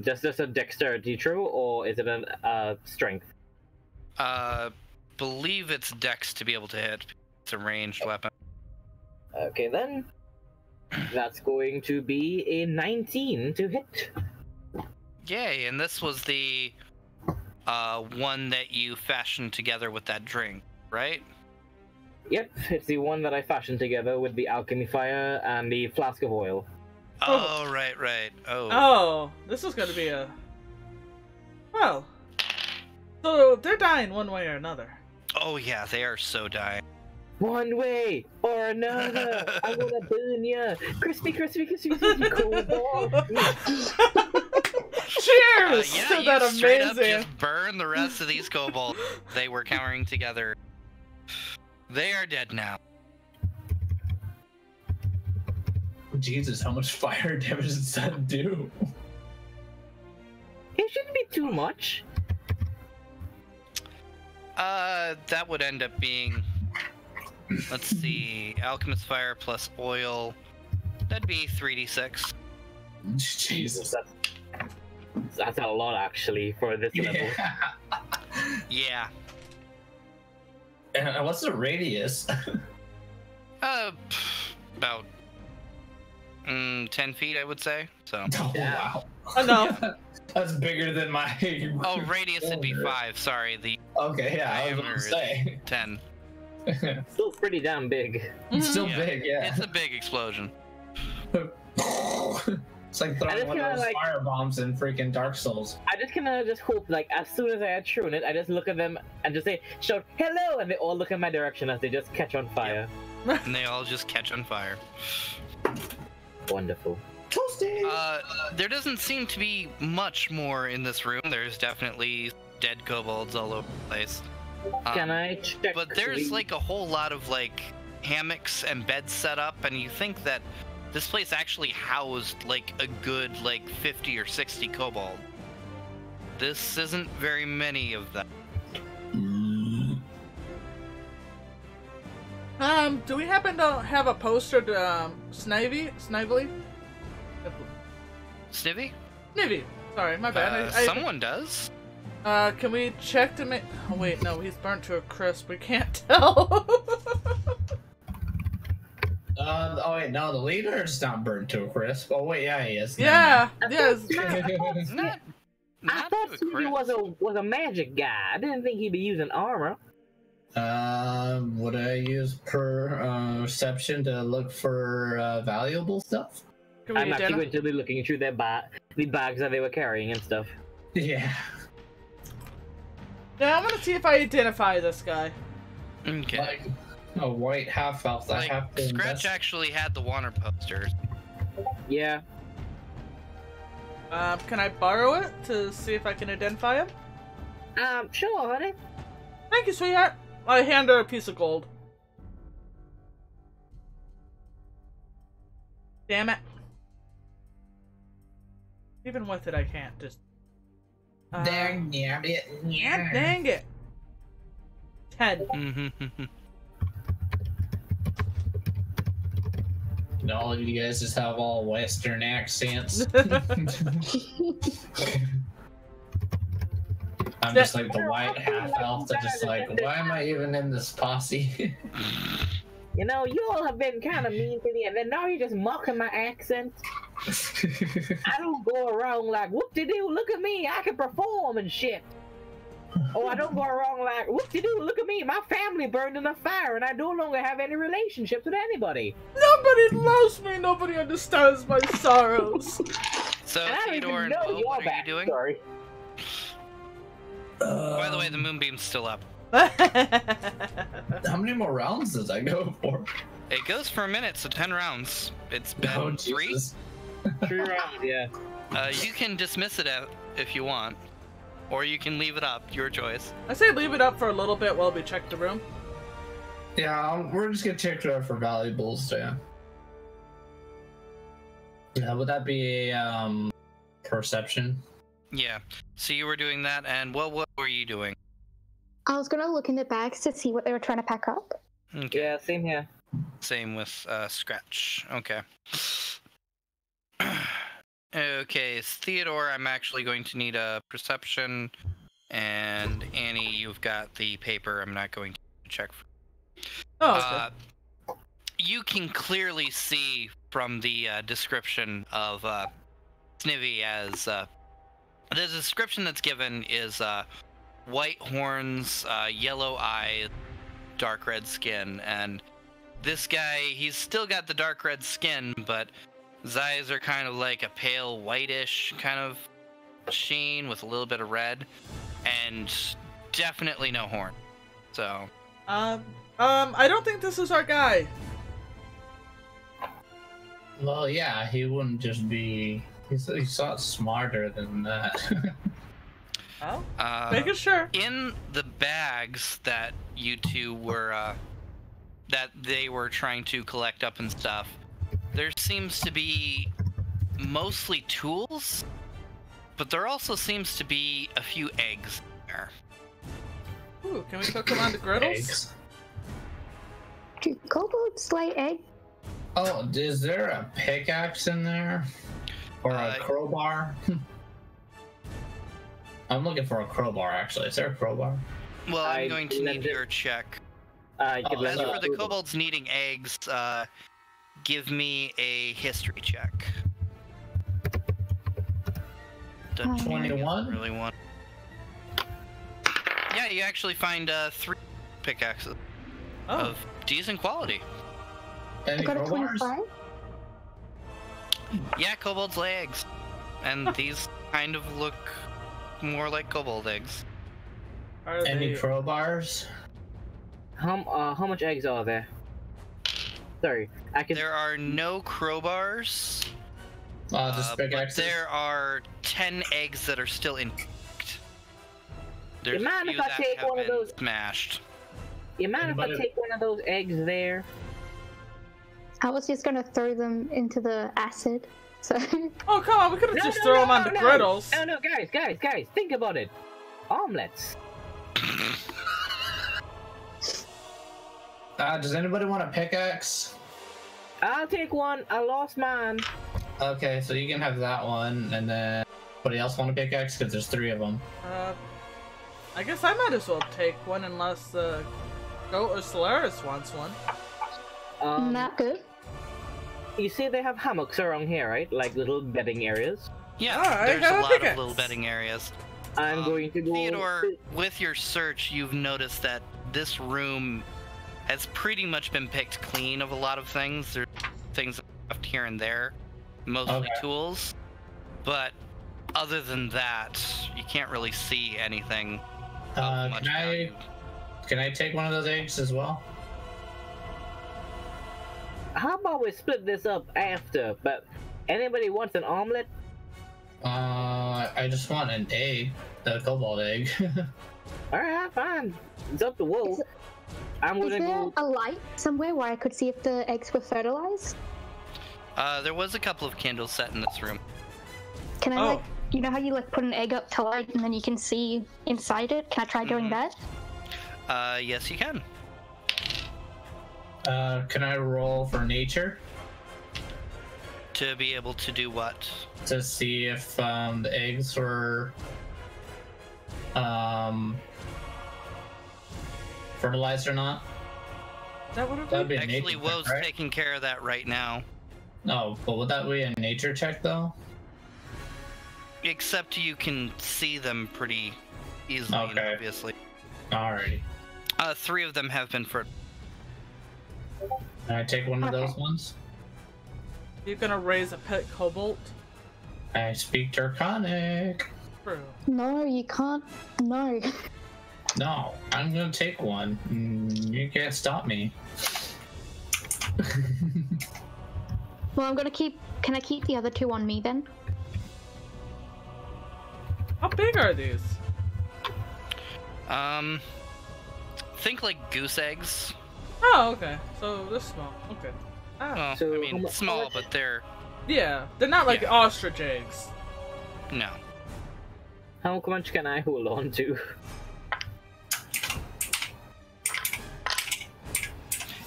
[SPEAKER 4] Just a dexterity throw, or is it a strength?
[SPEAKER 1] Believe it's dex to be able to hit. It's a ranged weapon.
[SPEAKER 4] Okay then. That's going to be a 19 to hit.
[SPEAKER 1] Yay, and this was the one that you fashioned together with that drink, right?
[SPEAKER 4] Yep, it's the one that I fashioned together with the alchemy fire and the flask of oil.
[SPEAKER 1] Oh, right.
[SPEAKER 2] Oh, this is gonna be a... Well... So, they're dying one way or another.
[SPEAKER 1] Oh yeah, they are so dying.
[SPEAKER 4] One way or another, I'm gonna burn ya. Crispy, cool ball.
[SPEAKER 2] Cheers
[SPEAKER 1] Yeah,
[SPEAKER 2] to
[SPEAKER 1] you
[SPEAKER 2] that
[SPEAKER 1] straight up
[SPEAKER 2] amazing...
[SPEAKER 1] just burn the rest of these kobolds they were cowering together. They are dead now.
[SPEAKER 5] Jesus, how much fire damage does that do?
[SPEAKER 4] It shouldn't be too much.
[SPEAKER 1] That would end up being, let's see, alchemist fire plus oil. That'd be 3d6.
[SPEAKER 5] Jesus.
[SPEAKER 4] That's a lot actually for this level.
[SPEAKER 1] Yeah.
[SPEAKER 5] And what's the radius?
[SPEAKER 1] About 10 feet, I would say. So.
[SPEAKER 5] Oh, wow.
[SPEAKER 2] Enough.
[SPEAKER 5] That's bigger than my...
[SPEAKER 1] Oh, radius would be 5. Sorry, the
[SPEAKER 5] Okay, yeah, I was
[SPEAKER 1] diameter
[SPEAKER 5] gonna say.
[SPEAKER 1] is 10.
[SPEAKER 4] Still pretty damn big.
[SPEAKER 5] It's still
[SPEAKER 1] Yeah.
[SPEAKER 5] big, yeah.
[SPEAKER 1] It's a big explosion.
[SPEAKER 5] It's like throwing one of those fire bombs in freaking Dark Souls.
[SPEAKER 4] I just just hope, like, as soon as I had thrown it, I just look at them and just shout, hello, and they all look in my direction as they just catch on fire.
[SPEAKER 1] And they all just catch on fire.
[SPEAKER 4] Wonderful.
[SPEAKER 5] Toasty!
[SPEAKER 1] There doesn't seem to be much more in this room. There's definitely dead kobolds all over the place.
[SPEAKER 4] Can I check?
[SPEAKER 1] But there's like a whole lot of like hammocks and beds set up, and you think that this place actually housed like a good like 50 or 60 kobold. This isn't very many of them.
[SPEAKER 2] Do we happen to have a poster to Snively?
[SPEAKER 1] Snivy?
[SPEAKER 2] Snivy. Sorry, my bad.
[SPEAKER 1] Someone does.
[SPEAKER 2] Can we check to make... Oh, wait, no, he's burnt to a crisp. We can't tell.
[SPEAKER 5] Oh wait, no, the leader's not burnt to a crisp. Oh wait, yeah, he is.
[SPEAKER 2] Yeah, yes.
[SPEAKER 1] Not
[SPEAKER 4] I thought
[SPEAKER 1] to a
[SPEAKER 4] he
[SPEAKER 1] crisp.
[SPEAKER 4] was a magic guy. I didn't think he'd be using armor.
[SPEAKER 5] Would I use perception to look for valuable stuff?
[SPEAKER 2] Can we
[SPEAKER 4] I'm actually
[SPEAKER 2] identify?
[SPEAKER 4] going to be looking through the bags that they were carrying and stuff.
[SPEAKER 5] Yeah.
[SPEAKER 2] Yeah, I'm gonna see if I identify this guy.
[SPEAKER 1] Okay.
[SPEAKER 5] Like a white half elf. I
[SPEAKER 1] Like,
[SPEAKER 5] have to
[SPEAKER 1] Scratch
[SPEAKER 5] invest.
[SPEAKER 1] actually had the Warner posters.
[SPEAKER 4] Yeah.
[SPEAKER 2] Can I borrow it to see if I can identify him?
[SPEAKER 4] Sure, honey.
[SPEAKER 2] Thank you, sweetheart. I hand her a piece of gold. Damn it. Even with it, I can't just.
[SPEAKER 5] Dang it.
[SPEAKER 2] Yeah, dang it. 10.
[SPEAKER 5] And all of you guys just have all Western accents. I'm just like the white half elf that just like, why am I even in this posse?
[SPEAKER 4] You know, you all have been kind of mean to me, and then now you're just mocking my accent. I don't go around like, whoop-de-doo, look at me, I can perform and shit. Oh, I don't go around like, whoop-de-doo, look at me, my family burned in a fire, and I no longer have any relationships with anybody.
[SPEAKER 2] Nobody loves me. Nobody understands my sorrows.
[SPEAKER 1] So,
[SPEAKER 4] And I don't
[SPEAKER 1] Theodore
[SPEAKER 4] even
[SPEAKER 1] and
[SPEAKER 4] know
[SPEAKER 1] Bo,
[SPEAKER 4] your
[SPEAKER 1] what are you doing?
[SPEAKER 4] backstory.
[SPEAKER 1] By the way, the moonbeam's still up.
[SPEAKER 5] How many more rounds does that go for?
[SPEAKER 1] It goes for a minute, so 10 rounds. It's been
[SPEAKER 5] Oh,
[SPEAKER 1] 3.
[SPEAKER 5] Jesus.
[SPEAKER 4] 3 rounds, yeah.
[SPEAKER 1] You can dismiss it if you want, or you can leave it up. Your choice.
[SPEAKER 2] I say leave it up for a little bit while we check the room.
[SPEAKER 5] Yeah, we're just gonna check it out for valuables, yeah. Yeah, would that be a perception?
[SPEAKER 1] Yeah. So you were doing that, and what were you doing?
[SPEAKER 3] I was gonna look in the bags to see what they were trying to pack up.
[SPEAKER 1] Okay.
[SPEAKER 4] Yeah, same here.
[SPEAKER 1] Same with Scratch. Okay. Okay, Theodore, I'm actually going to need a perception, and Annie, you've got the paper. I'm not going to check.
[SPEAKER 2] Oh, okay.
[SPEAKER 1] You can clearly see from the description of Snivy as the description that's given is white horns, yellow eyes, dark red skin, and this guy, he's still got the dark red skin, but his eyes are kind of like a pale whitish kind of sheen with a little bit of red, and definitely no horn. So
[SPEAKER 2] I don't think this is our guy.
[SPEAKER 5] Well, yeah, he wouldn't just be. He's a lot smarter than that.
[SPEAKER 2] Oh, making sure.
[SPEAKER 1] In the bags that you two were, that they were trying to collect up and stuff, there seems to be mostly tools, but there also seems to be a few eggs there.
[SPEAKER 2] Ooh, can we cook them on the griddles?
[SPEAKER 5] Eggs.
[SPEAKER 3] Do kobolds lay eggs?
[SPEAKER 5] Oh, is there a pickaxe in there? Or a crowbar? I'm looking for a crowbar, actually. Is there a crowbar?
[SPEAKER 1] Well, I'm going to need your check. As for the kobolds needing eggs, give me a history check. Dungeon
[SPEAKER 5] 21?
[SPEAKER 1] Really want. Yeah, you actually find 3 pickaxes of decent quality.
[SPEAKER 3] I
[SPEAKER 5] Any
[SPEAKER 3] got a
[SPEAKER 5] crowbars?
[SPEAKER 3] 25.
[SPEAKER 1] Yeah, kobolds lay eggs, and these kind of look more like kobold eggs.
[SPEAKER 2] Are
[SPEAKER 5] Any
[SPEAKER 2] they...
[SPEAKER 5] crowbars?
[SPEAKER 4] How much eggs are there? Sorry, I can.
[SPEAKER 1] There are no crowbars,
[SPEAKER 5] Just
[SPEAKER 1] but
[SPEAKER 5] pickaxes?
[SPEAKER 1] there are 10 eggs that are still intact. There's
[SPEAKER 4] You mind
[SPEAKER 1] a
[SPEAKER 4] if
[SPEAKER 1] few
[SPEAKER 4] I
[SPEAKER 1] that
[SPEAKER 4] take
[SPEAKER 1] have
[SPEAKER 4] one of
[SPEAKER 1] been
[SPEAKER 4] those?
[SPEAKER 1] smashed.
[SPEAKER 4] You mind if I
[SPEAKER 5] Anybody-
[SPEAKER 4] take one of those eggs there?
[SPEAKER 3] I was just gonna throw them into the acid. So
[SPEAKER 2] Oh, come on, we could have just thrown them on the griddles.
[SPEAKER 4] No, guys, think about it. Omelets.
[SPEAKER 5] Does anybody want a pickaxe?
[SPEAKER 4] I'll take one. I lost mine.
[SPEAKER 5] Okay, so you can have that one, and then anybody else want a pickaxe? Because there's 3 of them.
[SPEAKER 2] I guess I might as well take one unless Goat or Solaris wants one.
[SPEAKER 3] not good.
[SPEAKER 4] You see, they have hammocks around here, right? Like little bedding areas.
[SPEAKER 1] Yeah,
[SPEAKER 2] Alright,
[SPEAKER 1] there's
[SPEAKER 2] have
[SPEAKER 1] a
[SPEAKER 2] a
[SPEAKER 1] lot
[SPEAKER 2] pickaxe.
[SPEAKER 1] of little bedding areas.
[SPEAKER 4] I'm going to go.
[SPEAKER 1] Theodore, with your search, you've noticed that this room has pretty much been picked clean of a lot of things. There's things left here and there, mostly tools. But other than that, you can't really see anything of much value.
[SPEAKER 5] Can I take one of those eggs as well?
[SPEAKER 4] How about we split this up after? But anybody wants an omelet?
[SPEAKER 5] I just want an egg, a cobalt egg.
[SPEAKER 4] All right, fine. It's up to Wolf. I'm
[SPEAKER 3] Is
[SPEAKER 4] gonna
[SPEAKER 3] there
[SPEAKER 4] go.
[SPEAKER 3] a light somewhere where I could see if the eggs were fertilized?
[SPEAKER 1] There was a couple of candles set in this room.
[SPEAKER 3] Can I
[SPEAKER 2] Oh.
[SPEAKER 3] like, you know how you like put an egg up to light and then you can see inside it? Can I try doing that?
[SPEAKER 1] Yes, you can.
[SPEAKER 5] Can I roll for nature
[SPEAKER 1] To be able to do what?
[SPEAKER 5] to see if the eggs were fertilized or not?
[SPEAKER 2] Is that what it
[SPEAKER 5] That'd
[SPEAKER 2] was?
[SPEAKER 5] be a
[SPEAKER 1] Actually,
[SPEAKER 5] nature
[SPEAKER 1] Woe's
[SPEAKER 5] check, right?
[SPEAKER 1] taking care of that right now.
[SPEAKER 5] No, but would that be a nature check though?
[SPEAKER 1] Except you can see them pretty easily,
[SPEAKER 5] Okay.
[SPEAKER 1] obviously.
[SPEAKER 5] Alrighty.
[SPEAKER 1] 3 of them have been for.
[SPEAKER 5] Can I take one of
[SPEAKER 3] Okay.
[SPEAKER 5] those ones?
[SPEAKER 2] You're gonna raise a pet kobold?
[SPEAKER 5] I speak Draconic.
[SPEAKER 2] True.
[SPEAKER 3] No, you can't. No.
[SPEAKER 5] No, I'm gonna take one. You can't stop me.
[SPEAKER 3] Well, I'm gonna keep. Can I keep the other 2 on me then?
[SPEAKER 2] How big are these?
[SPEAKER 1] Think like goose eggs.
[SPEAKER 2] Oh, okay. So they're small. Okay. Ah.
[SPEAKER 1] Well,
[SPEAKER 4] So
[SPEAKER 1] I
[SPEAKER 4] how
[SPEAKER 1] mean,
[SPEAKER 4] mu-
[SPEAKER 1] small,
[SPEAKER 4] how much-
[SPEAKER 1] but they're
[SPEAKER 2] Yeah, they're not like
[SPEAKER 1] Yeah.
[SPEAKER 2] ostrich eggs.
[SPEAKER 1] no.
[SPEAKER 4] How much can I hold on to?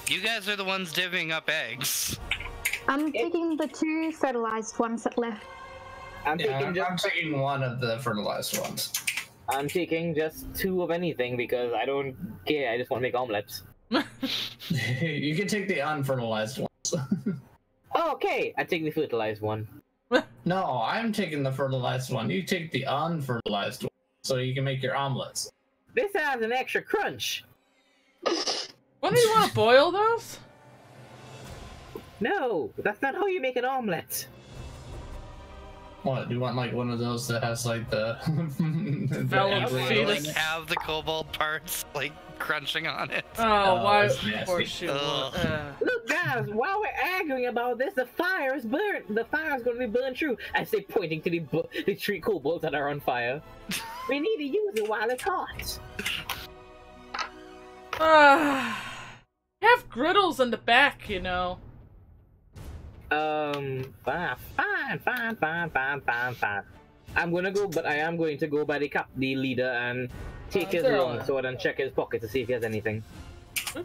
[SPEAKER 1] You guys are the ones divvying up eggs.
[SPEAKER 3] I'm taking the 2 fertilized ones that left.
[SPEAKER 4] I'm taking
[SPEAKER 5] I'm taking one of the fertilized ones.
[SPEAKER 4] I'm taking just 2 of anything because I don't care. I just want to make omelets.
[SPEAKER 5] You can take the unfertilized ones.
[SPEAKER 4] Okay, I take the fertilized one.
[SPEAKER 5] No, I'm taking the fertilized one. You take the unfertilized one, so you can make your omelets.
[SPEAKER 4] This has an extra crunch.
[SPEAKER 2] When do you want to boil those?
[SPEAKER 4] No, that's not how you make an omelet.
[SPEAKER 5] What? Do you want like one of those that has like the
[SPEAKER 2] Developed
[SPEAKER 5] the
[SPEAKER 1] You,
[SPEAKER 2] fetus.
[SPEAKER 1] like have the cobalt parts like crunching on it.
[SPEAKER 2] Oh, why?
[SPEAKER 5] that's
[SPEAKER 2] Of
[SPEAKER 5] nasty.
[SPEAKER 2] course you would.
[SPEAKER 1] Ugh.
[SPEAKER 4] Look, guys, while we're arguing about this, the fire is burnt. The fire is going to be burned through. I say, pointing to the 3 kobolds that are on fire. We need to use it while it's hot.
[SPEAKER 2] Have griddles in the back, you know.
[SPEAKER 4] Fine. I'm gonna go, but I am going to go by the leader and take his
[SPEAKER 2] they're
[SPEAKER 4] longsword and check his pocket to see if he has anything.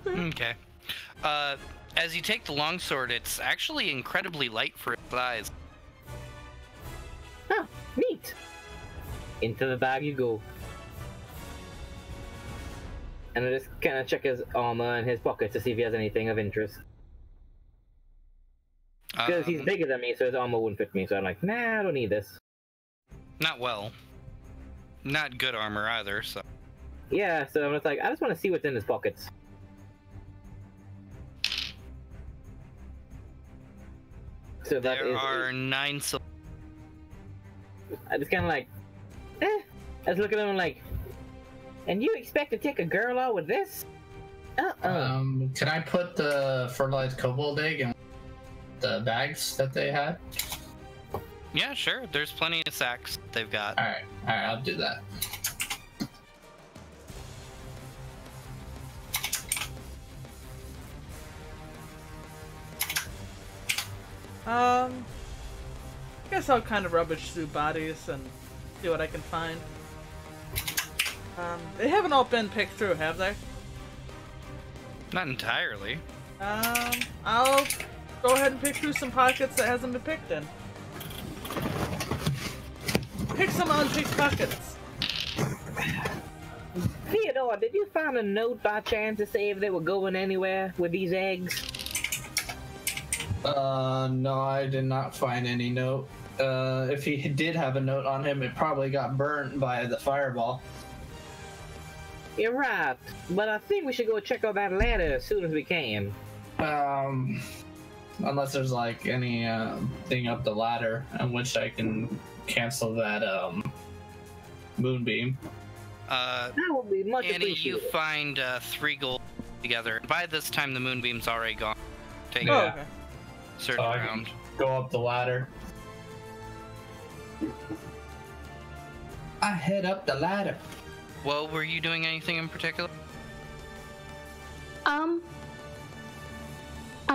[SPEAKER 1] Okay. As you take the longsword, it's actually incredibly light for its size.
[SPEAKER 4] Ah, neat. Into the bag you go. And I just kind of check his armor and his pockets to see if he has anything of interest. Because he's bigger than me, so his armor wouldn't fit me. So I'm like, nah, I don't need this.
[SPEAKER 1] Not well. Not good armor either, so.
[SPEAKER 4] Yeah, so I'm just like, I just want to see what's in his pockets. So that
[SPEAKER 1] There
[SPEAKER 4] is.
[SPEAKER 1] are 9
[SPEAKER 4] I just kind of like, I was looking at him like, and you expect to take a girl out with this?
[SPEAKER 5] Can I put the fertilized kobold egg in the bags that they had?
[SPEAKER 1] Yeah, sure. There's plenty of sacks they've got.
[SPEAKER 5] Alright, I'll do that.
[SPEAKER 2] I guess I'll kind of rubbish through bodies and see what I can find. They haven't all been picked through, have they?
[SPEAKER 1] Not entirely.
[SPEAKER 2] I'll go ahead and pick through some pockets that hasn't been picked in. Pick some unpicked pockets.
[SPEAKER 4] Theodore, did you find a note by chance to say if they were going anywhere with these eggs?
[SPEAKER 5] No, I did not find any note. If he did have a note on him, it probably got burnt by the fireball.
[SPEAKER 4] You're right, but I think we should go check out that ladder as soon as we can.
[SPEAKER 5] Unless there's like any thing up the ladder on which I can cancel that moonbeam.
[SPEAKER 4] That would be much
[SPEAKER 1] Annie, you
[SPEAKER 4] appreciated.
[SPEAKER 1] find 3 gold together. By this time, the moonbeam's already gone. Take
[SPEAKER 2] Oh,
[SPEAKER 1] a
[SPEAKER 2] okay.
[SPEAKER 1] search
[SPEAKER 5] So I
[SPEAKER 1] around.
[SPEAKER 5] can go up the ladder. I head up the ladder.
[SPEAKER 1] Well, were you doing anything in particular?
[SPEAKER 3] I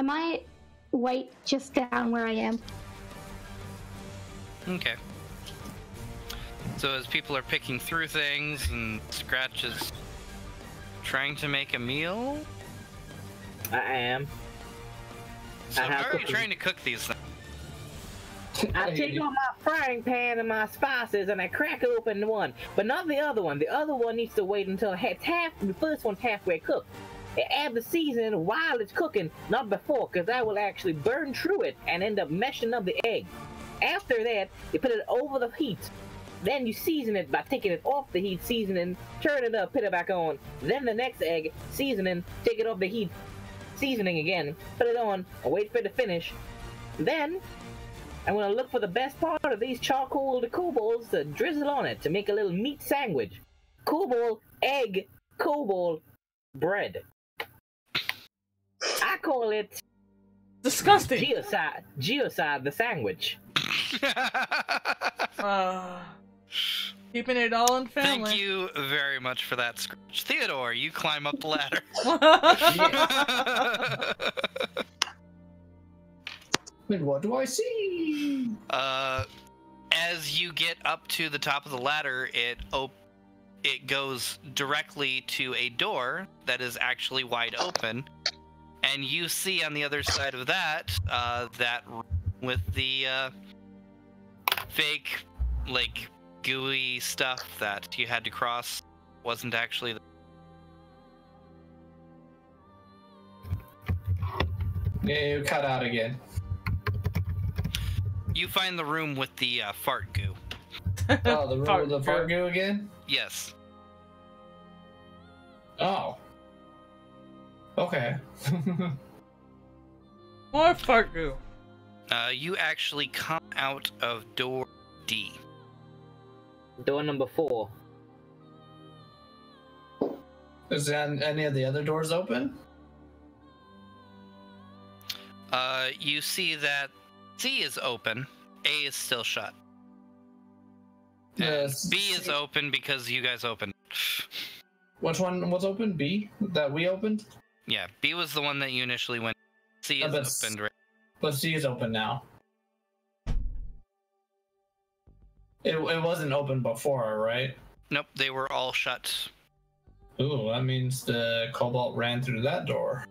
[SPEAKER 3] might wait just down where I am.
[SPEAKER 1] Okay. So as people are picking through things and Scratch is trying to make a meal.
[SPEAKER 4] I am.
[SPEAKER 1] So
[SPEAKER 4] I have
[SPEAKER 1] how are you
[SPEAKER 4] cooking.
[SPEAKER 1] trying to cook these things?
[SPEAKER 4] I take on my frying pan and my spices and I crack open one, but not the other one. The other one needs to wait until the first one's halfway cooked. I add the seasoning while it's cooking, not before, because that will actually burn through it and end up meshing up the egg. After that, you put it over the heat. Then you season it by taking it off the heat, seasoning, turn it up, put it back on. Then the next egg, seasoning, take it off the heat, seasoning again, put it on, and wait for it to finish. Then I'm gonna look for the best part of these charcoal kobolds to drizzle on it to make a little meat sandwich. Kobold, egg, kobold, bread. I call it
[SPEAKER 2] Disgusting.
[SPEAKER 4] Geocide the sandwich.
[SPEAKER 2] Keeping it all in family.
[SPEAKER 1] Thank you very much for that, Scratch. Theodore, you climb up the ladder.
[SPEAKER 5] And what do I see?
[SPEAKER 1] As you get up to the top of the ladder, it goes directly to a door that is actually wide open, and you see on the other side of that, that with the fake, like, gooey stuff that you had to cross wasn't actually.
[SPEAKER 5] Yeah, you cut out again.
[SPEAKER 1] You find the room with the fart goo.
[SPEAKER 5] Oh, the room with the fart goo again?
[SPEAKER 1] Yes.
[SPEAKER 5] Oh. Okay.
[SPEAKER 2] More fart goo.
[SPEAKER 1] You actually come out of door D.
[SPEAKER 4] Door number 4.
[SPEAKER 5] Is any of the other doors open?
[SPEAKER 1] You see that C is open, A is still shut. And
[SPEAKER 5] Yes.
[SPEAKER 1] B is open because you guys opened.
[SPEAKER 5] Which one was open? B? That we opened?
[SPEAKER 1] Yeah, B was the one that you initially went. C is
[SPEAKER 5] but
[SPEAKER 1] opened, right?
[SPEAKER 5] But C is open now. It wasn't open before, right?
[SPEAKER 1] Nope, they were all shut.
[SPEAKER 5] Ooh, that means the Cobalt ran through that door.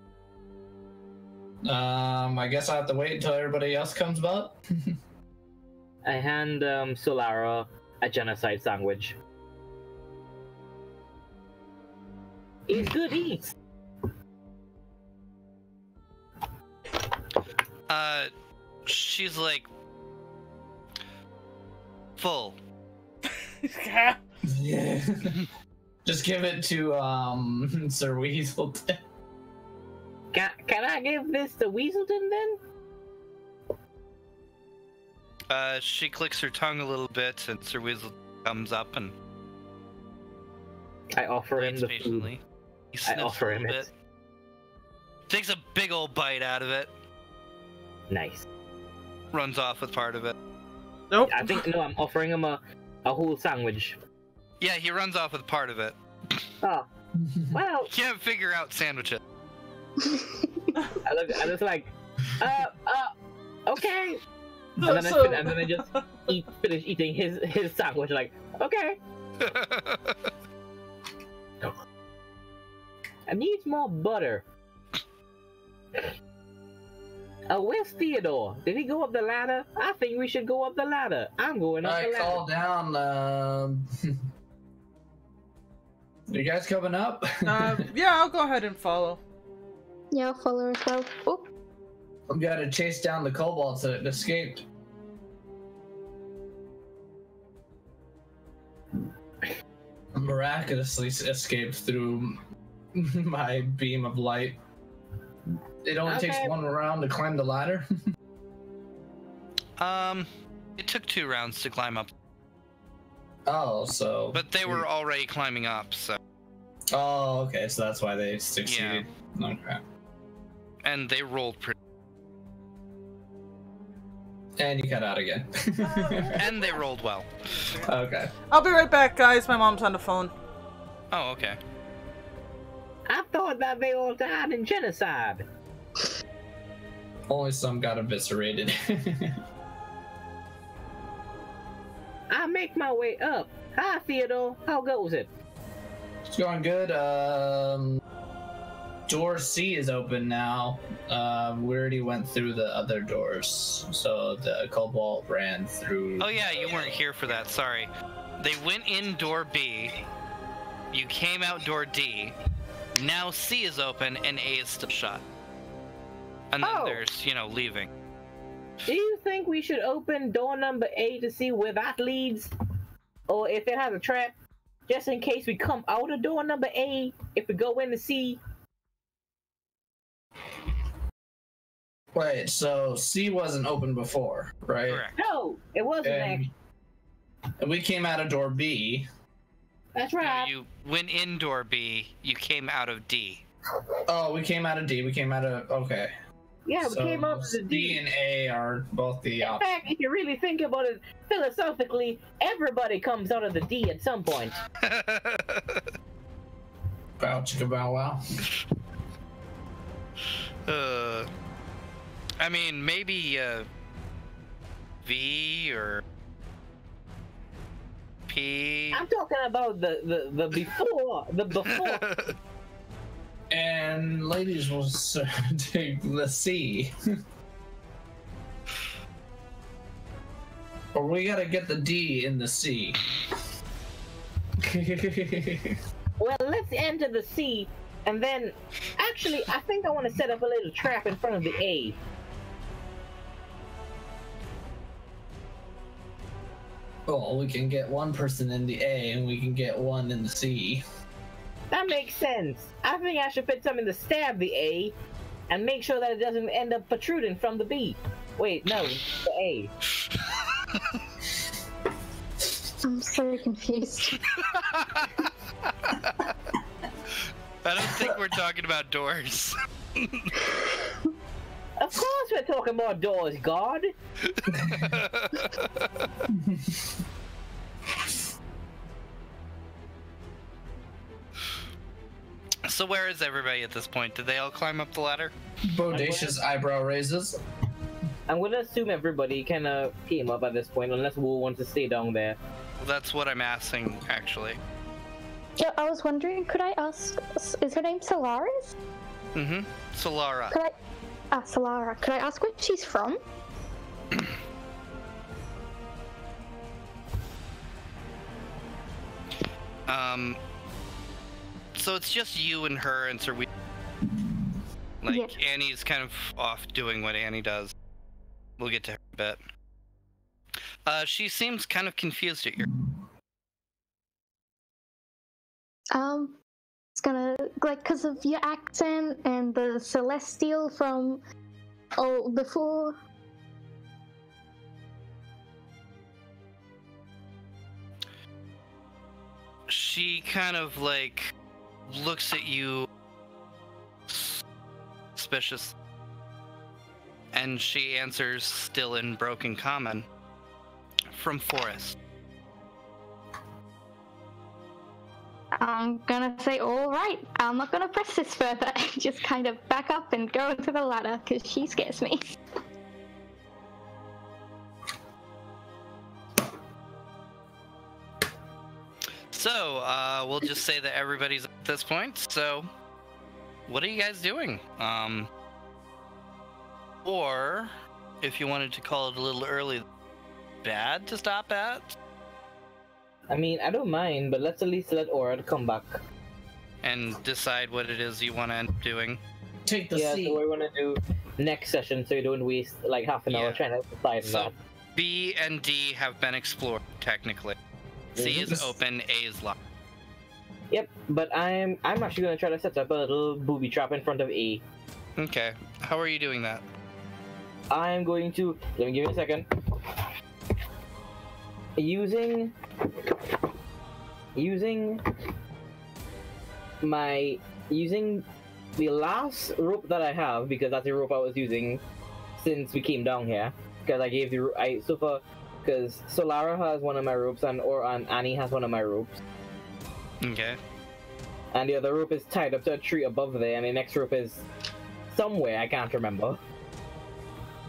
[SPEAKER 5] I guess I have to wait until everybody else comes up.
[SPEAKER 4] I hand Solara a genocide sandwich. It's good eats.
[SPEAKER 1] She's like full.
[SPEAKER 5] Yeah. Just give it to Sir Weaselton.
[SPEAKER 4] Can I give this to Weaselton then?
[SPEAKER 1] She clicks her tongue a little bit, and Sir Weasel comes up and
[SPEAKER 4] I offer him
[SPEAKER 1] waits
[SPEAKER 4] the
[SPEAKER 1] patiently.
[SPEAKER 4] food.
[SPEAKER 1] He
[SPEAKER 4] I
[SPEAKER 1] sniffs
[SPEAKER 4] offer
[SPEAKER 1] a
[SPEAKER 4] him
[SPEAKER 1] little
[SPEAKER 4] it.
[SPEAKER 1] bit. Takes a big old bite out of it.
[SPEAKER 4] Nice.
[SPEAKER 1] Runs off with part of it.
[SPEAKER 2] Nope.
[SPEAKER 4] I think no, I'm offering him a whole sandwich.
[SPEAKER 1] Yeah, he runs off with part of it.
[SPEAKER 4] Oh, well.
[SPEAKER 1] Can't figure out sandwiches.
[SPEAKER 4] I was like, okay. And then, I just finish eating his sandwich. Like, okay. I need more butter. Where's Theodore? Did he go up the ladder? I think we should go up the ladder. I'm going up the ladder.
[SPEAKER 5] I call down. You guys coming up?
[SPEAKER 2] Yeah, I'll go ahead and follow.
[SPEAKER 3] Yeah, I'll follow as well. Oh,
[SPEAKER 5] I've got to chase down the kobolds that escaped. Miraculously escaped through my beam of light. It only takes one round to climb the ladder.
[SPEAKER 1] It took 2 rounds to climb up.
[SPEAKER 5] Oh, so.
[SPEAKER 1] But they were already climbing up, so.
[SPEAKER 5] Oh, okay, so that's why they succeeded. Yeah. Okay.
[SPEAKER 1] And they rolled pretty.
[SPEAKER 5] And you cut out again.
[SPEAKER 1] And they rolled well.
[SPEAKER 5] Okay.
[SPEAKER 2] I'll be right back, guys. My mom's on the phone.
[SPEAKER 1] Oh, okay.
[SPEAKER 4] I thought that they all died in genocide. I make my way up. Hi, Theodore. How goes it?
[SPEAKER 5] It's going good. Door C is open now. We already went through the other doors, so the Cobalt ran through.
[SPEAKER 1] Oh yeah, you weren't here for that. Sorry. They went in door B. You came out door D. Now C is open and A is still shut. And then there's, leaving.
[SPEAKER 4] Do you think we should open door number A to see where that leads? Or if it has a trap? Just in case we come out of door number A, if we go into C.
[SPEAKER 5] Wait, so C wasn't open before, right?
[SPEAKER 1] Correct.
[SPEAKER 4] No, it wasn't.
[SPEAKER 5] And we came out of door B.
[SPEAKER 4] That's
[SPEAKER 1] No,
[SPEAKER 4] right.
[SPEAKER 1] you went in door B, you came out of D.
[SPEAKER 5] Oh, we came out of D. We came out of... Okay.
[SPEAKER 4] Yeah, we
[SPEAKER 5] So
[SPEAKER 4] came up to the
[SPEAKER 5] D
[SPEAKER 4] D.
[SPEAKER 5] and A are both the
[SPEAKER 4] In
[SPEAKER 5] opposite.
[SPEAKER 4] fact, if you really think about it philosophically, everybody comes out of the D at some point.
[SPEAKER 5] Bow chicka bow wow.
[SPEAKER 1] I mean, maybe V or P.
[SPEAKER 4] I'm talking about the before, the before.
[SPEAKER 5] And ladies will take the C. Or we gotta get the D in the C.
[SPEAKER 4] Well, let's enter the C, and then, actually, I think I want to set up a little trap in front of the A.
[SPEAKER 5] Well, we can get one person in the A and we can get one in the C.
[SPEAKER 4] That makes sense. I think I should put something to stab the A, and make sure that it doesn't end up protruding from the B. Wait, no, the A.
[SPEAKER 3] I'm so confused.
[SPEAKER 1] I don't think we're talking about doors.
[SPEAKER 4] Of course we're talking about doors, God.
[SPEAKER 1] So where is everybody at this point? Did they all climb up the ladder?
[SPEAKER 5] Bodacious eyebrow raises.
[SPEAKER 4] I'm gonna assume everybody can team up at this point, unless Wu wants to stay down there.
[SPEAKER 1] Well, that's what I'm asking, actually.
[SPEAKER 3] Yeah, I was wondering, could I ask, is her name Solaris?
[SPEAKER 1] Mm-hmm. Solara.
[SPEAKER 3] Could I, Solara, could I ask where she's from?
[SPEAKER 1] So it's just you and her and Sir Like,
[SPEAKER 3] Yeah.
[SPEAKER 1] Annie's kind of off doing what Annie does. We'll get to her in a bit. She seems kind of confused at your...
[SPEAKER 3] It's gonna, like, because of your accent and the Celestial from, before.
[SPEAKER 1] She kind of, like, looks at you suspicious. And she answers, still in broken common, from Forest.
[SPEAKER 3] I'm gonna say, all right, I'm not gonna press this further and just kind of back up and go into the ladder because she scares me.
[SPEAKER 1] So, we'll just say that everybody's at this point. So, what are you guys doing? Or, if you wanted to call it a little early, bad to stop at?
[SPEAKER 4] I mean, I don't mind, but let's at least let Aura come back.
[SPEAKER 1] And decide what it is you want to end up doing.
[SPEAKER 5] Take the
[SPEAKER 4] Yeah,
[SPEAKER 5] C.
[SPEAKER 4] so we're gonna do next session, so you don't waste like half an hour
[SPEAKER 1] Yeah.
[SPEAKER 4] trying to decide
[SPEAKER 1] So,
[SPEAKER 4] that.
[SPEAKER 1] B and D have been explored, technically. C is open, A is locked.
[SPEAKER 4] Yep, but I'm actually gonna try to set up a little booby trap in front of A.
[SPEAKER 1] Okay, how are you doing that?
[SPEAKER 4] I'm going to let me give you a second. Using the last rope that I have, because that's the rope I was using since we came down here. Because I gave because Solara has one of my ropes and Annie has one of my ropes.
[SPEAKER 1] Okay.
[SPEAKER 4] And the other rope is tied up to a tree above there, and the next rope is somewhere, I can't remember.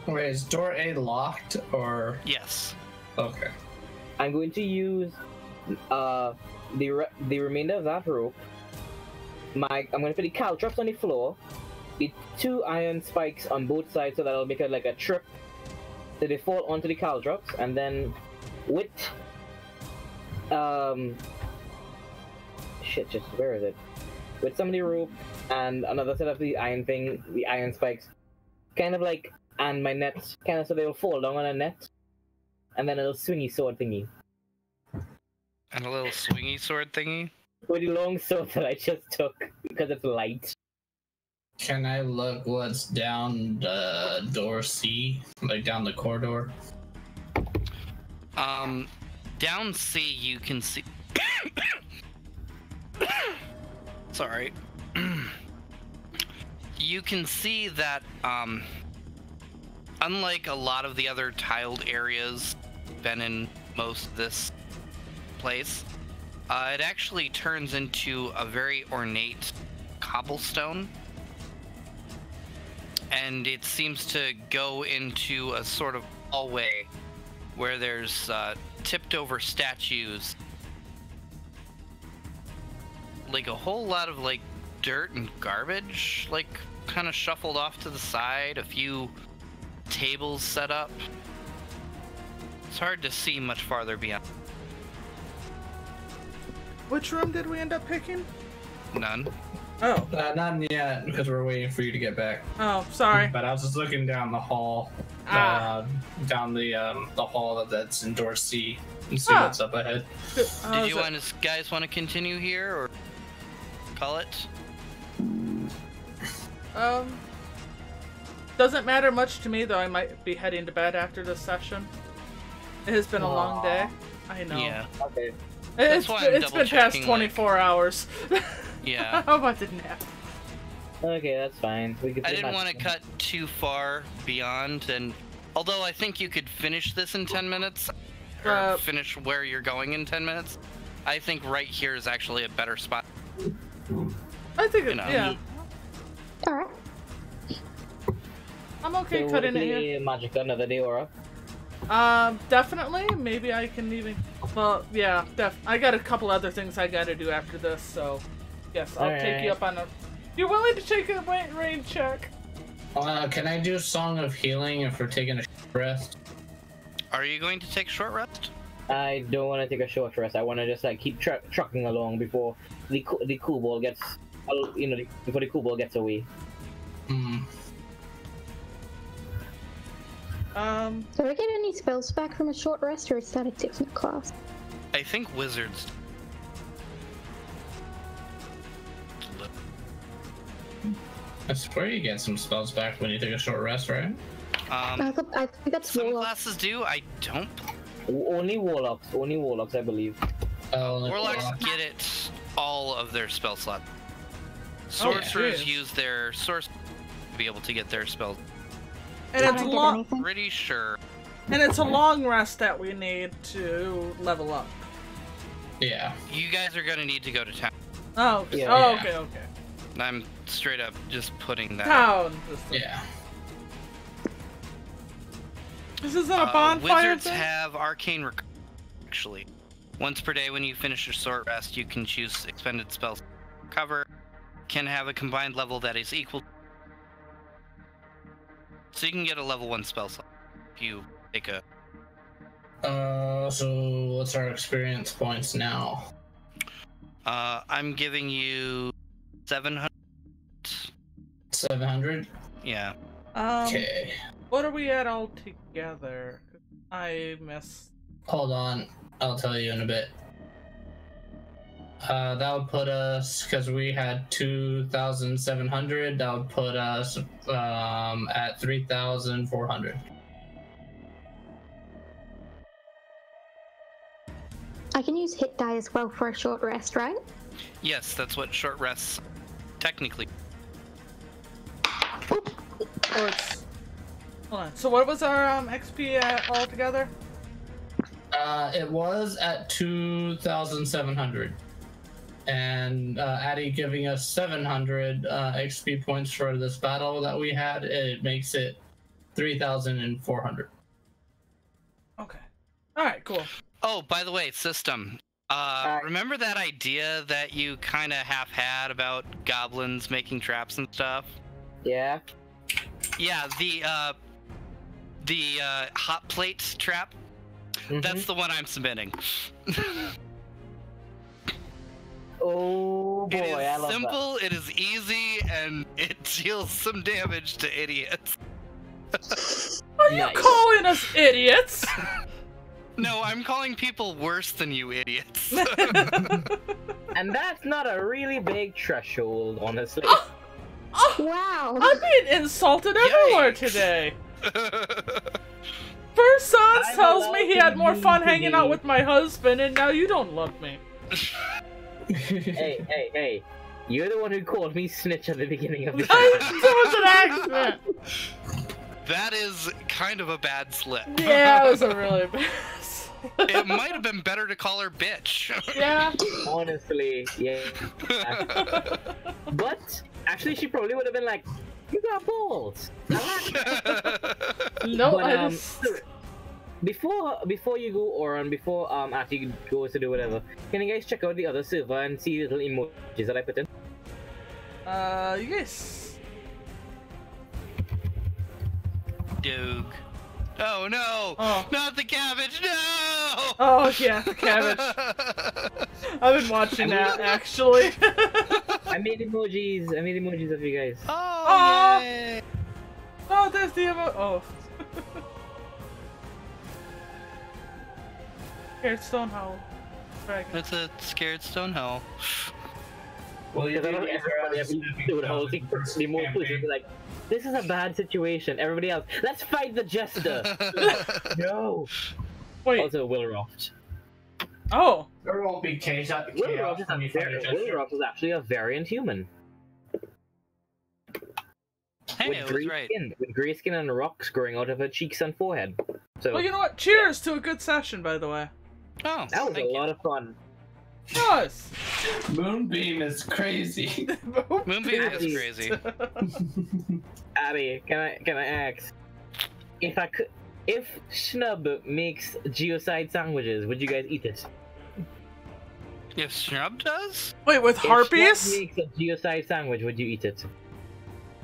[SPEAKER 5] Wait, is door A locked or?
[SPEAKER 1] Yes.
[SPEAKER 5] Okay.
[SPEAKER 4] I'm going to use the remainder of that rope. I'm going to put the caltrops on the floor, the 2 iron spikes on both sides, so that'll make it like a trip. So they fall onto the caltrops, and then with where is it? With some of the rope and another set of the iron spikes, kind of like, and my nets, kind of so they'll fall down on a net, and then a little swingy sword thingy.
[SPEAKER 1] And a little swingy sword thingy?
[SPEAKER 4] With the long sword that I just took, because it's light.
[SPEAKER 5] Can I look what's down the door C? Like down the corridor?
[SPEAKER 1] Down C you can see... Sorry. You can see that, unlike a lot of the other tiled areas been in most of this place, it actually turns into a very ornate cobblestone. And it seems to go into a sort of hallway where there's tipped over statues. Like a whole lot of like dirt and garbage, like kind of shuffled off to the side, a few tables set up. It's hard to see much farther beyond.
[SPEAKER 2] Which room did we end up picking?
[SPEAKER 1] None.
[SPEAKER 2] Oh.
[SPEAKER 5] Not yet, because we're waiting for you to get back.
[SPEAKER 2] Oh, sorry.
[SPEAKER 5] But I was just looking down the hall, down the hall that's in door C, and see what's up ahead.
[SPEAKER 1] Did you guys want to continue here or call it?
[SPEAKER 2] Doesn't matter much to me, though. I might be heading to bed after this session. It has been a long day. I know.
[SPEAKER 1] Yeah.
[SPEAKER 4] Okay.
[SPEAKER 2] It's been past 24 hours.
[SPEAKER 1] Yeah.
[SPEAKER 2] How about the nap?
[SPEAKER 4] Okay, that's fine.
[SPEAKER 1] I didn't want to cut too far beyond, and although I think you could finish this in 10 minutes, or finish where you're going in 10 minutes, I think right here is actually a better spot.
[SPEAKER 2] I think
[SPEAKER 1] yeah.
[SPEAKER 3] Alright.
[SPEAKER 2] I'm okay cutting it here.
[SPEAKER 4] Magic another day, Aura.
[SPEAKER 2] Definitely. Maybe I can even... Well, yeah, I got a couple other things I gotta do after this, so... Yes, I'll take you up on a... You're willing to take a range check?
[SPEAKER 5] Can I do Song of Healing if we're taking a rest?
[SPEAKER 1] Are you going to take short rest?
[SPEAKER 4] I don't want to take a short rest. I want to just like keep trucking along before the cool ball gets, before the cool ball gets away.
[SPEAKER 5] Hmm.
[SPEAKER 3] Do I get any spells back from a short rest, or is that a different class?
[SPEAKER 1] I think wizards.
[SPEAKER 5] I swear you get some spells back when you take a short rest, right?
[SPEAKER 3] I think that's
[SPEAKER 1] some
[SPEAKER 3] warlock.
[SPEAKER 1] classes do. I don't.
[SPEAKER 4] Only warlocks, I believe.
[SPEAKER 1] Warlocks get it all of their spell slots. Sorcerers use their source to be able to get their spells.
[SPEAKER 2] And it's long.
[SPEAKER 1] Pretty sure.
[SPEAKER 2] And it's a long rest that we need to level up.
[SPEAKER 5] Yeah.
[SPEAKER 1] You guys are gonna need to go to town.
[SPEAKER 2] Oh.
[SPEAKER 4] Yeah.
[SPEAKER 2] Oh. Okay. Okay.
[SPEAKER 1] I'm straight up just putting that.
[SPEAKER 2] Town.
[SPEAKER 5] Yeah.
[SPEAKER 2] This isn't a bonfire
[SPEAKER 1] Wizards
[SPEAKER 2] thing?
[SPEAKER 1] have arcane actually. Once per day when you finish your short rest, you can choose expended spells. Cover can have a combined level that is equal. So you can get a level 1 spell slot if you take a...
[SPEAKER 5] So what's our experience points now?
[SPEAKER 1] I'm giving you 700.
[SPEAKER 5] 700?
[SPEAKER 1] Yeah.
[SPEAKER 5] Okay.
[SPEAKER 2] What are we at all together? I missed.
[SPEAKER 5] Hold on. I'll tell you in a bit. That would put us, because we had 2,700, that would put us at 3,400.
[SPEAKER 3] I can use hit die as well for a short rest, right?
[SPEAKER 1] Yes, that's what short rests technically.
[SPEAKER 2] Or it's... Hold on. So what was our XP at all together?
[SPEAKER 5] It was at 2,700. And Addy giving us 700 XP points for this battle that we had, it makes it 3,400.
[SPEAKER 2] Okay. Alright, cool.
[SPEAKER 1] Oh, by the way, system. Remember that idea that you kind of half had about goblins making traps and stuff?
[SPEAKER 4] Yeah.
[SPEAKER 1] Yeah, the hot plate trap. That's the one I'm submitting.
[SPEAKER 4] Oh boy,
[SPEAKER 1] It is
[SPEAKER 4] I love
[SPEAKER 1] simple, it is easy, and it deals some damage to idiots.
[SPEAKER 2] Are you
[SPEAKER 4] Nice.
[SPEAKER 2] calling us idiots?
[SPEAKER 1] No, I'm calling people worse than you idiots.
[SPEAKER 4] that. And that's not a really big threshold, honestly.
[SPEAKER 3] Wow.
[SPEAKER 2] I'm being insulted everywhere
[SPEAKER 1] Yikes.
[SPEAKER 2] today. First Sans
[SPEAKER 4] I'm
[SPEAKER 2] tells me he had
[SPEAKER 4] allowed
[SPEAKER 2] more
[SPEAKER 4] to
[SPEAKER 2] fun
[SPEAKER 4] be
[SPEAKER 2] hanging out with my husband, and now you don't love me.
[SPEAKER 4] Hey. You're the one who called me snitch at the beginning of the
[SPEAKER 2] That was an accident.
[SPEAKER 1] That is kind of a bad slip.
[SPEAKER 2] Yeah, it was a really bad.
[SPEAKER 1] It might have been better to call her bitch.
[SPEAKER 2] Yeah.
[SPEAKER 4] Honestly, yeah. But actually, she probably would have been like, "You got balls."
[SPEAKER 2] No,
[SPEAKER 4] But,
[SPEAKER 2] I just...
[SPEAKER 4] Before you go, Oran, before Ati goes to do whatever, can you guys check out the other server and see little emojis that I put in?
[SPEAKER 2] Yes.
[SPEAKER 1] Doug. Oh no!
[SPEAKER 2] Oh.
[SPEAKER 1] Not the cabbage! No!
[SPEAKER 2] Oh, yeah, the cabbage. I've been watching that, actually.
[SPEAKER 4] I made emojis of you guys.
[SPEAKER 1] Oh!
[SPEAKER 2] Aw.
[SPEAKER 1] Yay.
[SPEAKER 2] Oh, there's the Oh. Scared Stonehowl. Dragon.
[SPEAKER 1] That's a scared stone hell.
[SPEAKER 5] Well, you
[SPEAKER 4] Because I don't everybody ever do the whole thing. The most pushes be like, "This is a bad situation." Everybody else, let's fight the jester. No.
[SPEAKER 2] Wait.
[SPEAKER 4] Also, Willroft.
[SPEAKER 2] Oh.
[SPEAKER 5] There won't be chaos
[SPEAKER 4] Willroft
[SPEAKER 5] when you fight a gesture.
[SPEAKER 4] Willroft is actually a variant human.
[SPEAKER 1] Hey,
[SPEAKER 4] with
[SPEAKER 1] it was
[SPEAKER 4] grey
[SPEAKER 1] right.
[SPEAKER 4] skin, with grey skin and rocks growing out of her cheeks and forehead. So
[SPEAKER 2] Well, you know what? Cheers to a good session, by the way.
[SPEAKER 1] Oh,
[SPEAKER 4] that was a
[SPEAKER 1] thank you.
[SPEAKER 4] lot of fun.
[SPEAKER 2] Yes.
[SPEAKER 5] Moonbeam is crazy.
[SPEAKER 1] Moonbeam is crazy.
[SPEAKER 4] Abby, can I ask if Schnub makes geocide sandwiches, would you guys eat it?
[SPEAKER 1] If Shrub does?
[SPEAKER 2] Wait, with
[SPEAKER 4] If
[SPEAKER 2] harpies?
[SPEAKER 4] Schnub makes a geocide sandwich, would you eat it?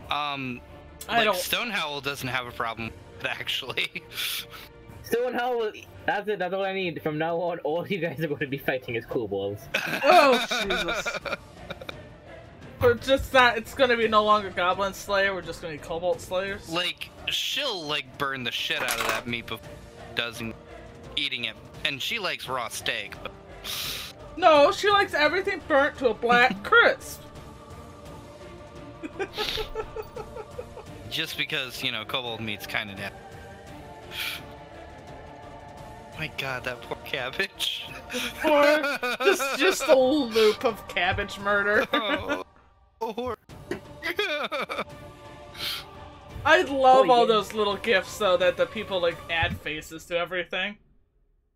[SPEAKER 2] I
[SPEAKER 1] Like
[SPEAKER 2] don't.
[SPEAKER 1] Stonehowl doesn't have a problem with it, actually.
[SPEAKER 4] Stonehowl will. That's it. That's all I need. From now on, all you guys are going to be fighting is kobolds.
[SPEAKER 2] Oh, Jesus. We're just not. It's gonna be no longer Goblin Slayer. We're just gonna be Cobalt Slayers.
[SPEAKER 1] Like, she'll, like, burn the shit out of that meat before doesn't eating it. And she likes raw steak, but...
[SPEAKER 2] No, she likes everything burnt to a black crisp.
[SPEAKER 1] Just because, you know, kobold meat's kind of nasty. My god, that poor cabbage.
[SPEAKER 2] Or just a loop of cabbage murder.
[SPEAKER 1] Oh, poor.
[SPEAKER 2] I love
[SPEAKER 4] Oh,
[SPEAKER 2] all
[SPEAKER 4] yeah.
[SPEAKER 2] those little gifs though that the people like add faces to everything.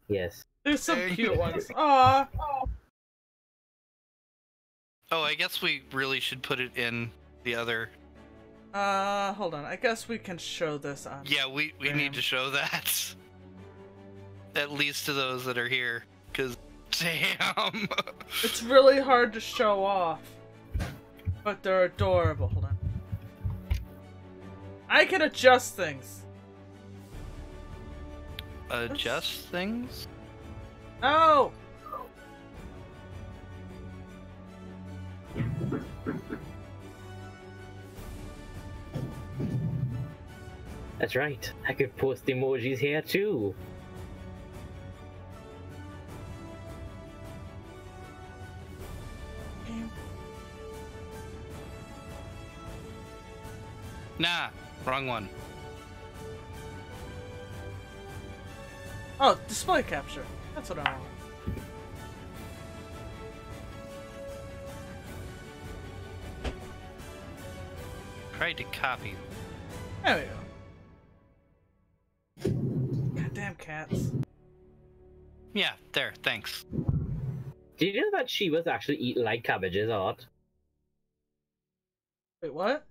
[SPEAKER 4] Yes.
[SPEAKER 2] There's some
[SPEAKER 1] There you
[SPEAKER 2] cute
[SPEAKER 1] go.
[SPEAKER 2] ones. Aw.
[SPEAKER 1] Oh, I guess we really should put it in the other...
[SPEAKER 2] Hold on. I guess we can show this on.
[SPEAKER 1] Yeah, we need to show that. At least to those that are here. Because, damn.
[SPEAKER 2] It's really hard to show off. But they're adorable. Hold on. I can adjust things.
[SPEAKER 1] Adjust things?
[SPEAKER 2] Oh!
[SPEAKER 4] That's right. I could post emojis here too.
[SPEAKER 1] Nah, wrong one.
[SPEAKER 2] Oh, display capture. That's what I want.
[SPEAKER 1] Tried to copy.
[SPEAKER 2] There we go. Goddamn cats.
[SPEAKER 1] Yeah, there, thanks.
[SPEAKER 4] Did you know that Shivas actually eat like cabbages a lot?
[SPEAKER 2] Wait, what?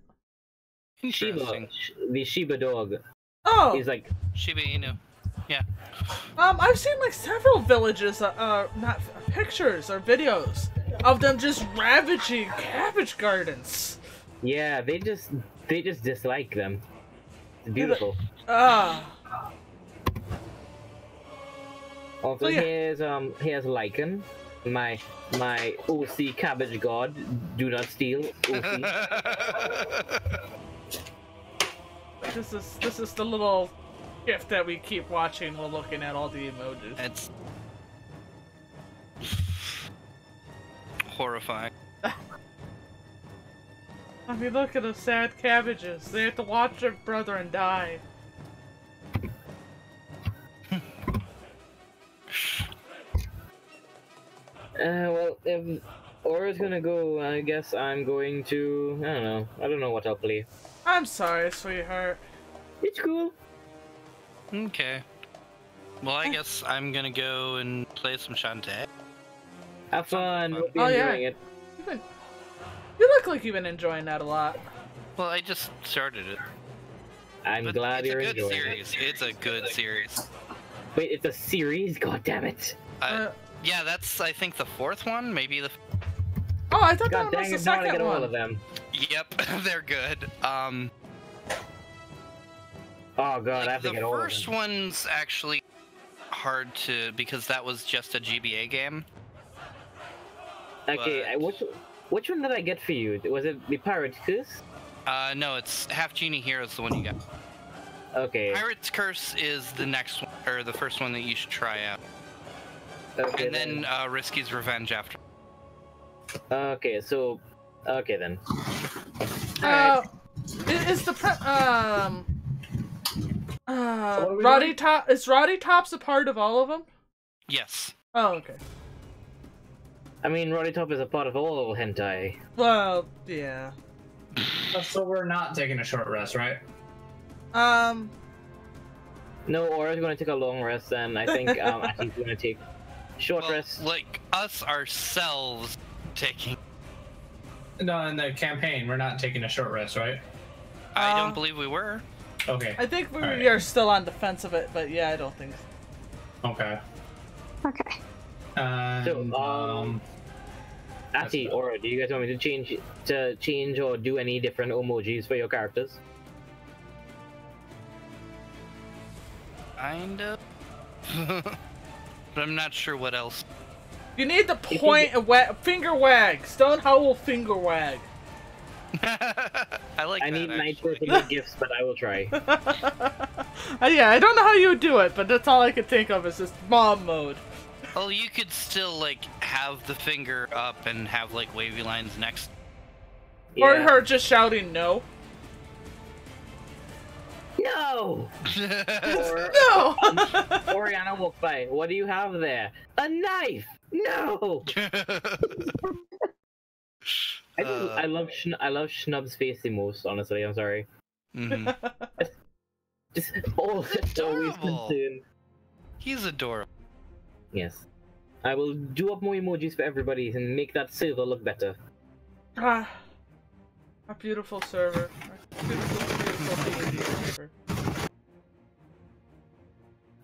[SPEAKER 4] Shiva,
[SPEAKER 1] Interesting.
[SPEAKER 4] the Shiba dog,
[SPEAKER 2] Oh!
[SPEAKER 4] is like
[SPEAKER 1] Shiba Inu. Yeah.
[SPEAKER 2] I've seen like several villages, not pictures or videos of them just ravaging cabbage gardens.
[SPEAKER 4] Yeah, they just dislike them. It's beautiful. Also,
[SPEAKER 2] Oh, yeah.
[SPEAKER 4] here's Lycan, my OC cabbage god. Do not steal, OC.
[SPEAKER 2] This is the little gift that we keep watching while looking at all the emojis.
[SPEAKER 1] It's horrifying.
[SPEAKER 2] I mean, look at the sad cabbages. They have to watch their brethren die.
[SPEAKER 4] Well, if Aura's gonna go, I guess I'm going to. I don't know what I'll play.
[SPEAKER 2] I'm sorry, sweetheart.
[SPEAKER 4] It's cool.
[SPEAKER 1] Okay. Well, I guess I'm gonna go and play some Shantae.
[SPEAKER 4] Have fun. Hope
[SPEAKER 2] Oh,
[SPEAKER 4] you're
[SPEAKER 2] yeah.
[SPEAKER 4] enjoying it.
[SPEAKER 2] You look like you've been enjoying that a lot.
[SPEAKER 1] Well, I just started it.
[SPEAKER 4] I'm
[SPEAKER 1] But
[SPEAKER 4] glad
[SPEAKER 1] it's
[SPEAKER 4] you're
[SPEAKER 1] a good
[SPEAKER 4] enjoying
[SPEAKER 1] series. It's a good series.
[SPEAKER 4] it. Wait, it's a series? God damn it!
[SPEAKER 1] Yeah, that's I think the fourth one, maybe the.
[SPEAKER 2] Oh, I thought
[SPEAKER 4] God
[SPEAKER 2] that was
[SPEAKER 4] dang
[SPEAKER 2] the
[SPEAKER 4] it! Now I
[SPEAKER 2] second
[SPEAKER 4] get all
[SPEAKER 2] one.
[SPEAKER 4] of them.
[SPEAKER 1] Yep, they're good.
[SPEAKER 4] Oh god, I have to
[SPEAKER 1] The
[SPEAKER 4] get all of
[SPEAKER 1] first
[SPEAKER 4] them.
[SPEAKER 1] one's actually hard to because that was just a GBA game.
[SPEAKER 4] Okay, which one did I get for you? Was it the Pirate's Curse?
[SPEAKER 1] No, it's Half Genie Hero's the one you got.
[SPEAKER 4] Okay.
[SPEAKER 1] Pirate's Curse is the next one, or the first one that you should try out.
[SPEAKER 4] Okay.
[SPEAKER 1] And then Risky's Revenge after.
[SPEAKER 4] Okay, so. Okay then.
[SPEAKER 2] Is the
[SPEAKER 5] are we
[SPEAKER 2] Roddy
[SPEAKER 5] doing?
[SPEAKER 2] Top is Roddy Tops a part of all of them?
[SPEAKER 1] Yes.
[SPEAKER 2] Oh, okay.
[SPEAKER 4] I mean, Roddy Top is a part of all hentai.
[SPEAKER 2] Well, yeah.
[SPEAKER 5] So we're not taking a short rest, right?
[SPEAKER 4] No, Aura's gonna take a long rest, and I think Ashi's gonna take short
[SPEAKER 1] Well,
[SPEAKER 4] rest.
[SPEAKER 1] like us ourselves taking.
[SPEAKER 5] No, in the campaign, we're not taking a short rest, right?
[SPEAKER 1] I don't believe we were.
[SPEAKER 5] Okay.
[SPEAKER 2] I think we
[SPEAKER 5] Alright.
[SPEAKER 2] are still on defense of it, but yeah, I don't think so.
[SPEAKER 5] Okay.
[SPEAKER 3] Okay.
[SPEAKER 5] And,
[SPEAKER 4] Ashi, Aura, do you guys want me to change or do any different emojis for your characters?
[SPEAKER 1] Kind of. But I'm not sure what else.
[SPEAKER 2] You need to point and finger wag. Stone Howl finger wag.
[SPEAKER 1] I like
[SPEAKER 4] I
[SPEAKER 1] that,
[SPEAKER 4] need
[SPEAKER 1] actually.
[SPEAKER 4] Nitro to make gifts, but I will try.
[SPEAKER 2] Yeah, I don't know how you would do it, but that's all I could think of is this mom mode.
[SPEAKER 1] Well, you could still, like, have the finger up and have, like, wavy lines next.
[SPEAKER 2] Or
[SPEAKER 4] Yeah.
[SPEAKER 2] her just shouting no.
[SPEAKER 4] No! Or
[SPEAKER 2] No!
[SPEAKER 4] Oriana walked by. What do you have there? A knife! No! I love Schnub's face the most, honestly. I'm sorry.
[SPEAKER 1] Mhm.
[SPEAKER 4] Just always
[SPEAKER 1] adorable.
[SPEAKER 4] concerned.
[SPEAKER 1] He's adorable.
[SPEAKER 4] Yes. I will do up more emojis for everybody and make that server look better.
[SPEAKER 2] Ah, our beautiful server. Our beautiful D&D server.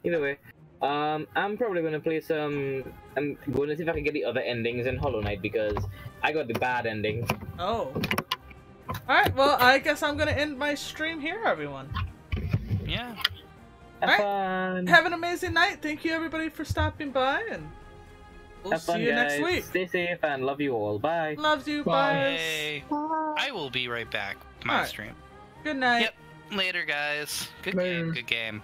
[SPEAKER 4] Either way, I'm probably gonna play some. I'm going to see if I can get the other endings in Hollow Knight because I got the bad ending.
[SPEAKER 2] Oh. Alright, well, I guess I'm gonna end my stream here, everyone.
[SPEAKER 1] Yeah.
[SPEAKER 4] Have
[SPEAKER 2] Alright.
[SPEAKER 4] fun.
[SPEAKER 2] Have an amazing night. Thank you, everybody, for stopping by, and we'll
[SPEAKER 4] Have
[SPEAKER 2] see
[SPEAKER 4] fun,
[SPEAKER 2] you
[SPEAKER 4] guys.
[SPEAKER 2] next week.
[SPEAKER 4] Stay safe and love you all. Bye.
[SPEAKER 2] Loves you,
[SPEAKER 5] Bye.
[SPEAKER 2] bye.
[SPEAKER 1] Hey,
[SPEAKER 3] Bye.
[SPEAKER 1] I will be right back. My
[SPEAKER 2] Alright.
[SPEAKER 1] stream.
[SPEAKER 2] Good night.
[SPEAKER 1] Yep. Later, guys. Good
[SPEAKER 5] Later.
[SPEAKER 1] game. Good game.